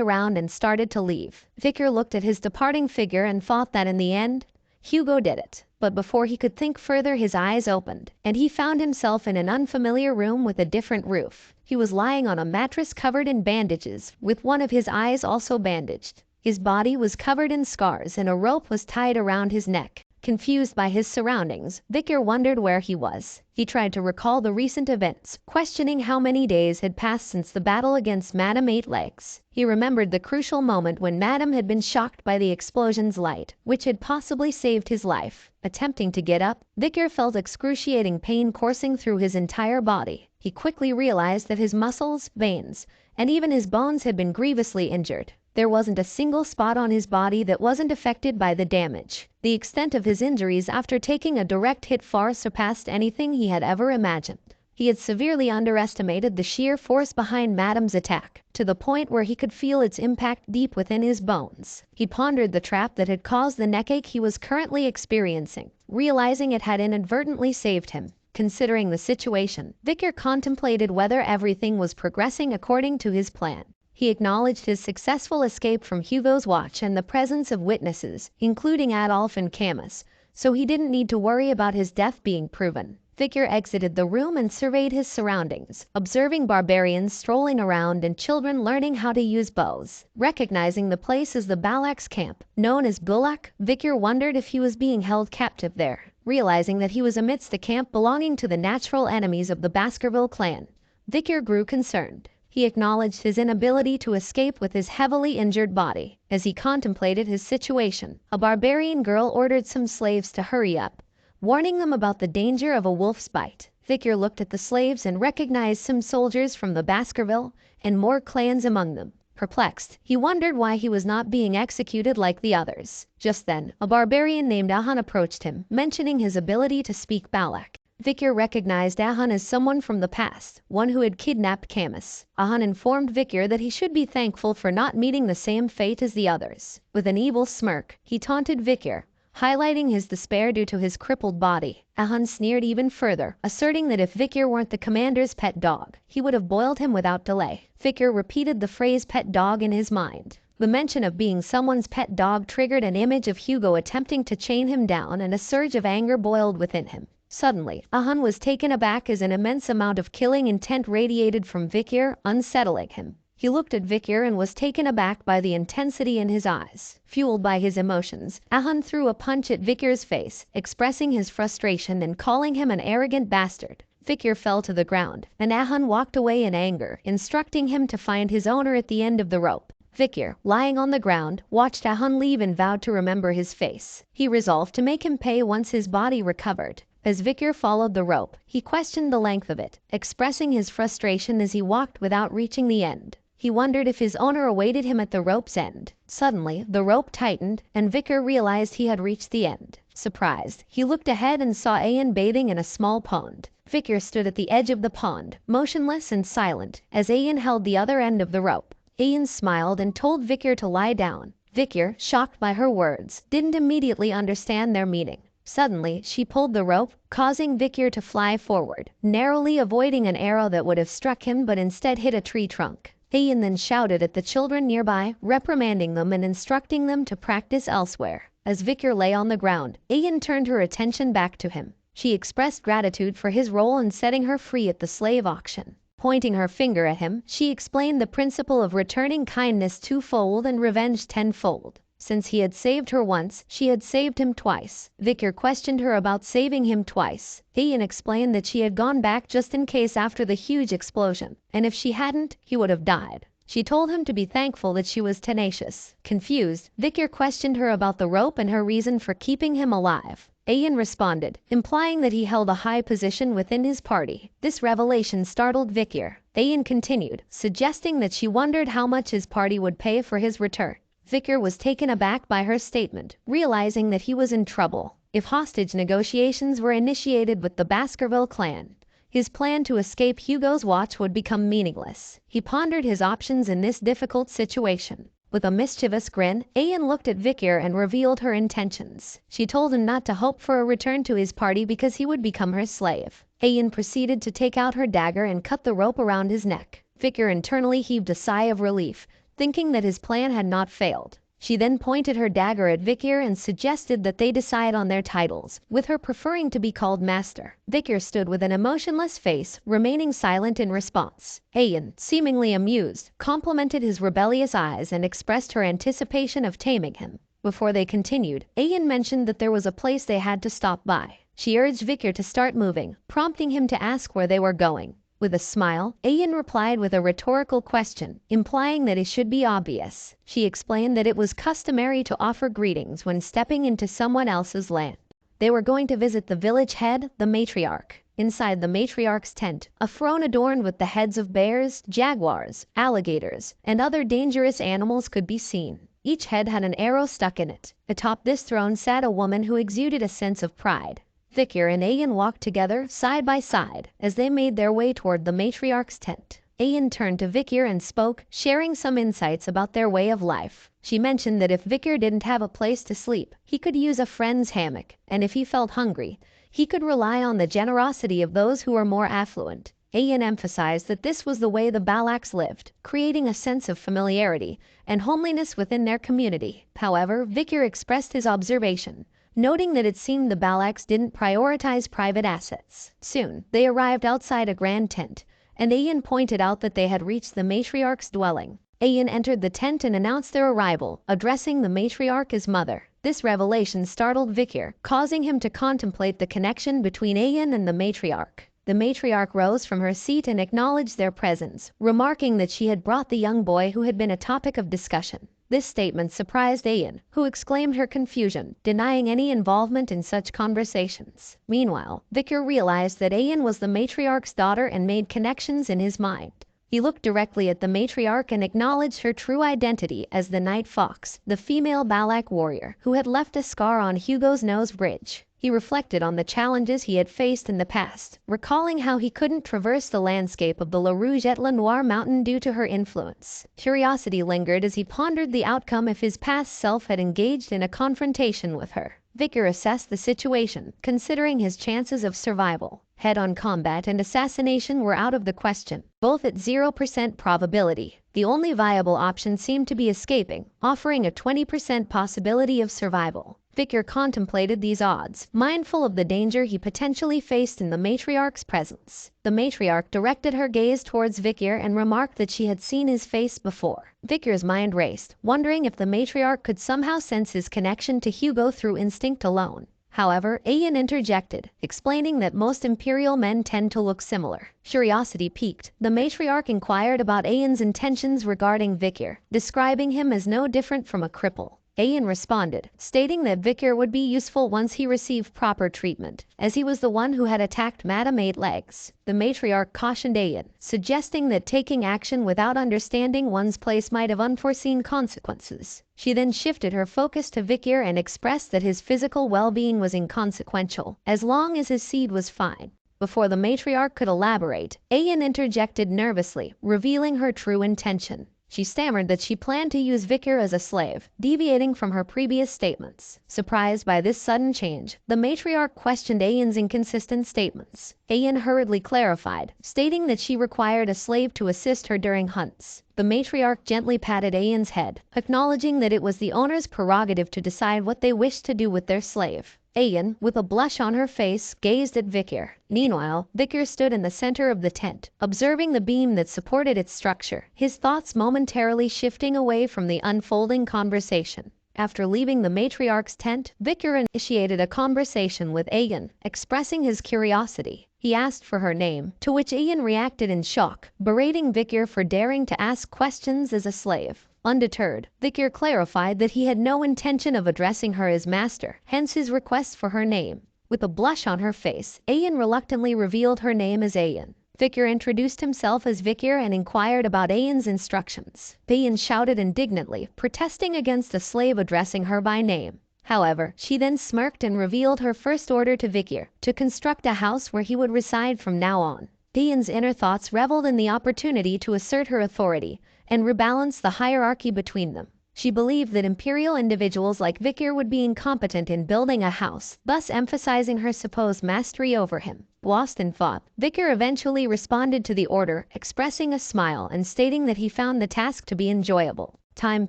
around and started to leave. Vikir looked at his departing figure and thought that in the end, Hugo did it. But before he could think further, his eyes opened, and he found himself in an unfamiliar room with a different roof. He was lying on a mattress covered in bandages, with one of his eyes also bandaged. His body was covered in scars and a rope was tied around his neck. Confused by his surroundings, Vikir wondered where he was. He tried to recall the recent events, questioning how many days had passed since the battle against Madame Eight Legs. He remembered the crucial moment when Madame had been shocked by the explosion's light, which had possibly saved his life. Attempting to get up, Vikir felt excruciating pain coursing through his entire body. He quickly realized that his muscles, veins, and even his bones had been grievously injured. There wasn't a single spot on his body that wasn't affected by the damage. The extent of his injuries after taking a direct hit far surpassed anything he had ever imagined. He had severely underestimated the sheer force behind Madame's attack, to the point where he could feel its impact deep within his bones. He pondered the trap that had caused the neckache he was currently experiencing, realizing it had inadvertently saved him. Considering the situation, Vikir contemplated whether everything was progressing according to his plan. He acknowledged his successful escape from Hugo's watch and the presence of witnesses, including Adolph and Camus, so he didn't need to worry about his death being proven. Vikir exited the room and surveyed his surroundings, observing barbarians strolling around and children learning how to use bows. Recognizing the place as the Balak's camp, known as Bulak, Vikir wondered if he was being held captive there. Realizing that he was amidst a camp belonging to the natural enemies of the Baskerville clan, Vikir grew concerned. He acknowledged his inability to escape with his heavily injured body. As he contemplated his situation, a barbarian girl ordered some slaves to hurry up, warning them about the danger of a wolf's bite. Vikir looked at the slaves and recognized some soldiers from the Baskerville and more clans among them. Perplexed, he wondered why he was not being executed like the others. Just then, a barbarian named Ahun approached him, mentioning his ability to speak Balak. Vikir recognized Ahun as someone from the past, one who had kidnapped Camus. Ahun informed Vikir that he should be thankful for not meeting the same fate as the others. With an evil smirk, he taunted Vikir, highlighting his despair due to his crippled body. Ahun sneered even further, asserting that if Vikir weren't the commander's pet dog, he would have boiled him without delay. Vikir repeated the phrase pet dog in his mind. The mention of being someone's pet dog triggered an image of Hugo attempting to chain him down, and a surge of anger boiled within him. Suddenly, Ahun was taken aback as an immense amount of killing intent radiated from Vikir, unsettling him. He looked at Vikir and was taken aback by the intensity in his eyes. Fueled by his emotions, Ahun threw a punch at Vikir's face, expressing his frustration and calling him an arrogant bastard. Vikir fell to the ground, and Ahun walked away in anger, instructing him to find his owner at the end of the rope. Vikir, lying on the ground, watched Ahun leave and vowed to remember his face. He resolved to make him pay once his body recovered. As Vikir followed the rope, he questioned the length of it, expressing his frustration as he walked without reaching the end. He wondered if his owner awaited him at the rope's end. Suddenly, the rope tightened, and Vikir realized he had reached the end. Surprised, he looked ahead and saw Ayan bathing in a small pond. Vikir stood at the edge of the pond, motionless and silent, as Ayan held the other end of the rope. Ayan smiled and told Vikir to lie down. Vikir, shocked by her words, didn't immediately understand their meaning. Suddenly, she pulled the rope, causing Vikir to fly forward, narrowly avoiding an arrow that would have struck him but instead hit a tree trunk. Ayan then shouted at the children nearby, reprimanding them and instructing them to practice elsewhere. As Vikir lay on the ground, Ayan turned her attention back to him. She expressed gratitude for his role in setting her free at the slave auction. Pointing her finger at him, she explained the principle of returning kindness twofold and revenge tenfold. Since he had saved her once, she had saved him twice. Vikir questioned her about saving him twice. Ayan explained that she had gone back just in case after the huge explosion, and if she hadn't, he would have died. She told him to be thankful that she was tenacious. Confused, Vikir questioned her about the rope and her reason for keeping him alive. Ayan responded, implying that he held a high position within his party. This revelation startled Vikir. Ayan continued, suggesting that she wondered how much his party would pay for his return. Vikir was taken aback by her statement, realizing that he was in trouble. If hostage negotiations were initiated with the Baskerville clan, his plan to escape Hugo's watch would become meaningless. He pondered his options in this difficult situation. With a mischievous grin, Ayan looked at Vikir and revealed her intentions. She told him not to hope for a return to his party because he would become her slave. Ayan proceeded to take out her dagger and cut the rope around his neck. Vikir internally heaved a sigh of relief, thinking that his plan had not failed. She then pointed her dagger at Vikir and suggested that they decide on their titles, with her preferring to be called master. Vikir stood with an emotionless face, remaining silent in response. Ayan, seemingly amused, complimented his rebellious eyes and expressed her anticipation of taming him. Before they continued, Ayan mentioned that there was a place they had to stop by. She urged Vikir to start moving, prompting him to ask where they were going. With a smile, Ayan replied with a rhetorical question, implying that it should be obvious. She explained that it was customary to offer greetings when stepping into someone else's land. They were going to visit the village head, the matriarch. Inside the matriarch's tent, a throne adorned with the heads of bears, jaguars, alligators, and other dangerous animals could be seen. Each head had an arrow stuck in it. Atop this throne sat a woman who exuded a sense of pride. Vikir and Ayan walked together, side by side, as they made their way toward the matriarch's tent. Ayan turned to Vikir and spoke, sharing some insights about their way of life. She mentioned that if Vikir didn't have a place to sleep, he could use a friend's hammock, and if he felt hungry, he could rely on the generosity of those who were more affluent. Ayan emphasized that this was the way the Balaks lived, creating a sense of familiarity and homeliness within their community. However, Vikir expressed his observation, noting that it seemed the Balaks didn't prioritize private assets. Soon, they arrived outside a grand tent, and Ayan pointed out that they had reached the matriarch's dwelling. Ayan entered the tent and announced their arrival, addressing the matriarch as mother. This revelation startled Vikir, causing him to contemplate the connection between Ayan and the matriarch. The matriarch rose from her seat and acknowledged their presence, remarking that she had brought the young boy who had been a topic of discussion. This statement surprised Ayan, who exclaimed her confusion, denying any involvement in such conversations. Meanwhile, Vikir realized that Ayan was the matriarch's daughter and made connections in his mind. He looked directly at the matriarch and acknowledged her true identity as the Night Fox, the female Balak warrior who had left a scar on Hugo's nose bridge. He reflected on the challenges he had faced in the past, recalling how he couldn't traverse the landscape of the La Rouge et La Noire mountain due to her influence. Curiosity lingered as he pondered the outcome if his past self had engaged in a confrontation with her. Vicar assessed the situation, considering his chances of survival. Head-on combat and assassination were out of the question, both at 0% probability. The only viable option seemed to be escaping, offering a 20% possibility of survival. Vicar contemplated these odds, mindful of the danger he potentially faced in the matriarch's presence. The matriarch directed her gaze towards Vicar and remarked that she had seen his face before. Vicar's mind raced, wondering if the matriarch could somehow sense his connection to Hugo through instinct alone. However, Ayan interjected, explaining that most imperial men tend to look similar. Curiosity piqued. The matriarch inquired about Ayan's intentions regarding Vicar, describing him as no different from a cripple. Ayan responded, stating that Vicar would be useful once he received proper treatment, as he was the one who had attacked Madame Eight Legs. The matriarch cautioned Ayan, suggesting that taking action without understanding one's place might have unforeseen consequences. She then shifted her focus to Vicar and expressed that his physical well-being was inconsequential, as long as his seed was fine. Before the matriarch could elaborate, Ayan interjected nervously, revealing her true intention. She stammered that she planned to use Vicar as a slave, deviating from her previous statements. Surprised by this sudden change, the matriarch questioned Ayan's inconsistent statements. Ayan hurriedly clarified, stating that she required a slave to assist her during hunts. The matriarch gently patted Ayan's head, acknowledging that it was the owner's prerogative to decide what they wished to do with their slave. Ayan, with a blush on her face, gazed at Vicar. Meanwhile, Vicar stood in the center of the tent, observing the beam that supported its structure, his thoughts momentarily shifting away from the unfolding conversation. After leaving the matriarch's tent, Vicar initiated a conversation with Ayan, expressing his curiosity. He asked for her name, to which Ayan reacted in shock, berating Vicar for daring to ask questions as a slave. Undeterred, Vicar clarified that he had no intention of addressing her as master, hence his request for her name. With a blush on her face, Ayan reluctantly revealed her name as Ayan. Vicar introduced himself as Vicar and inquired about Ayan's instructions. Ayan shouted indignantly, protesting against a slave addressing her by name. However, she then smirked and revealed her first order to Vicar, to construct a house where he would reside from now on. Ayan's inner thoughts reveled in the opportunity to assert her authority and rebalance the hierarchy between them. She believed that imperial individuals like Vicar would be incompetent in building a house, thus emphasizing her supposed mastery over him. Lost in thought, Vicar eventually responded to the order, expressing a smile and stating that he found the task to be enjoyable. Time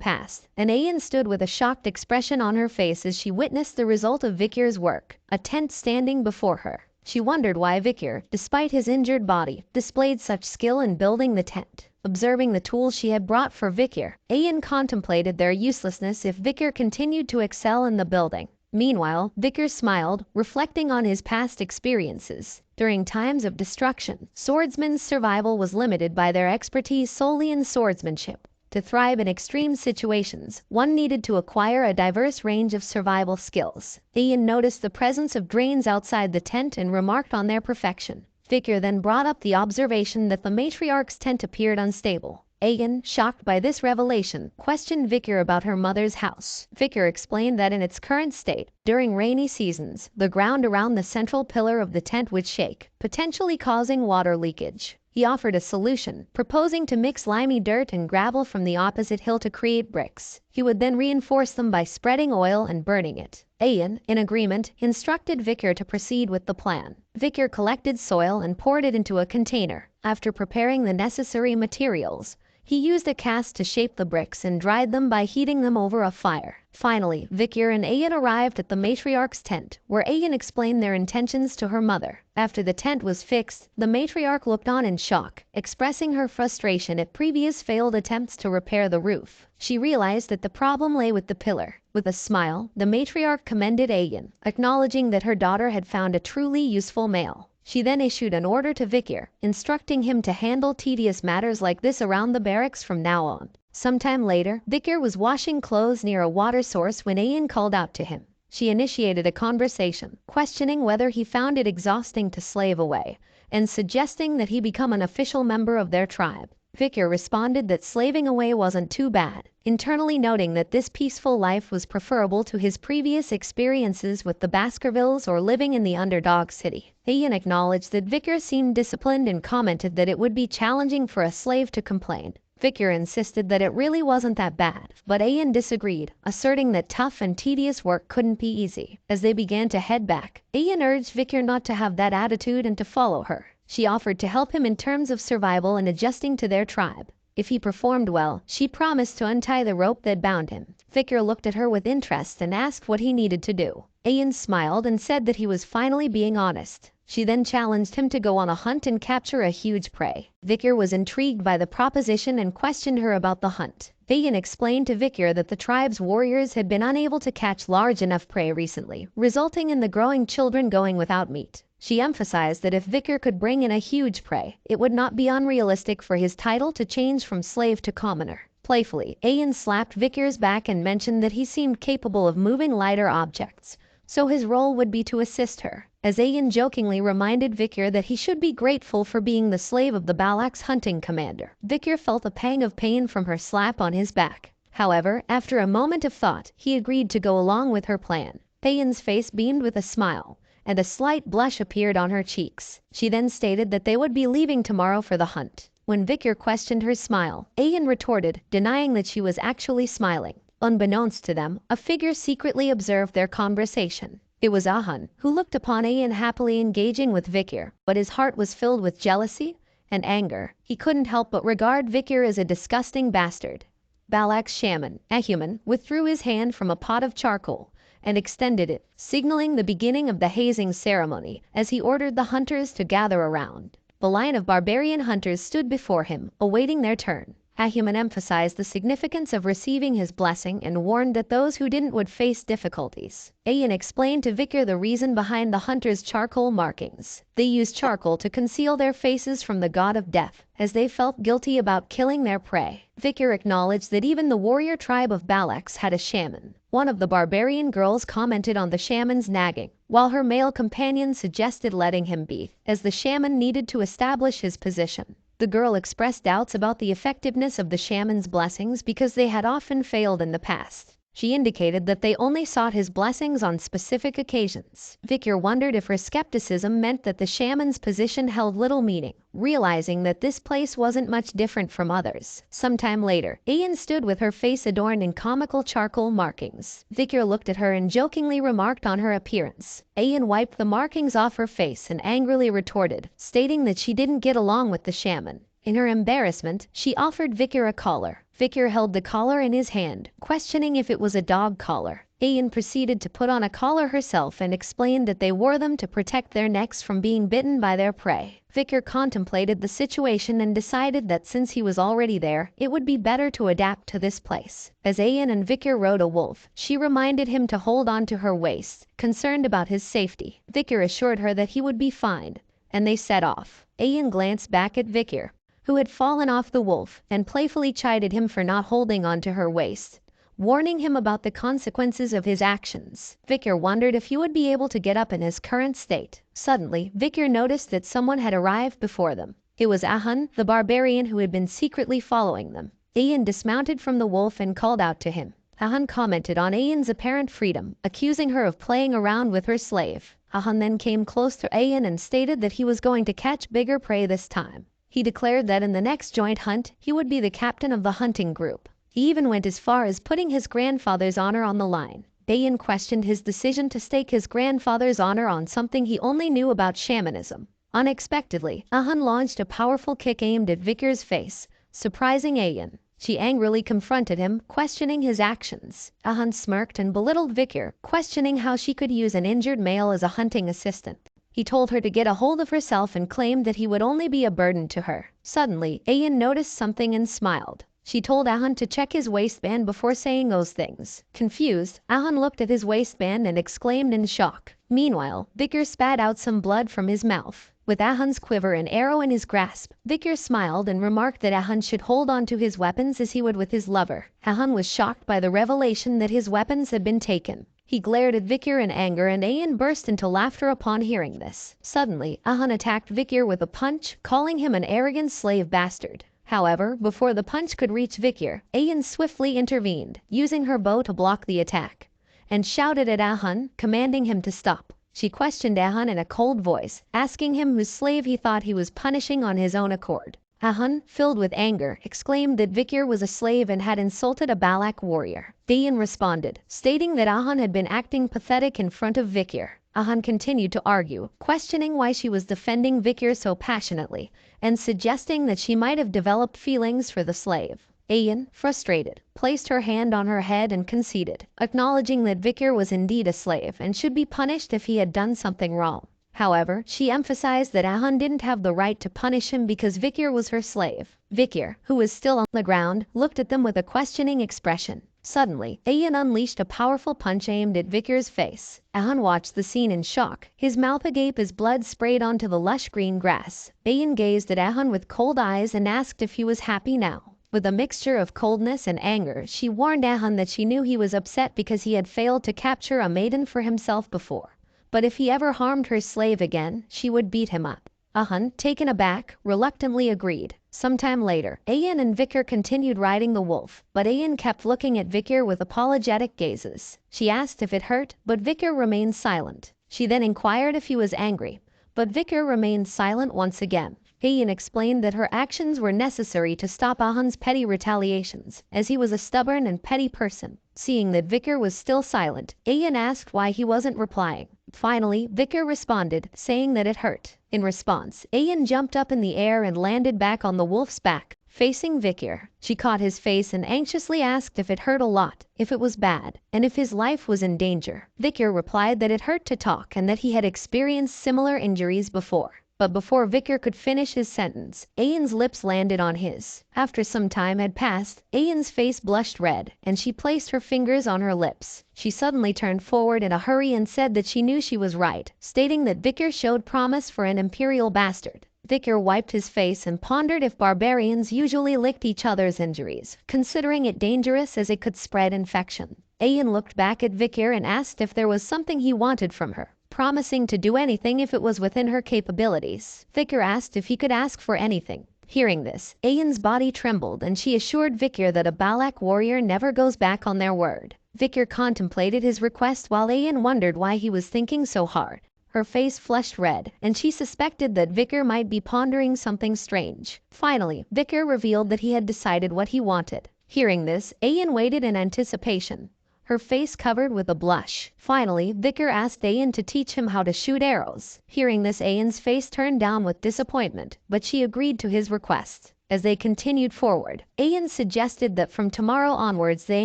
passed, and Ayan stood with a shocked expression on her face as she witnessed the result of Vicar's work, a tent standing before her. She wondered why Vicar, despite his injured body, displayed such skill in building the tent. Observing the tools she had brought for Vicar, Ayan contemplated their uselessness if Vicar continued to excel in the building. Meanwhile, Vicar smiled, reflecting on his past experiences. During times of destruction, swordsmen's survival was limited by their expertise solely in swordsmanship. To thrive in extreme situations, one needed to acquire a diverse range of survival skills. Ayan noticed the presence of drains outside the tent and remarked on their perfection. Vicar then brought up the observation that the matriarch's tent appeared unstable. Ayan, shocked by this revelation, questioned Vicar about her mother's house. Vicar explained that in its current state, during rainy seasons, the ground around the central pillar of the tent would shake, potentially causing water leakage. He offered a solution, proposing to mix limey dirt and gravel from the opposite hill to create bricks. He would then reinforce them by spreading oil and burning it. Ayan, in agreement, instructed Vicar to proceed with the plan. Vicar collected soil and poured it into a container. After preparing the necessary materials, he used a cast to shape the bricks and dried them by heating them over a fire. Finally, Vicar and Ayan arrived at the matriarch's tent, where Ayan explained their intentions to her mother. After the tent was fixed, the matriarch looked on in shock, expressing her frustration at previous failed attempts to repair the roof. She realized that the problem lay with the pillar. With a smile, the matriarch commended Ayan, acknowledging that her daughter had found a truly useful male. She then issued an order to Vicar, instructing him to handle tedious matters like this around the barracks from now on. Sometime later, Vicar was washing clothes near a water source when Ayan called out to him. She initiated a conversation, questioning whether he found it exhausting to slave away, and suggesting that he become an official member of their tribe. Vikir responded that slaving away wasn't too bad, internally noting that this peaceful life was preferable to his previous experiences with the Baskervilles or living in the underdog city. Ian acknowledged that Vikir seemed disciplined and commented that it would be challenging for a slave to complain. Vikir insisted that it really wasn't that bad, but Ian disagreed, asserting that tough and tedious work couldn't be easy. As they began to head back, Ian urged Vikir not to have that attitude and to follow her. She offered to help him in terms of survival and adjusting to their tribe. If he performed well, she promised to untie the rope that bound him. Vikir looked at her with interest and asked what he needed to do. Ian smiled and said that he was finally being honest. She then challenged him to go on a hunt and capture a huge prey. Vikir was intrigued by the proposition and questioned her about the hunt. Ian explained to Vikir that the tribe's warriors had been unable to catch large enough prey recently, resulting in the growing children going without meat. She emphasized that if Vikir could bring in a huge prey, it would not be unrealistic for his title to change from slave to commoner. Playfully, Ian slapped Vikir's back and mentioned that he seemed capable of moving lighter objects, so his role would be to assist her. As Ian jokingly reminded Vikir that he should be grateful for being the slave of the Balak's hunting commander, Vikir felt a pang of pain from her slap on his back. However, after a moment of thought, he agreed to go along with her plan. Ian's face beamed with a smile, and a slight blush appeared on her cheeks. She then stated that they would be leaving tomorrow for the hunt. When Vikir questioned her smile, Ian retorted, denying that she was actually smiling. Unbeknownst to them, a figure secretly observed their conversation. It was Ahun, who looked upon Ian happily engaging with Vikir, but his heart was filled with jealousy and anger. He couldn't help but regard Vikir as a disgusting bastard. Balak's shaman, Ahuman, withdrew his hand from a pot of charcoal and extended it, signaling the beginning of the hazing ceremony as he ordered the hunters to gather around. The line of barbarian hunters stood before him, awaiting their turn. Ahuman emphasized the significance of receiving his blessing and warned that those who didn't would face difficulties. Ian explained to Vikir the reason behind the hunters' charcoal markings. They used charcoal to conceal their faces from the god of death, as they felt guilty about killing their prey. Vikir acknowledged that even the warrior tribe of Balaks had a shaman. One of the barbarian girls commented on the shaman's nagging, while her male companion suggested letting him be, as the shaman needed to establish his position. The girl expressed doubts about the effectiveness of the shaman's blessings because they had often failed in the past. She indicated that they only sought his blessings on specific occasions. Vikir wondered if her skepticism meant that the shaman's position held little meaning, realizing that this place wasn't much different from others. Sometime later, Ian stood with her face adorned in comical charcoal markings. Vikir looked at her and jokingly remarked on her appearance. Ian wiped the markings off her face and angrily retorted, stating that she didn't get along with the shaman. In her embarrassment, she offered Vikir a collar. Vikir held the collar in his hand, questioning if it was a dog collar. Ian proceeded to put on a collar herself and explained that they wore them to protect their necks from being bitten by their prey. Vikir contemplated the situation and decided that since he was already there, it would be better to adapt to this place. As Ian and Vikir rode a wolf, she reminded him to hold on to her waist, concerned about his safety. Vikir assured her that he would be fine, and they set off. Ian glanced back at Vikir, who had fallen off the wolf, and playfully chided him for not holding on to her waist, warning him about the consequences of his actions. Vikir wondered if he would be able to get up in his current state. Suddenly, Vikir noticed that someone had arrived before them. It was Ahun, the barbarian who had been secretly following them. Ian dismounted from the wolf and called out to him. Ahun commented on Ian's apparent freedom, accusing her of playing around with her slave. Ahun then came close to Ian and stated that he was going to catch bigger prey this time. He declared that in the next joint hunt, he would be the captain of the hunting group. He even went as far as putting his grandfather's honor on the line. Ian questioned his decision to stake his grandfather's honor on something he only knew about shamanism. Unexpectedly, Ahun launched a powerful kick aimed at Vikir's face, surprising Ian. She angrily confronted him, questioning his actions. Ahun smirked and belittled Vikir, questioning how she could use an injured male as a hunting assistant. He told her to get a hold of herself and claimed that he would only be a burden to her. Suddenly, Ian noticed something and smiled. She told Ahun to check his waistband before saying those things. Confused, Ahun looked at his waistband and exclaimed in shock. Meanwhile, Vikir spat out some blood from his mouth. With Ahun's quiver and arrow in his grasp, Vikir smiled and remarked that Ahun should hold on to his weapons as he would with his lover. Ahun was shocked by the revelation that his weapons had been taken. He glared at Vikir in anger and Ian burst into laughter upon hearing this. Suddenly, Ahun attacked Vikir with a punch, calling him an arrogant slave bastard. However, before the punch could reach Vikir, Ayan swiftly intervened, using her bow to block the attack, and shouted at Ahun, commanding him to stop. She questioned Ahun in a cold voice, asking him whose slave he thought he was punishing on his own accord. Ahun, filled with anger, exclaimed that Vikir was a slave and had insulted a Balak warrior. Ayan responded, stating that Ahun had been acting pathetic in front of Vikir. Ahun continued to argue, questioning why she was defending Vikir so passionately, and suggesting that she might have developed feelings for the slave. Ayan, frustrated, placed her hand on her head and conceded, acknowledging that Vikir was indeed a slave and should be punished if he had done something wrong. However, she emphasized that Ahun didn't have the right to punish him because Vikir was her slave. Vikir, who was still on the ground, looked at them with a questioning expression. Suddenly, Ayan unleashed a powerful punch aimed at Vikir's face. Ahun watched the scene in shock, his mouth agape as blood sprayed onto the lush green grass. Ayan gazed at Ahun with cold eyes and asked if he was happy now. With a mixture of coldness and anger, she warned Ahun that she knew he was upset because he had failed to capture a maiden for himself before. But if he ever harmed her slave again, she would beat him up. Ahun, taken aback, reluctantly agreed. Sometime later, Ayan and Vikir continued riding the wolf, but Ayan kept looking at Vikir with apologetic gazes. She asked if it hurt, but Vikir remained silent. She then inquired if he was angry, but Vikir remained silent once again. Ayan explained that her actions were necessary to stop Ahun's petty retaliations, as he was a stubborn and petty person. Seeing that Vikir was still silent, Ayan asked why he wasn't replying. Finally, Vikir responded, saying that it hurt. In response, Ayan jumped up in the air and landed back on the wolf's back, facing Vikir. She caught his face and anxiously asked if it hurt a lot, if it was bad, and if his life was in danger. Vikir replied that it hurt to talk and that he had experienced similar injuries before. But before Vikir could finish his sentence, Ayan's lips landed on his. After some time had passed, Ayan's face blushed red, and she placed her fingers on her lips. She suddenly turned forward in a hurry and said that she knew she was right, stating that Vikir showed promise for an imperial bastard. Vikir wiped his face and pondered if barbarians usually licked each other's injuries, considering it dangerous as it could spread infection. Ayan looked back at Vikir and asked if there was something he wanted from her, promising to do anything if it was within her capabilities. Vikir asked if he could ask for anything. Hearing this, Ayan's body trembled and she assured Vikir that a Balak warrior never goes back on their word. Vikir contemplated his request while Ayan wondered why he was thinking so hard. Her face flushed red, and she suspected that Vikir might be pondering something strange. Finally, Vikir revealed that he had decided what he wanted. Hearing this, Ayan waited in anticipation, her face covered with a blush. Finally, Vikir asked Ayan to teach him how to shoot arrows. Hearing this, Ayan's face turned down with disappointment, but she agreed to his request. As they continued forward, Ayan suggested that from tomorrow onwards they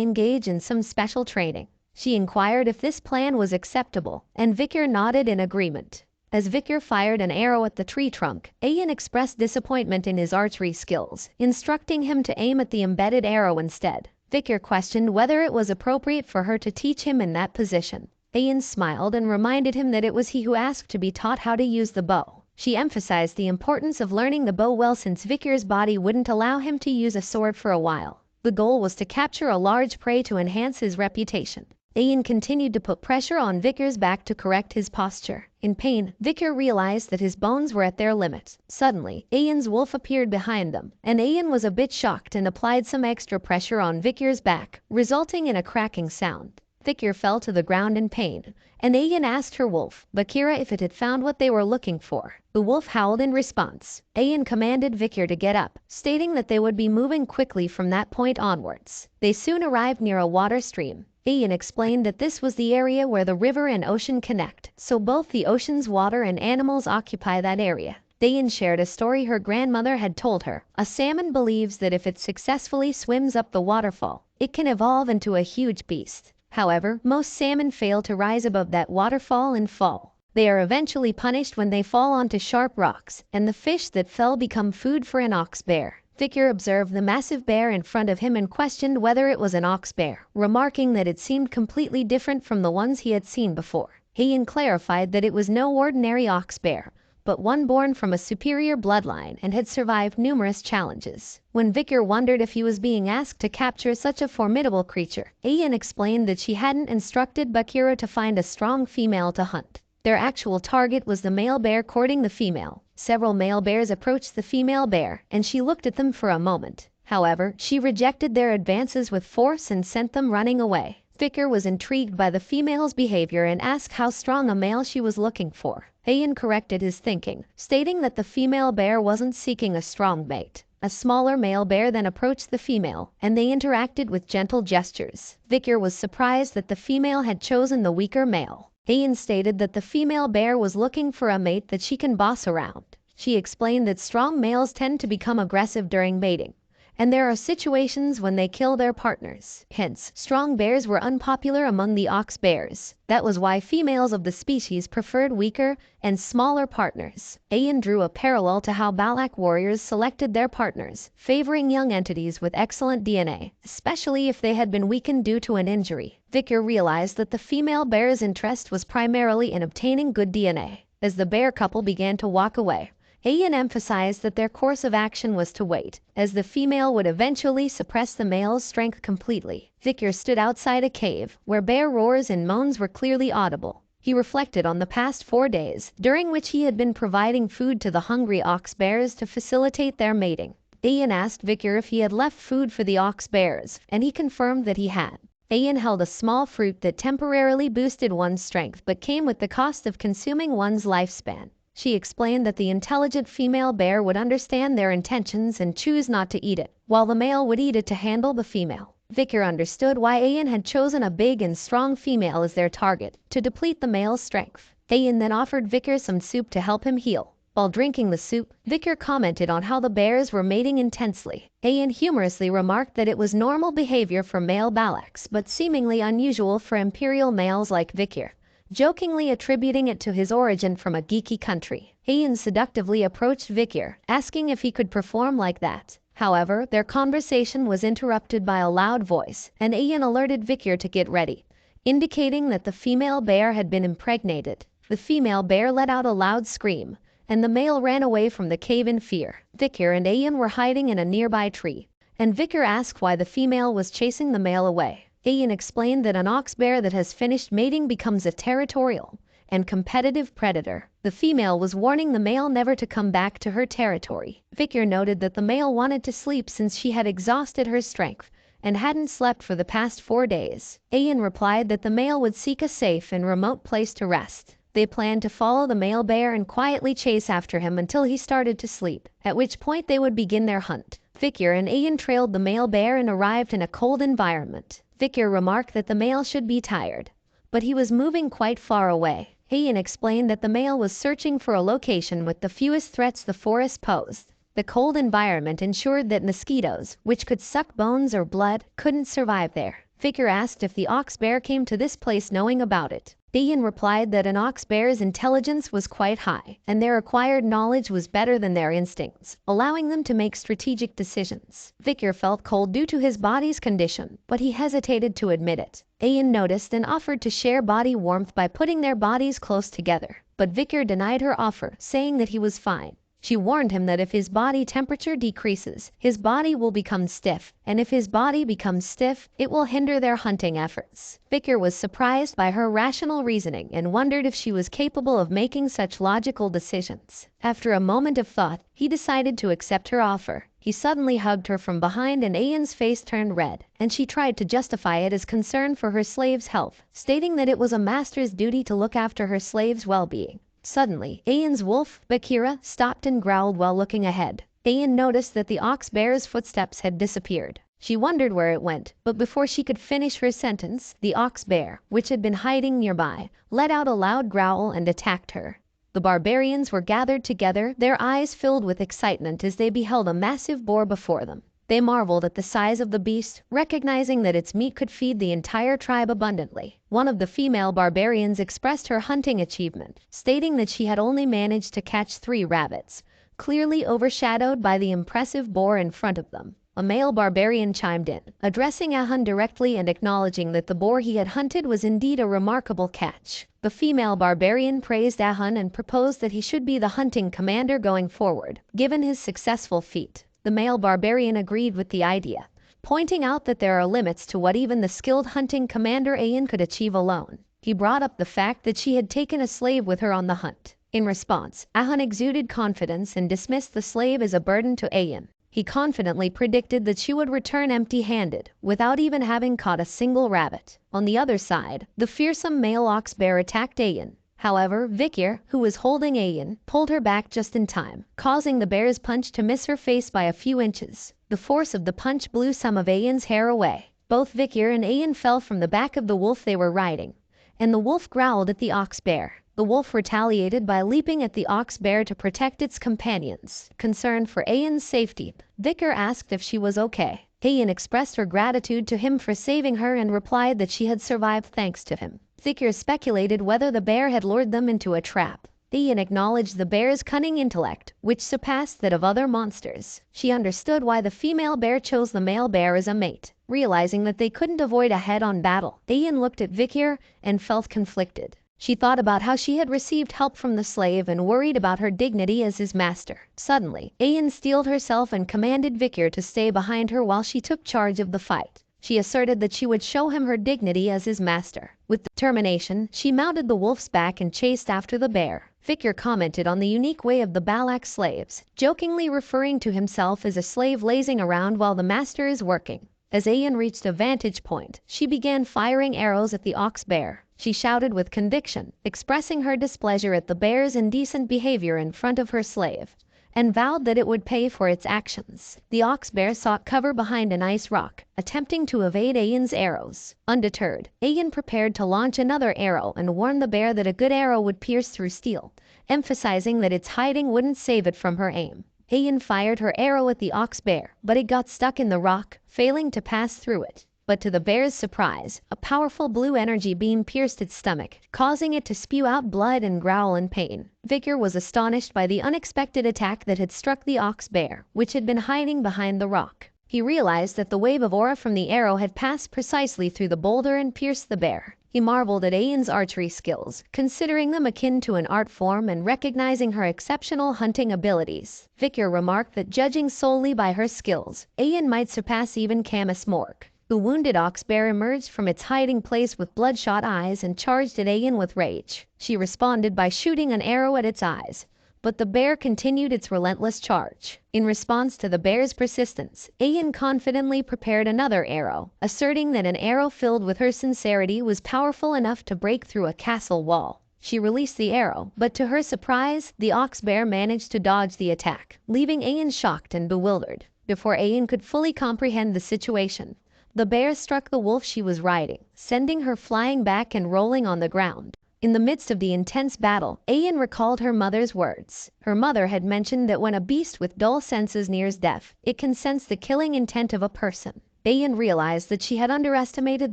engage in some special training. She inquired if this plan was acceptable, and Vikir nodded in agreement. As Vikir fired an arrow at the tree trunk, Ayan expressed disappointment in his archery skills, instructing him to aim at the embedded arrow instead. Vikir questioned whether it was appropriate for her to teach him in that position. Ayan smiled and reminded him that it was he who asked to be taught how to use the bow. She emphasized the importance of learning the bow well since Vikir's body wouldn't allow him to use a sword for a while. The goal was to capture a large prey to enhance his reputation. Ayan continued to put pressure on Vikir's back to correct his posture. In pain, Vikir realized that his bones were at their limit. Suddenly, Ayan's wolf appeared behind them, and Ayan was a bit shocked and applied some extra pressure on Vikir's back, resulting in a cracking sound. Vikir fell to the ground in pain, and Ayan asked her wolf, Bakira, if it had found what they were looking for. The wolf howled in response. Ayan commanded Vikir to get up, stating that they would be moving quickly from that point onwards. They soon arrived near a water stream. Ayan explained that this was the area where the river and ocean connect, so both the ocean's water and animals occupy that area. Ayan shared a story her grandmother had told her. A salmon believes that if it successfully swims up the waterfall, it can evolve into a huge beast. However, most salmon fail to rise above that waterfall and fall. They are eventually punished when they fall onto sharp rocks, and the fish that fell become food for an ox bear. Vikir observed the massive bear in front of him and questioned whether it was an ox bear, remarking that it seemed completely different from the ones he had seen before. Ayan clarified that it was no ordinary ox bear, but one born from a superior bloodline and had survived numerous challenges. When Vikir wondered if he was being asked to capture such a formidable creature, Ayan explained that she hadn't instructed Bakira to find a strong female to hunt. Their actual target was the male bear courting the female. Several male bears approached the female bear, and she looked at them for a moment. However, she rejected their advances with force and sent them running away. Vicar was intrigued by the female's behavior and asked how strong a male she was looking for. Ayan corrected his thinking, stating that the female bear wasn't seeking a strong mate. A smaller male bear then approached the female, and they interacted with gentle gestures. Vicar was surprised that the female had chosen the weaker male. Ayan stated that the female bear was looking for a mate that she can boss around. She explained that strong males tend to become aggressive during mating, and there are situations when they kill their partners. Hence, strong bears were unpopular among the ox bears. That was why females of the species preferred weaker and smaller partners. Ayan drew a parallel to how Balak warriors selected their partners, favoring young entities with excellent DNA, especially if they had been weakened due to an injury. Vicar realized that the female bear's interest was primarily in obtaining good DNA. As the bear couple began to walk away, Ayan emphasized that their course of action was to wait, as the female would eventually suppress the male's strength completely. Vicar stood outside a cave, where bear roars and moans were clearly audible. He reflected on the past 4 days, during which he had been providing food to the hungry ox bears to facilitate their mating. Ayan asked Vicar if he had left food for the ox bears, and he confirmed that he had. Ayan held a small fruit that temporarily boosted one's strength but came with the cost of consuming one's lifespan. She explained that the intelligent female bear would understand their intentions and choose not to eat it, while the male would eat it to handle the female. Vicar understood why Ayan had chosen a big and strong female as their target, to deplete the male's strength. Ayan then offered Vicar some soup to help him heal. While drinking the soup, Vicar commented on how the bears were mating intensely. Ayan humorously remarked that it was normal behavior for male Balaks, but seemingly unusual for imperial males like Vicar, jokingly attributing it to his origin from a geeky country. Ayan seductively approached Vicar, asking if he could perform like that. However, their conversation was interrupted by a loud voice, and Ayan alerted Vicar to get ready, indicating that the female bear had been impregnated. The female bear let out a loud scream, and the male ran away from the cave in fear. Vicar and Ayan were hiding in a nearby tree, and Vicar asked why the female was chasing the male away. Ayan explained that an ox bear that has finished mating becomes a territorial and competitive predator. The female was warning the male never to come back to her territory. Vicar noted that the male wanted to sleep since she had exhausted her strength and hadn't slept for the past 4 days. Ayan replied that the male would seek a safe and remote place to rest. They planned to follow the male bear and quietly chase after him until he started to sleep, at which point they would begin their hunt. Vicar and Ayan trailed the male bear and arrived in a cold environment. Vicar remarked that the male should be tired, but he was moving quite far away. Ayan explained that the male was searching for a location with the fewest threats the forest posed. The cold environment ensured that mosquitoes, which could suck bones or blood, couldn't survive there. Vicar asked if the ox bear came to this place knowing about it. Ayan replied that an ox bear's intelligence was quite high, and their acquired knowledge was better than their instincts, allowing them to make strategic decisions. Vicar felt cold due to his body's condition, but he hesitated to admit it. Ayan noticed and offered to share body warmth by putting their bodies close together, but Vicar denied her offer, saying that he was fine. She warned him that if his body temperature decreases, his body will become stiff, and if his body becomes stiff, it will hinder their hunting efforts. Vicar was surprised by her rational reasoning and wondered if she was capable of making such logical decisions. After a moment of thought, he decided to accept her offer. He suddenly hugged her from behind and Ayan's face turned red, and she tried to justify it as concern for her slave's health, stating that it was a master's duty to look after her slave's well-being. Suddenly, Ayan's wolf, Bakira, stopped and growled while looking ahead. Ayan noticed that the ox bear's footsteps had disappeared. She wondered where it went, but before she could finish her sentence, the ox bear, which had been hiding nearby, let out a loud growl and attacked her. The barbarians were gathered together, their eyes filled with excitement as they beheld a massive boar before them. They marveled at the size of the beast, recognizing that its meat could feed the entire tribe abundantly. One of the female barbarians expressed her hunting achievement, stating that she had only managed to catch 3 rabbits, clearly overshadowed by the impressive boar in front of them. A male barbarian chimed in, addressing Ahun directly and acknowledging that the boar he had hunted was indeed a remarkable catch. The female barbarian praised Ahun and proposed that he should be the hunting commander going forward, given his successful feat. The male barbarian agreed with the idea, pointing out that there are limits to what even the skilled hunting commander Ayan could achieve alone. He brought up the fact that she had taken a slave with her on the hunt. In response, Ahun exuded confidence and dismissed the slave as a burden to Ayan. He confidently predicted that she would return empty-handed, without even having caught a single rabbit. On the other side, the fearsome male ox bear attacked Ayan. However, Vikir, who was holding Ayan, pulled her back just in time, causing the bear's punch to miss her face by a few inches. The force of the punch blew some of Ayan's hair away. Both Vikir and Ayan fell from the back of the wolf they were riding, and the wolf growled at the ox bear. The wolf retaliated by leaping at the ox bear to protect its companions. Concerned for Ayan's safety, Vikir asked if she was okay. Ayan expressed her gratitude to him for saving her and replied that she had survived thanks to him. Vikir speculated whether the bear had lured them into a trap. Ayan acknowledged the bear's cunning intellect, which surpassed that of other monsters. She understood why the female bear chose the male bear as a mate. Realizing that they couldn't avoid a head-on battle, Ayan looked at Vikir and felt conflicted. She thought about how she had received help from the slave and worried about her dignity as his master. Suddenly, Ayan steeled herself and commanded Vikir to stay behind her while she took charge of the fight. She asserted that she would show him her dignity as his master. With determination, she mounted the wolf's back and chased after the bear. Vikir commented on the unique way of the Balak slaves, jokingly referring to himself as a slave lazing around while the master is working. As Ayan reached a vantage point, she began firing arrows at the ox bear. She shouted with conviction, expressing her displeasure at the bear's indecent behavior in front of her slave, and vowed that it would pay for its actions. The ox bear sought cover behind a nice rock, attempting to evade Ayan's arrows. Undeterred, Ayan prepared to launch another arrow and warned the bear that a good arrow would pierce through steel, emphasizing that its hiding wouldn't save it from her aim. Ayan fired her arrow at the ox bear, but it got stuck in the rock, failing to pass through it. But to the bear's surprise, a powerful blue energy beam pierced its stomach, causing it to spew out blood and growl in pain. Vikir was astonished by the unexpected attack that had struck the ox bear, which had been hiding behind the rock. He realized that the wave of aura from the arrow had passed precisely through the boulder and pierced the bear. He marveled at Ayan's archery skills, considering them akin to an art form and recognizing her exceptional hunting abilities. Vikir remarked that judging solely by her skills, Ayan might surpass even Camus Morg. The wounded ox bear emerged from its hiding place with bloodshot eyes and charged at Ayan with rage. She responded by shooting an arrow at its eyes, but the bear continued its relentless charge. In response to the bear's persistence, Ayan confidently prepared another arrow, asserting that an arrow filled with her sincerity was powerful enough to break through a castle wall. She released the arrow, but to her surprise, the ox bear managed to dodge the attack, leaving Ayan shocked and bewildered. Before Ayan could fully comprehend the situation, the bear struck the wolf she was riding, sending her flying back and rolling on the ground. In the midst of the intense battle, Ayan recalled her mother's words. Her mother had mentioned that when a beast with dull senses nears death, it can sense the killing intent of a person. Ayan realized that she had underestimated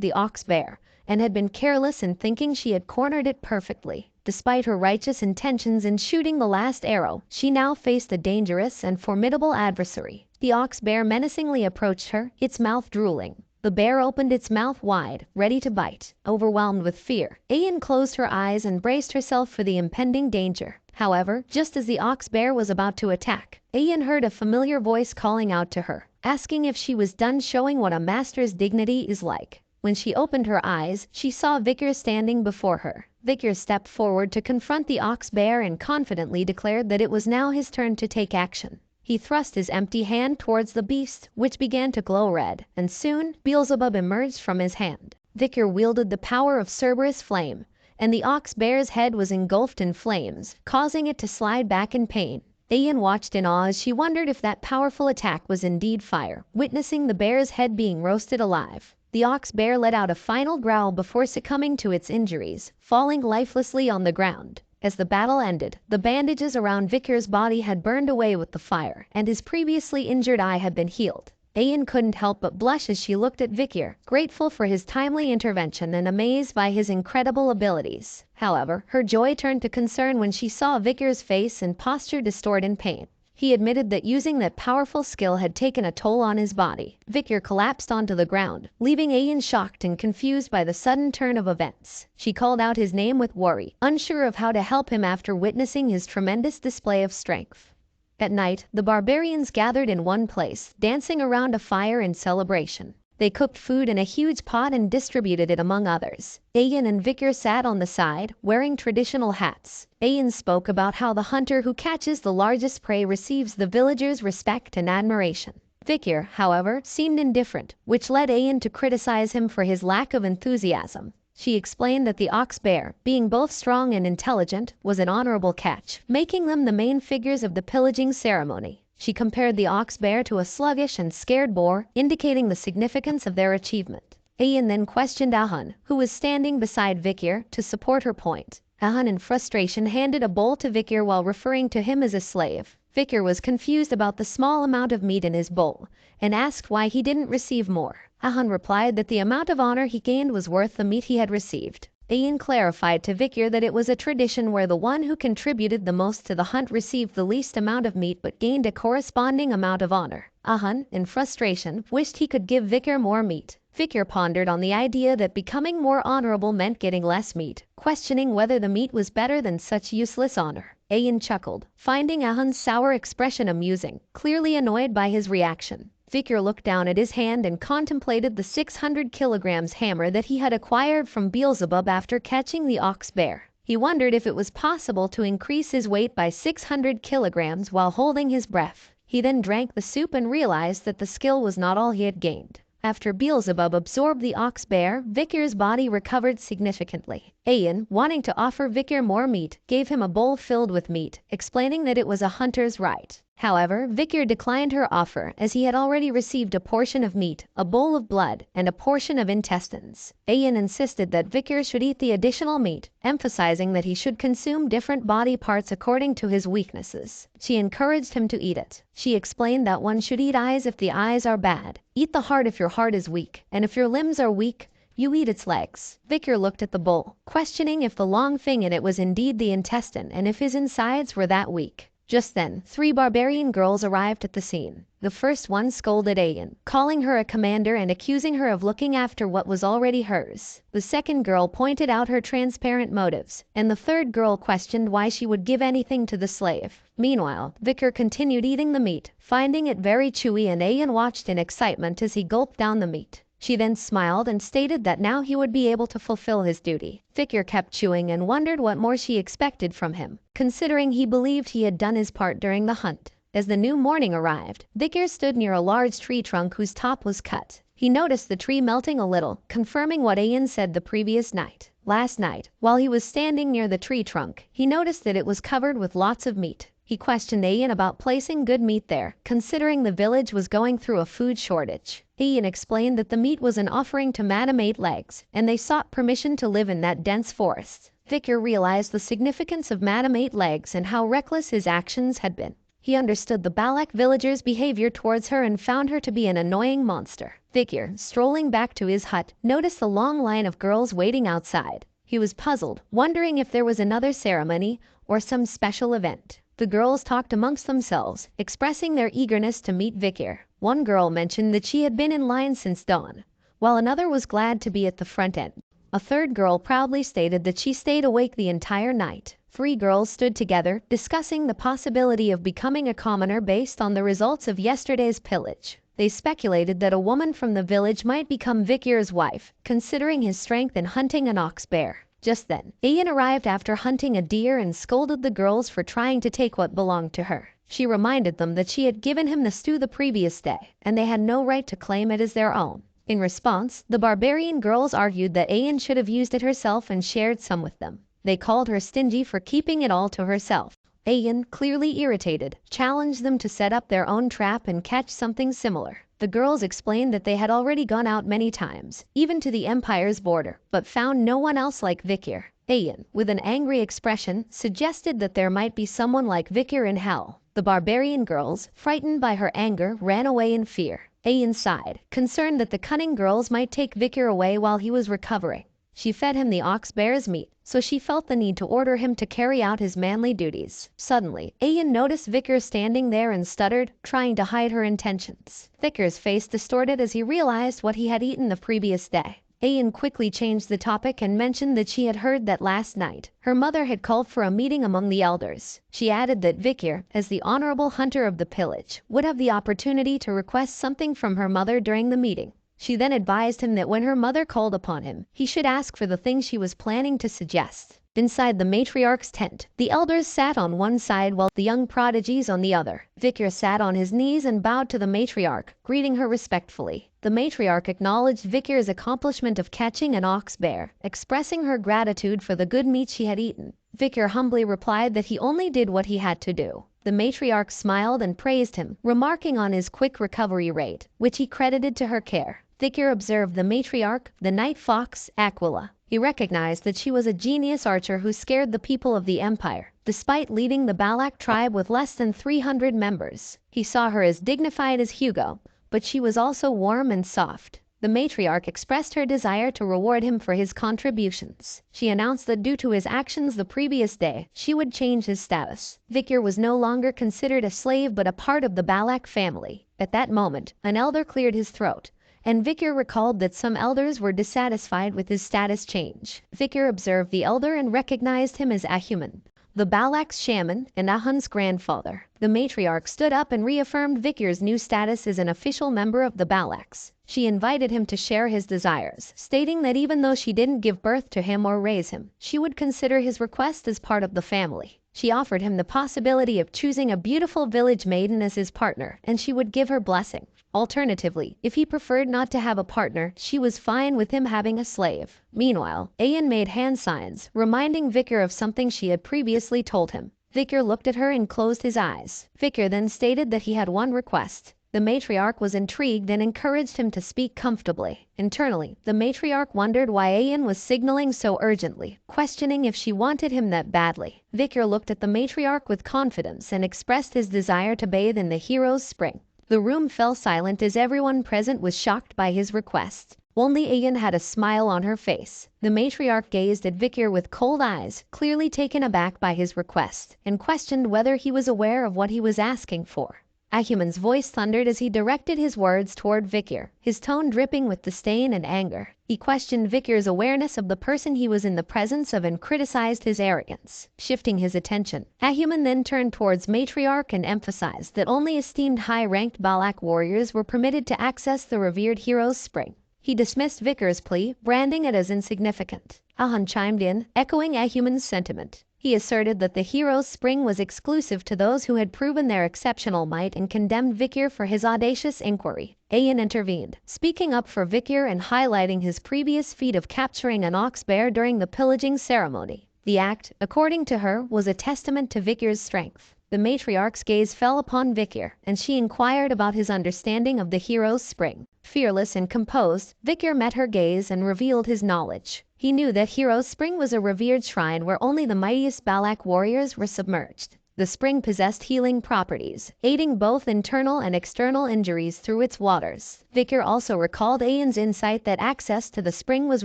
the ox bear, and had been careless in thinking she had cornered it perfectly. Despite her righteous intentions in shooting the last arrow, she now faced a dangerous and formidable adversary. The ox bear menacingly approached her, its mouth drooling. The bear opened its mouth wide, ready to bite. Overwhelmed with fear, Ayan closed her eyes and braced herself for the impending danger. However, just as the ox bear was about to attack, Ayan heard a familiar voice calling out to her, asking if she was done showing what a master's dignity is like. When she opened her eyes, she saw Vikir standing before her. Vikir stepped forward to confront the ox bear and confidently declared that it was now his turn to take action. He thrust his empty hand towards the beast, which began to glow red, and soon Beelzebub emerged from his hand. Vikir wielded the power of Cerberus flame, and the ox bear's head was engulfed in flames, causing it to slide back in pain. Ayan watched in awe as she wondered if that powerful attack was indeed fire, witnessing the bear's head being roasted alive. The ox bear let out a final growl before succumbing to its injuries, falling lifelessly on the ground. As the battle ended, the bandages around Vikir's body had burned away with the fire, and his previously injured eye had been healed. Ayan couldn't help but blush as she looked at Vikir, grateful for his timely intervention and amazed by his incredible abilities. However, her joy turned to concern when she saw Vikir's face and posture distort in pain. He admitted that using that powerful skill had taken a toll on his body. Vikir collapsed onto the ground, leaving Ayan shocked and confused by the sudden turn of events. She called out his name with worry, unsure of how to help him after witnessing his tremendous display of strength. At night, the barbarians gathered in one place, dancing around a fire in celebration. They cooked food in a huge pot and distributed it among others. Ayan and Vikir sat on the side, wearing traditional hats. Ayan spoke about how the hunter who catches the largest prey receives the villagers' respect and admiration. Vikir, however, seemed indifferent, which led Ayan to criticize him for his lack of enthusiasm. She explained that the ox bear, being both strong and intelligent, was an honorable catch, making them the main figures of the pillaging ceremony. She compared the ox bear to a sluggish and scared boar, indicating the significance of their achievement. Ayan then questioned Ahun, who was standing beside Vikir, to support her point. Ahun in frustration handed a bowl to Vikir while referring to him as a slave. Vikir was confused about the small amount of meat in his bowl, and asked why he didn't receive more. Ahun replied that the amount of honor he gained was worth the meat he had received. Ayan clarified to Vikir that it was a tradition where the one who contributed the most to the hunt received the least amount of meat but gained a corresponding amount of honor. Ahun, in frustration, wished he could give Vikir more meat. Vikir pondered on the idea that becoming more honorable meant getting less meat, questioning whether the meat was better than such useless honor. Ayan chuckled, finding Ahun's sour expression amusing, clearly annoyed by his reaction. Vikir looked down at his hand and contemplated the 600 kilograms hammer that he had acquired from Beelzebub after catching the ox bear. He wondered if it was possible to increase his weight by 600 kilograms while holding his breath. He then drank the soup and realized that the skill was not all he had gained. After Beelzebub absorbed the ox bear, Vikir's body recovered significantly. Ayan, wanting to offer Vikir more meat, gave him a bowl filled with meat, explaining that it was a hunter's right. However, Vikir declined her offer as he had already received a portion of meat, a bowl of blood, and a portion of intestines. Ayan insisted that Vikir should eat the additional meat, emphasizing that he should consume different body parts according to his weaknesses. She encouraged him to eat it. She explained that one should eat eyes if the eyes are bad, eat the heart if your heart is weak, and if your limbs are weak, you eat its legs. Vikir looked at the bowl, questioning if the long thing in it was indeed the intestine and if his insides were that weak. Just then, 3 barbarian girls arrived at the scene. The first one scolded Ayan, calling her a commander and accusing her of looking after what was already hers. The second girl pointed out her transparent motives, and the third girl questioned why she would give anything to the slave. Meanwhile, Vikir continued eating the meat, finding it very chewy, and Ayan watched in excitement as he gulped down the meat. She then smiled and stated that now he would be able to fulfill his duty. Vikir kept chewing and wondered what more she expected from him, considering he believed he had done his part during the hunt. As the new morning arrived, Vikir stood near a large tree trunk whose top was cut. He noticed the tree melting a little, confirming what Ayan said the previous night. Last night, while he was standing near the tree trunk, he noticed that it was covered with lots of meat. He questioned Ayan about placing good meat there, considering the village was going through a food shortage. Ayan explained that the meat was an offering to Madame Eight Legs, and they sought permission to live in that dense forest. Vikir realized the significance of Madame Eight Legs and how reckless his actions had been. He understood the Balak villagers' behavior towards her and found her to be an annoying monster. Vikir, strolling back to his hut, noticed the long line of girls waiting outside. He was puzzled, wondering if there was another ceremony or some special event. The girls talked amongst themselves, expressing their eagerness to meet Vikir. One girl mentioned that she had been in line since dawn, while another was glad to be at the front end. A third girl proudly stated that she stayed awake the entire night. 3 girls stood together, discussing the possibility of becoming a commoner based on the results of yesterday's pillage. They speculated that a woman from the village might become Vikir's wife, considering his strength in hunting an ox bear. Just then, Ayan arrived after hunting a deer and scolded the girls for trying to take what belonged to her. She reminded them that she had given him the stew the previous day, and they had no right to claim it as their own. In response, the barbarian girls argued that Ayan should have used it herself and shared some with them. They called her stingy for keeping it all to herself. Ayan, clearly irritated, challenged them to set up their own trap and catch something similar. The girls explained that they had already gone out many times, even to the Empire's border, but found no one else like Vikir. Ayan, with an angry expression, suggested that there might be someone like Vikir in hell. The barbarian girls, frightened by her anger, ran away in fear. Ayan sighed, concerned that the cunning girls might take Vikir away while he was recovering. She fed him the ox bear's meat, so she felt the need to order him to carry out his manly duties. Suddenly, Ayan noticed Vikir standing there and stuttered, trying to hide her intentions. Vikir's face distorted as he realized what he had eaten the previous day. Ayan quickly changed the topic and mentioned that she had heard that last night her mother had called for a meeting among the elders. She added that Vikir, as the honorable hunter of the pillage, would have the opportunity to request something from her mother during the meeting. She then advised him that when her mother called upon him, he should ask for the thing she was planning to suggest. Inside the matriarch's tent, the elders sat on one side while the young prodigies on the other. Vikir sat on his knees and bowed to the matriarch, greeting her respectfully. The matriarch acknowledged Vikir's accomplishment of catching an ox bear, expressing her gratitude for the good meat she had eaten. Vikir humbly replied that he only did what he had to do. The matriarch smiled and praised him, remarking on his quick recovery rate, which he credited to her care. Vikir observed the matriarch, the night fox, Aquila. He recognized that she was a genius archer who scared the people of the empire, despite leading the Balak tribe with less than 300 members. He saw her as dignified as Hugo, but she was also warm and soft. The matriarch expressed her desire to reward him for his contributions. She announced that due to his actions the previous day, she would change his status. Vikir was no longer considered a slave but a part of the Balak family. At that moment, an elder cleared his throat, and Vikir recalled that some elders were dissatisfied with his status change. Vikir observed the elder and recognized him as Ahuman, the Balak's shaman and Ahun's grandfather. The matriarch stood up and reaffirmed Vikir's new status as an official member of the Balaks. She invited him to share his desires, stating that even though she didn't give birth to him or raise him, she would consider his request as part of the family. She offered him the possibility of choosing a beautiful village maiden as his partner, and she would give her blessing. Alternatively, if he preferred not to have a partner, she was fine with him having a slave. Meanwhile, Ayan made hand signs, reminding Vikir of something she had previously told him. Vikir looked at her and closed his eyes. Vikir then stated that he had one request. The matriarch was intrigued and encouraged him to speak comfortably. Internally, the matriarch wondered why Ayan was signaling so urgently, questioning if she wanted him that badly. Vikir looked at the matriarch with confidence and expressed his desire to bathe in the hero's spring. The room fell silent as everyone present was shocked by his request. Only Ayan had a smile on her face. The matriarch gazed at Vikir with cold eyes, clearly taken aback by his request, and questioned whether he was aware of what he was asking for. Ahuman's voice thundered as he directed his words toward Vikir, his tone dripping with disdain and anger. He questioned Vikir's awareness of the person he was in the presence of and criticized his arrogance. Shifting his attention, Ahuman then turned towards Matriarch and emphasized that only esteemed high-ranked Balak warriors were permitted to access the revered hero's spring. He dismissed Vikir's plea, branding it as insignificant. Ahun chimed in, echoing Ahuman's sentiment. He asserted that the hero's spring was exclusive to those who had proven their exceptional might and condemned Vikir for his audacious inquiry. Ayan intervened, speaking up for Vikir and highlighting his previous feat of capturing an ox bear during the pillaging ceremony. The act, according to her, was a testament to Vikir's strength. The matriarch's gaze fell upon Vikir, and she inquired about his understanding of the hero's spring. Fearless and composed, Vikir met her gaze and revealed his knowledge. He knew that Hero's Spring was a revered shrine where only the mightiest Balak warriors were submerged. The spring possessed healing properties, aiding both internal and external injuries through its waters. Vikir also recalled Ayan's insight that access to the spring was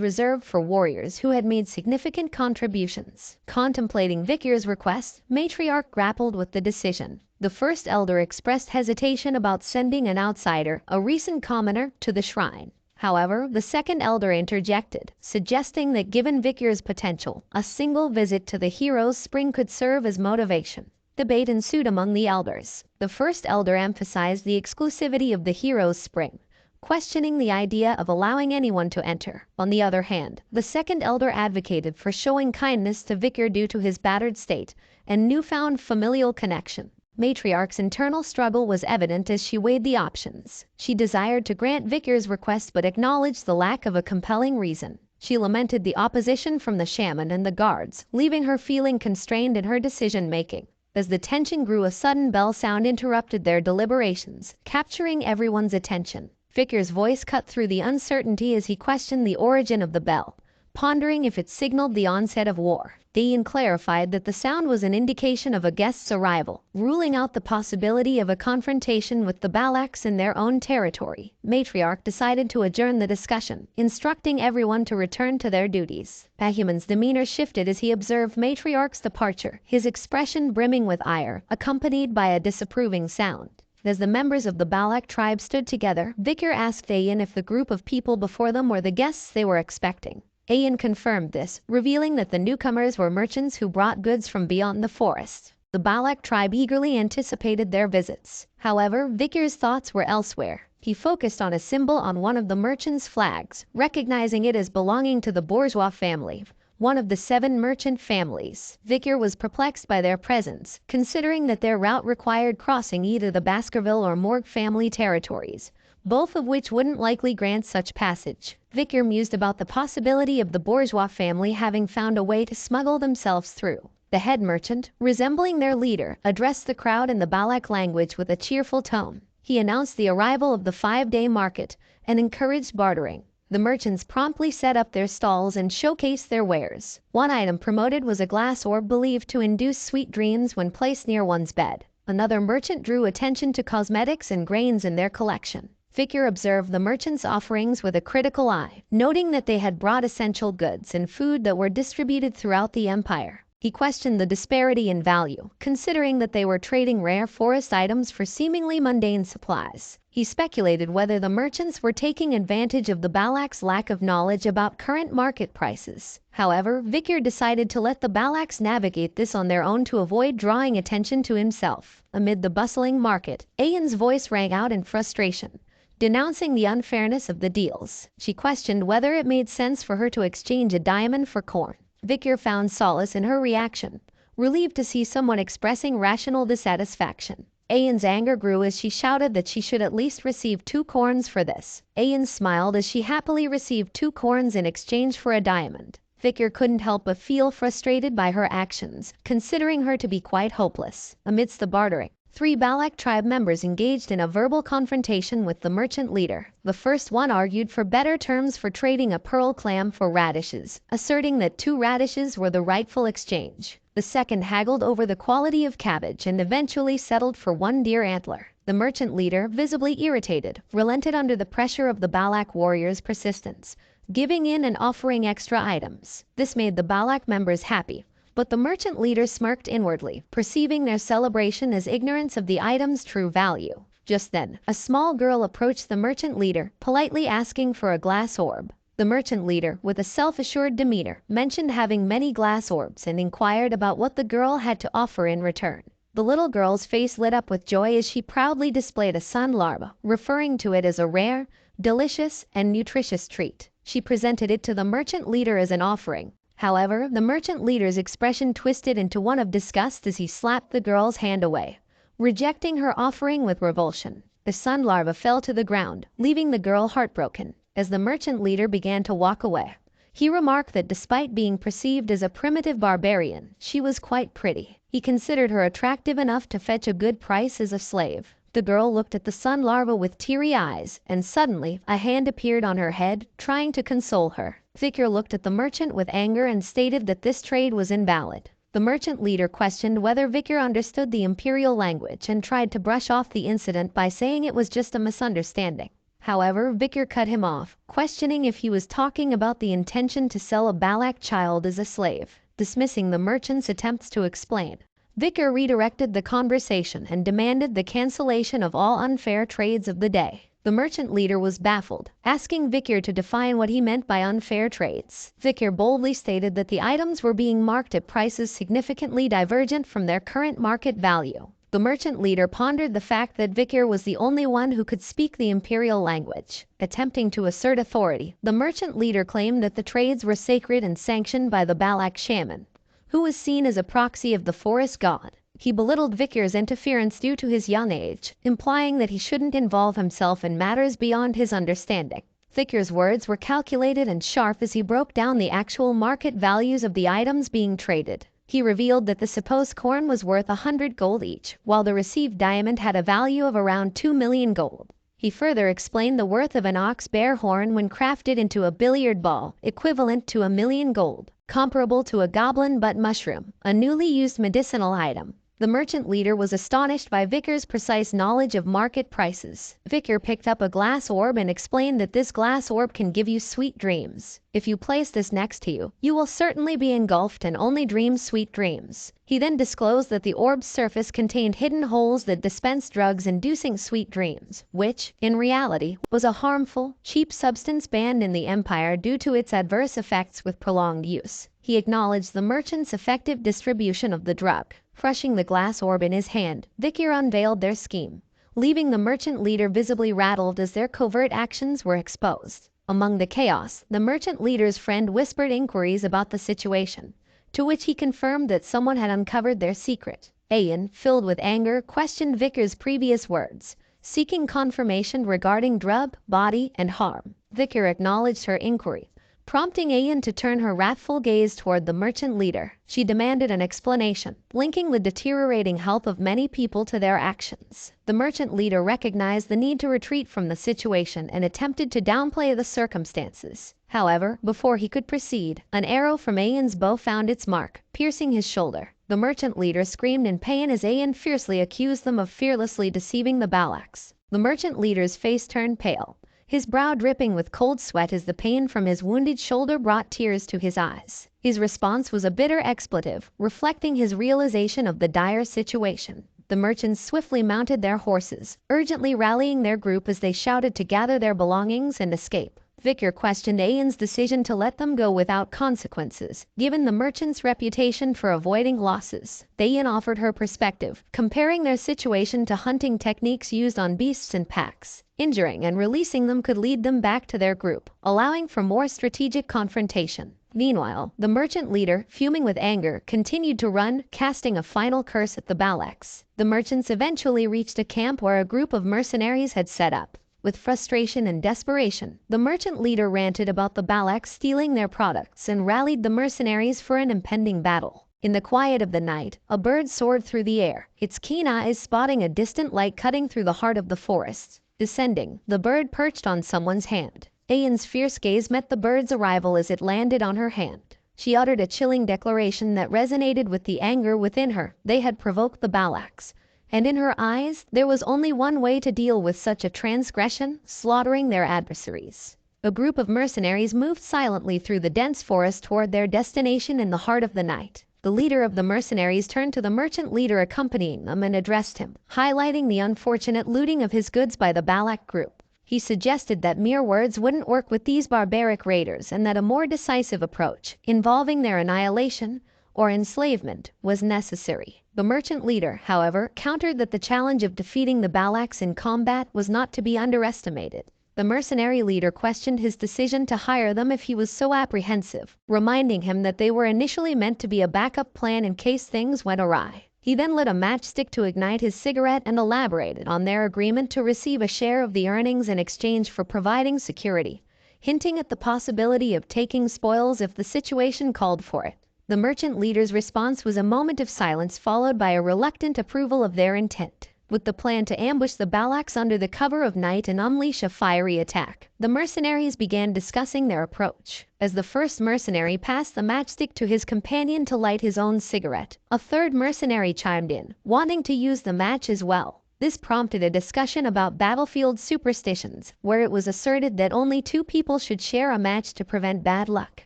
reserved for warriors who had made significant contributions. Contemplating Vikir's request, Matriarch grappled with the decision. The first elder expressed hesitation about sending an outsider, a recent commoner, to the shrine. However, the second elder interjected, suggesting that given Vikir's potential, a single visit to the hero's spring could serve as motivation. Debate ensued among the elders. The first elder emphasized the exclusivity of the hero's spring, questioning the idea of allowing anyone to enter. On the other hand, the second elder advocated for showing kindness to Vikir due to his battered state and newfound familial connection. Matriarch's internal struggle was evident as she weighed the options. She desired to grant Vikir's request but acknowledged the lack of a compelling reason. She lamented the opposition from the shaman and the guards, leaving her feeling constrained in her decision-making. As the tension grew, a sudden bell sound interrupted their deliberations, capturing everyone's attention. Vikir's voice cut through the uncertainty as he questioned the origin of the bell, pondering if it signaled the onset of war. Ayan clarified that the sound was an indication of a guest's arrival, ruling out the possibility of a confrontation with the Balaks in their own territory. Matriarch decided to adjourn the discussion, instructing everyone to return to their duties. Ahuman's demeanor shifted as he observed Matriarch's departure, his expression brimming with ire, accompanied by a disapproving sound. As the members of the Balak tribe stood together, Vikir asked Ayan if the group of people before them were the guests they were expecting. Ayan confirmed this, revealing that the newcomers were merchants who brought goods from beyond the forest. The Balak tribe eagerly anticipated their visits. However, Vikir's thoughts were elsewhere. He focused on a symbol on one of the merchant's flags, recognizing it as belonging to the bourgeois family, one of the 7 merchant families. Victor was perplexed by their presence, considering that their route required crossing either the Baskerville or Morgue family territories, both of which wouldn't likely grant such passage. Victor mused about the possibility of the bourgeois family having found a way to smuggle themselves through. The head merchant, resembling their leader, addressed the crowd in the Balak language with a cheerful tone. He announced the arrival of the 5-day market and encouraged bartering. The merchants promptly set up their stalls and showcased their wares. One item promoted was a glass orb believed to induce sweet dreams when placed near one's bed. Another merchant drew attention to cosmetics and grains in their collection. Victor observed the merchants' offerings with a critical eye, noting that they had brought essential goods and food that were distributed throughout the empire. He questioned the disparity in value, considering that they were trading rare forest items for seemingly mundane supplies. He speculated whether the merchants were taking advantage of the Balak's lack of knowledge about current market prices. However, Victor decided to let the Balaks navigate this on their own to avoid drawing attention to himself. Amid the bustling market, Ayan's voice rang out in frustration, denouncing the unfairness of the deals. She questioned whether it made sense for her to exchange a diamond for corn. Victor found solace in her reaction, relieved to see someone expressing rational dissatisfaction. Ayan's anger grew as she shouted that she should at least receive 2 corns for this. Ayan smiled as she happily received 2 corns in exchange for a diamond. Victor couldn't help but feel frustrated by her actions, considering her to be quite hopeless. Amidst the bartering, 3 Balak tribe members engaged in a verbal confrontation with the merchant leader. The first one argued for better terms for trading a pearl clam for radishes, asserting that 2 radishes were the rightful exchange. The second haggled over the quality of cabbage and eventually settled for 1 deer antler. The merchant leader, visibly irritated, relented under the pressure of the Balak warriors' persistence, giving in and offering extra items. This made the Balak members happy, but the merchant leader smirked inwardly, perceiving their celebration as ignorance of the item's true value. Just then, a small girl approached the merchant leader, politely asking for a glass orb. The merchant leader, with a self-assured demeanor, mentioned having many glass orbs and inquired about what the girl had to offer in return. The little girl's face lit up with joy as she proudly displayed a sun larva, referring to it as a rare, delicious, and nutritious treat. She presented it to the merchant leader as an offering. However, the merchant leader's expression twisted into one of disgust as he slapped the girl's hand away, rejecting her offering with revulsion. The sun larva fell to the ground, leaving the girl heartbroken. As the merchant leader began to walk away, he remarked that despite being perceived as a primitive barbarian, she was quite pretty. He considered her attractive enough to fetch a good price as a slave. The girl looked at the sun larva with teary eyes, and suddenly, a hand appeared on her head, trying to console her. Victor looked at the merchant with anger and stated that this trade was invalid. The merchant leader questioned whether Victor understood the imperial language and tried to brush off the incident by saying it was just a misunderstanding. However, Victor cut him off, questioning if he was talking about the intention to sell a Balak child as a slave. Dismissing the merchant's attempts to explain, Victor redirected the conversation and demanded the cancellation of all unfair trades of the day. The merchant leader was baffled, asking Victor to define what he meant by unfair trades. Victor boldly stated that the items were being marked at prices significantly divergent from their current market value. The merchant leader pondered the fact that Victor was the only one who could speak the imperial language. Attempting to assert authority, the merchant leader claimed that the trades were sacred and sanctioned by the Balak shaman, who was seen as a proxy of the forest god. He belittled Victor's interference due to his young age, implying that he shouldn't involve himself in matters beyond his understanding. Victor's words were calculated and sharp as he broke down the actual market values of the items being traded. He revealed that the supposed corn was worth 100 gold each, while the received diamond had a value of around 2 million gold. He further explained the worth of an ox bear horn when crafted into a billiard ball, equivalent to 1 million gold, comparable to a goblin butt mushroom, a newly used medicinal item. The merchant leader was astonished by Victor's precise knowledge of market prices. Victor picked up a glass orb and explained that this glass orb can give you sweet dreams. If you place this next to you, you will certainly be engulfed and only dream sweet dreams. He then disclosed that the orb's surface contained hidden holes that dispensed drugs inducing sweet dreams, which, in reality, was a harmful, cheap substance banned in the empire due to its adverse effects with prolonged use. He acknowledged the merchant's effective distribution of the drug. Crushing the glass orb in his hand, Victor unveiled their scheme, leaving the merchant leader visibly rattled as their covert actions were exposed. Among the chaos, the merchant leader's friend whispered inquiries about the situation, to which he confirmed that someone had uncovered their secret. Ayan, filled with anger, questioned Vikar's previous words, seeking confirmation regarding drug, body, and harm. Vikar acknowledged her inquiry, prompting Ayan to turn her wrathful gaze toward the merchant leader. She demanded an explanation, linking the deteriorating health of many people to their actions. The merchant leader recognized the need to retreat from the situation and attempted to downplay the circumstances. However, before he could proceed, an arrow from Ayan's bow found its mark, piercing his shoulder. The merchant leader screamed in pain as Ayan fiercely accused them of fearlessly deceiving the Balaks. The merchant leader's face turned pale, his brow dripping with cold sweat as the pain from his wounded shoulder brought tears to his eyes. His response was a bitter expletive, reflecting his realization of the dire situation. The merchants swiftly mounted their horses, urgently rallying their group as they shouted to gather their belongings and escape. Vikar questioned Ayan's decision to let them go without consequences, given the merchant's reputation for avoiding losses. Ayan offered her perspective, comparing their situation to hunting techniques used on beasts in packs. Injuring and releasing them could lead them back to their group, allowing for more strategic confrontation. Meanwhile, the merchant leader, fuming with anger, continued to run, casting a final curse at the Balaks. The merchants eventually reached a camp where a group of mercenaries had set up. With frustration and desperation, the merchant leader ranted about the Balaks stealing their products and rallied the mercenaries for an impending battle. In the quiet of the night, a bird soared through the air, its keen eyes spotting a distant light cutting through the heart of the forest. Descending, the bird perched on someone's hand. Ayan's fierce gaze met the bird's arrival as it landed on her hand. She uttered a chilling declaration that resonated with the anger within her. They had provoked the Balaks, and in her eyes, there was only one way to deal with such a transgression: slaughtering their adversaries. A group of mercenaries moved silently through the dense forest toward their destination in the heart of the night. The leader of the mercenaries turned to the merchant leader accompanying them and addressed him, highlighting the unfortunate looting of his goods by the Balak group. He suggested that mere words wouldn't work with these barbaric raiders and that a more decisive approach, involving their annihilation or enslavement, was necessary. The merchant leader, however, countered that the challenge of defeating the Balaks in combat was not to be underestimated. The mercenary leader questioned his decision to hire them if he was so apprehensive, reminding him that they were initially meant to be a backup plan in case things went awry. He then lit a matchstick to ignite his cigarette and elaborated on their agreement to receive a share of the earnings in exchange for providing security, hinting at the possibility of taking spoils if the situation called for it. The merchant leader's response was a moment of silence followed by a reluctant approval of their intent. With the plan to ambush the Balaks under the cover of night and unleash a fiery attack, the mercenaries began discussing their approach. As the first mercenary passed the matchstick to his companion to light his own cigarette, a third mercenary chimed in, wanting to use the match as well. This prompted a discussion about battlefield superstitions, where it was asserted that only two people should share a match to prevent bad luck.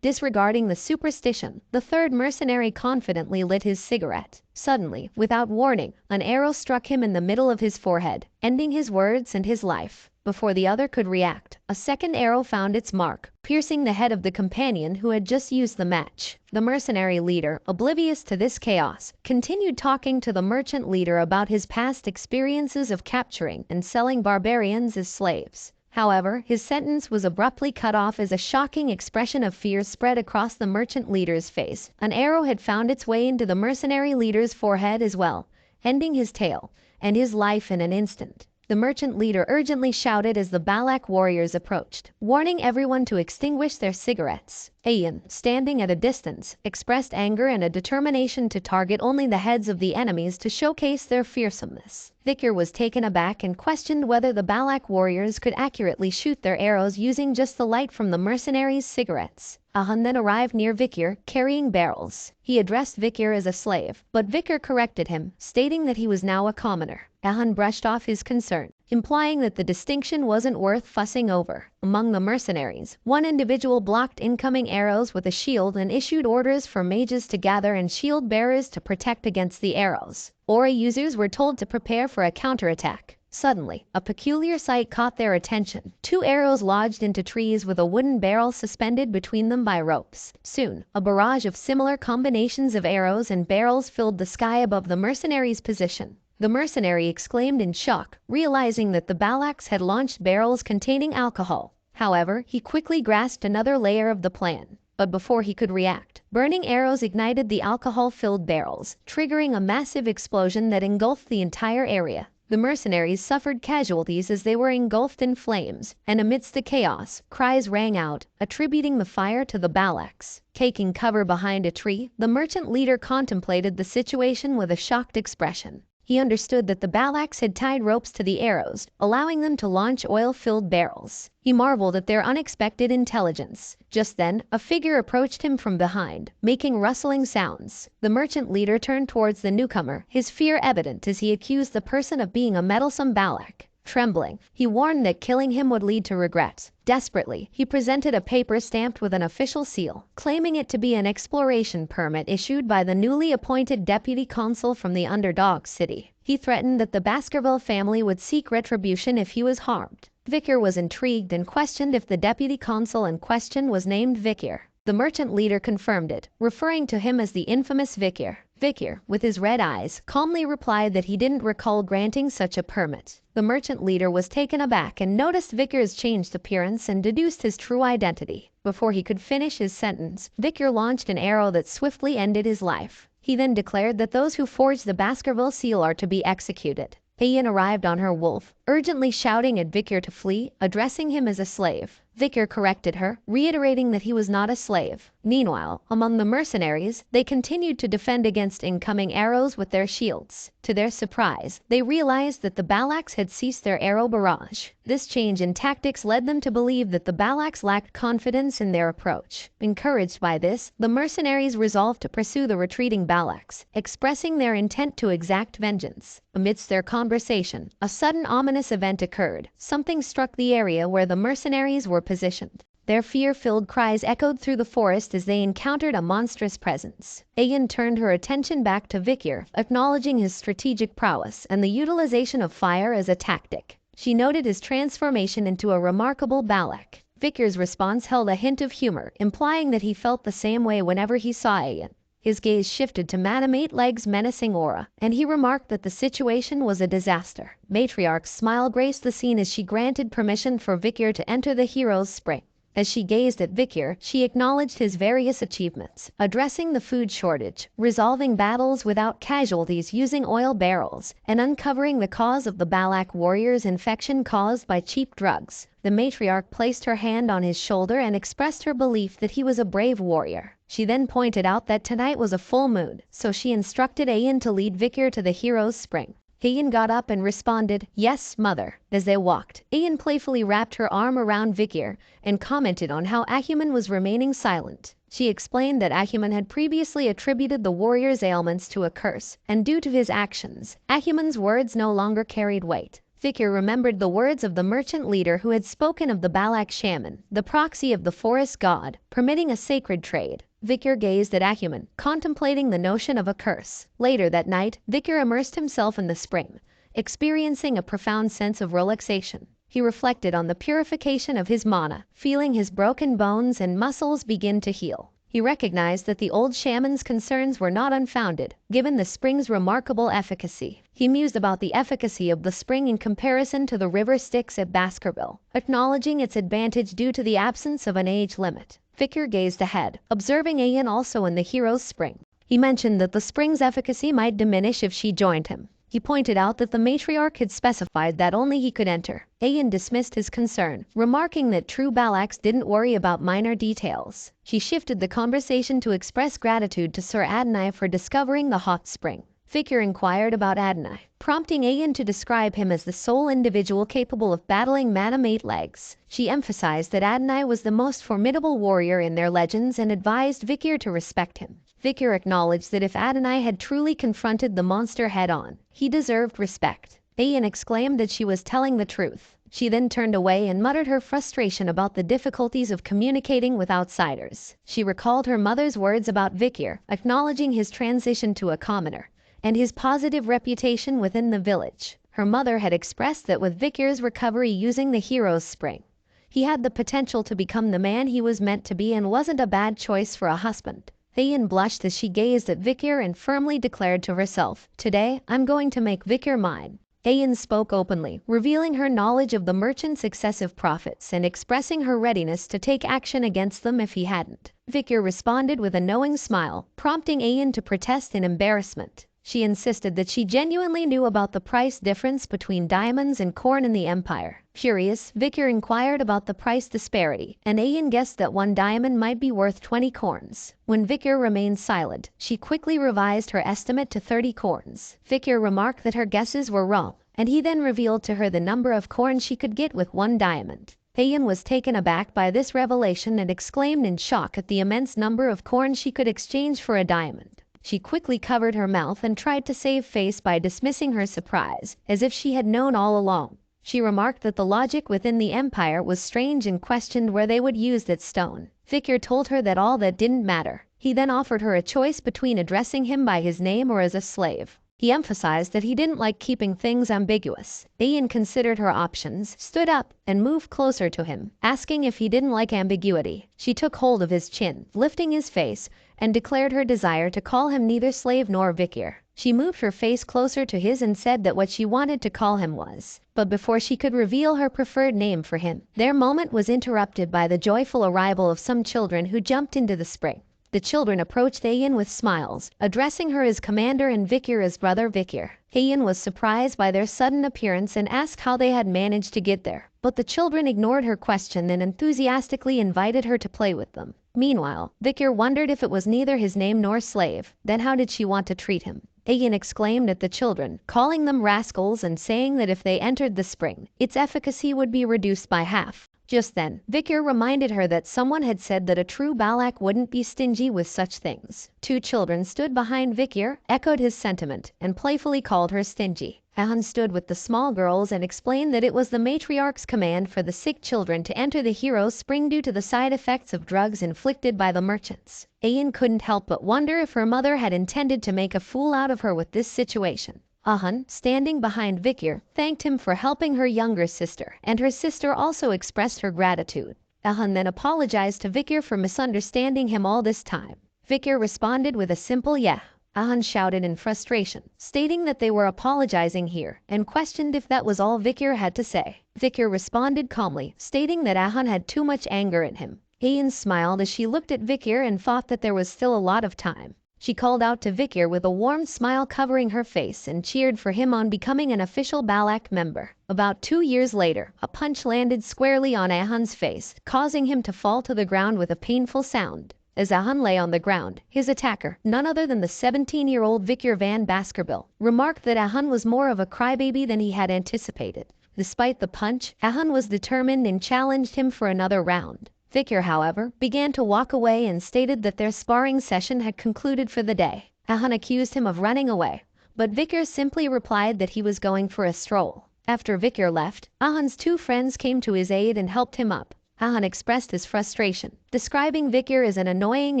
Disregarding the superstition, the third mercenary confidently lit his cigarette. Suddenly, without warning, an arrow struck him in the middle of his forehead, ending his words and his life. Before the other could react, a second arrow found its mark, piercing the head of the companion who had just used the match. The mercenary leader, oblivious to this chaos, continued talking to the merchant leader about his past experiences of capturing and selling barbarians as slaves. However, his sentence was abruptly cut off as a shocking expression of fear spread across the merchant leader's face. An arrow had found its way into the mercenary leader's forehead as well, ending his tale and his life in an instant. The merchant leader urgently shouted as the Balak warriors approached, warning everyone to extinguish their cigarettes. Ayan, standing at a distance, expressed anger and a determination to target only the heads of the enemies to showcase their fearsomeness. Vikar was taken aback and questioned whether the Balak warriors could accurately shoot their arrows using just the light from the mercenaries' cigarettes. Ahan then arrived near Vikar, carrying barrels. He addressed Vikar as a slave, but Vikar corrected him, stating that he was now a commoner. Ahan brushed off his concern, implying that the distinction wasn't worth fussing over. Among the mercenaries, one individual blocked incoming arrows with a shield and issued orders for mages to gather and shield bearers to protect against the arrows. Aura users were told to prepare for a counterattack. Suddenly, a peculiar sight caught their attention. Two arrows lodged into trees with a wooden barrel suspended between them by ropes. Soon, a barrage of similar combinations of arrows and barrels filled the sky above the mercenaries' position. The mercenary exclaimed in shock, realizing that the Balax had launched barrels containing alcohol. However, he quickly grasped another layer of the plan. But before he could react, burning arrows ignited the alcohol-filled barrels, triggering a massive explosion that engulfed the entire area. The mercenaries suffered casualties as they were engulfed in flames, and amidst the chaos, cries rang out, attributing the fire to the Balax. Taking cover behind a tree, the merchant leader contemplated the situation with a shocked expression. He understood that the Balax had tied ropes to the arrows, allowing them to launch oil-filled barrels. He marveled at their unexpected intelligence. Just then, a figure approached him from behind, making rustling sounds. The merchant leader turned towards the newcomer, his fear evident as he accused the person of being a meddlesome Balak. Trembling, he warned that killing him would lead to regret. Desperately, he presented a paper stamped with an official seal, claiming it to be an exploration permit issued by the newly appointed deputy consul from the underdog city. He threatened that the Baskerville family would seek retribution if he was harmed. Vicar was intrigued and questioned if the deputy consul in question was named Vicar. The merchant leader confirmed it, referring to him as the infamous Vicar. Vicar, with his red eyes, calmly replied that he didn't recall granting such a permit. The merchant leader was taken aback and noticed Vicar's changed appearance and deduced his true identity. Before he could finish his sentence, Vicar launched an arrow that swiftly ended his life. He then declared that those who forged the Baskerville seal are to be executed. Ian arrived on her wolf, urgently shouting at Vicar to flee, addressing him as a slave. Vicar corrected her, reiterating that he was not a slave. Meanwhile, among the mercenaries, they continued to defend against incoming arrows with their shields. To their surprise, they realized that the Balax had ceased their arrow barrage. This change in tactics led them to believe that the Balax lacked confidence in their approach. Encouraged by this, the mercenaries resolved to pursue the retreating Balax, expressing their intent to exact vengeance. Amidst their conversation, a sudden ominous event occurred. Something struck the area where the mercenaries were positioned. Their fear-filled cries echoed through the forest as they encountered a monstrous presence. Ayan turned her attention back to Vicar, acknowledging his strategic prowess and the utilization of fire as a tactic. She noted his transformation into a remarkable Balak. Vicar's response held a hint of humor, implying that he felt the same way whenever he saw Ayan. His gaze shifted to Madame Eightleg's menacing aura, and he remarked that the situation was a disaster. Matriarch's smile graced the scene as she granted permission for Vicar to enter the hero's spring. As she gazed at Vicar, she acknowledged his various achievements, addressing the food shortage, resolving battles without casualties using oil barrels, and uncovering the cause of the Balak warriors' infection caused by cheap drugs. The matriarch placed her hand on his shoulder and expressed her belief that he was a brave warrior. She then pointed out that tonight was a full moon, so she instructed Ayan to lead Vicar to the hero's spring. Ayan got up and responded, "Yes, mother." As they walked, Ayan playfully wrapped her arm around Vicar and commented on how Acumen was remaining silent. She explained that Acumen had previously attributed the warrior's ailments to a curse, and due to his actions, Acumen's words no longer carried weight. Vicar remembered the words of the merchant leader who had spoken of the Balak shaman, the proxy of the forest god, permitting a sacred trade. Vicar gazed at Acumen, contemplating the notion of a curse. Later that night, Vicar immersed himself in the spring, experiencing a profound sense of relaxation. He reflected on the purification of his mana, feeling his broken bones and muscles begin to heal. He recognized that the old shaman's concerns were not unfounded, given the spring's remarkable efficacy. He mused about the efficacy of the spring in comparison to the river Styx at Baskerville, acknowledging its advantage due to the absence of an age limit. Vicar gazed ahead, observing Ayan also in the hero's spring. He mentioned that the spring's efficacy might diminish if she joined him. He pointed out that the matriarch had specified that only he could enter. Ayan dismissed his concern, remarking that true Balax didn't worry about minor details. She shifted the conversation to express gratitude to Sir Adonai for discovering the hot spring. Vicar inquired about Adonai, prompting Ayan to describe him as the sole individual capable of battling Madame Eightlegs. She emphasized that Adonai was the most formidable warrior in their legends and advised Vicar to respect him. Vicar acknowledged that if Adonai had truly confronted the monster head-on, he deserved respect. Ayan exclaimed that she was telling the truth. She then turned away and muttered her frustration about the difficulties of communicating with outsiders. She recalled her mother's words about Vicar, acknowledging his transition to a commoner and his positive reputation within the village. Her mother had expressed that with Vicar's recovery using the hero's spring, he had the potential to become the man he was meant to be and wasn't a bad choice for a husband. Ayan blushed as she gazed at Vikir and firmly declared to herself, "Today, I'm going to make Vikir mine." Ayan spoke openly, revealing her knowledge of the merchant's excessive profits and expressing her readiness to take action against them if he hadn't. Vikir responded with a knowing smile, prompting Ayan to protest in embarrassment. She insisted that she genuinely knew about the price difference between diamonds and corn in the empire. Curious, Vikir inquired about the price disparity, and Ayan guessed that 1 diamond might be worth 20 corns. When Vikir remained silent, she quickly revised her estimate to 30 corns. Vikir remarked that her guesses were wrong, and he then revealed to her the number of corn she could get with 1 diamond. Ayan was taken aback by this revelation and exclaimed in shock at the immense number of corn she could exchange for a diamond. She quickly covered her mouth and tried to save face by dismissing her surprise, as if she had known all along. She remarked that the logic within the empire was strange and questioned where they would use that stone. Vikir told her that all that didn't matter. He then offered her a choice between addressing him by his name or as a slave. He emphasized that he didn't like keeping things ambiguous. Ayan considered her options, stood up, and moved closer to him, asking if he didn't like ambiguity. She took hold of his chin, lifting his face, and declared her desire to call him neither slave nor Vikir. She moved her face closer to his and said that what she wanted to call him was. But before she could reveal her preferred name for him, their moment was interrupted by the joyful arrival of some children who jumped into the spring. The children approached Ayan with smiles, addressing her as Commander and Vikir as Brother Vikir. Ayan was surprised by their sudden appearance and asked how they had managed to get there. But the children ignored her question and enthusiastically invited her to play with them. Meanwhile, Vikir wondered if it was neither his name nor slave, then how did she want to treat him? Ayan exclaimed at the children, calling them rascals and saying that if they entered the spring, its efficacy would be reduced by half. Just then, Vikir reminded her that someone had said that a true Balak wouldn't be stingy with such things. 2 children stood behind Vikir, echoed his sentiment, and playfully called her stingy. Ahan stood with the small girls and explained that it was the matriarch's command for the sick children to enter the hero's spring due to the side effects of drugs inflicted by the merchants. Ayan couldn't help but wonder if her mother had intended to make a fool out of her with this situation. Ahan, standing behind Vikir, thanked him for helping her younger sister, and her sister also expressed her gratitude. Ahan then apologized to Vikir for misunderstanding him all this time. Vikir responded with a simple yeah. Ahan shouted in frustration, stating that they were apologizing here, and questioned if that was all Vikir had to say. Vikir responded calmly, stating that Ahan had too much anger in him. Ayan smiled as she looked at Vikir and thought that there was still a lot of time. She called out to Vikir with a warm smile covering her face and cheered for him on becoming an official Balak member. About 2 years later, a punch landed squarely on Ahan's face, causing him to fall to the ground with a painful sound. As Ahan lay on the ground, his attacker, none other than the 17-year-old Vikir van Baskerville, remarked that Ahan was more of a crybaby than he had anticipated. Despite the punch, Ahan was determined and challenged him for another round. Vikir, however, began to walk away and stated that their sparring session had concluded for the day. Ahan accused him of running away, but Vikir simply replied that he was going for a stroll. After Vikir left, Ahan's 2 friends came to his aid and helped him up. Ahan expressed his frustration, describing Vikir as an annoying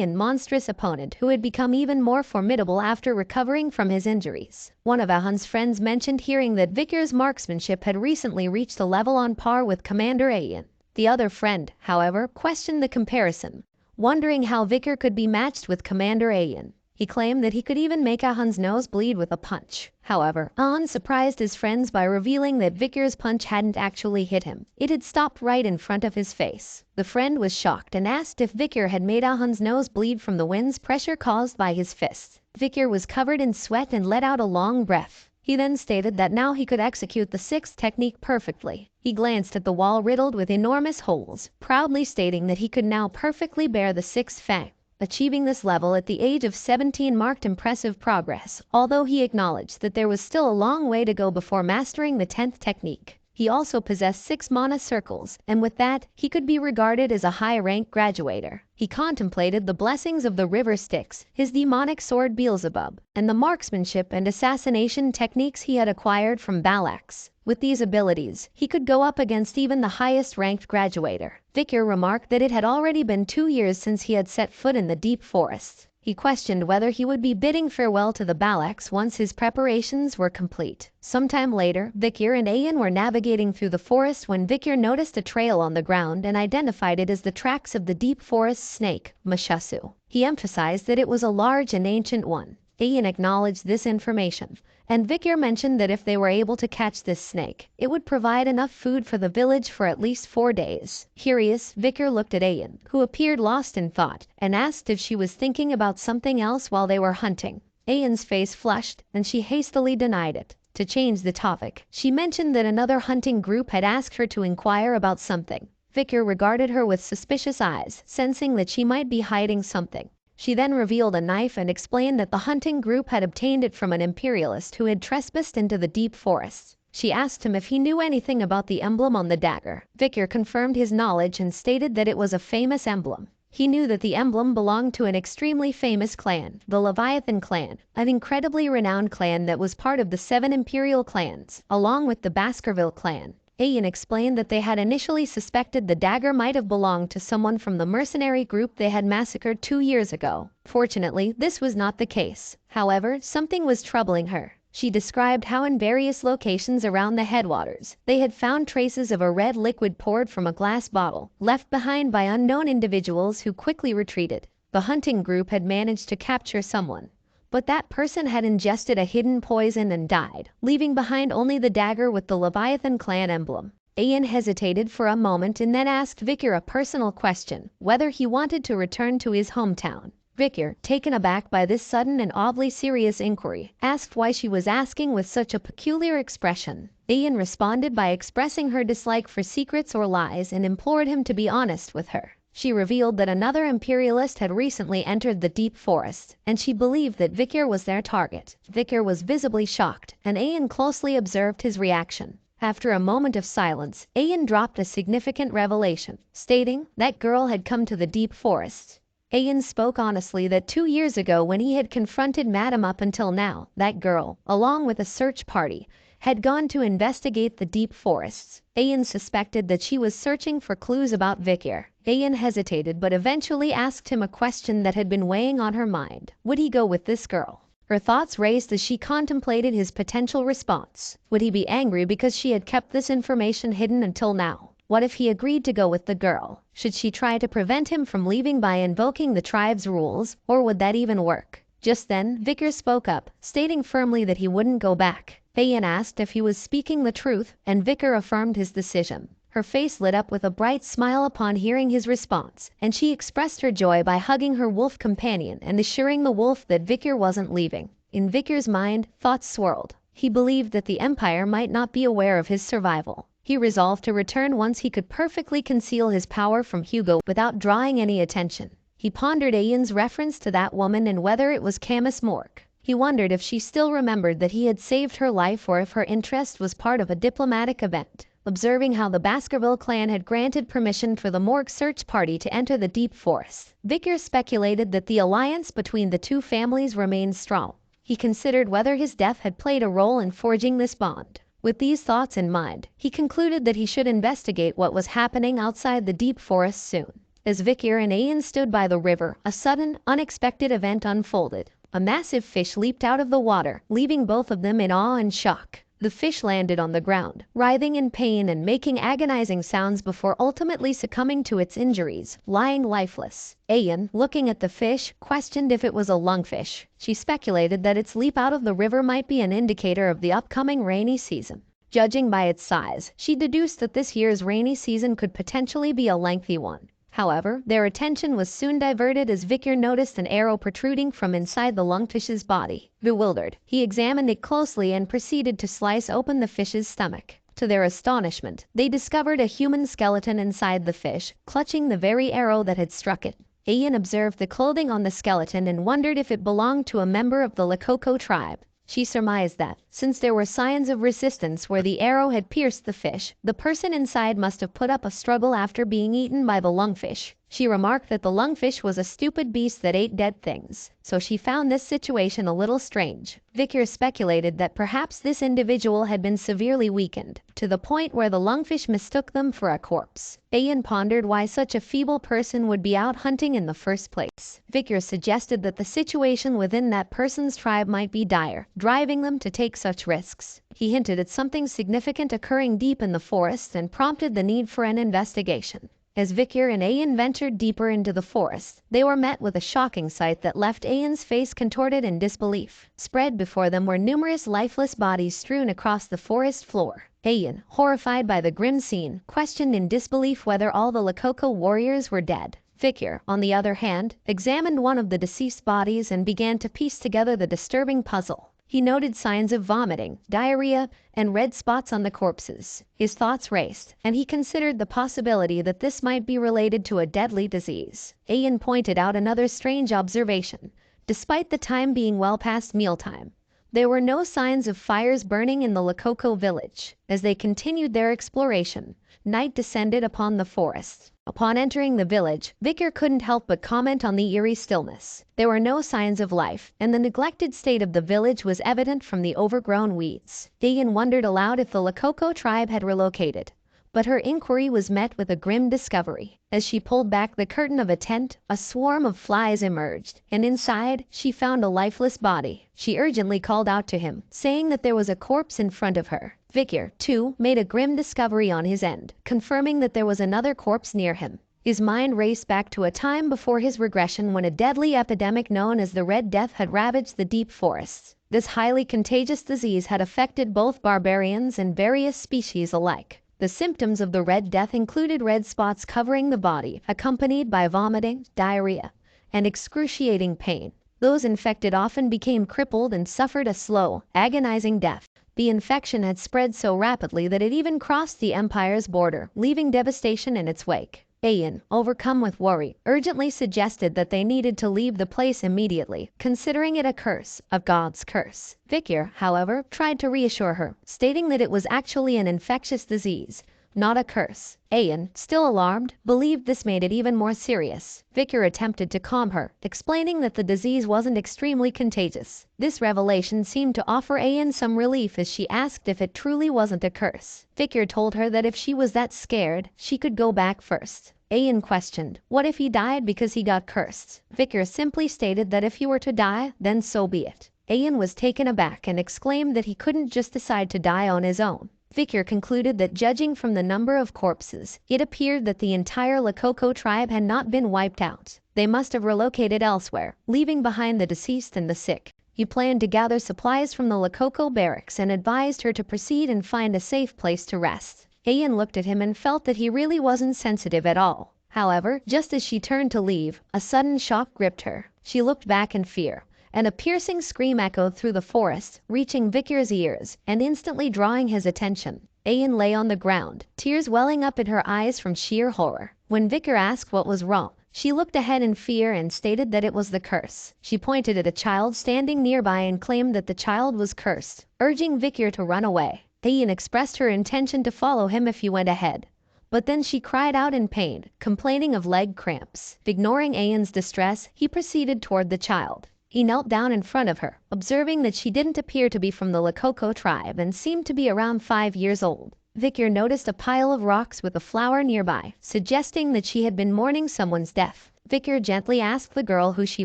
and monstrous opponent who had become even more formidable after recovering from his injuries. One of Ahan's friends mentioned hearing that Vikir's marksmanship had recently reached a level on par with Commander Ayan. The other friend, however, questioned the comparison, wondering how Vikir could be matched with Commander Ayan. He claimed that he could even make Ahan's nose bleed with a punch. However, Ahan surprised his friends by revealing that Vikir's punch hadn't actually hit him. It had stopped right in front of his face. The friend was shocked and asked if Vikir had made Ahan's nose bleed from the wind's pressure caused by his fists. Vikir was covered in sweat and let out a long breath. He then stated that now he could execute the 6th technique perfectly. He glanced at the wall riddled with enormous holes, proudly stating that he could now perfectly bear the 6th fang. Achieving this level at the age of 17 marked impressive progress, although he acknowledged that there was still a long way to go before mastering the 10th technique. He also possessed 6 mana circles, and with that, he could be regarded as a high-rank graduator. He contemplated the blessings of the river Styx, his demonic sword Beelzebub, and the marksmanship and assassination techniques he had acquired from Balaks. With these abilities, he could go up against even the highest-ranked graduator. Vikir remarked that it had already been 2 years since he had set foot in the deep forests. He questioned whether he would be bidding farewell to the Balax once his preparations were complete. Sometime later, Vikir and Ayan were navigating through the forest when Vikir noticed a trail on the ground and identified it as the tracks of the deep forest snake, Mashasu. He emphasized that it was a large and ancient one. Ayan acknowledged this information, and Vikir mentioned that if they were able to catch this snake, it would provide enough food for the village for at least 4 days. Curious, Vikir looked at Ayan, who appeared lost in thought, and asked if she was thinking about something else while they were hunting. Ayan's face flushed, and she hastily denied it. To change the topic, she mentioned that another hunting group had asked her to inquire about something. Vikir regarded her with suspicious eyes, sensing that she might be hiding something. She then revealed a knife and explained that the hunting group had obtained it from an imperialist who had trespassed into the deep forests. She asked him if he knew anything about the emblem on the dagger. Vikir confirmed his knowledge and stated that it was a famous emblem. He knew that the emblem belonged to an extremely famous clan, the Leviathan clan, an incredibly renowned clan that was part of the 7 imperial clans, along with the Baskerville clan. Ayan explained that they had initially suspected the dagger might have belonged to someone from the mercenary group they had massacred 2 years ago. Fortunately, this was not the case. However, something was troubling her. She described how in various locations around the headwaters, they had found traces of a red liquid poured from a glass bottle, left behind by unknown individuals who quickly retreated. The hunting group had managed to capture someone, but that person had ingested a hidden poison and died, leaving behind only the dagger with the Leviathan clan emblem. Ayan hesitated for a moment and then asked Vikir a personal question, whether he wanted to return to his hometown. Vikir, taken aback by this sudden and oddly serious inquiry, asked why she was asking with such a peculiar expression. Ayan responded by expressing her dislike for secrets or lies and implored him to be honest with her. She revealed that another imperialist had recently entered the deep forest, and she believed that Vikir was their target. Vikir was visibly shocked, and Ayan closely observed his reaction. After a moment of silence, Ayan dropped a significant revelation, stating that girl had come to the deep forest. Ayan spoke honestly that 2 years ago when he had confronted Madam up until now, that girl, along with a search party, had gone to investigate the deep forests. Ayan suspected that she was searching for clues about Vikir. Ayan hesitated but eventually asked him a question that had been weighing on her mind. Would he go with this girl? Her thoughts raced as she contemplated his potential response. Would he be angry because she had kept this information hidden until now? What if he agreed to go with the girl? Should she try to prevent him from leaving by invoking the tribe's rules, or would that even work? Just then, Vikir spoke up, stating firmly that he wouldn't go back. Ayan asked if he was speaking the truth, and Vikir affirmed his decision. Her face lit up with a bright smile upon hearing his response, and she expressed her joy by hugging her wolf companion and assuring the wolf that Vikir wasn't leaving. In Vikir's mind, thoughts swirled. He believed that the Empire might not be aware of his survival. He resolved to return once he could perfectly conceal his power from Hugo without drawing any attention. He pondered Ayan's reference to that woman and whether it was Camus Mork. He wondered if she still remembered that he had saved her life or if her interest was part of a diplomatic event. Observing how the Baskerville clan had granted permission for the Mork search party to enter the deep forest, Vikir speculated that the alliance between the 2 families remained strong. He considered whether his death had played a role in forging this bond. With these thoughts in mind, he concluded that he should investigate what was happening outside the deep forest soon. As Vikir and Ayan stood by the river, a sudden, unexpected event unfolded. A massive fish leaped out of the water, leaving both of them in awe and shock. The fish landed on the ground, writhing in pain and making agonizing sounds before ultimately succumbing to its injuries, lying lifeless. Ayan, looking at the fish, questioned if it was a lungfish. She speculated that its leap out of the river might be an indicator of the upcoming rainy season. Judging by its size, she deduced that this year's rainy season could potentially be a lengthy one. However, their attention was soon diverted as Vikir noticed an arrow protruding from inside the lungfish's body. Bewildered, he examined it closely and proceeded to slice open the fish's stomach. To their astonishment, they discovered a human skeleton inside the fish, clutching the very arrow that had struck it. Ayan observed the clothing on the skeleton and wondered if it belonged to a member of the Lakoko tribe. She surmised that, since there were signs of resistance where the arrow had pierced the fish, the person inside must have put up a struggle after being eaten by the lungfish. She remarked that the lungfish was a stupid beast that ate dead things, so she found this situation a little strange. Victor speculated that perhaps this individual had been severely weakened, to the point where the lungfish mistook them for a corpse. Ayan pondered why such a feeble person would be out hunting in the first place. Victor suggested that the situation within that person's tribe might be dire, driving them to take such risks. He hinted at something significant occurring deep in the forest and prompted the need for an investigation. As Victor and Ayan ventured deeper into the forest, they were met with a shocking sight that left Ayan's face contorted in disbelief. Spread before them were numerous lifeless bodies strewn across the forest floor. Ayan, horrified by the grim scene, questioned in disbelief whether all the Lakoko warriors were dead. Victor, on the other hand, examined one of the deceased bodies and began to piece together the disturbing puzzle. He noted signs of vomiting, diarrhea, and red spots on the corpses. His thoughts raced, and he considered the possibility that this might be related to a deadly disease. Ayan pointed out another strange observation. Despite the time being well past mealtime, there were no signs of fires burning in the Lakoko village. As they continued their exploration, night descended upon the forest. Upon entering the village, Victor couldn't help but comment on the eerie stillness. There were no signs of life, and the neglected state of the village was evident from the overgrown weeds. Ayan wondered aloud if the Lakoko tribe had relocated, but her inquiry was met with a grim discovery. As she pulled back the curtain of a tent, a swarm of flies emerged, and inside, she found a lifeless body. She urgently called out to him, saying that there was a corpse in front of her. Victor, too, made a grim discovery on his end, confirming that there was another corpse near him. His mind raced back to a time before his regression when a deadly epidemic known as the Red Death had ravaged the deep forests. This highly contagious disease had affected both barbarians and various species alike. The symptoms of the Red Death included red spots covering the body, accompanied by vomiting, diarrhea, and excruciating pain. Those infected often became crippled and suffered a slow, agonizing death. The infection had spread so rapidly that it even crossed the empire's border, leaving devastation in its wake. Ayan, overcome with worry, urgently suggested that they needed to leave the place immediately, considering it a curse, a god's curse. Victor, however, tried to reassure her, stating that it was actually an infectious disease, not a curse. Ayan, still alarmed, believed this made it even more serious. Victor attempted to calm her, explaining that the disease wasn't extremely contagious. This revelation seemed to offer Ayan some relief as she asked if it truly wasn't a curse. Victor told her that if she was that scared, she could go back first. Ayan questioned, what if he died because he got cursed? Victor simply stated that if he were to die, then so be it. Ayan was taken aback and exclaimed that he couldn't just decide to die on his own. Victor concluded that judging from the number of corpses, it appeared that the entire Lakoko tribe had not been wiped out. They must have relocated elsewhere, leaving behind the deceased and the sick. He planned to gather supplies from the Lakoko barracks and advised her to proceed and find a safe place to rest. Ayan looked at him and felt that he really wasn't sensitive at all. However, just as she turned to leave, a sudden shock gripped her. She looked back in fear, and a piercing scream echoed through the forest, reaching Victor's ears and instantly drawing his attention. Ayan lay on the ground, tears welling up in her eyes from sheer horror. When Victor asked what was wrong, she looked ahead in fear and stated that it was the curse. She pointed at a child standing nearby and claimed that the child was cursed, urging Victor to run away. Ayan expressed her intention to follow him if he went ahead, but then she cried out in pain, complaining of leg cramps. Ignoring Ayan's distress, he proceeded toward the child. He knelt down in front of her, observing that she didn't appear to be from the Lakoko tribe and seemed to be around 5 years old. Victor noticed a pile of rocks with a flower nearby, suggesting that she had been mourning someone's death. Victor gently asked the girl who she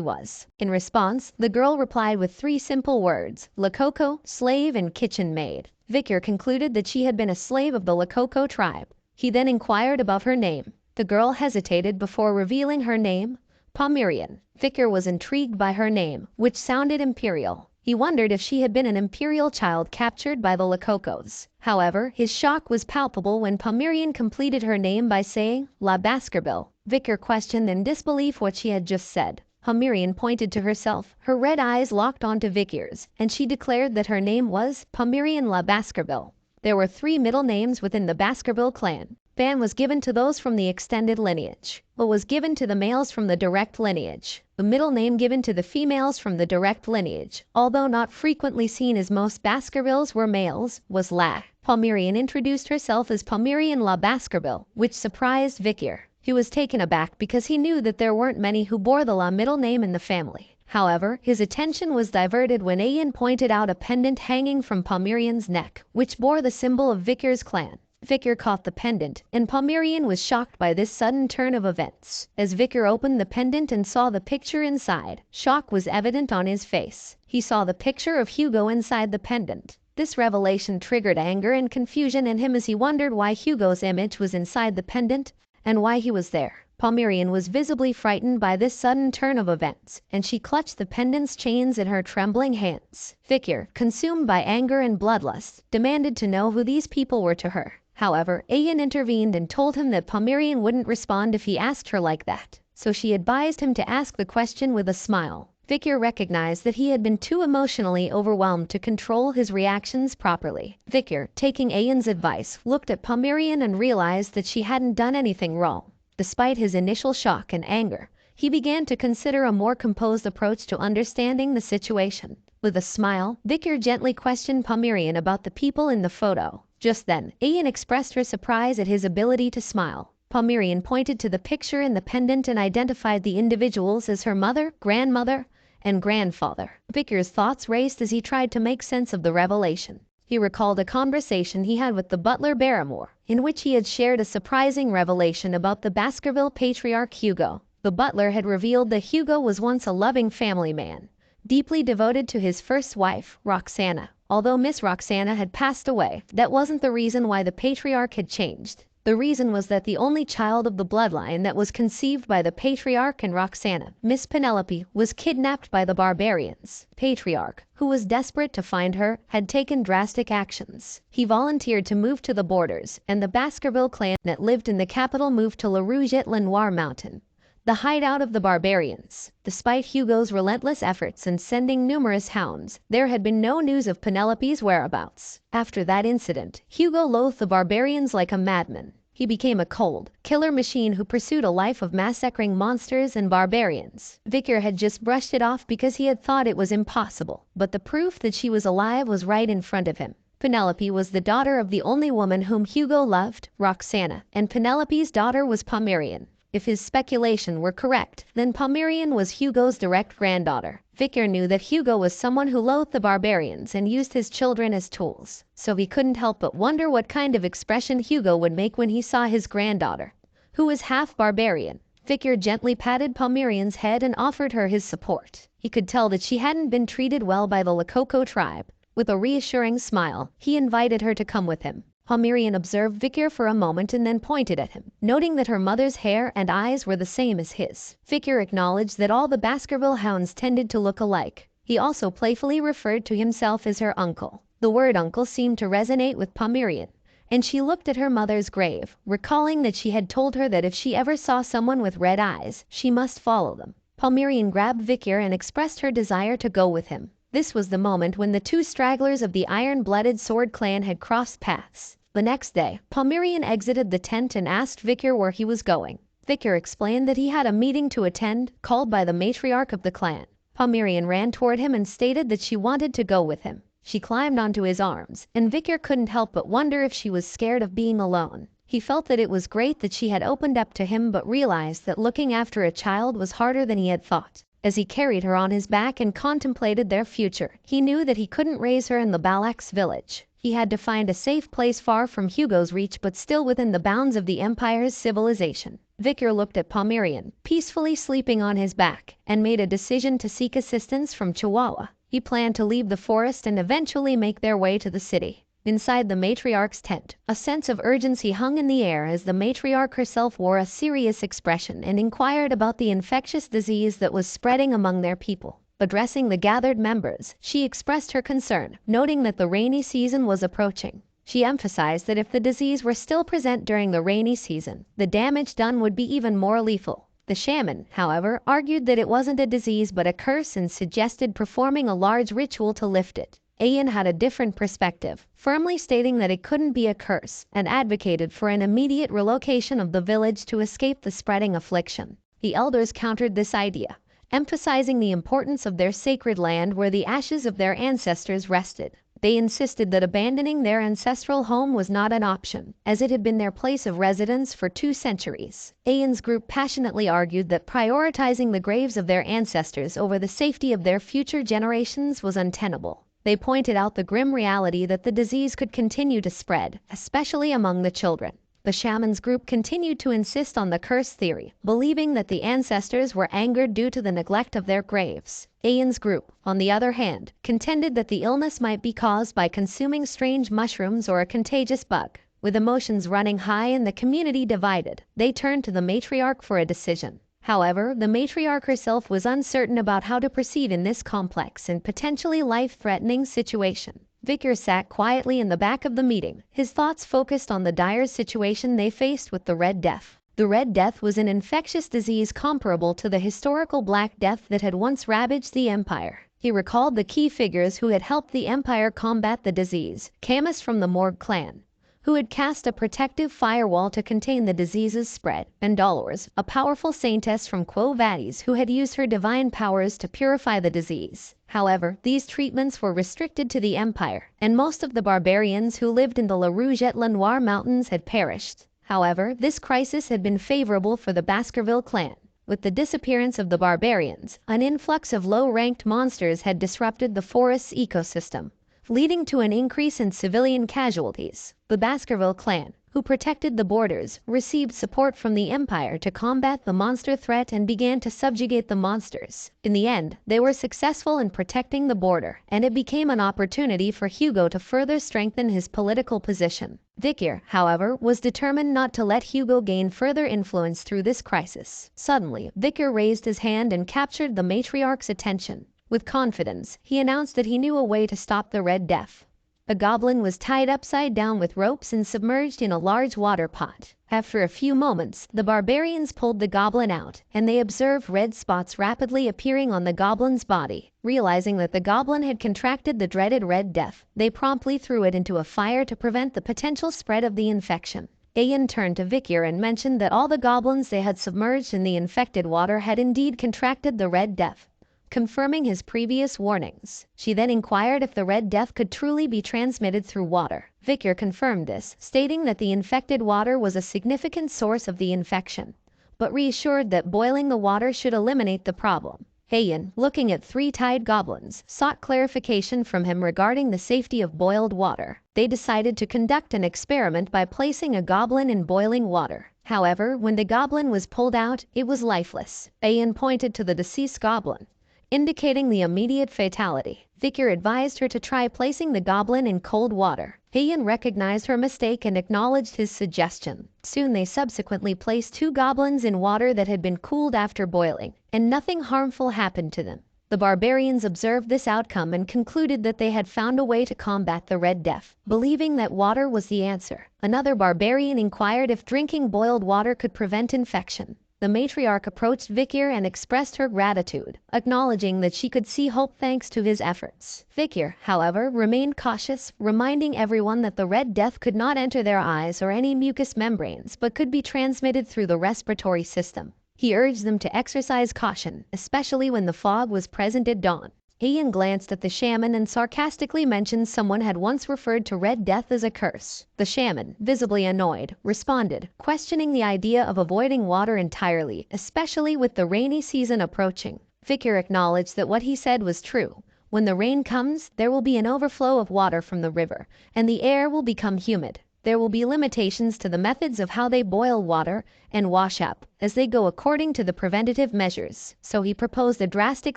was. In response, the girl replied with 3 simple words: Lakoko, slave, and kitchen maid. Victor concluded that she had been a slave of the Lakoko tribe. He then inquired about her name. The girl hesitated before revealing her name, Pomerian. Victor was intrigued by her name, which sounded imperial. He wondered if she had been an imperial child captured by the Lakokos. However, his shock was palpable when Pomerian completed her name by saying, La Baskerville. Victor questioned in disbelief what she had just said. Pomerian pointed to herself, her red eyes locked onto Victor's, and she declared that her name was Pomerian La Baskerville. There were 3 middle names within the Baskerville clan. Ban was given to those from the extended lineage, but was given to the males from the direct lineage. The middle name given to the females from the direct lineage, although not frequently seen as most Baskervilles were males, was La. Pomerian introduced herself as Pomerian La Baskerville, which surprised Victor. He was taken aback because he knew that there weren't many who bore the La middle name in the family. However, his attention was diverted when Ayan pointed out a pendant hanging from Palmyrian's neck, which bore the symbol of Vickers' clan. Vicker caught the pendant, and Palmyrian was shocked by this sudden turn of events. As Vicker opened the pendant and saw the picture inside, shock was evident on his face. He saw the picture of Hugo inside the pendant. This revelation triggered anger and confusion in him as he wondered why Hugo's image was inside the pendant and why he was there. Palmyrian was visibly frightened by this sudden turn of events, and she clutched the pendant's chains in her trembling hands. Vicker, consumed by anger and bloodlust, demanded to know who these people were to her. However, Ayan intervened and told him that Palmyrian wouldn't respond if he asked her like that, so she advised him to ask the question with a smile. Vicker recognized that he had been too emotionally overwhelmed to control his reactions properly. Vicker, taking Ayan's advice, looked at Palmyrian and realized that she hadn't done anything wrong. Despite his initial shock and anger, he began to consider a more composed approach to understanding the situation. With a smile, Vicker gently questioned Palmyrian about the people in the photo. Just then, Ayan expressed her surprise at his ability to smile. Palmyrian pointed to the picture in the pendant and identified the individuals as her mother, grandmother, and grandfather. Vicker's thoughts raced as he tried to make sense of the revelation. He recalled a conversation he had with the butler Barrymore, in which he had shared a surprising revelation about the Baskerville patriarch Hugo. The butler had revealed that Hugo was once a loving family man, deeply devoted to his first wife, Roxana. Although Miss Roxana had passed away, that wasn't the reason why the patriarch had changed. The reason was that the only child of the bloodline that was conceived by the patriarch and Roxana, Miss Penelope, was kidnapped by the barbarians. Patriarch, who was desperate to find her, had taken drastic actions. He volunteered to move to the borders, and the Baskerville clan that lived in the capital moved to La Rouge-et-Lenoir Mountain, the hideout of the barbarians. Despite Hugo's relentless efforts and sending numerous hounds, there had been no news of Penelope's whereabouts. After that incident, Hugo loathed the barbarians like a madman. He became a cold, killer machine who pursued a life of massacring monsters and barbarians. Vicker had just brushed it off because he had thought it was impossible, but the proof that she was alive was right in front of him. Penelope was the daughter of the only woman whom Hugo loved, Roxana, and Penelope's daughter was Palmyrian. If his speculation were correct, then Palmyrian was Hugo's direct granddaughter. Vicker knew that Hugo was someone who loathed the barbarians and used his children as tools, so he couldn't help but wonder what kind of expression Hugo would make when he saw his granddaughter, who was half barbarian. Vicker gently patted Palmyrian's head and offered her his support. He could tell that she hadn't been treated well by the Lakoko tribe. With a reassuring smile, he invited her to come with him. Palmyrian observed Vicker for a moment and then pointed at him, noting that her mother's hair and eyes were the same as his. Vicker acknowledged that all the Baskerville hounds tended to look alike. He also playfully referred to himself as her uncle. The word uncle seemed to resonate with Palmyrian, and she looked at her mother's grave, recalling that she had told her that if she ever saw someone with red eyes, she must follow them. Palmyrian grabbed Vicker and expressed her desire to go with him. This was the moment when the two stragglers of the iron-blooded sword clan had crossed paths. The next day, Palmyrian exited the tent and asked Vicker where he was going. Vicker explained that he had a meeting to attend, called by the matriarch of the clan. Palmyrian ran toward him and stated that she wanted to go with him. She climbed onto his arms, and Vicker couldn't help but wonder if she was scared of being alone. He felt that it was great that she had opened up to him, but realized that looking after a child was harder than he had thought. As he carried her on his back and contemplated their future, he knew that he couldn't raise her in the Balak's village. He had to find a safe place far from Hugo's reach but still within the bounds of the Empire's civilization. Vicker looked at Palmyrian, peacefully sleeping on his back, and made a decision to seek assistance from Chihuahua. He planned to leave the forest and eventually make their way to the city. Inside the matriarch's tent, a sense of urgency hung in the air as the matriarch herself wore a serious expression and inquired about the infectious disease that was spreading among their people. Addressing the gathered members, she expressed her concern, noting that the rainy season was approaching. She emphasized that if the disease were still present during the rainy season, the damage done would be even more lethal. The shaman, however, argued that it wasn't a disease but a curse and suggested performing a large ritual to lift it. Ayan had a different perspective, firmly stating that it couldn't be a curse, and advocated for an immediate relocation of the village to escape the spreading affliction. The elders countered this idea, emphasizing the importance of their sacred land where the ashes of their ancestors rested. They insisted that abandoning their ancestral home was not an option, as it had been their place of residence for 2 centuries. Ayan's group passionately argued that prioritizing the graves of their ancestors over the safety of their future generations was untenable. They pointed out the grim reality that the disease could continue to spread, especially among the children. The shaman's group continued to insist on the curse theory, believing that the ancestors were angered due to the neglect of their graves. Ayan's group, on the other hand, contended that the illness might be caused by consuming strange mushrooms or a contagious bug. With emotions running high and the community divided, they turned to the matriarch for a decision. However, the matriarch herself was uncertain about how to proceed in this complex and potentially life-threatening situation. Vicar sat quietly in the back of the meeting, his thoughts focused on the dire situation they faced with the Red Death. The Red Death was an infectious disease comparable to the historical Black Death that had once ravaged the Empire. He recalled the key figures who had helped the Empire combat the disease: Camus from the Morg clan, who had cast a protective firewall to contain the disease's spread, and Dolores, a powerful saintess from Quo Vadis who had used her divine powers to purify the disease. However, these treatments were restricted to the Empire, and most of the barbarians who lived in the La Rouge-et-le-Noir mountains had perished. However, this crisis had been favorable for the Baskerville clan. With the disappearance of the barbarians, an influx of low-ranked monsters had disrupted the forest's ecosystem, leading to an increase in civilian casualties. The Baskerville clan, who protected the borders, received support from the Empire to combat the monster threat and began to subjugate the monsters. In the end, they were successful in protecting the border, and it became an opportunity for Hugo to further strengthen his political position. Vicar, however, was determined not to let Hugo gain further influence through this crisis. Suddenly, Vicar raised his hand and captured the matriarch's attention. With confidence, he announced that he knew a way to stop the Red Death. A goblin was tied upside down with ropes and submerged in a large water pot. After a few moments, the barbarians pulled the goblin out, and they observed red spots rapidly appearing on the goblin's body. Realizing that the goblin had contracted the dreaded Red Death, they promptly threw it into a fire to prevent the potential spread of the infection. Ayan turned to Vicar and mentioned that all the goblins they had submerged in the infected water had indeed contracted the Red Death, confirming his previous warnings. She then inquired if the Red Death could truly be transmitted through water. Vicar confirmed this, stating that the infected water was a significant source of the infection, but reassured that boiling the water should eliminate the problem. Ayan, looking at 3 tied goblins, sought clarification from him regarding the safety of boiled water. They decided to conduct an experiment by placing a goblin in boiling water. However, when the goblin was pulled out, it was lifeless. Ayan pointed to the deceased goblin, indicating the immediate fatality. Vicar advised her to try placing the goblin in cold water. Ayan recognized her mistake and acknowledged his suggestion. Soon they subsequently placed 2 goblins in water that had been cooled after boiling, and nothing harmful happened to them. The barbarians observed this outcome and concluded that they had found a way to combat the Red Death, believing that water was the answer. Another barbarian inquired if drinking boiled water could prevent infection. The matriarch approached Vicar and expressed her gratitude, acknowledging that she could see hope thanks to his efforts. Vicar, however, remained cautious, reminding everyone that the Red Death could not enter their eyes or any mucous membranes but could be transmitted through the respiratory system. He urged them to exercise caution, especially when the fog was present at dawn. Ayan glanced at the shaman and sarcastically mentioned someone had once referred to Red Death as a curse. The shaman, visibly annoyed, responded, questioning the idea of avoiding water entirely, especially with the rainy season approaching. Vicar acknowledged that what he said was true. When the rain comes, there will be an overflow of water from the river, and the air will become humid. There will be limitations to the methods of how they boil water and wash up, as they go according to the preventative measures. So he proposed a drastic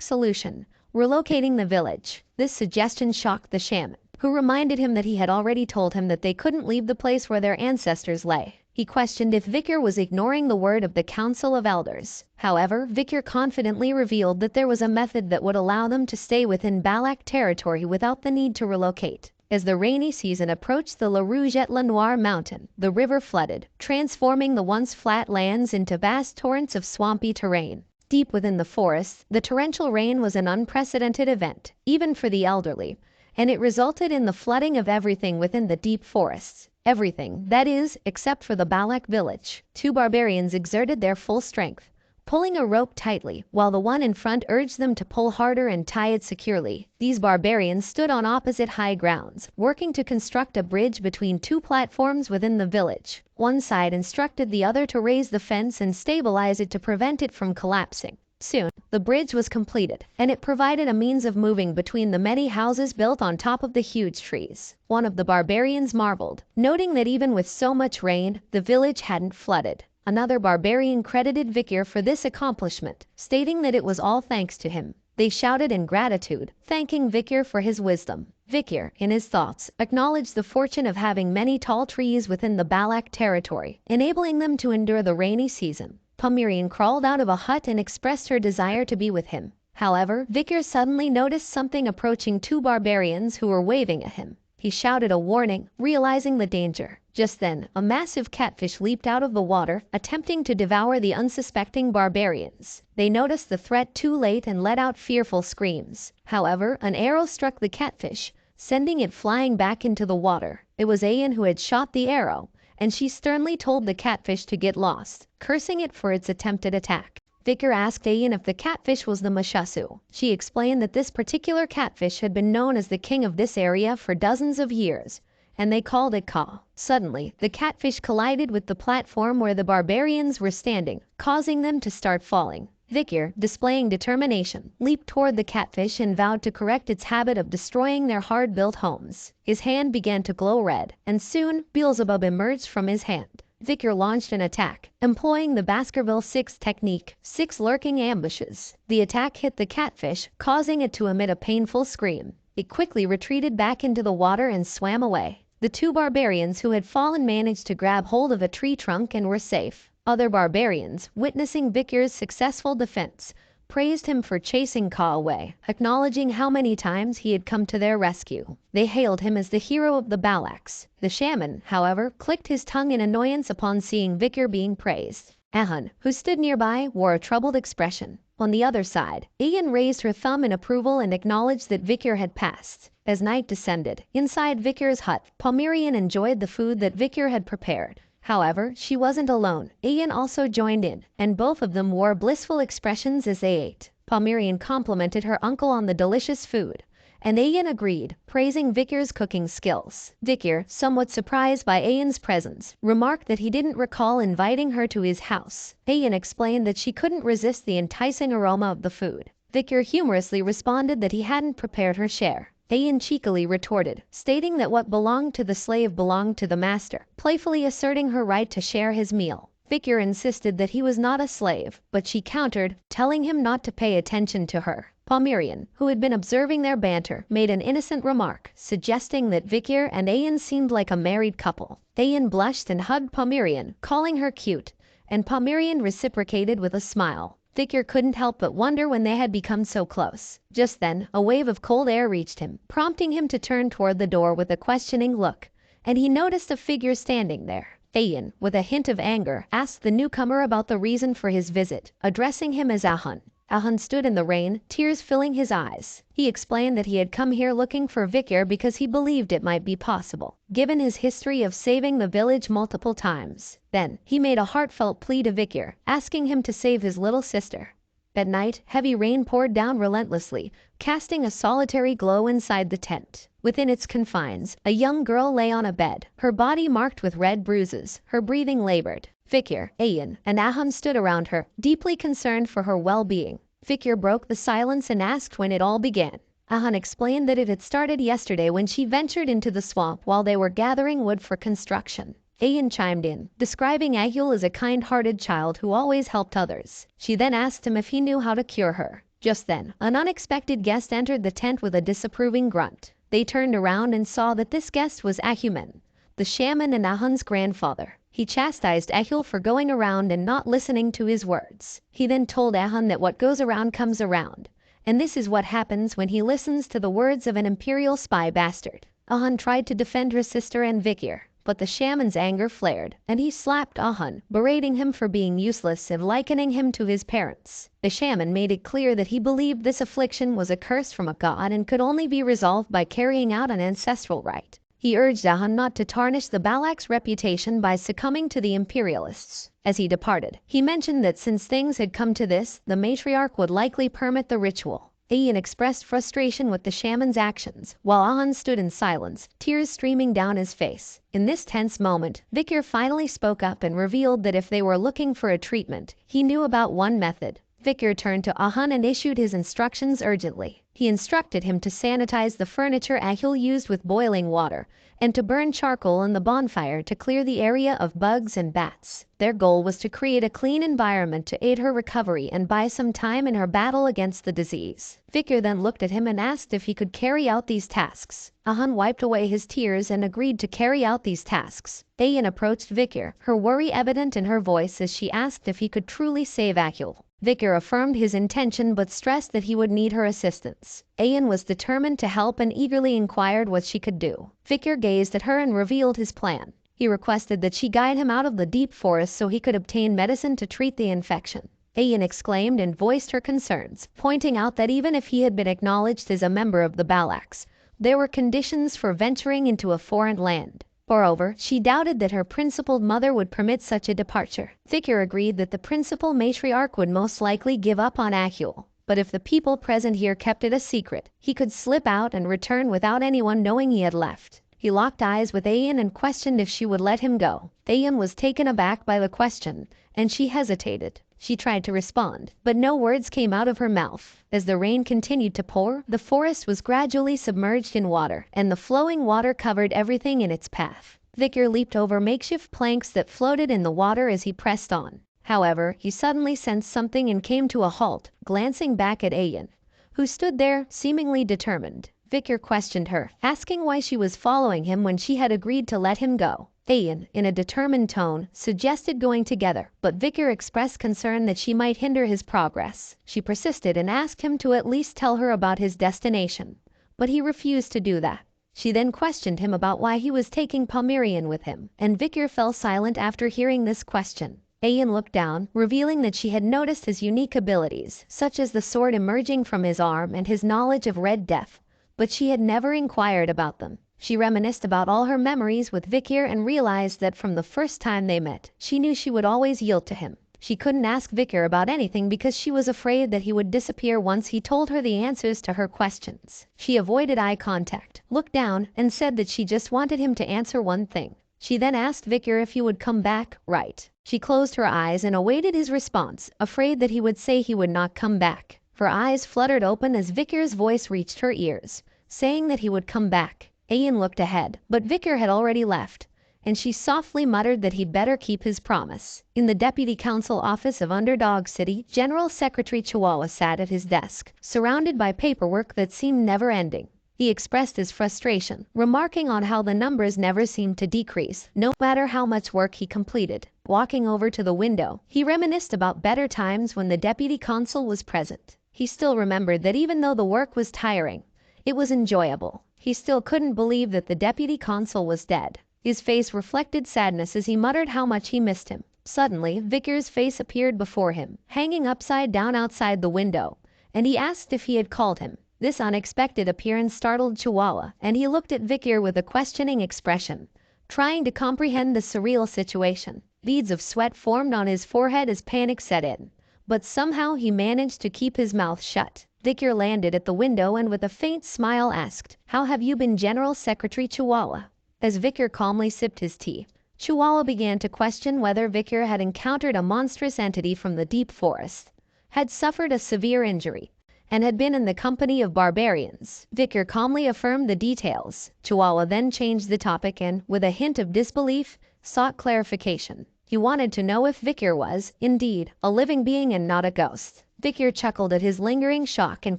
solution: relocating the village. This suggestion shocked the shaman, who reminded him that he had already told him that they couldn't leave the place where their ancestors lay. He questioned if Vicar was ignoring the word of the Council of Elders. However, Vicar confidently revealed that there was a method that would allow them to stay within Balak territory without the need to relocate. As the rainy season approached the La Rouge-et-le-Noir mountain, the river flooded, transforming the once flat lands into vast torrents of swampy terrain. Deep within the forests, the torrential rain was an unprecedented event, even for the elderly, and it resulted in the flooding of everything within the deep forests. Everything, that is, except for the Balak village. 2 barbarians exerted their full strength, pulling a rope tightly, while the one in front urged them to pull harder and tie it securely. These barbarians stood on opposite high grounds, working to construct a bridge between two platforms within the village. One side instructed the other to raise the fence and stabilize it to prevent it from collapsing. Soon, the bridge was completed, and it provided a means of moving between the many houses built on top of the huge trees. One of the barbarians marveled, noting that even with so much rain, the village hadn't flooded. Another barbarian credited Vikir for this accomplishment, stating that it was all thanks to him. They shouted in gratitude, thanking Vikir for his wisdom. Vikir, in his thoughts, acknowledged the fortune of having many tall trees within the Balak territory, enabling them to endure the rainy season. Pomerian crawled out of a hut and expressed her desire to be with him. However, Vikir suddenly noticed something approaching two barbarians who were waving at him. He shouted a warning, realizing the danger. Just then, a massive catfish leaped out of the water, attempting to devour the unsuspecting barbarians. They noticed the threat too late and let out fearful screams. However, an arrow struck the catfish, sending it flying back into the water. It was Ayan who had shot the arrow, and she sternly told the catfish to get lost, cursing it for its attempted attack. Vikir asked Ayan if the catfish was the Mashasu. She explained that this particular catfish had been known as the king of this area for dozens of years, and they called it Ka. Suddenly, the catfish collided with the platform where the barbarians were standing, causing them to start falling. Vikir, displaying determination, leaped toward the catfish and vowed to correct its habit of destroying their hard-built homes. His hand began to glow red, and soon Beelzebub emerged from his hand. Vikir launched an attack, employing the Baskerville 6 technique, 6 lurking ambushes. The attack hit the catfish, causing it to emit a painful scream. It quickly retreated back into the water and swam away. The two barbarians who had fallen managed to grab hold of a tree trunk and were safe. Other barbarians, witnessing Vikir's successful defense, praised him for chasing Ka away, acknowledging how many times he had come to their rescue. They hailed him as the hero of the Balaks. The shaman, however, clicked his tongue in annoyance upon seeing Vikir being praised. Ahun, who stood nearby, wore a troubled expression. On the other side, Ayan raised her thumb in approval and acknowledged that Vikir had passed. As night descended, inside Vikir's hut, Pomerian enjoyed the food that Vikir had prepared. However, she wasn't alone. Ayan also joined in, and both of them wore blissful expressions as they ate. Pomerian complimented her uncle on the delicious food, and Ayan agreed, praising Vikir's cooking skills. Vikir, somewhat surprised by Ayan's presence, remarked that he didn't recall inviting her to his house. Ayan explained that she couldn't resist the enticing aroma of the food. Vikir humorously responded that he hadn't prepared her share. Ayan cheekily retorted, stating that what belonged to the slave belonged to the master, playfully asserting her right to share his meal. Vikir insisted that he was not a slave, but she countered, telling him not to pay attention to her. Pomerian, who had been observing their banter, made an innocent remark, suggesting that Vikir and Ayan seemed like a married couple. Ayan blushed and hugged Pomerian, calling her cute, and Pomerian reciprocated with a smile. Vikir couldn't help but wonder when they had become so close. Just then, a wave of cold air reached him, prompting him to turn toward the door with a questioning look, and he noticed a figure standing there. Ayan, with a hint of anger, asked the newcomer about the reason for his visit, addressing him as Ahun. Ahun stood in the rain, tears filling his eyes. He explained that he had come here looking for Vikir because he believed it might be possible, given his history of saving the village multiple times. Then, he made a heartfelt plea to Vikir, asking him to save his little sister. At night, heavy rain poured down relentlessly, casting a solitary glow inside the tent. Within its confines, a young girl lay on a bed, her body marked with red bruises, her breathing labored. Vikir, Ayan, and Ahun stood around her, deeply concerned for her well-being. Vikir broke the silence and asked when it all began. Ahun explained that it had started yesterday when she ventured into the swamp while they were gathering wood for construction. Ayan chimed in, describing Ahul as a kind-hearted child who always helped others. She then asked him if he knew how to cure her. Just then, an unexpected guest entered the tent with a disapproving grunt. They turned around and saw that this guest was Ahuman, the shaman and Ahun's grandfather. He chastised Ahul for going around and not listening to his words. He then told Ahun that what goes around comes around, and this is what happens when he listens to the words of an imperial spy bastard. Ahun tried to defend her sister and Vikir, but the shaman's anger flared, and he slapped Ahun, berating him for being useless and likening him to his parents. The shaman made it clear that he believed this affliction was a curse from a god and could only be resolved by carrying out an ancestral rite. He urged Ahan not to tarnish the Balak's reputation by succumbing to the imperialists. As he departed, he mentioned that since things had come to this, the matriarch would likely permit the ritual. Ayan expressed frustration with the shaman's actions, while Ahan stood in silence, tears streaming down his face. In this tense moment, Vikir finally spoke up and revealed that if they were looking for a treatment, he knew about one method. Vikir turned to Ahan and issued his instructions urgently. He instructed him to sanitize the furniture Ahul used with boiling water, and to burn charcoal in the bonfire to clear the area of bugs and bats. Their goal was to create a clean environment to aid her recovery and buy some time in her battle against the disease. Vikir then looked at him and asked if he could carry out these tasks. Ahan wiped away his tears and agreed to carry out these tasks. Ayan approached Vikir, her worry evident in her voice as she asked if he could truly save Ahul. Vikir affirmed his intention but stressed that he would need her assistance. Ayan was determined to help and eagerly inquired what she could do. Vikir gazed at her and revealed his plan. He requested that she guide him out of the deep forest so he could obtain medicine to treat the infection. Ayan exclaimed and voiced her concerns, pointing out that even if he had been acknowledged as a member of the Balaks, there were conditions for venturing into a foreign land. Moreover, she doubted that her principled mother would permit such a departure. Vikir agreed that the principal matriarch would most likely give up on Ahul, but if the people present here kept it a secret, he could slip out and return without anyone knowing he had left. He locked eyes with Ayan and questioned if she would let him go. Ayan was taken aback by the question, and she hesitated. She tried to respond, but no words came out of her mouth. As the rain continued to pour, the forest was gradually submerged in water, and the flowing water covered everything in its path. Vikir leaped over makeshift planks that floated in the water as he pressed on. However, he suddenly sensed something and came to a halt, glancing back at Ayan, who stood there, seemingly determined. Vikir questioned her, asking why she was following him when she had agreed to let him go. Ayan, in a determined tone, suggested going together, but Vikir expressed concern that she might hinder his progress. She persisted and asked him to at least tell her about his destination, but he refused to do that. She then questioned him about why he was taking Palmyrian with him, and Vikir fell silent after hearing this question. Ayan looked down, revealing that she had noticed his unique abilities, such as the sword emerging from his arm and his knowledge of Red Death, but she had never inquired about them. She reminisced about all her memories with Vikir and realized that from the first time they met, she knew she would always yield to him. She couldn't ask Vikir about anything because she was afraid that he would disappear once he told her the answers to her questions. She avoided eye contact, looked down, and said that she just wanted him to answer one thing. She then asked Vikir if he would come back, right? She closed her eyes and awaited his response, afraid that he would say he would not come back. Her eyes fluttered open as Vikir's voice reached her ears, saying that he would come back. Ayan looked ahead, but Vikir had already left, and she softly muttered that he'd better keep his promise. In the Deputy Council office of Underdog City, General Secretary Chihuahua sat at his desk, surrounded by paperwork that seemed never-ending. He expressed his frustration, remarking on how the numbers never seemed to decrease, no matter how much work he completed. Walking over to the window, he reminisced about better times when the Deputy Consul was present. He still remembered that even though the work was tiring, it was enjoyable. He still couldn't believe that the Deputy Consul was dead. His face reflected sadness as he muttered how much he missed him. Suddenly, Vikir's face appeared before him, hanging upside down outside the window, and he asked if he had called him. This unexpected appearance startled Chihuahua, and he looked at Vikir with a questioning expression, trying to comprehend the surreal situation. Beads of sweat formed on his forehead as panic set in, but somehow he managed to keep his mouth shut. Vikir landed at the window and with a faint smile asked, "How have you been, General Secretary Chihuahua?" As Vikir calmly sipped his tea, Chihuahua began to question whether Vikir had encountered a monstrous entity from the deep forest, had suffered a severe injury, and had been in the company of barbarians. Vikir calmly affirmed the details. Chihuahua then changed the topic and, with a hint of disbelief, sought clarification. He wanted to know if Vikir was, indeed, a living being and not a ghost. Vikir chuckled at his lingering shock and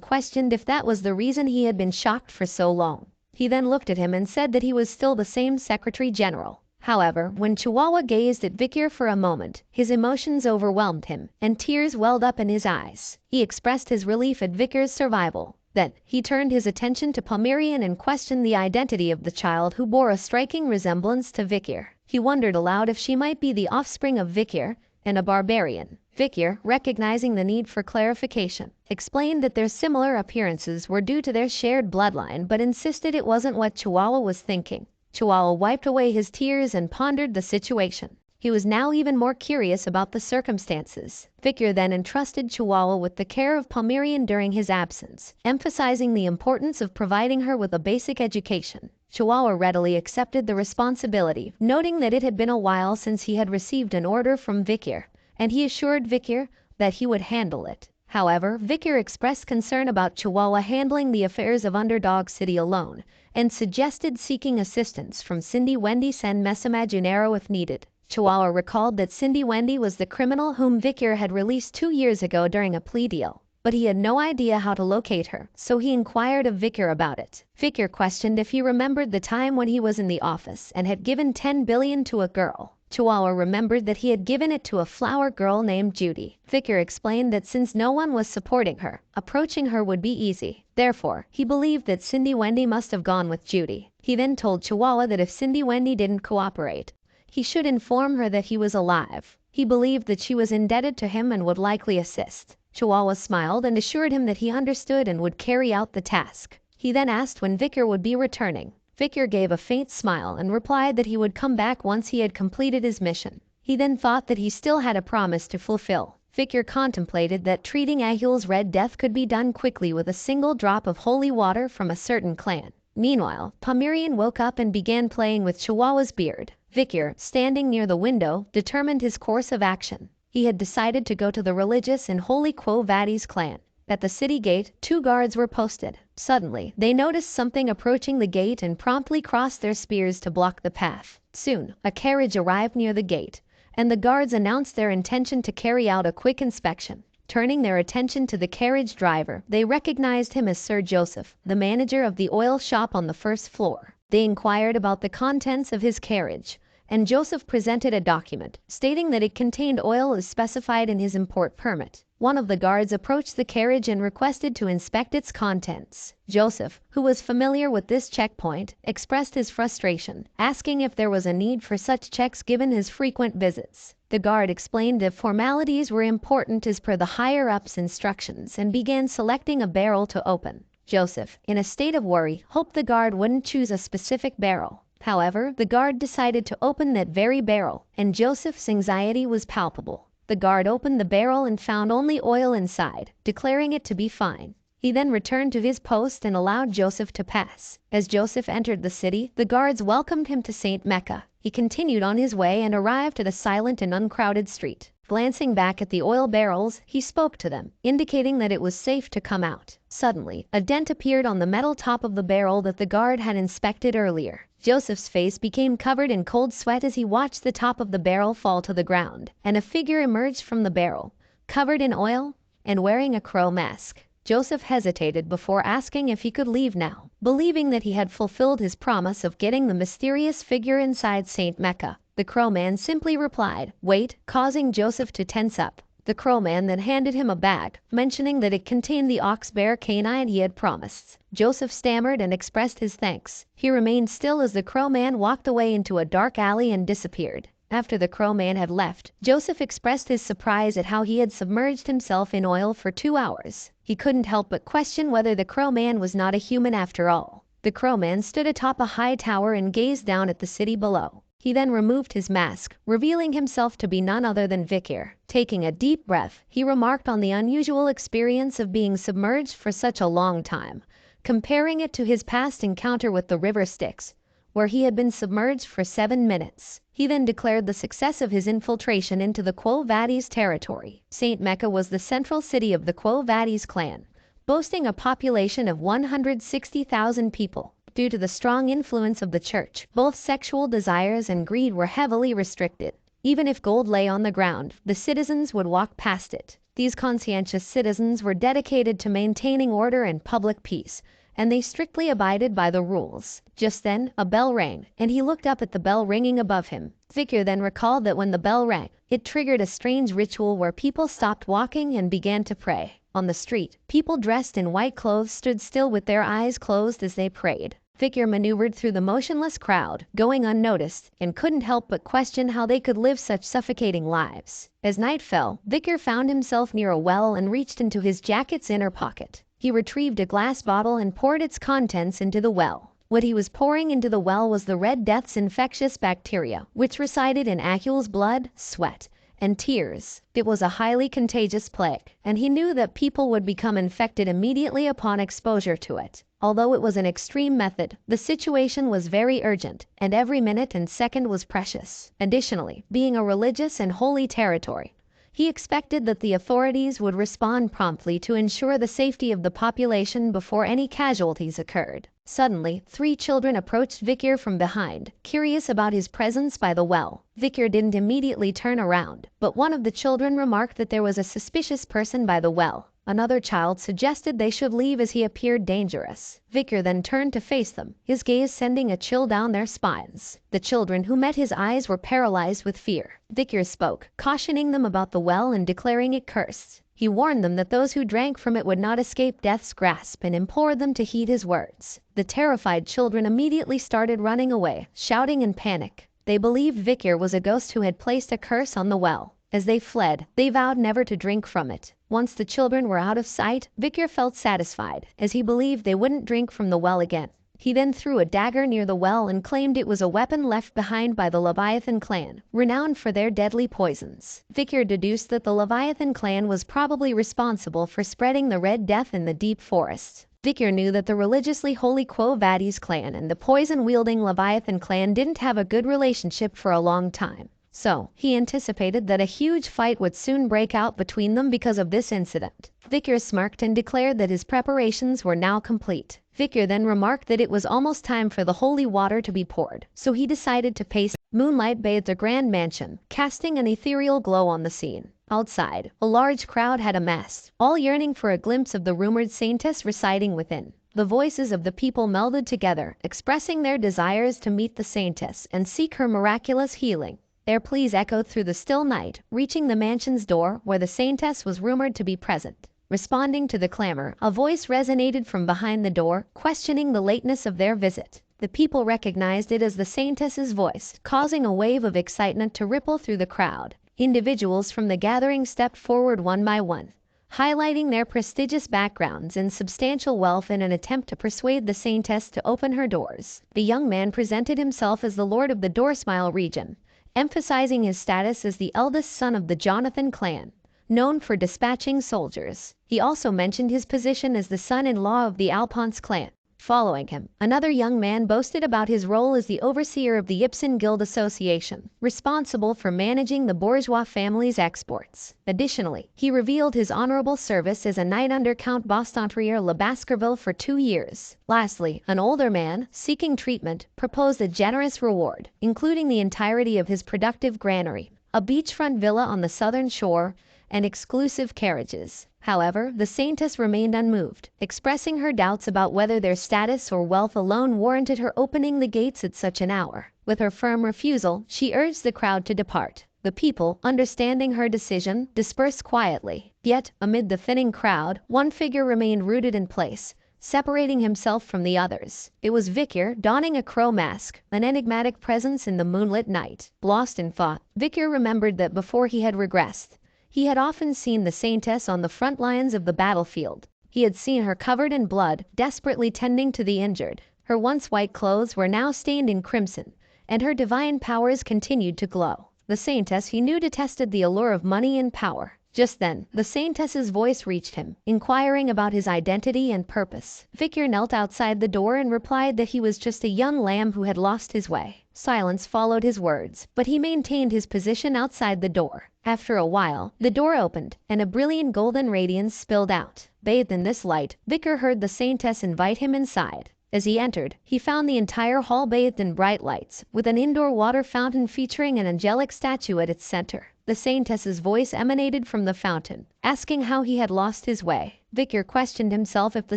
questioned if that was the reason he had been shocked for so long. He then looked at him and said that he was still the same Secretary General. However, when Chihuahua gazed at Vikir for a moment, his emotions overwhelmed him, and tears welled up in his eyes. He expressed his relief at Vikir's survival. Then, he turned his attention to Palmyrian and questioned the identity of the child who bore a striking resemblance to Vikir. He wondered aloud if she might be the offspring of Vikir and a barbarian. Vikir, recognizing the need for clarification, explained that their similar appearances were due to their shared bloodline but insisted it wasn't what Chihuahua was thinking. Chihuahua wiped away his tears and pondered the situation. He was now even more curious about the circumstances. Victor then entrusted Chihuahua with the care of Pomeranian during his absence, emphasizing the importance of providing her with a basic education. Chihuahua readily accepted the responsibility, noting that it had been a while since he had received an order from Victor, and he assured Victor that he would handle it. However, Victor expressed concern about Chihuahua handling the affairs of Underdog City alone, and suggested seeking assistance from Cindy Wendy Sen Mesimaginero if needed. Chihuahua recalled that Cindy Wendy was the criminal whom Victor had released 2 years ago during a plea deal, but he had no idea how to locate her, so he inquired of Victor about it. Victor questioned if he remembered the time when he was in the office and had given 10 billion to a girl. Chihuahua remembered that he had given it to a flower girl named Judy. Victor explained that since no one was supporting her, approaching her would be easy. Therefore, he believed that Cindy Wendy must have gone with Judy. He then told Chihuahua that if Cindy Wendy didn't cooperate, he should inform her that he was alive. He believed that she was indebted to him and would likely assist. Chihuahua smiled and assured him that he understood and would carry out the task. He then asked when Victor would be returning. Victor gave a faint smile and replied that he would come back once he had completed his mission. He then thought that he still had a promise to fulfill. Victor contemplated that treating Ahul's Red Death could be done quickly with a single drop of holy water from a certain clan. Meanwhile, Pomeranian woke up and began playing with Chihuahua's beard. Victor, standing near the window, determined his course of action. He had decided to go to the religious and holy Quo Vadis clan. At the city gate, 2 guards were posted. Suddenly, they noticed something approaching the gate and promptly crossed their spears to block the path. Soon, a carriage arrived near the gate, and the guards announced their intention to carry out a quick inspection. Turning their attention to the carriage driver, they recognized him as Sir Joseph, the manager of the oil shop on the first floor. They inquired about the contents of his carriage, and Joseph presented a document stating that it contained oil as specified in his import permit. One of the guards approached the carriage and requested to inspect its contents. Joseph, who was familiar with this checkpoint, expressed his frustration, asking if there was a need for such checks given his frequent visits. The guard explained that formalities were important as per the higher-ups' instructions and began selecting a barrel to open. Joseph, in a state of worry, hoped the guard wouldn't choose a specific barrel. However, the guard decided to open that very barrel, and Joseph's anxiety was palpable. The guard opened the barrel and found only oil inside, declaring it to be fine. He then returned to his post and allowed Joseph to pass. As Joseph entered the city, the guards welcomed him to St. Mecca. He continued on his way and arrived at a silent and uncrowded street. Glancing back at the oil barrels, he spoke to them, indicating that it was safe to come out. Suddenly, a dent appeared on the metal top of the barrel that the guard had inspected earlier. Joseph's face became covered in cold sweat as he watched the top of the barrel fall to the ground, and a figure emerged from the barrel, covered in oil and wearing a crow mask. Joseph hesitated before asking if he could leave now, believing that he had fulfilled his promise of getting the mysterious figure inside St. Mecca. The crow man simply replied, "Wait," causing Joseph to tense up. The crow man then handed him a bag, mentioning that it contained the ox-bear canine he had promised. Joseph stammered and expressed his thanks. He remained still as the crow man walked away into a dark alley and disappeared. After the crow man had left, Joseph expressed his surprise at how he had submerged himself in oil for 2 hours. He couldn't help but question whether the crow man was not a human after all. The crow man stood atop a high tower and gazed down at the city below. He then removed his mask, revealing himself to be none other than Victor. Taking a deep breath, he remarked on the unusual experience of being submerged for such a long time, comparing it to his past encounter with the river Styx, where he had been submerged for 7 minutes. He then declared the success of his infiltration into the Quo Vadis territory. St. Mecca was the central city of the Quo Vadis clan, boasting a population of 160,000 people. Due to the strong influence of the church, both sexual desires and greed were heavily restricted. Even if gold lay on the ground, the citizens would walk past it. These conscientious citizens were dedicated to maintaining order and public peace, and they strictly abided by the rules. Just then, a bell rang, and he looked up at the bell ringing above him. Victor then recalled that when the bell rang, it triggered a strange ritual where people stopped walking and began to pray. On the street, people dressed in white clothes stood still with their eyes closed as they prayed. Victor maneuvered through the motionless crowd, going unnoticed, and couldn't help but question how they could live such suffocating lives. As night fell, Victor found himself near a well and reached into his jacket's inner pocket. He retrieved a glass bottle and poured its contents into the well. What he was pouring into the well was the Red Death's infectious bacteria, which resided in Akul's blood, sweat, and tears. It was a highly contagious plague, and he knew that people would become infected immediately upon exposure to it. Although it was an extreme method, the situation was very urgent, and every minute and second was precious. Additionally, being a religious and holy territory, he expected that the authorities would respond promptly to ensure the safety of the population before any casualties occurred. Suddenly, 3 children approached Vikir from behind, curious about his presence by the well. Vikir didn't immediately turn around, but one of the children remarked that there was a suspicious person by the well. Another child suggested they should leave as he appeared dangerous. Vikir then turned to face them, his gaze sending a chill down their spines. The children who met his eyes were paralyzed with fear. Vikir spoke, cautioning them about the well and declaring it cursed. He warned them that those who drank from it would not escape death's grasp and implored them to heed his words. The terrified children immediately started running away, shouting in panic. They believed Vikir was a ghost who had placed a curse on the well. As they fled, they vowed never to drink from it. Once the children were out of sight, Vikir felt satisfied, as he believed they wouldn't drink from the well again. He then threw a dagger near the well and claimed it was a weapon left behind by the Leviathan clan, renowned for their deadly poisons. Vikir deduced that the Leviathan clan was probably responsible for spreading the Red Death in the deep forests. Vikir knew that the religiously holy Quo Vadis clan and the poison-wielding Leviathan clan didn't have a good relationship for a long time. So, he anticipated that a huge fight would soon break out between them because of this incident. Vikir smirked and declared that his preparations were now complete. Vikir then remarked that it was almost time for the holy water to be poured, so he decided to pace. Moonlight bathed the grand mansion, casting an ethereal glow on the scene. Outside, a large crowd had amassed, all yearning for a glimpse of the rumored saintess residing within. The voices of the people melded together, expressing their desires to meet the saintess and seek her miraculous healing. Their pleas echoed through the still night, reaching the mansion's door where the saintess was rumored to be present. Responding to the clamor, a voice resonated from behind the door, questioning the lateness of their visit. The people recognized it as the saintess's voice, causing a wave of excitement to ripple through the crowd. Individuals from the gathering stepped forward one by one, highlighting their prestigious backgrounds and substantial wealth in an attempt to persuade the saintess to open her doors. The young man presented himself as the lord of the Doorsmile region, emphasizing his status as the eldest son of the Jonathan clan, known for dispatching soldiers. He also mentioned his position as the son-in-law of the Alphonse clan. Following him, another young man boasted about his role as the overseer of the Ipsen Guild Association, responsible for managing the bourgeois family's exports. Additionally, he revealed his honorable service as a knight under Count Bastontrier Le Baskerville for 2 years. Lastly, an older man, seeking treatment, proposed a generous reward, including the entirety of his productive granary, a beachfront villa on the southern shore, and exclusive carriages. However, the saintess remained unmoved, expressing her doubts about whether their status or wealth alone warranted her opening the gates at such an hour. With her firm refusal, she urged the crowd to depart. The people, understanding her decision, dispersed quietly. Yet, amid the thinning crowd, one figure remained rooted in place, separating himself from the others. It was Vikir, donning a crow mask, an enigmatic presence in the moonlit night. Lost in thought, Vikir remembered that before he had regressed, he had often seen the saintess on the front lines of the battlefield. He had seen her covered in blood, desperately tending to the injured. Her once white clothes were now stained in crimson, and her divine powers continued to glow. The saintess he knew detested the allure of money and power. Just then, the saintess's voice reached him, inquiring about his identity and purpose. Vikir knelt outside the door and replied that he was just a young lamb who had lost his way. Silence followed his words, but he maintained his position outside the door. After a while, the door opened, and a brilliant golden radiance spilled out. Bathed in this light, Vikir heard the saintess invite him inside. As he entered, he found the entire hall bathed in bright lights, with an indoor water fountain featuring an angelic statue at its center. The saintess's voice emanated from the fountain, asking how he had lost his way. Vikir questioned himself if the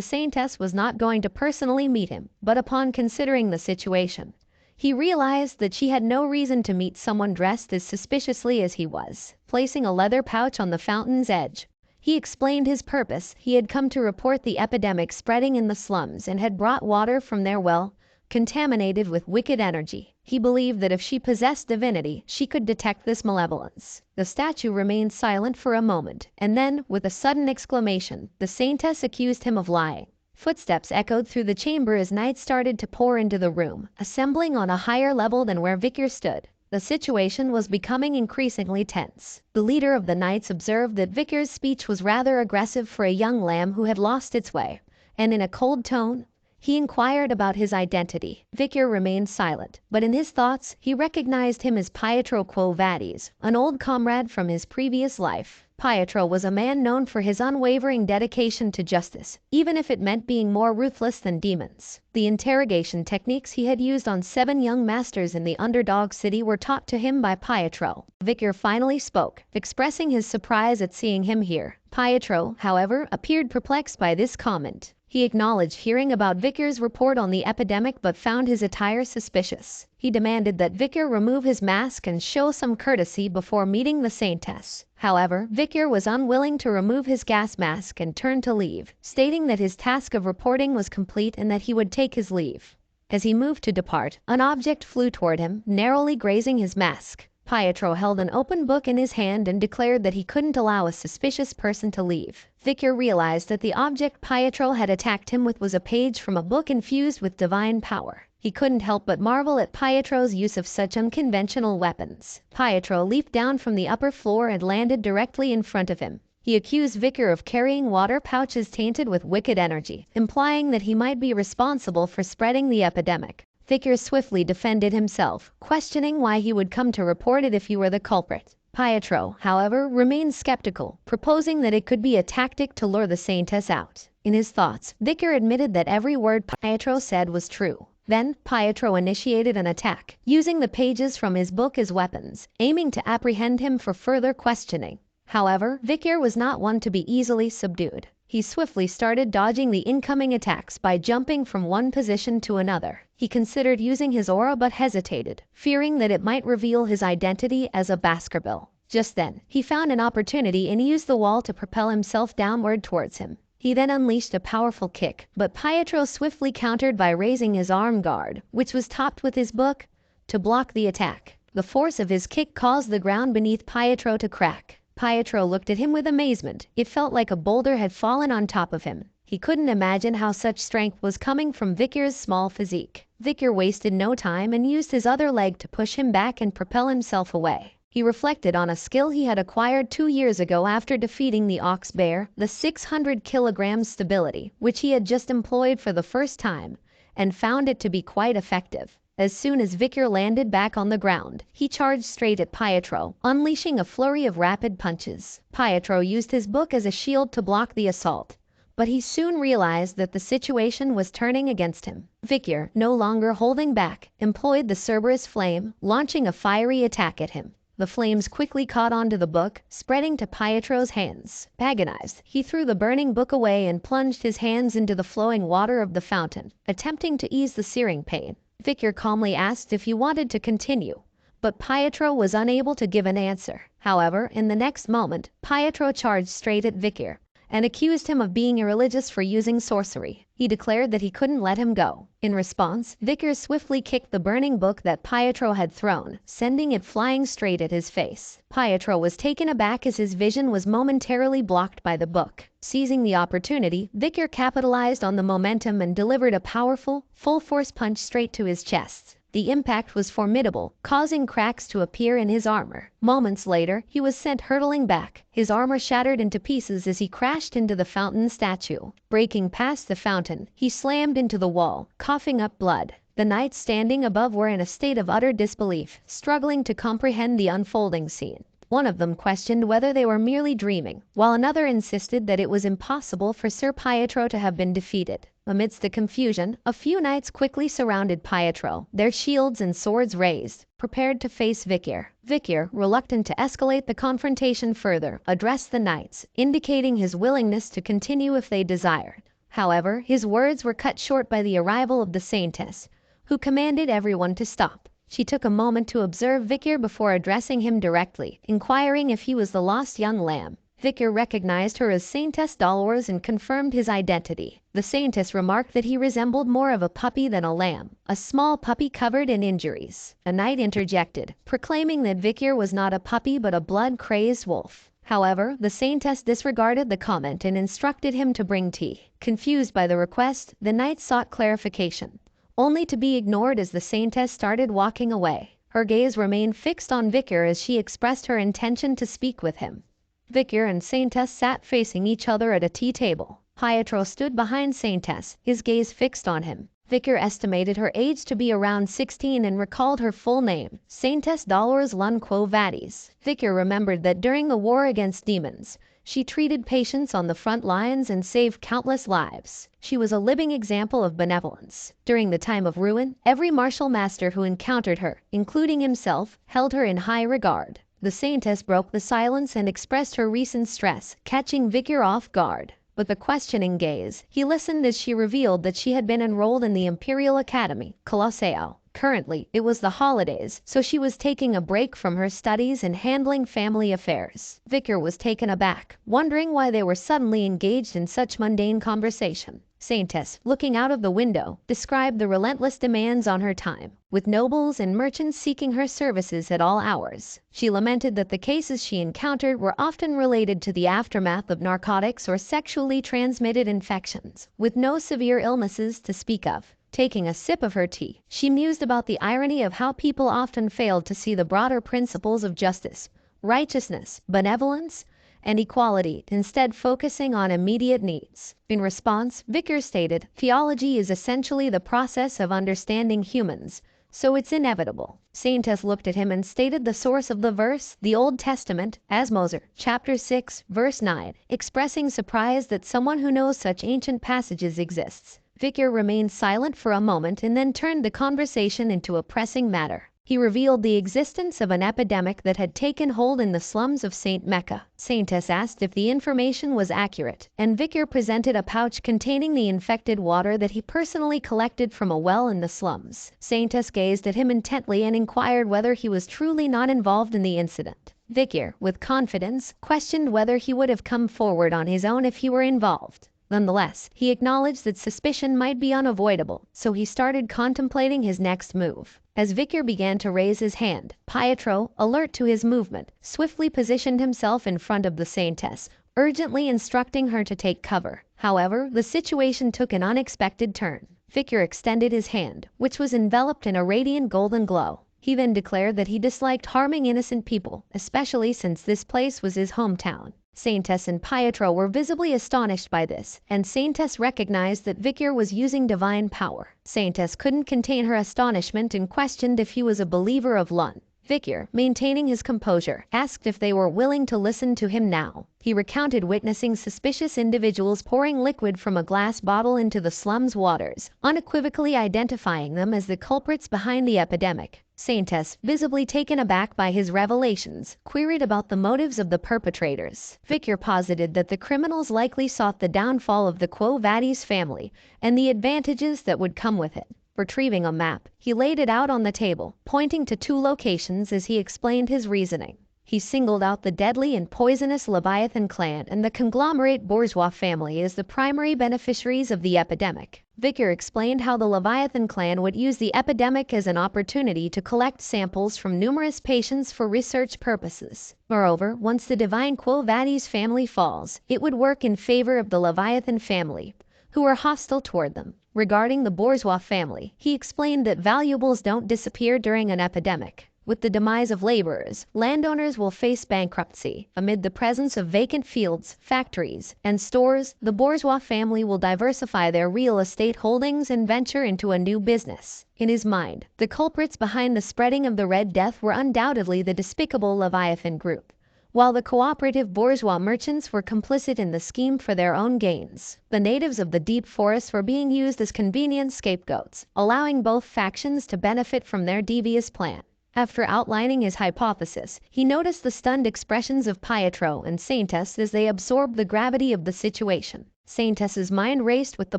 saintess was not going to personally meet him, but upon considering the situation, he realized that she had no reason to meet someone dressed as suspiciously as he was. Placing a leather pouch on the fountain's edge, he explained his purpose. He had come to report the epidemic spreading in the slums and had brought water from their well, contaminated with wicked energy. He believed that if she possessed divinity, she could detect this malevolence. The statue remained silent for a moment, and then, with a sudden exclamation, the saintess accused him of lying. Footsteps echoed through the chamber as knights started to pour into the room, assembling on a higher level than where Vicar stood. The situation was becoming increasingly tense. The leader of the knights observed that Vicar's speech was rather aggressive for a young lamb who had lost its way, and in a cold tone, he inquired about his identity. Vicar remained silent, but in his thoughts, he recognized him as Pietro Quo Vadis, an old comrade from his previous life. Pietro was a man known for his unwavering dedication to justice, even if it meant being more ruthless than demons. The interrogation techniques he had used on 7 young masters in the underdog city were taught to him by Pietro. Vicar finally spoke, expressing his surprise at seeing him here. Pietro, however, appeared perplexed by this comment. He acknowledged hearing about Vicar's report on the epidemic but found his attire suspicious. He demanded that Vicar remove his mask and show some courtesy before meeting the saintess. However, Vicar was unwilling to remove his gas mask and turned to leave, stating that his task of reporting was complete and that he would take his leave. As he moved to depart, an object flew toward him, narrowly grazing his mask. Pietro held an open book in his hand and declared that he couldn't allow a suspicious person to leave. Vicar realized that the object Pietro had attacked him with was a page from a book infused with divine power. He couldn't help but marvel at Pietro's use of such unconventional weapons. Pietro leaped down from the upper floor and landed directly in front of him. He accused Vicar of carrying water pouches tainted with wicked energy, implying that he might be responsible for spreading the epidemic. Vicar swiftly defended himself, questioning why he would come to report it if he were the culprit. Pietro, however, remained skeptical, proposing that it could be a tactic to lure the saintess out. In his thoughts, Vicar admitted that every word Pietro said was true. Then, Pietro initiated an attack, using the pages from his book as weapons, aiming to apprehend him for further questioning. However, Vicar was not one to be easily subdued. He swiftly started dodging the incoming attacks by jumping from one position to another. He considered using his aura but hesitated, fearing that it might reveal his identity as a Baskerville. Just then, he found an opportunity and used the wall to propel himself downward towards him. He then unleashed a powerful kick, but Pietro swiftly countered by raising his arm guard, which was topped with his book, to block the attack. The force of his kick caused the ground beneath Pietro to crack. Pietro looked at him with amazement. It felt like a boulder had fallen on top of him. He couldn't imagine how such strength was coming from Vicar's small physique. Vicar wasted no time and used his other leg to push him back and propel himself away. He reflected on a skill he had acquired 2 years ago after defeating the ox bear, the 600 kilograms stability, which he had just employed for the first time, and found it to be quite effective. As soon as Vicar landed back on the ground, he charged straight at Pietro, unleashing a flurry of rapid punches. Pietro used his book as a shield to block the assault, but he soon realized that the situation was turning against him. Vicar, no longer holding back, employed the Cerberus flame, launching a fiery attack at him. The flames quickly caught onto the book, spreading to Pietro's hands. Agonized, he threw the burning book away and plunged his hands into the flowing water of the fountain, attempting to ease the searing pain. Vicar calmly asked if he wanted to continue, but Pietro was unable to give an answer. However, in the next moment, Pietro charged straight at Vicar and accused him of being irreligious for using sorcery. He declared that he couldn't let him go. In response, Vicar swiftly kicked the burning book that Pietro had thrown, sending it flying straight at his face. Pietro was taken aback as his vision was momentarily blocked by the book. Seizing the opportunity, Vicar capitalized on the momentum and delivered a powerful, full-force punch straight to his chest. The impact was formidable, causing cracks to appear in his armor. Moments later, he was sent hurtling back. His armor shattered into pieces as he crashed into the fountain statue. Breaking past the fountain, he slammed into the wall, coughing up blood. The knights standing above were in a state of utter disbelief, struggling to comprehend the unfolding scene. One of them questioned whether they were merely dreaming, while another insisted that it was impossible for Sir Pietro to have been defeated. Amidst the confusion, a few knights quickly surrounded Pietro, their shields and swords raised, prepared to face Vicar. Vicar, reluctant to escalate the confrontation further, addressed the knights, indicating his willingness to continue if they desired. However, his words were cut short by the arrival of the saintess, who commanded everyone to stop. She took a moment to observe Vicar before addressing him directly, inquiring if he was the lost young lamb. Vicar recognized her as Saintess Dolores and confirmed his identity. The saintess remarked that he resembled more of a puppy than a lamb, a small puppy covered in injuries. A knight interjected, proclaiming that Vicar was not a puppy but a blood-crazed wolf. However, the Saintess disregarded the comment and instructed him to bring tea. Confused by the request, the knight sought clarification, only to be ignored as the Saintess started walking away. Her gaze remained fixed on Vicar as she expressed her intention to speak with him. Vicar and Saintess sat facing each other at a tea table. Pietro stood behind Saintess, his gaze fixed on him. Vicar estimated her age to be around 16 and recalled her full name, Saintess Dolores Lun Quo Vadis. Vicar remembered that during the war against demons, she treated patients on the front lines and saved countless lives. She was a living example of benevolence. During the time of ruin, every martial master who encountered her, including himself, held her in high regard. The Saintess broke the silence and expressed her recent stress, catching Vicar off guard. With a questioning gaze, he listened as she revealed that she had been enrolled in the Imperial Academy, Colosseo. Currently, it was the holidays, so she was taking a break from her studies and handling family affairs. Vicar was taken aback, wondering why they were suddenly engaged in such mundane conversation. Saintess, looking out of the window, described the relentless demands on her time, with nobles and merchants seeking her services at all hours. She lamented that the cases she encountered were often related to the aftermath of narcotics or sexually transmitted infections, with no severe illnesses to speak of. Taking a sip of her tea, she mused about the irony of how people often failed to see the broader principles of justice, righteousness, benevolence, and equality, instead focusing on immediate needs. In response, Vicar stated, "Theology is essentially the process of understanding humans, so it's inevitable." Saintess looked at him and stated the source of the verse, the Old Testament, as Moser, chapter 6, verse 9, expressing surprise that someone who knows such ancient passages exists. Vicar remained silent for a moment and then turned the conversation into a pressing matter. He revealed the existence of an epidemic that had taken hold in the slums of St. Mecca. Saintess asked if the information was accurate, and Vicar presented a pouch containing the infected water that he personally collected from a well in the slums. Saintess gazed at him intently and inquired whether he was truly not involved in the incident. Vicar, with confidence, questioned whether he would have come forward on his own if he were involved. Nonetheless, he acknowledged that suspicion might be unavoidable, so he started contemplating his next move. As Vicar began to raise his hand, Pietro, alert to his movement, swiftly positioned himself in front of the Saintess, urgently instructing her to take cover. However, the situation took an unexpected turn. Vicar extended his hand, which was enveloped in a radiant golden glow. He then declared that he disliked harming innocent people, especially since this place was his hometown. Saintess and Pietro were visibly astonished by this, and Saintess recognized that Vicar was using divine power. Saintess couldn't contain her astonishment and questioned if he was a believer of Lun. Vicar, maintaining his composure, asked if they were willing to listen to him now. He recounted witnessing suspicious individuals pouring liquid from a glass bottle into the slum's waters, unequivocally identifying them as the culprits behind the epidemic. Saintess, visibly taken aback by his revelations, queried about the motives of the perpetrators. Vicar posited that the criminals likely sought the downfall of the Quo Vadis family and the advantages that would come with it. Retrieving a map, he laid it out on the table, pointing to 2 locations as he explained his reasoning. He singled out the deadly and poisonous Leviathan clan and the conglomerate bourgeois family as the primary beneficiaries of the epidemic. Vicar explained how the Leviathan clan would use the epidemic as an opportunity to collect samples from numerous patients for research purposes. Moreover, once the divine Quo Vadis family falls, it would work in favor of the Leviathan family, who were hostile toward them. Regarding the bourgeois family, he explained that valuables don't disappear during an epidemic. With the demise of laborers, landowners will face bankruptcy. Amid the presence of vacant fields, factories, and stores, the bourgeois family will diversify their real estate holdings and venture into a new business. In his mind, the culprits behind the spreading of the Red Death were undoubtedly the despicable Leviathan group, while the cooperative bourgeois merchants were complicit in the scheme for their own gains. The natives of the deep forests were being used as convenient scapegoats, allowing both factions to benefit from their devious plan. After outlining his hypothesis, he noticed the stunned expressions of Pietro and Saintess as they absorbed the gravity of the situation. Saintess's mind raced with the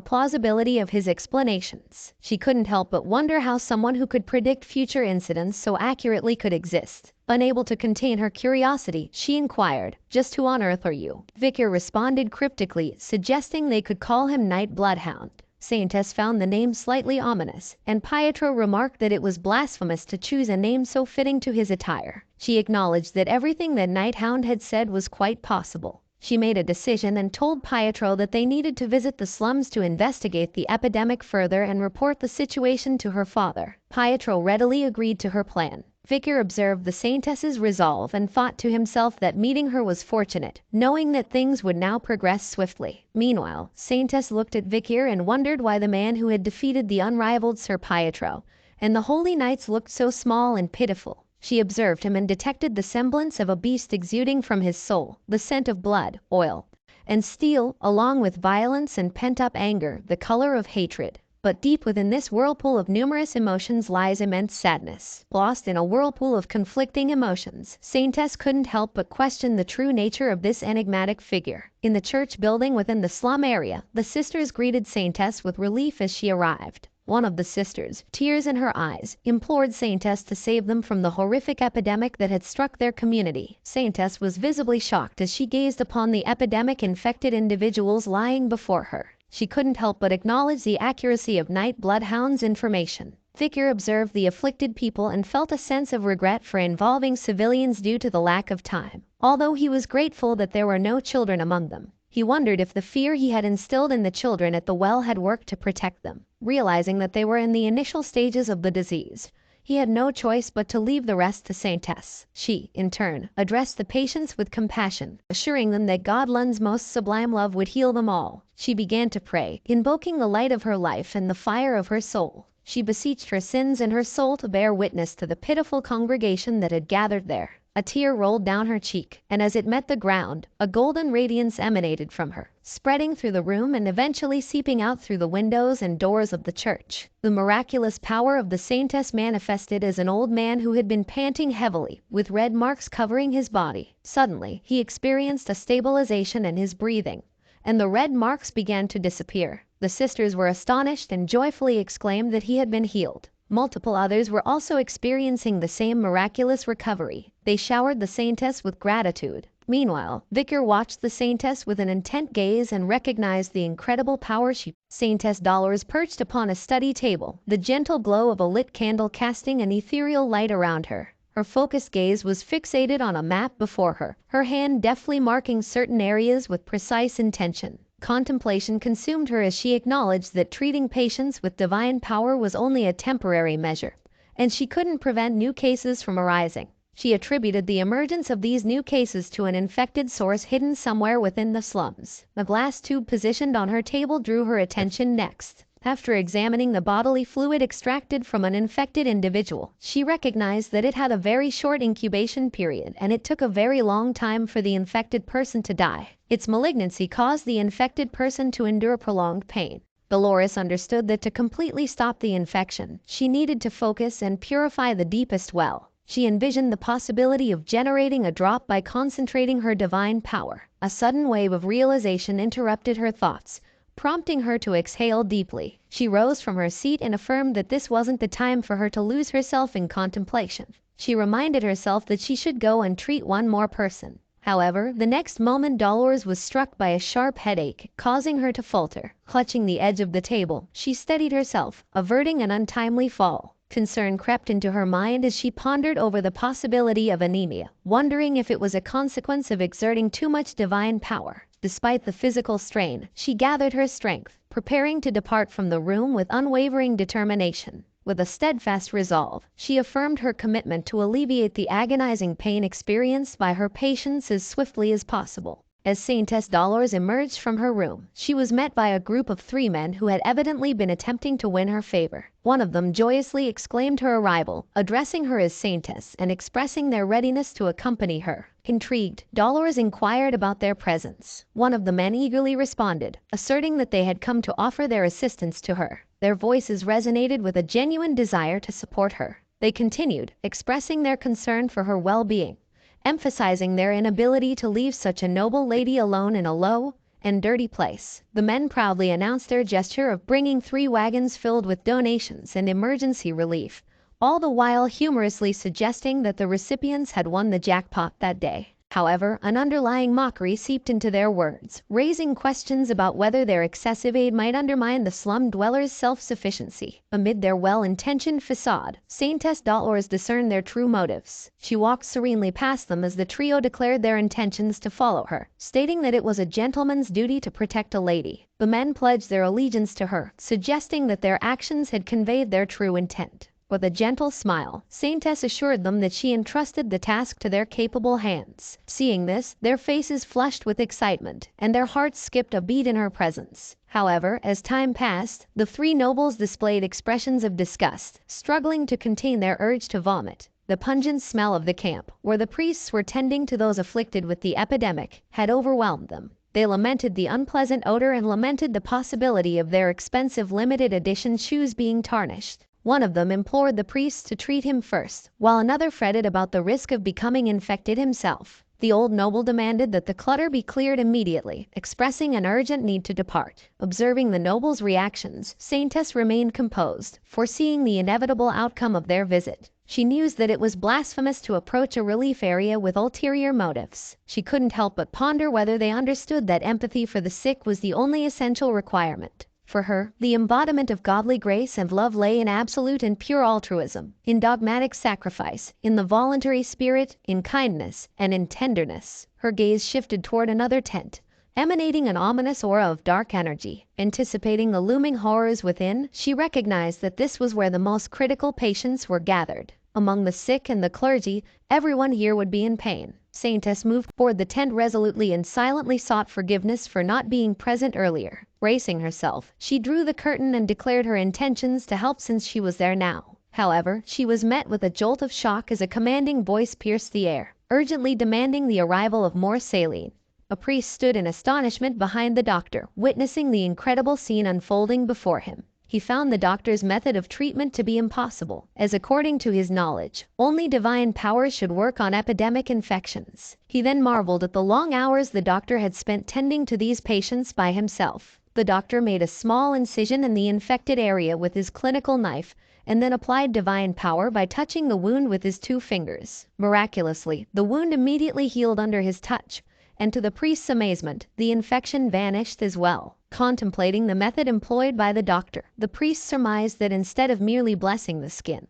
plausibility of his explanations. She couldn't help but wonder how someone who could predict future incidents so accurately could exist. Unable to contain her curiosity, she inquired, "Just who on earth are you?" Vicar responded cryptically, suggesting they could call him Knight Bloodhound. Saintess found the name slightly ominous, and Pietro remarked that it was blasphemous to choose a name so fitting to his attire. She acknowledged that everything that Night Hound had said was quite possible. She made a decision and told Pietro that they needed to visit the slums to investigate the epidemic further and report the situation to her father. Pietro readily agreed to her plan. Vicar observed the Saintess's resolve and thought to himself that meeting her was fortunate, knowing that things would now progress swiftly. Meanwhile, Saintess looked at Vicar and wondered why the man who had defeated the unrivaled Sir Pietro and the holy knights looked so small and pitiful. She observed him and detected the semblance of a beast exuding from his soul, the scent of blood, oil, and steel, along with violence and pent-up anger, the color of hatred. But deep within this whirlpool of numerous emotions lies immense sadness. Lost in a whirlpool of conflicting emotions, Saintess couldn't help but question the true nature of this enigmatic figure. In the church building within the slum area, the sisters greeted Saintess with relief as she arrived. One of the sisters, tears in her eyes, implored Saintess to save them from the horrific epidemic that had struck their community. Saintess was visibly shocked as she gazed upon the epidemic-infected individuals lying before her. She couldn't help but acknowledge the accuracy of Night Bloodhound's information. Vicar observed the afflicted people and felt a sense of regret for involving civilians due to the lack of time. Although he was grateful that there were no children among them, he wondered if the fear he had instilled in the children at the well had worked to protect them. Realizing that they were in the initial stages of the disease, he had no choice but to leave the rest to Saintess. She, in turn, addressed the patients with compassion, assuring them that God's most sublime love would heal them all. She began to pray, invoking the light of her life and the fire of her soul. She beseeched her sins and her soul to bear witness to the pitiful congregation that had gathered there. A tear rolled down her cheek, and as it met the ground, a golden radiance emanated from her, spreading through the room and eventually seeping out through the windows and doors of the church. The miraculous power of the Saintess manifested as an old man who had been panting heavily, with red marks covering his body. Suddenly, he experienced a stabilization in his breathing, and the red marks began to disappear. The sisters were astonished and joyfully exclaimed that he had been healed. Multiple others were also experiencing the same miraculous recovery. They showered the Saintess with gratitude. Meanwhile, Vicar watched the Saintess with an intent gaze and recognized the incredible power she possessed. Saintess Dollars perched upon a study table, the gentle glow of a lit candle casting an ethereal light around her. Her focused gaze was fixated on a map before her, her hand deftly marking certain areas with precise intention. Contemplation consumed her as she acknowledged that treating patients with divine power was only a temporary measure, and she couldn't prevent new cases from arising. She attributed the emergence of these new cases to an infected source hidden somewhere within the slums. The glass tube positioned on her table drew her attention next. After examining the bodily fluid extracted from an infected individual, she recognized that it had a very short incubation period and it took a very long time for the infected person to die. Its malignancy caused the infected person to endure prolonged pain. Dolores understood that to completely stop the infection, she needed to focus and purify the deepest well. She envisioned the possibility of generating a drop by concentrating her divine power. A sudden wave of realization interrupted her thoughts, prompting her to exhale deeply. She rose from her seat and affirmed that this wasn't the time for her to lose herself in contemplation. She reminded herself that she should go and treat one more person. However, the next moment Dolores was struck by a sharp headache, causing her to falter. Clutching the edge of the table, she steadied herself, averting an untimely fall. Concern crept into her mind as she pondered over the possibility of anemia, wondering if it was a consequence of exerting too much divine power. Despite the physical strain, she gathered her strength, preparing to depart from the room with unwavering determination. With a steadfast resolve, she affirmed her commitment to alleviate the agonizing pain experienced by her patients as swiftly as possible. As Saintess Dollars emerged from her room, she was met by a group of 3 men who had evidently been attempting to win her favor. One of them joyously exclaimed her arrival, addressing her as Saintess and expressing their readiness to accompany her. Intrigued, Dolores inquired about their presence. One of the men eagerly responded, asserting that they had come to offer their assistance to her. Their voices resonated with a genuine desire to support her. They continued, expressing their concern for her well-being, emphasizing their inability to leave such a noble lady alone in a low and dirty place. The men proudly announced their gesture of bringing 3 wagons filled with donations and emergency relief, all the while humorously suggesting that the recipients had won the jackpot that day. However, an underlying mockery seeped into their words, raising questions about whether their excessive aid might undermine the slum dwellers' self-sufficiency. Amid their well-intentioned facade, Saintess Dolores discerned their true motives. She walked serenely past them as the trio declared their intentions to follow her, stating that it was a gentleman's duty to protect a lady. The men pledged their allegiance to her, suggesting that their actions had conveyed their true intent. With a gentle smile, Saintess assured them that she entrusted the task to their capable hands. Seeing this, their faces flushed with excitement, and their hearts skipped a beat in her presence. However, as time passed, the three nobles displayed expressions of disgust, struggling to contain their urge to vomit. The pungent smell of the camp, where the priests were tending to those afflicted with the epidemic, had overwhelmed them. They lamented the unpleasant odor and lamented the possibility of their expensive limited edition shoes being tarnished. One of them implored the priests to treat him first, while another fretted about the risk of becoming infected himself. The old noble demanded that the clutter be cleared immediately, expressing an urgent need to depart. Observing the noble's reactions, Saintess remained composed, foreseeing the inevitable outcome of their visit. She knew that it was blasphemous to approach a relief area with ulterior motives. She couldn't help but ponder whether they understood that empathy for the sick was the only essential requirement. For her, the embodiment of godly grace and love lay in absolute and pure altruism, in dogmatic sacrifice, in the voluntary spirit, in kindness, and in tenderness. Her gaze shifted toward another tent, emanating an ominous aura of dark energy. Anticipating the looming horrors within, she recognized that this was where the most critical patients were gathered. Among the sick and the clergy, everyone here would be in pain. Saintess moved toward the tent resolutely and silently sought forgiveness for not being present earlier. Bracing herself, she drew the curtain and declared her intentions to help since she was there now. However, she was met with a jolt of shock as a commanding voice pierced the air, urgently demanding the arrival of more saline. A priest stood in astonishment behind the doctor, witnessing the incredible scene unfolding before him. He found the doctor's method of treatment to be impossible, as according to his knowledge, only divine power should work on epidemic infections. He then marveled at the long hours the doctor had spent tending to these patients by himself. The doctor made a small incision in the infected area with his clinical knife, and then applied divine power by touching the wound with his 2 fingers. Miraculously, the wound immediately healed under his touch, and to the priest's amazement, the infection vanished as well. Contemplating the method employed by the doctor, the priest surmised that instead of merely blessing the skin,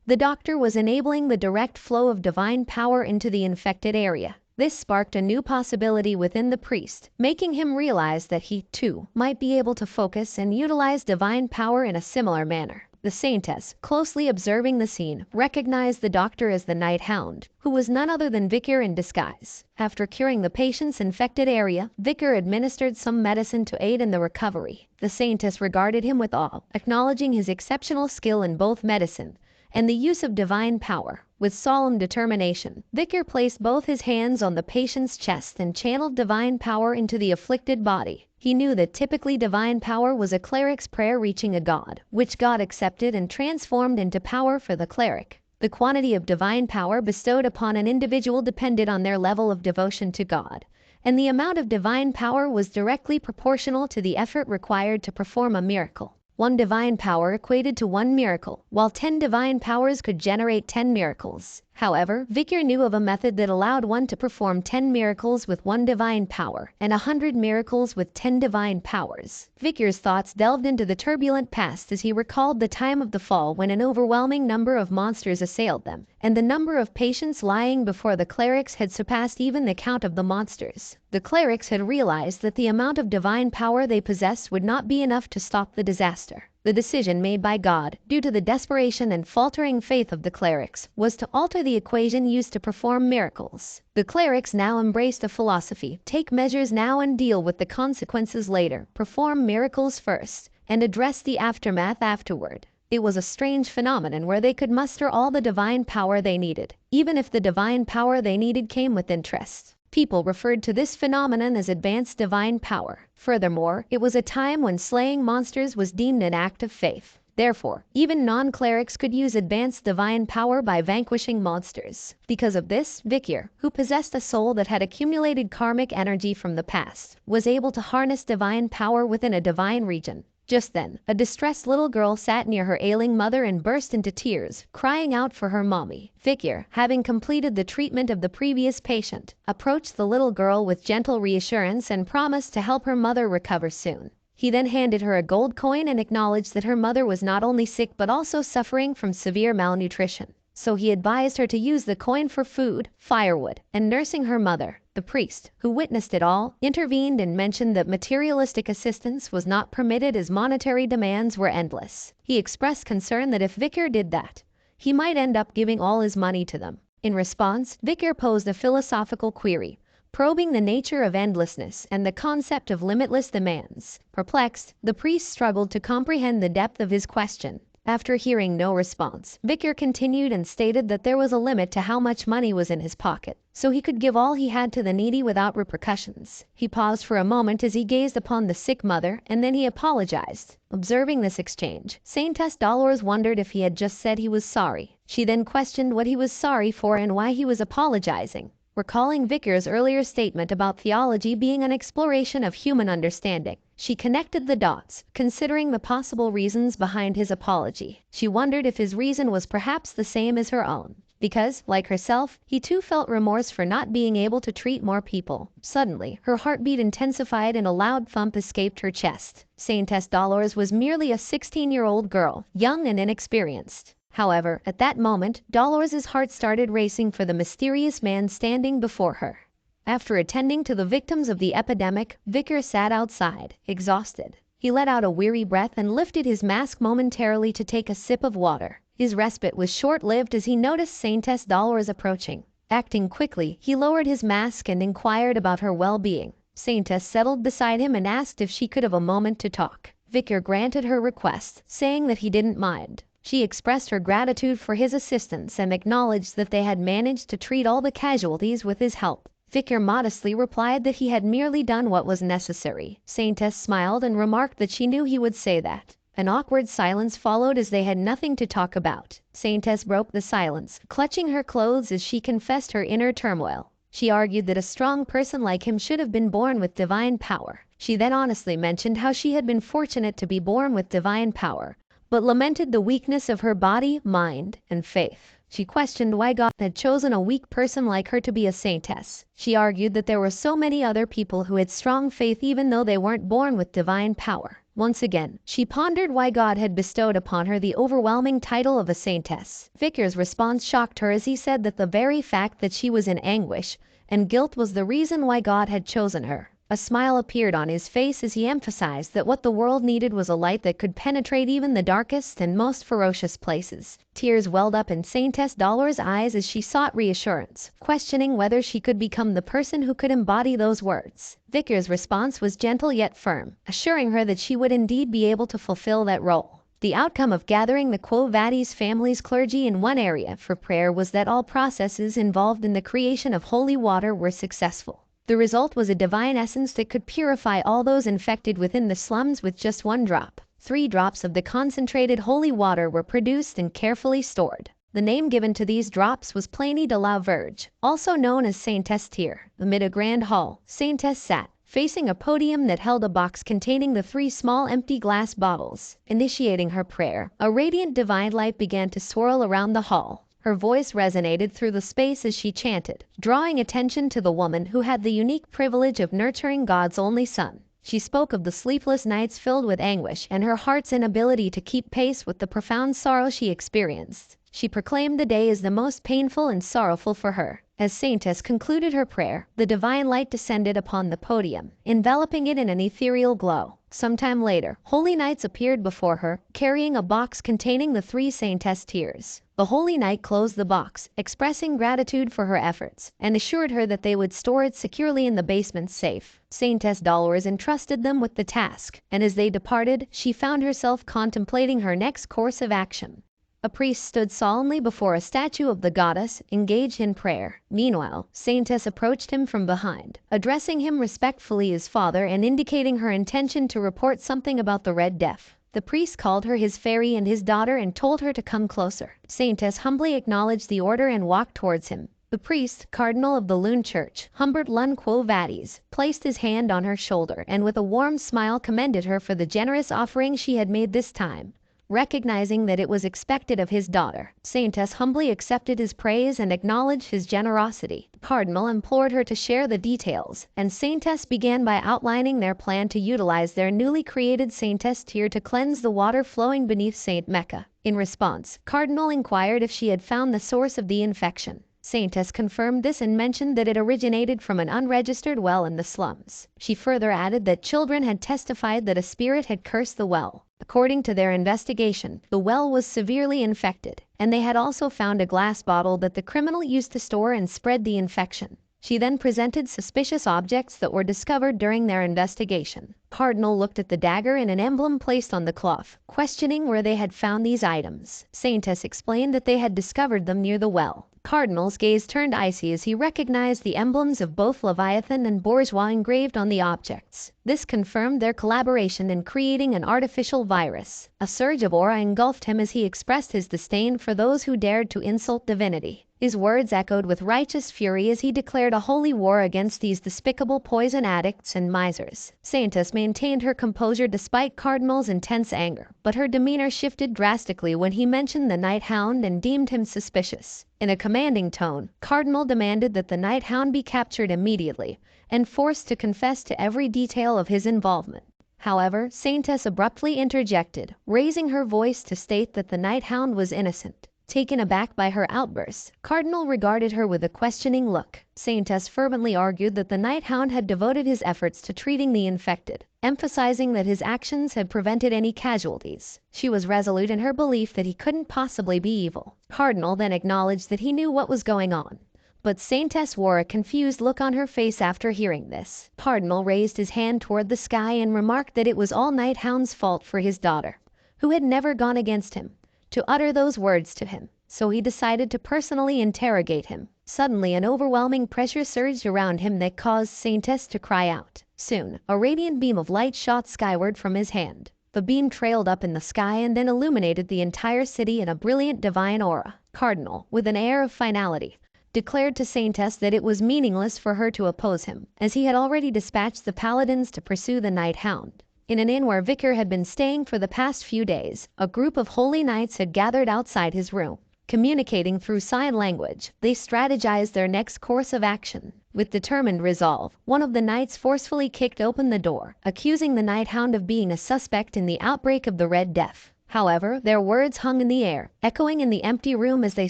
the doctor was enabling the direct flow of divine power into the infected area. This sparked a new possibility within the priest, making him realize that he, too, might be able to focus and utilize divine power in a similar manner. The saintess, closely observing the scene, recognized the doctor as the Night Hound, who was none other than Vicar in disguise. After curing the patient's infected area, Vicar administered some medicine to aid in the recovery. The saintess regarded him with awe, acknowledging his exceptional skill in both medicine and the use of divine power. With solemn determination, Vicar placed both his hands on the patient's chest and channeled divine power into the afflicted body. He knew that typically divine power was a cleric's prayer reaching a god, which God accepted and transformed into power for the cleric. The quantity of divine power bestowed upon an individual depended on their level of devotion to God, and the amount of divine power was directly proportional to the effort required to perform a miracle. 1 divine power equated to 1 miracle, while 10 divine powers could generate 10 miracles. However, Vicar knew of a method that allowed one to perform 10 miracles with 1 divine power, and 100 miracles with 10 divine powers. Vicar's thoughts delved into the turbulent past as he recalled the time of the fall when an overwhelming number of monsters assailed them, and the number of patients lying before the clerics had surpassed even the count of the monsters. The clerics had realized that the amount of divine power they possessed would not be enough to stop the disaster. The decision made by God, due to the desperation and faltering faith of the clerics, was to alter the equation used to perform miracles. The clerics now embraced a philosophy: take measures now and deal with the consequences later, perform miracles first, and address the aftermath afterward. It was a strange phenomenon where they could muster all the divine power they needed, even if the divine power they needed came with interest. People referred to this phenomenon as advanced divine power. Furthermore, it was a time when slaying monsters was deemed an act of faith. Therefore, even non-clerics could use advanced divine power by vanquishing monsters. Because of this, Vicar, who possessed a soul that had accumulated karmic energy from the past, was able to harness divine power within a divine region. Just then, a distressed little girl sat near her ailing mother and burst into tears, crying out for her mommy. Vikir, having completed the treatment of the previous patient, approached the little girl with gentle reassurance and promised to help her mother recover soon. He then handed her a gold coin and acknowledged that her mother was not only sick but also suffering from severe malnutrition. So he advised her to use the coin for food, firewood, and nursing her mother. The priest, who witnessed it all, intervened and mentioned that materialistic assistance was not permitted as monetary demands were endless. He expressed concern that if Vikir did that, he might end up giving all his money to them. In response, Vikir posed a philosophical query, probing the nature of endlessness and the concept of limitless demands. Perplexed, the priest struggled to comprehend the depth of his question. After hearing no response, Vikir continued and stated that there was a limit to how much money was in his pocket, so he could give all he had to the needy without repercussions. He paused for a moment as he gazed upon the sick mother, and then he apologized. Observing this exchange, Saintess Dolores wondered if he had just said he was sorry. She then questioned what he was sorry for and why he was apologizing. Recalling Vikir's earlier statement about theology being an exploration of human understanding, she connected the dots, considering the possible reasons behind his apology. She wondered if his reason was perhaps the same as her own, because, like herself, he too felt remorse for not being able to treat more people. Suddenly, her heartbeat intensified and a loud thump escaped her chest. Saintess Dolores was merely a 16-year-old girl, young and inexperienced. However, at that moment, Dolores's heart started racing for the mysterious man standing before her. After attending to the victims of the epidemic, Vikir sat outside, exhausted. He let out a weary breath and lifted his mask momentarily to take a sip of water. His respite was short-lived as he noticed Saintess Dolores approaching. Acting quickly, he lowered his mask and inquired about her well-being. Saintess settled beside him and asked if she could have a moment to talk. Vikir granted her request, saying that he didn't mind. She expressed her gratitude for his assistance and acknowledged that they had managed to treat all the casualties with his help. Vikir modestly replied that he had merely done what was necessary. Saintess smiled and remarked that she knew he would say that. An awkward silence followed as they had nothing to talk about. Saintess broke the silence, clutching her clothes as she confessed her inner turmoil. She argued that a strong person like him should have been born with divine power. She then honestly mentioned how she had been fortunate to be born with divine power, but lamented the weakness of her body, mind, and faith. She questioned why God had chosen a weak person like her to be a saintess. She argued that there were so many other people who had strong faith even though they weren't born with divine power. Once again, she pondered why God had bestowed upon her the overwhelming title of a saintess. Vikir's response shocked her as he said that the very fact that she was in anguish and guilt was the reason why God had chosen her. A smile appeared on his face as he emphasized that what the world needed was a light that could penetrate even the darkest and most ferocious places. Tears welled up in Saintess Dolores' eyes as she sought reassurance, questioning whether she could become the person who could embody those words. Vikir's response was gentle yet firm, assuring her that she would indeed be able to fulfill that role. The outcome of gathering the Quo Vadis family's clergy in one area for prayer was that all processes involved in the creation of holy water were successful. The result was a divine essence that could purify all those infected within the slums with just one drop. 3 drops of the concentrated holy water were produced and carefully stored. The name given to these drops was Pliny de la Verge, also known as Saintess Tyr. Amid a grand hall, Saintess sat, facing a podium that held a box containing the 3 small empty glass bottles. Initiating her prayer, a radiant divine light began to swirl around the hall. Her voice resonated through the space as she chanted, drawing attention to the woman who had the unique privilege of nurturing God's only son. She spoke of the sleepless nights filled with anguish and her heart's inability to keep pace with the profound sorrow she experienced. She proclaimed the day as the most painful and sorrowful for her. As Saintess concluded her prayer, the divine light descended upon the podium, enveloping it in an ethereal glow. Sometime later, holy knights appeared before her, carrying a box containing the 3 Saintess tears. The holy knight closed the box, expressing gratitude for her efforts, and assured her that they would store it securely in the basement's safe. Saintess Dolores entrusted them with the task, and as they departed, she found herself contemplating her next course of action. A priest stood solemnly before a statue of the goddess, engaged in prayer. Meanwhile, Saintess approached him from behind, addressing him respectfully as father and indicating her intention to report something about the Red Death. The priest called her his fairy and his daughter and told her to come closer. Saintess humbly acknowledged the order and walked towards him. The priest, cardinal of the Loon Church, Humbert Lun Quo Vadis, placed his hand on her shoulder and with a warm smile commended her for the generous offering she had made this time. Recognizing that it was expected of his daughter, Saintess humbly accepted his praise and acknowledged his generosity. The cardinal implored her to share the details, and Saintess began by outlining their plan to utilize their newly created Saintess tier to cleanse the water flowing beneath Saint Mecca. In response, Cardinal inquired if she had found the source of the infection. Saintess confirmed this and mentioned that it originated from an unregistered well in the slums. She further added that children had testified that a spirit had cursed the well. According to their investigation, the well was severely infected, and they had also found a glass bottle that the criminal used to store and spread the infection. She then presented suspicious objects that were discovered during their investigation. Cardinal looked at the dagger and an emblem placed on the cloth, questioning where they had found these items. Saintess explained that they had discovered them near the well. Cardinal's gaze turned icy as he recognized the emblems of both Leviathan and Bourgeois engraved on the objects. This confirmed their collaboration in creating an artificial virus. A surge of aura engulfed him as he expressed his disdain for those who dared to insult divinity. His words echoed with righteous fury as he declared a holy war against these despicable poison addicts and misers. Saintess maintained her composure despite Cardinal's intense anger, but her demeanor shifted drastically when he mentioned the Night Hound and deemed him suspicious. In a commanding tone, Cardinal demanded that the Night Hound be captured immediately and forced to confess to every detail of his involvement. However, Saintess abruptly interjected, raising her voice to state that the Night Hound was innocent. Taken aback by her outburst, Cardinal regarded her with a questioning look. Saintess fervently argued that the Night Hound had devoted his efforts to treating the infected, emphasizing that his actions had prevented any casualties. She was resolute in her belief that he couldn't possibly be evil. Cardinal then acknowledged that he knew what was going on, but Saintess wore a confused look on her face after hearing this. Cardinal raised his hand toward the sky and remarked that it was all Night Hound's fault for his daughter, who had never gone against him, to utter those words to him, so he decided to personally interrogate him. Suddenly an overwhelming pressure surged around him that caused Saintess to cry out. Soon, a radiant beam of light shot skyward from his hand. The beam trailed up in the sky and then illuminated the entire city in a brilliant divine aura. Cardinal, with an air of finality, declared to Saintess that it was meaningless for her to oppose him, as he had already dispatched the paladins to pursue the Night Hound. In an inn where Vicar had been staying for the past few days, a group of holy knights had gathered outside his room. Communicating through sign language, they strategized their next course of action. With determined resolve, one of the knights forcefully kicked open the door, accusing the Night Hound of being a suspect in the outbreak of the Red Death. However, their words hung in the air, echoing in the empty room as they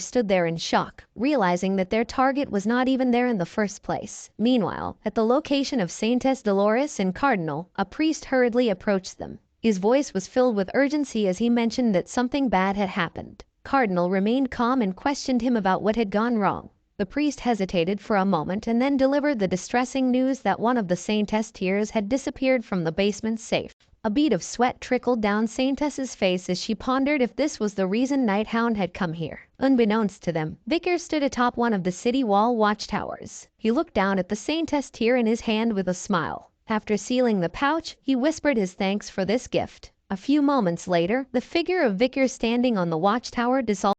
stood there in shock, realizing that their target was not even there in the first place. Meanwhile, at the location of Saintess Dolores and Cardinal, a priest hurriedly approached them. His voice was filled with urgency as he mentioned that something bad had happened. Cardinal remained calm and questioned him about what had gone wrong. The priest hesitated for a moment and then delivered the distressing news that one of the Saintess tears had disappeared from the basement safe. A bead of sweat trickled down Saintess's face as she pondered if this was the reason Night Hound had come here. Unbeknownst to them, Vicar stood atop one of the city wall watchtowers. He looked down at the Saintess tear in his hand with a smile. After sealing the pouch, he whispered his thanks for this gift. A few moments later, the figure of Vicar standing on the watchtower dissolved.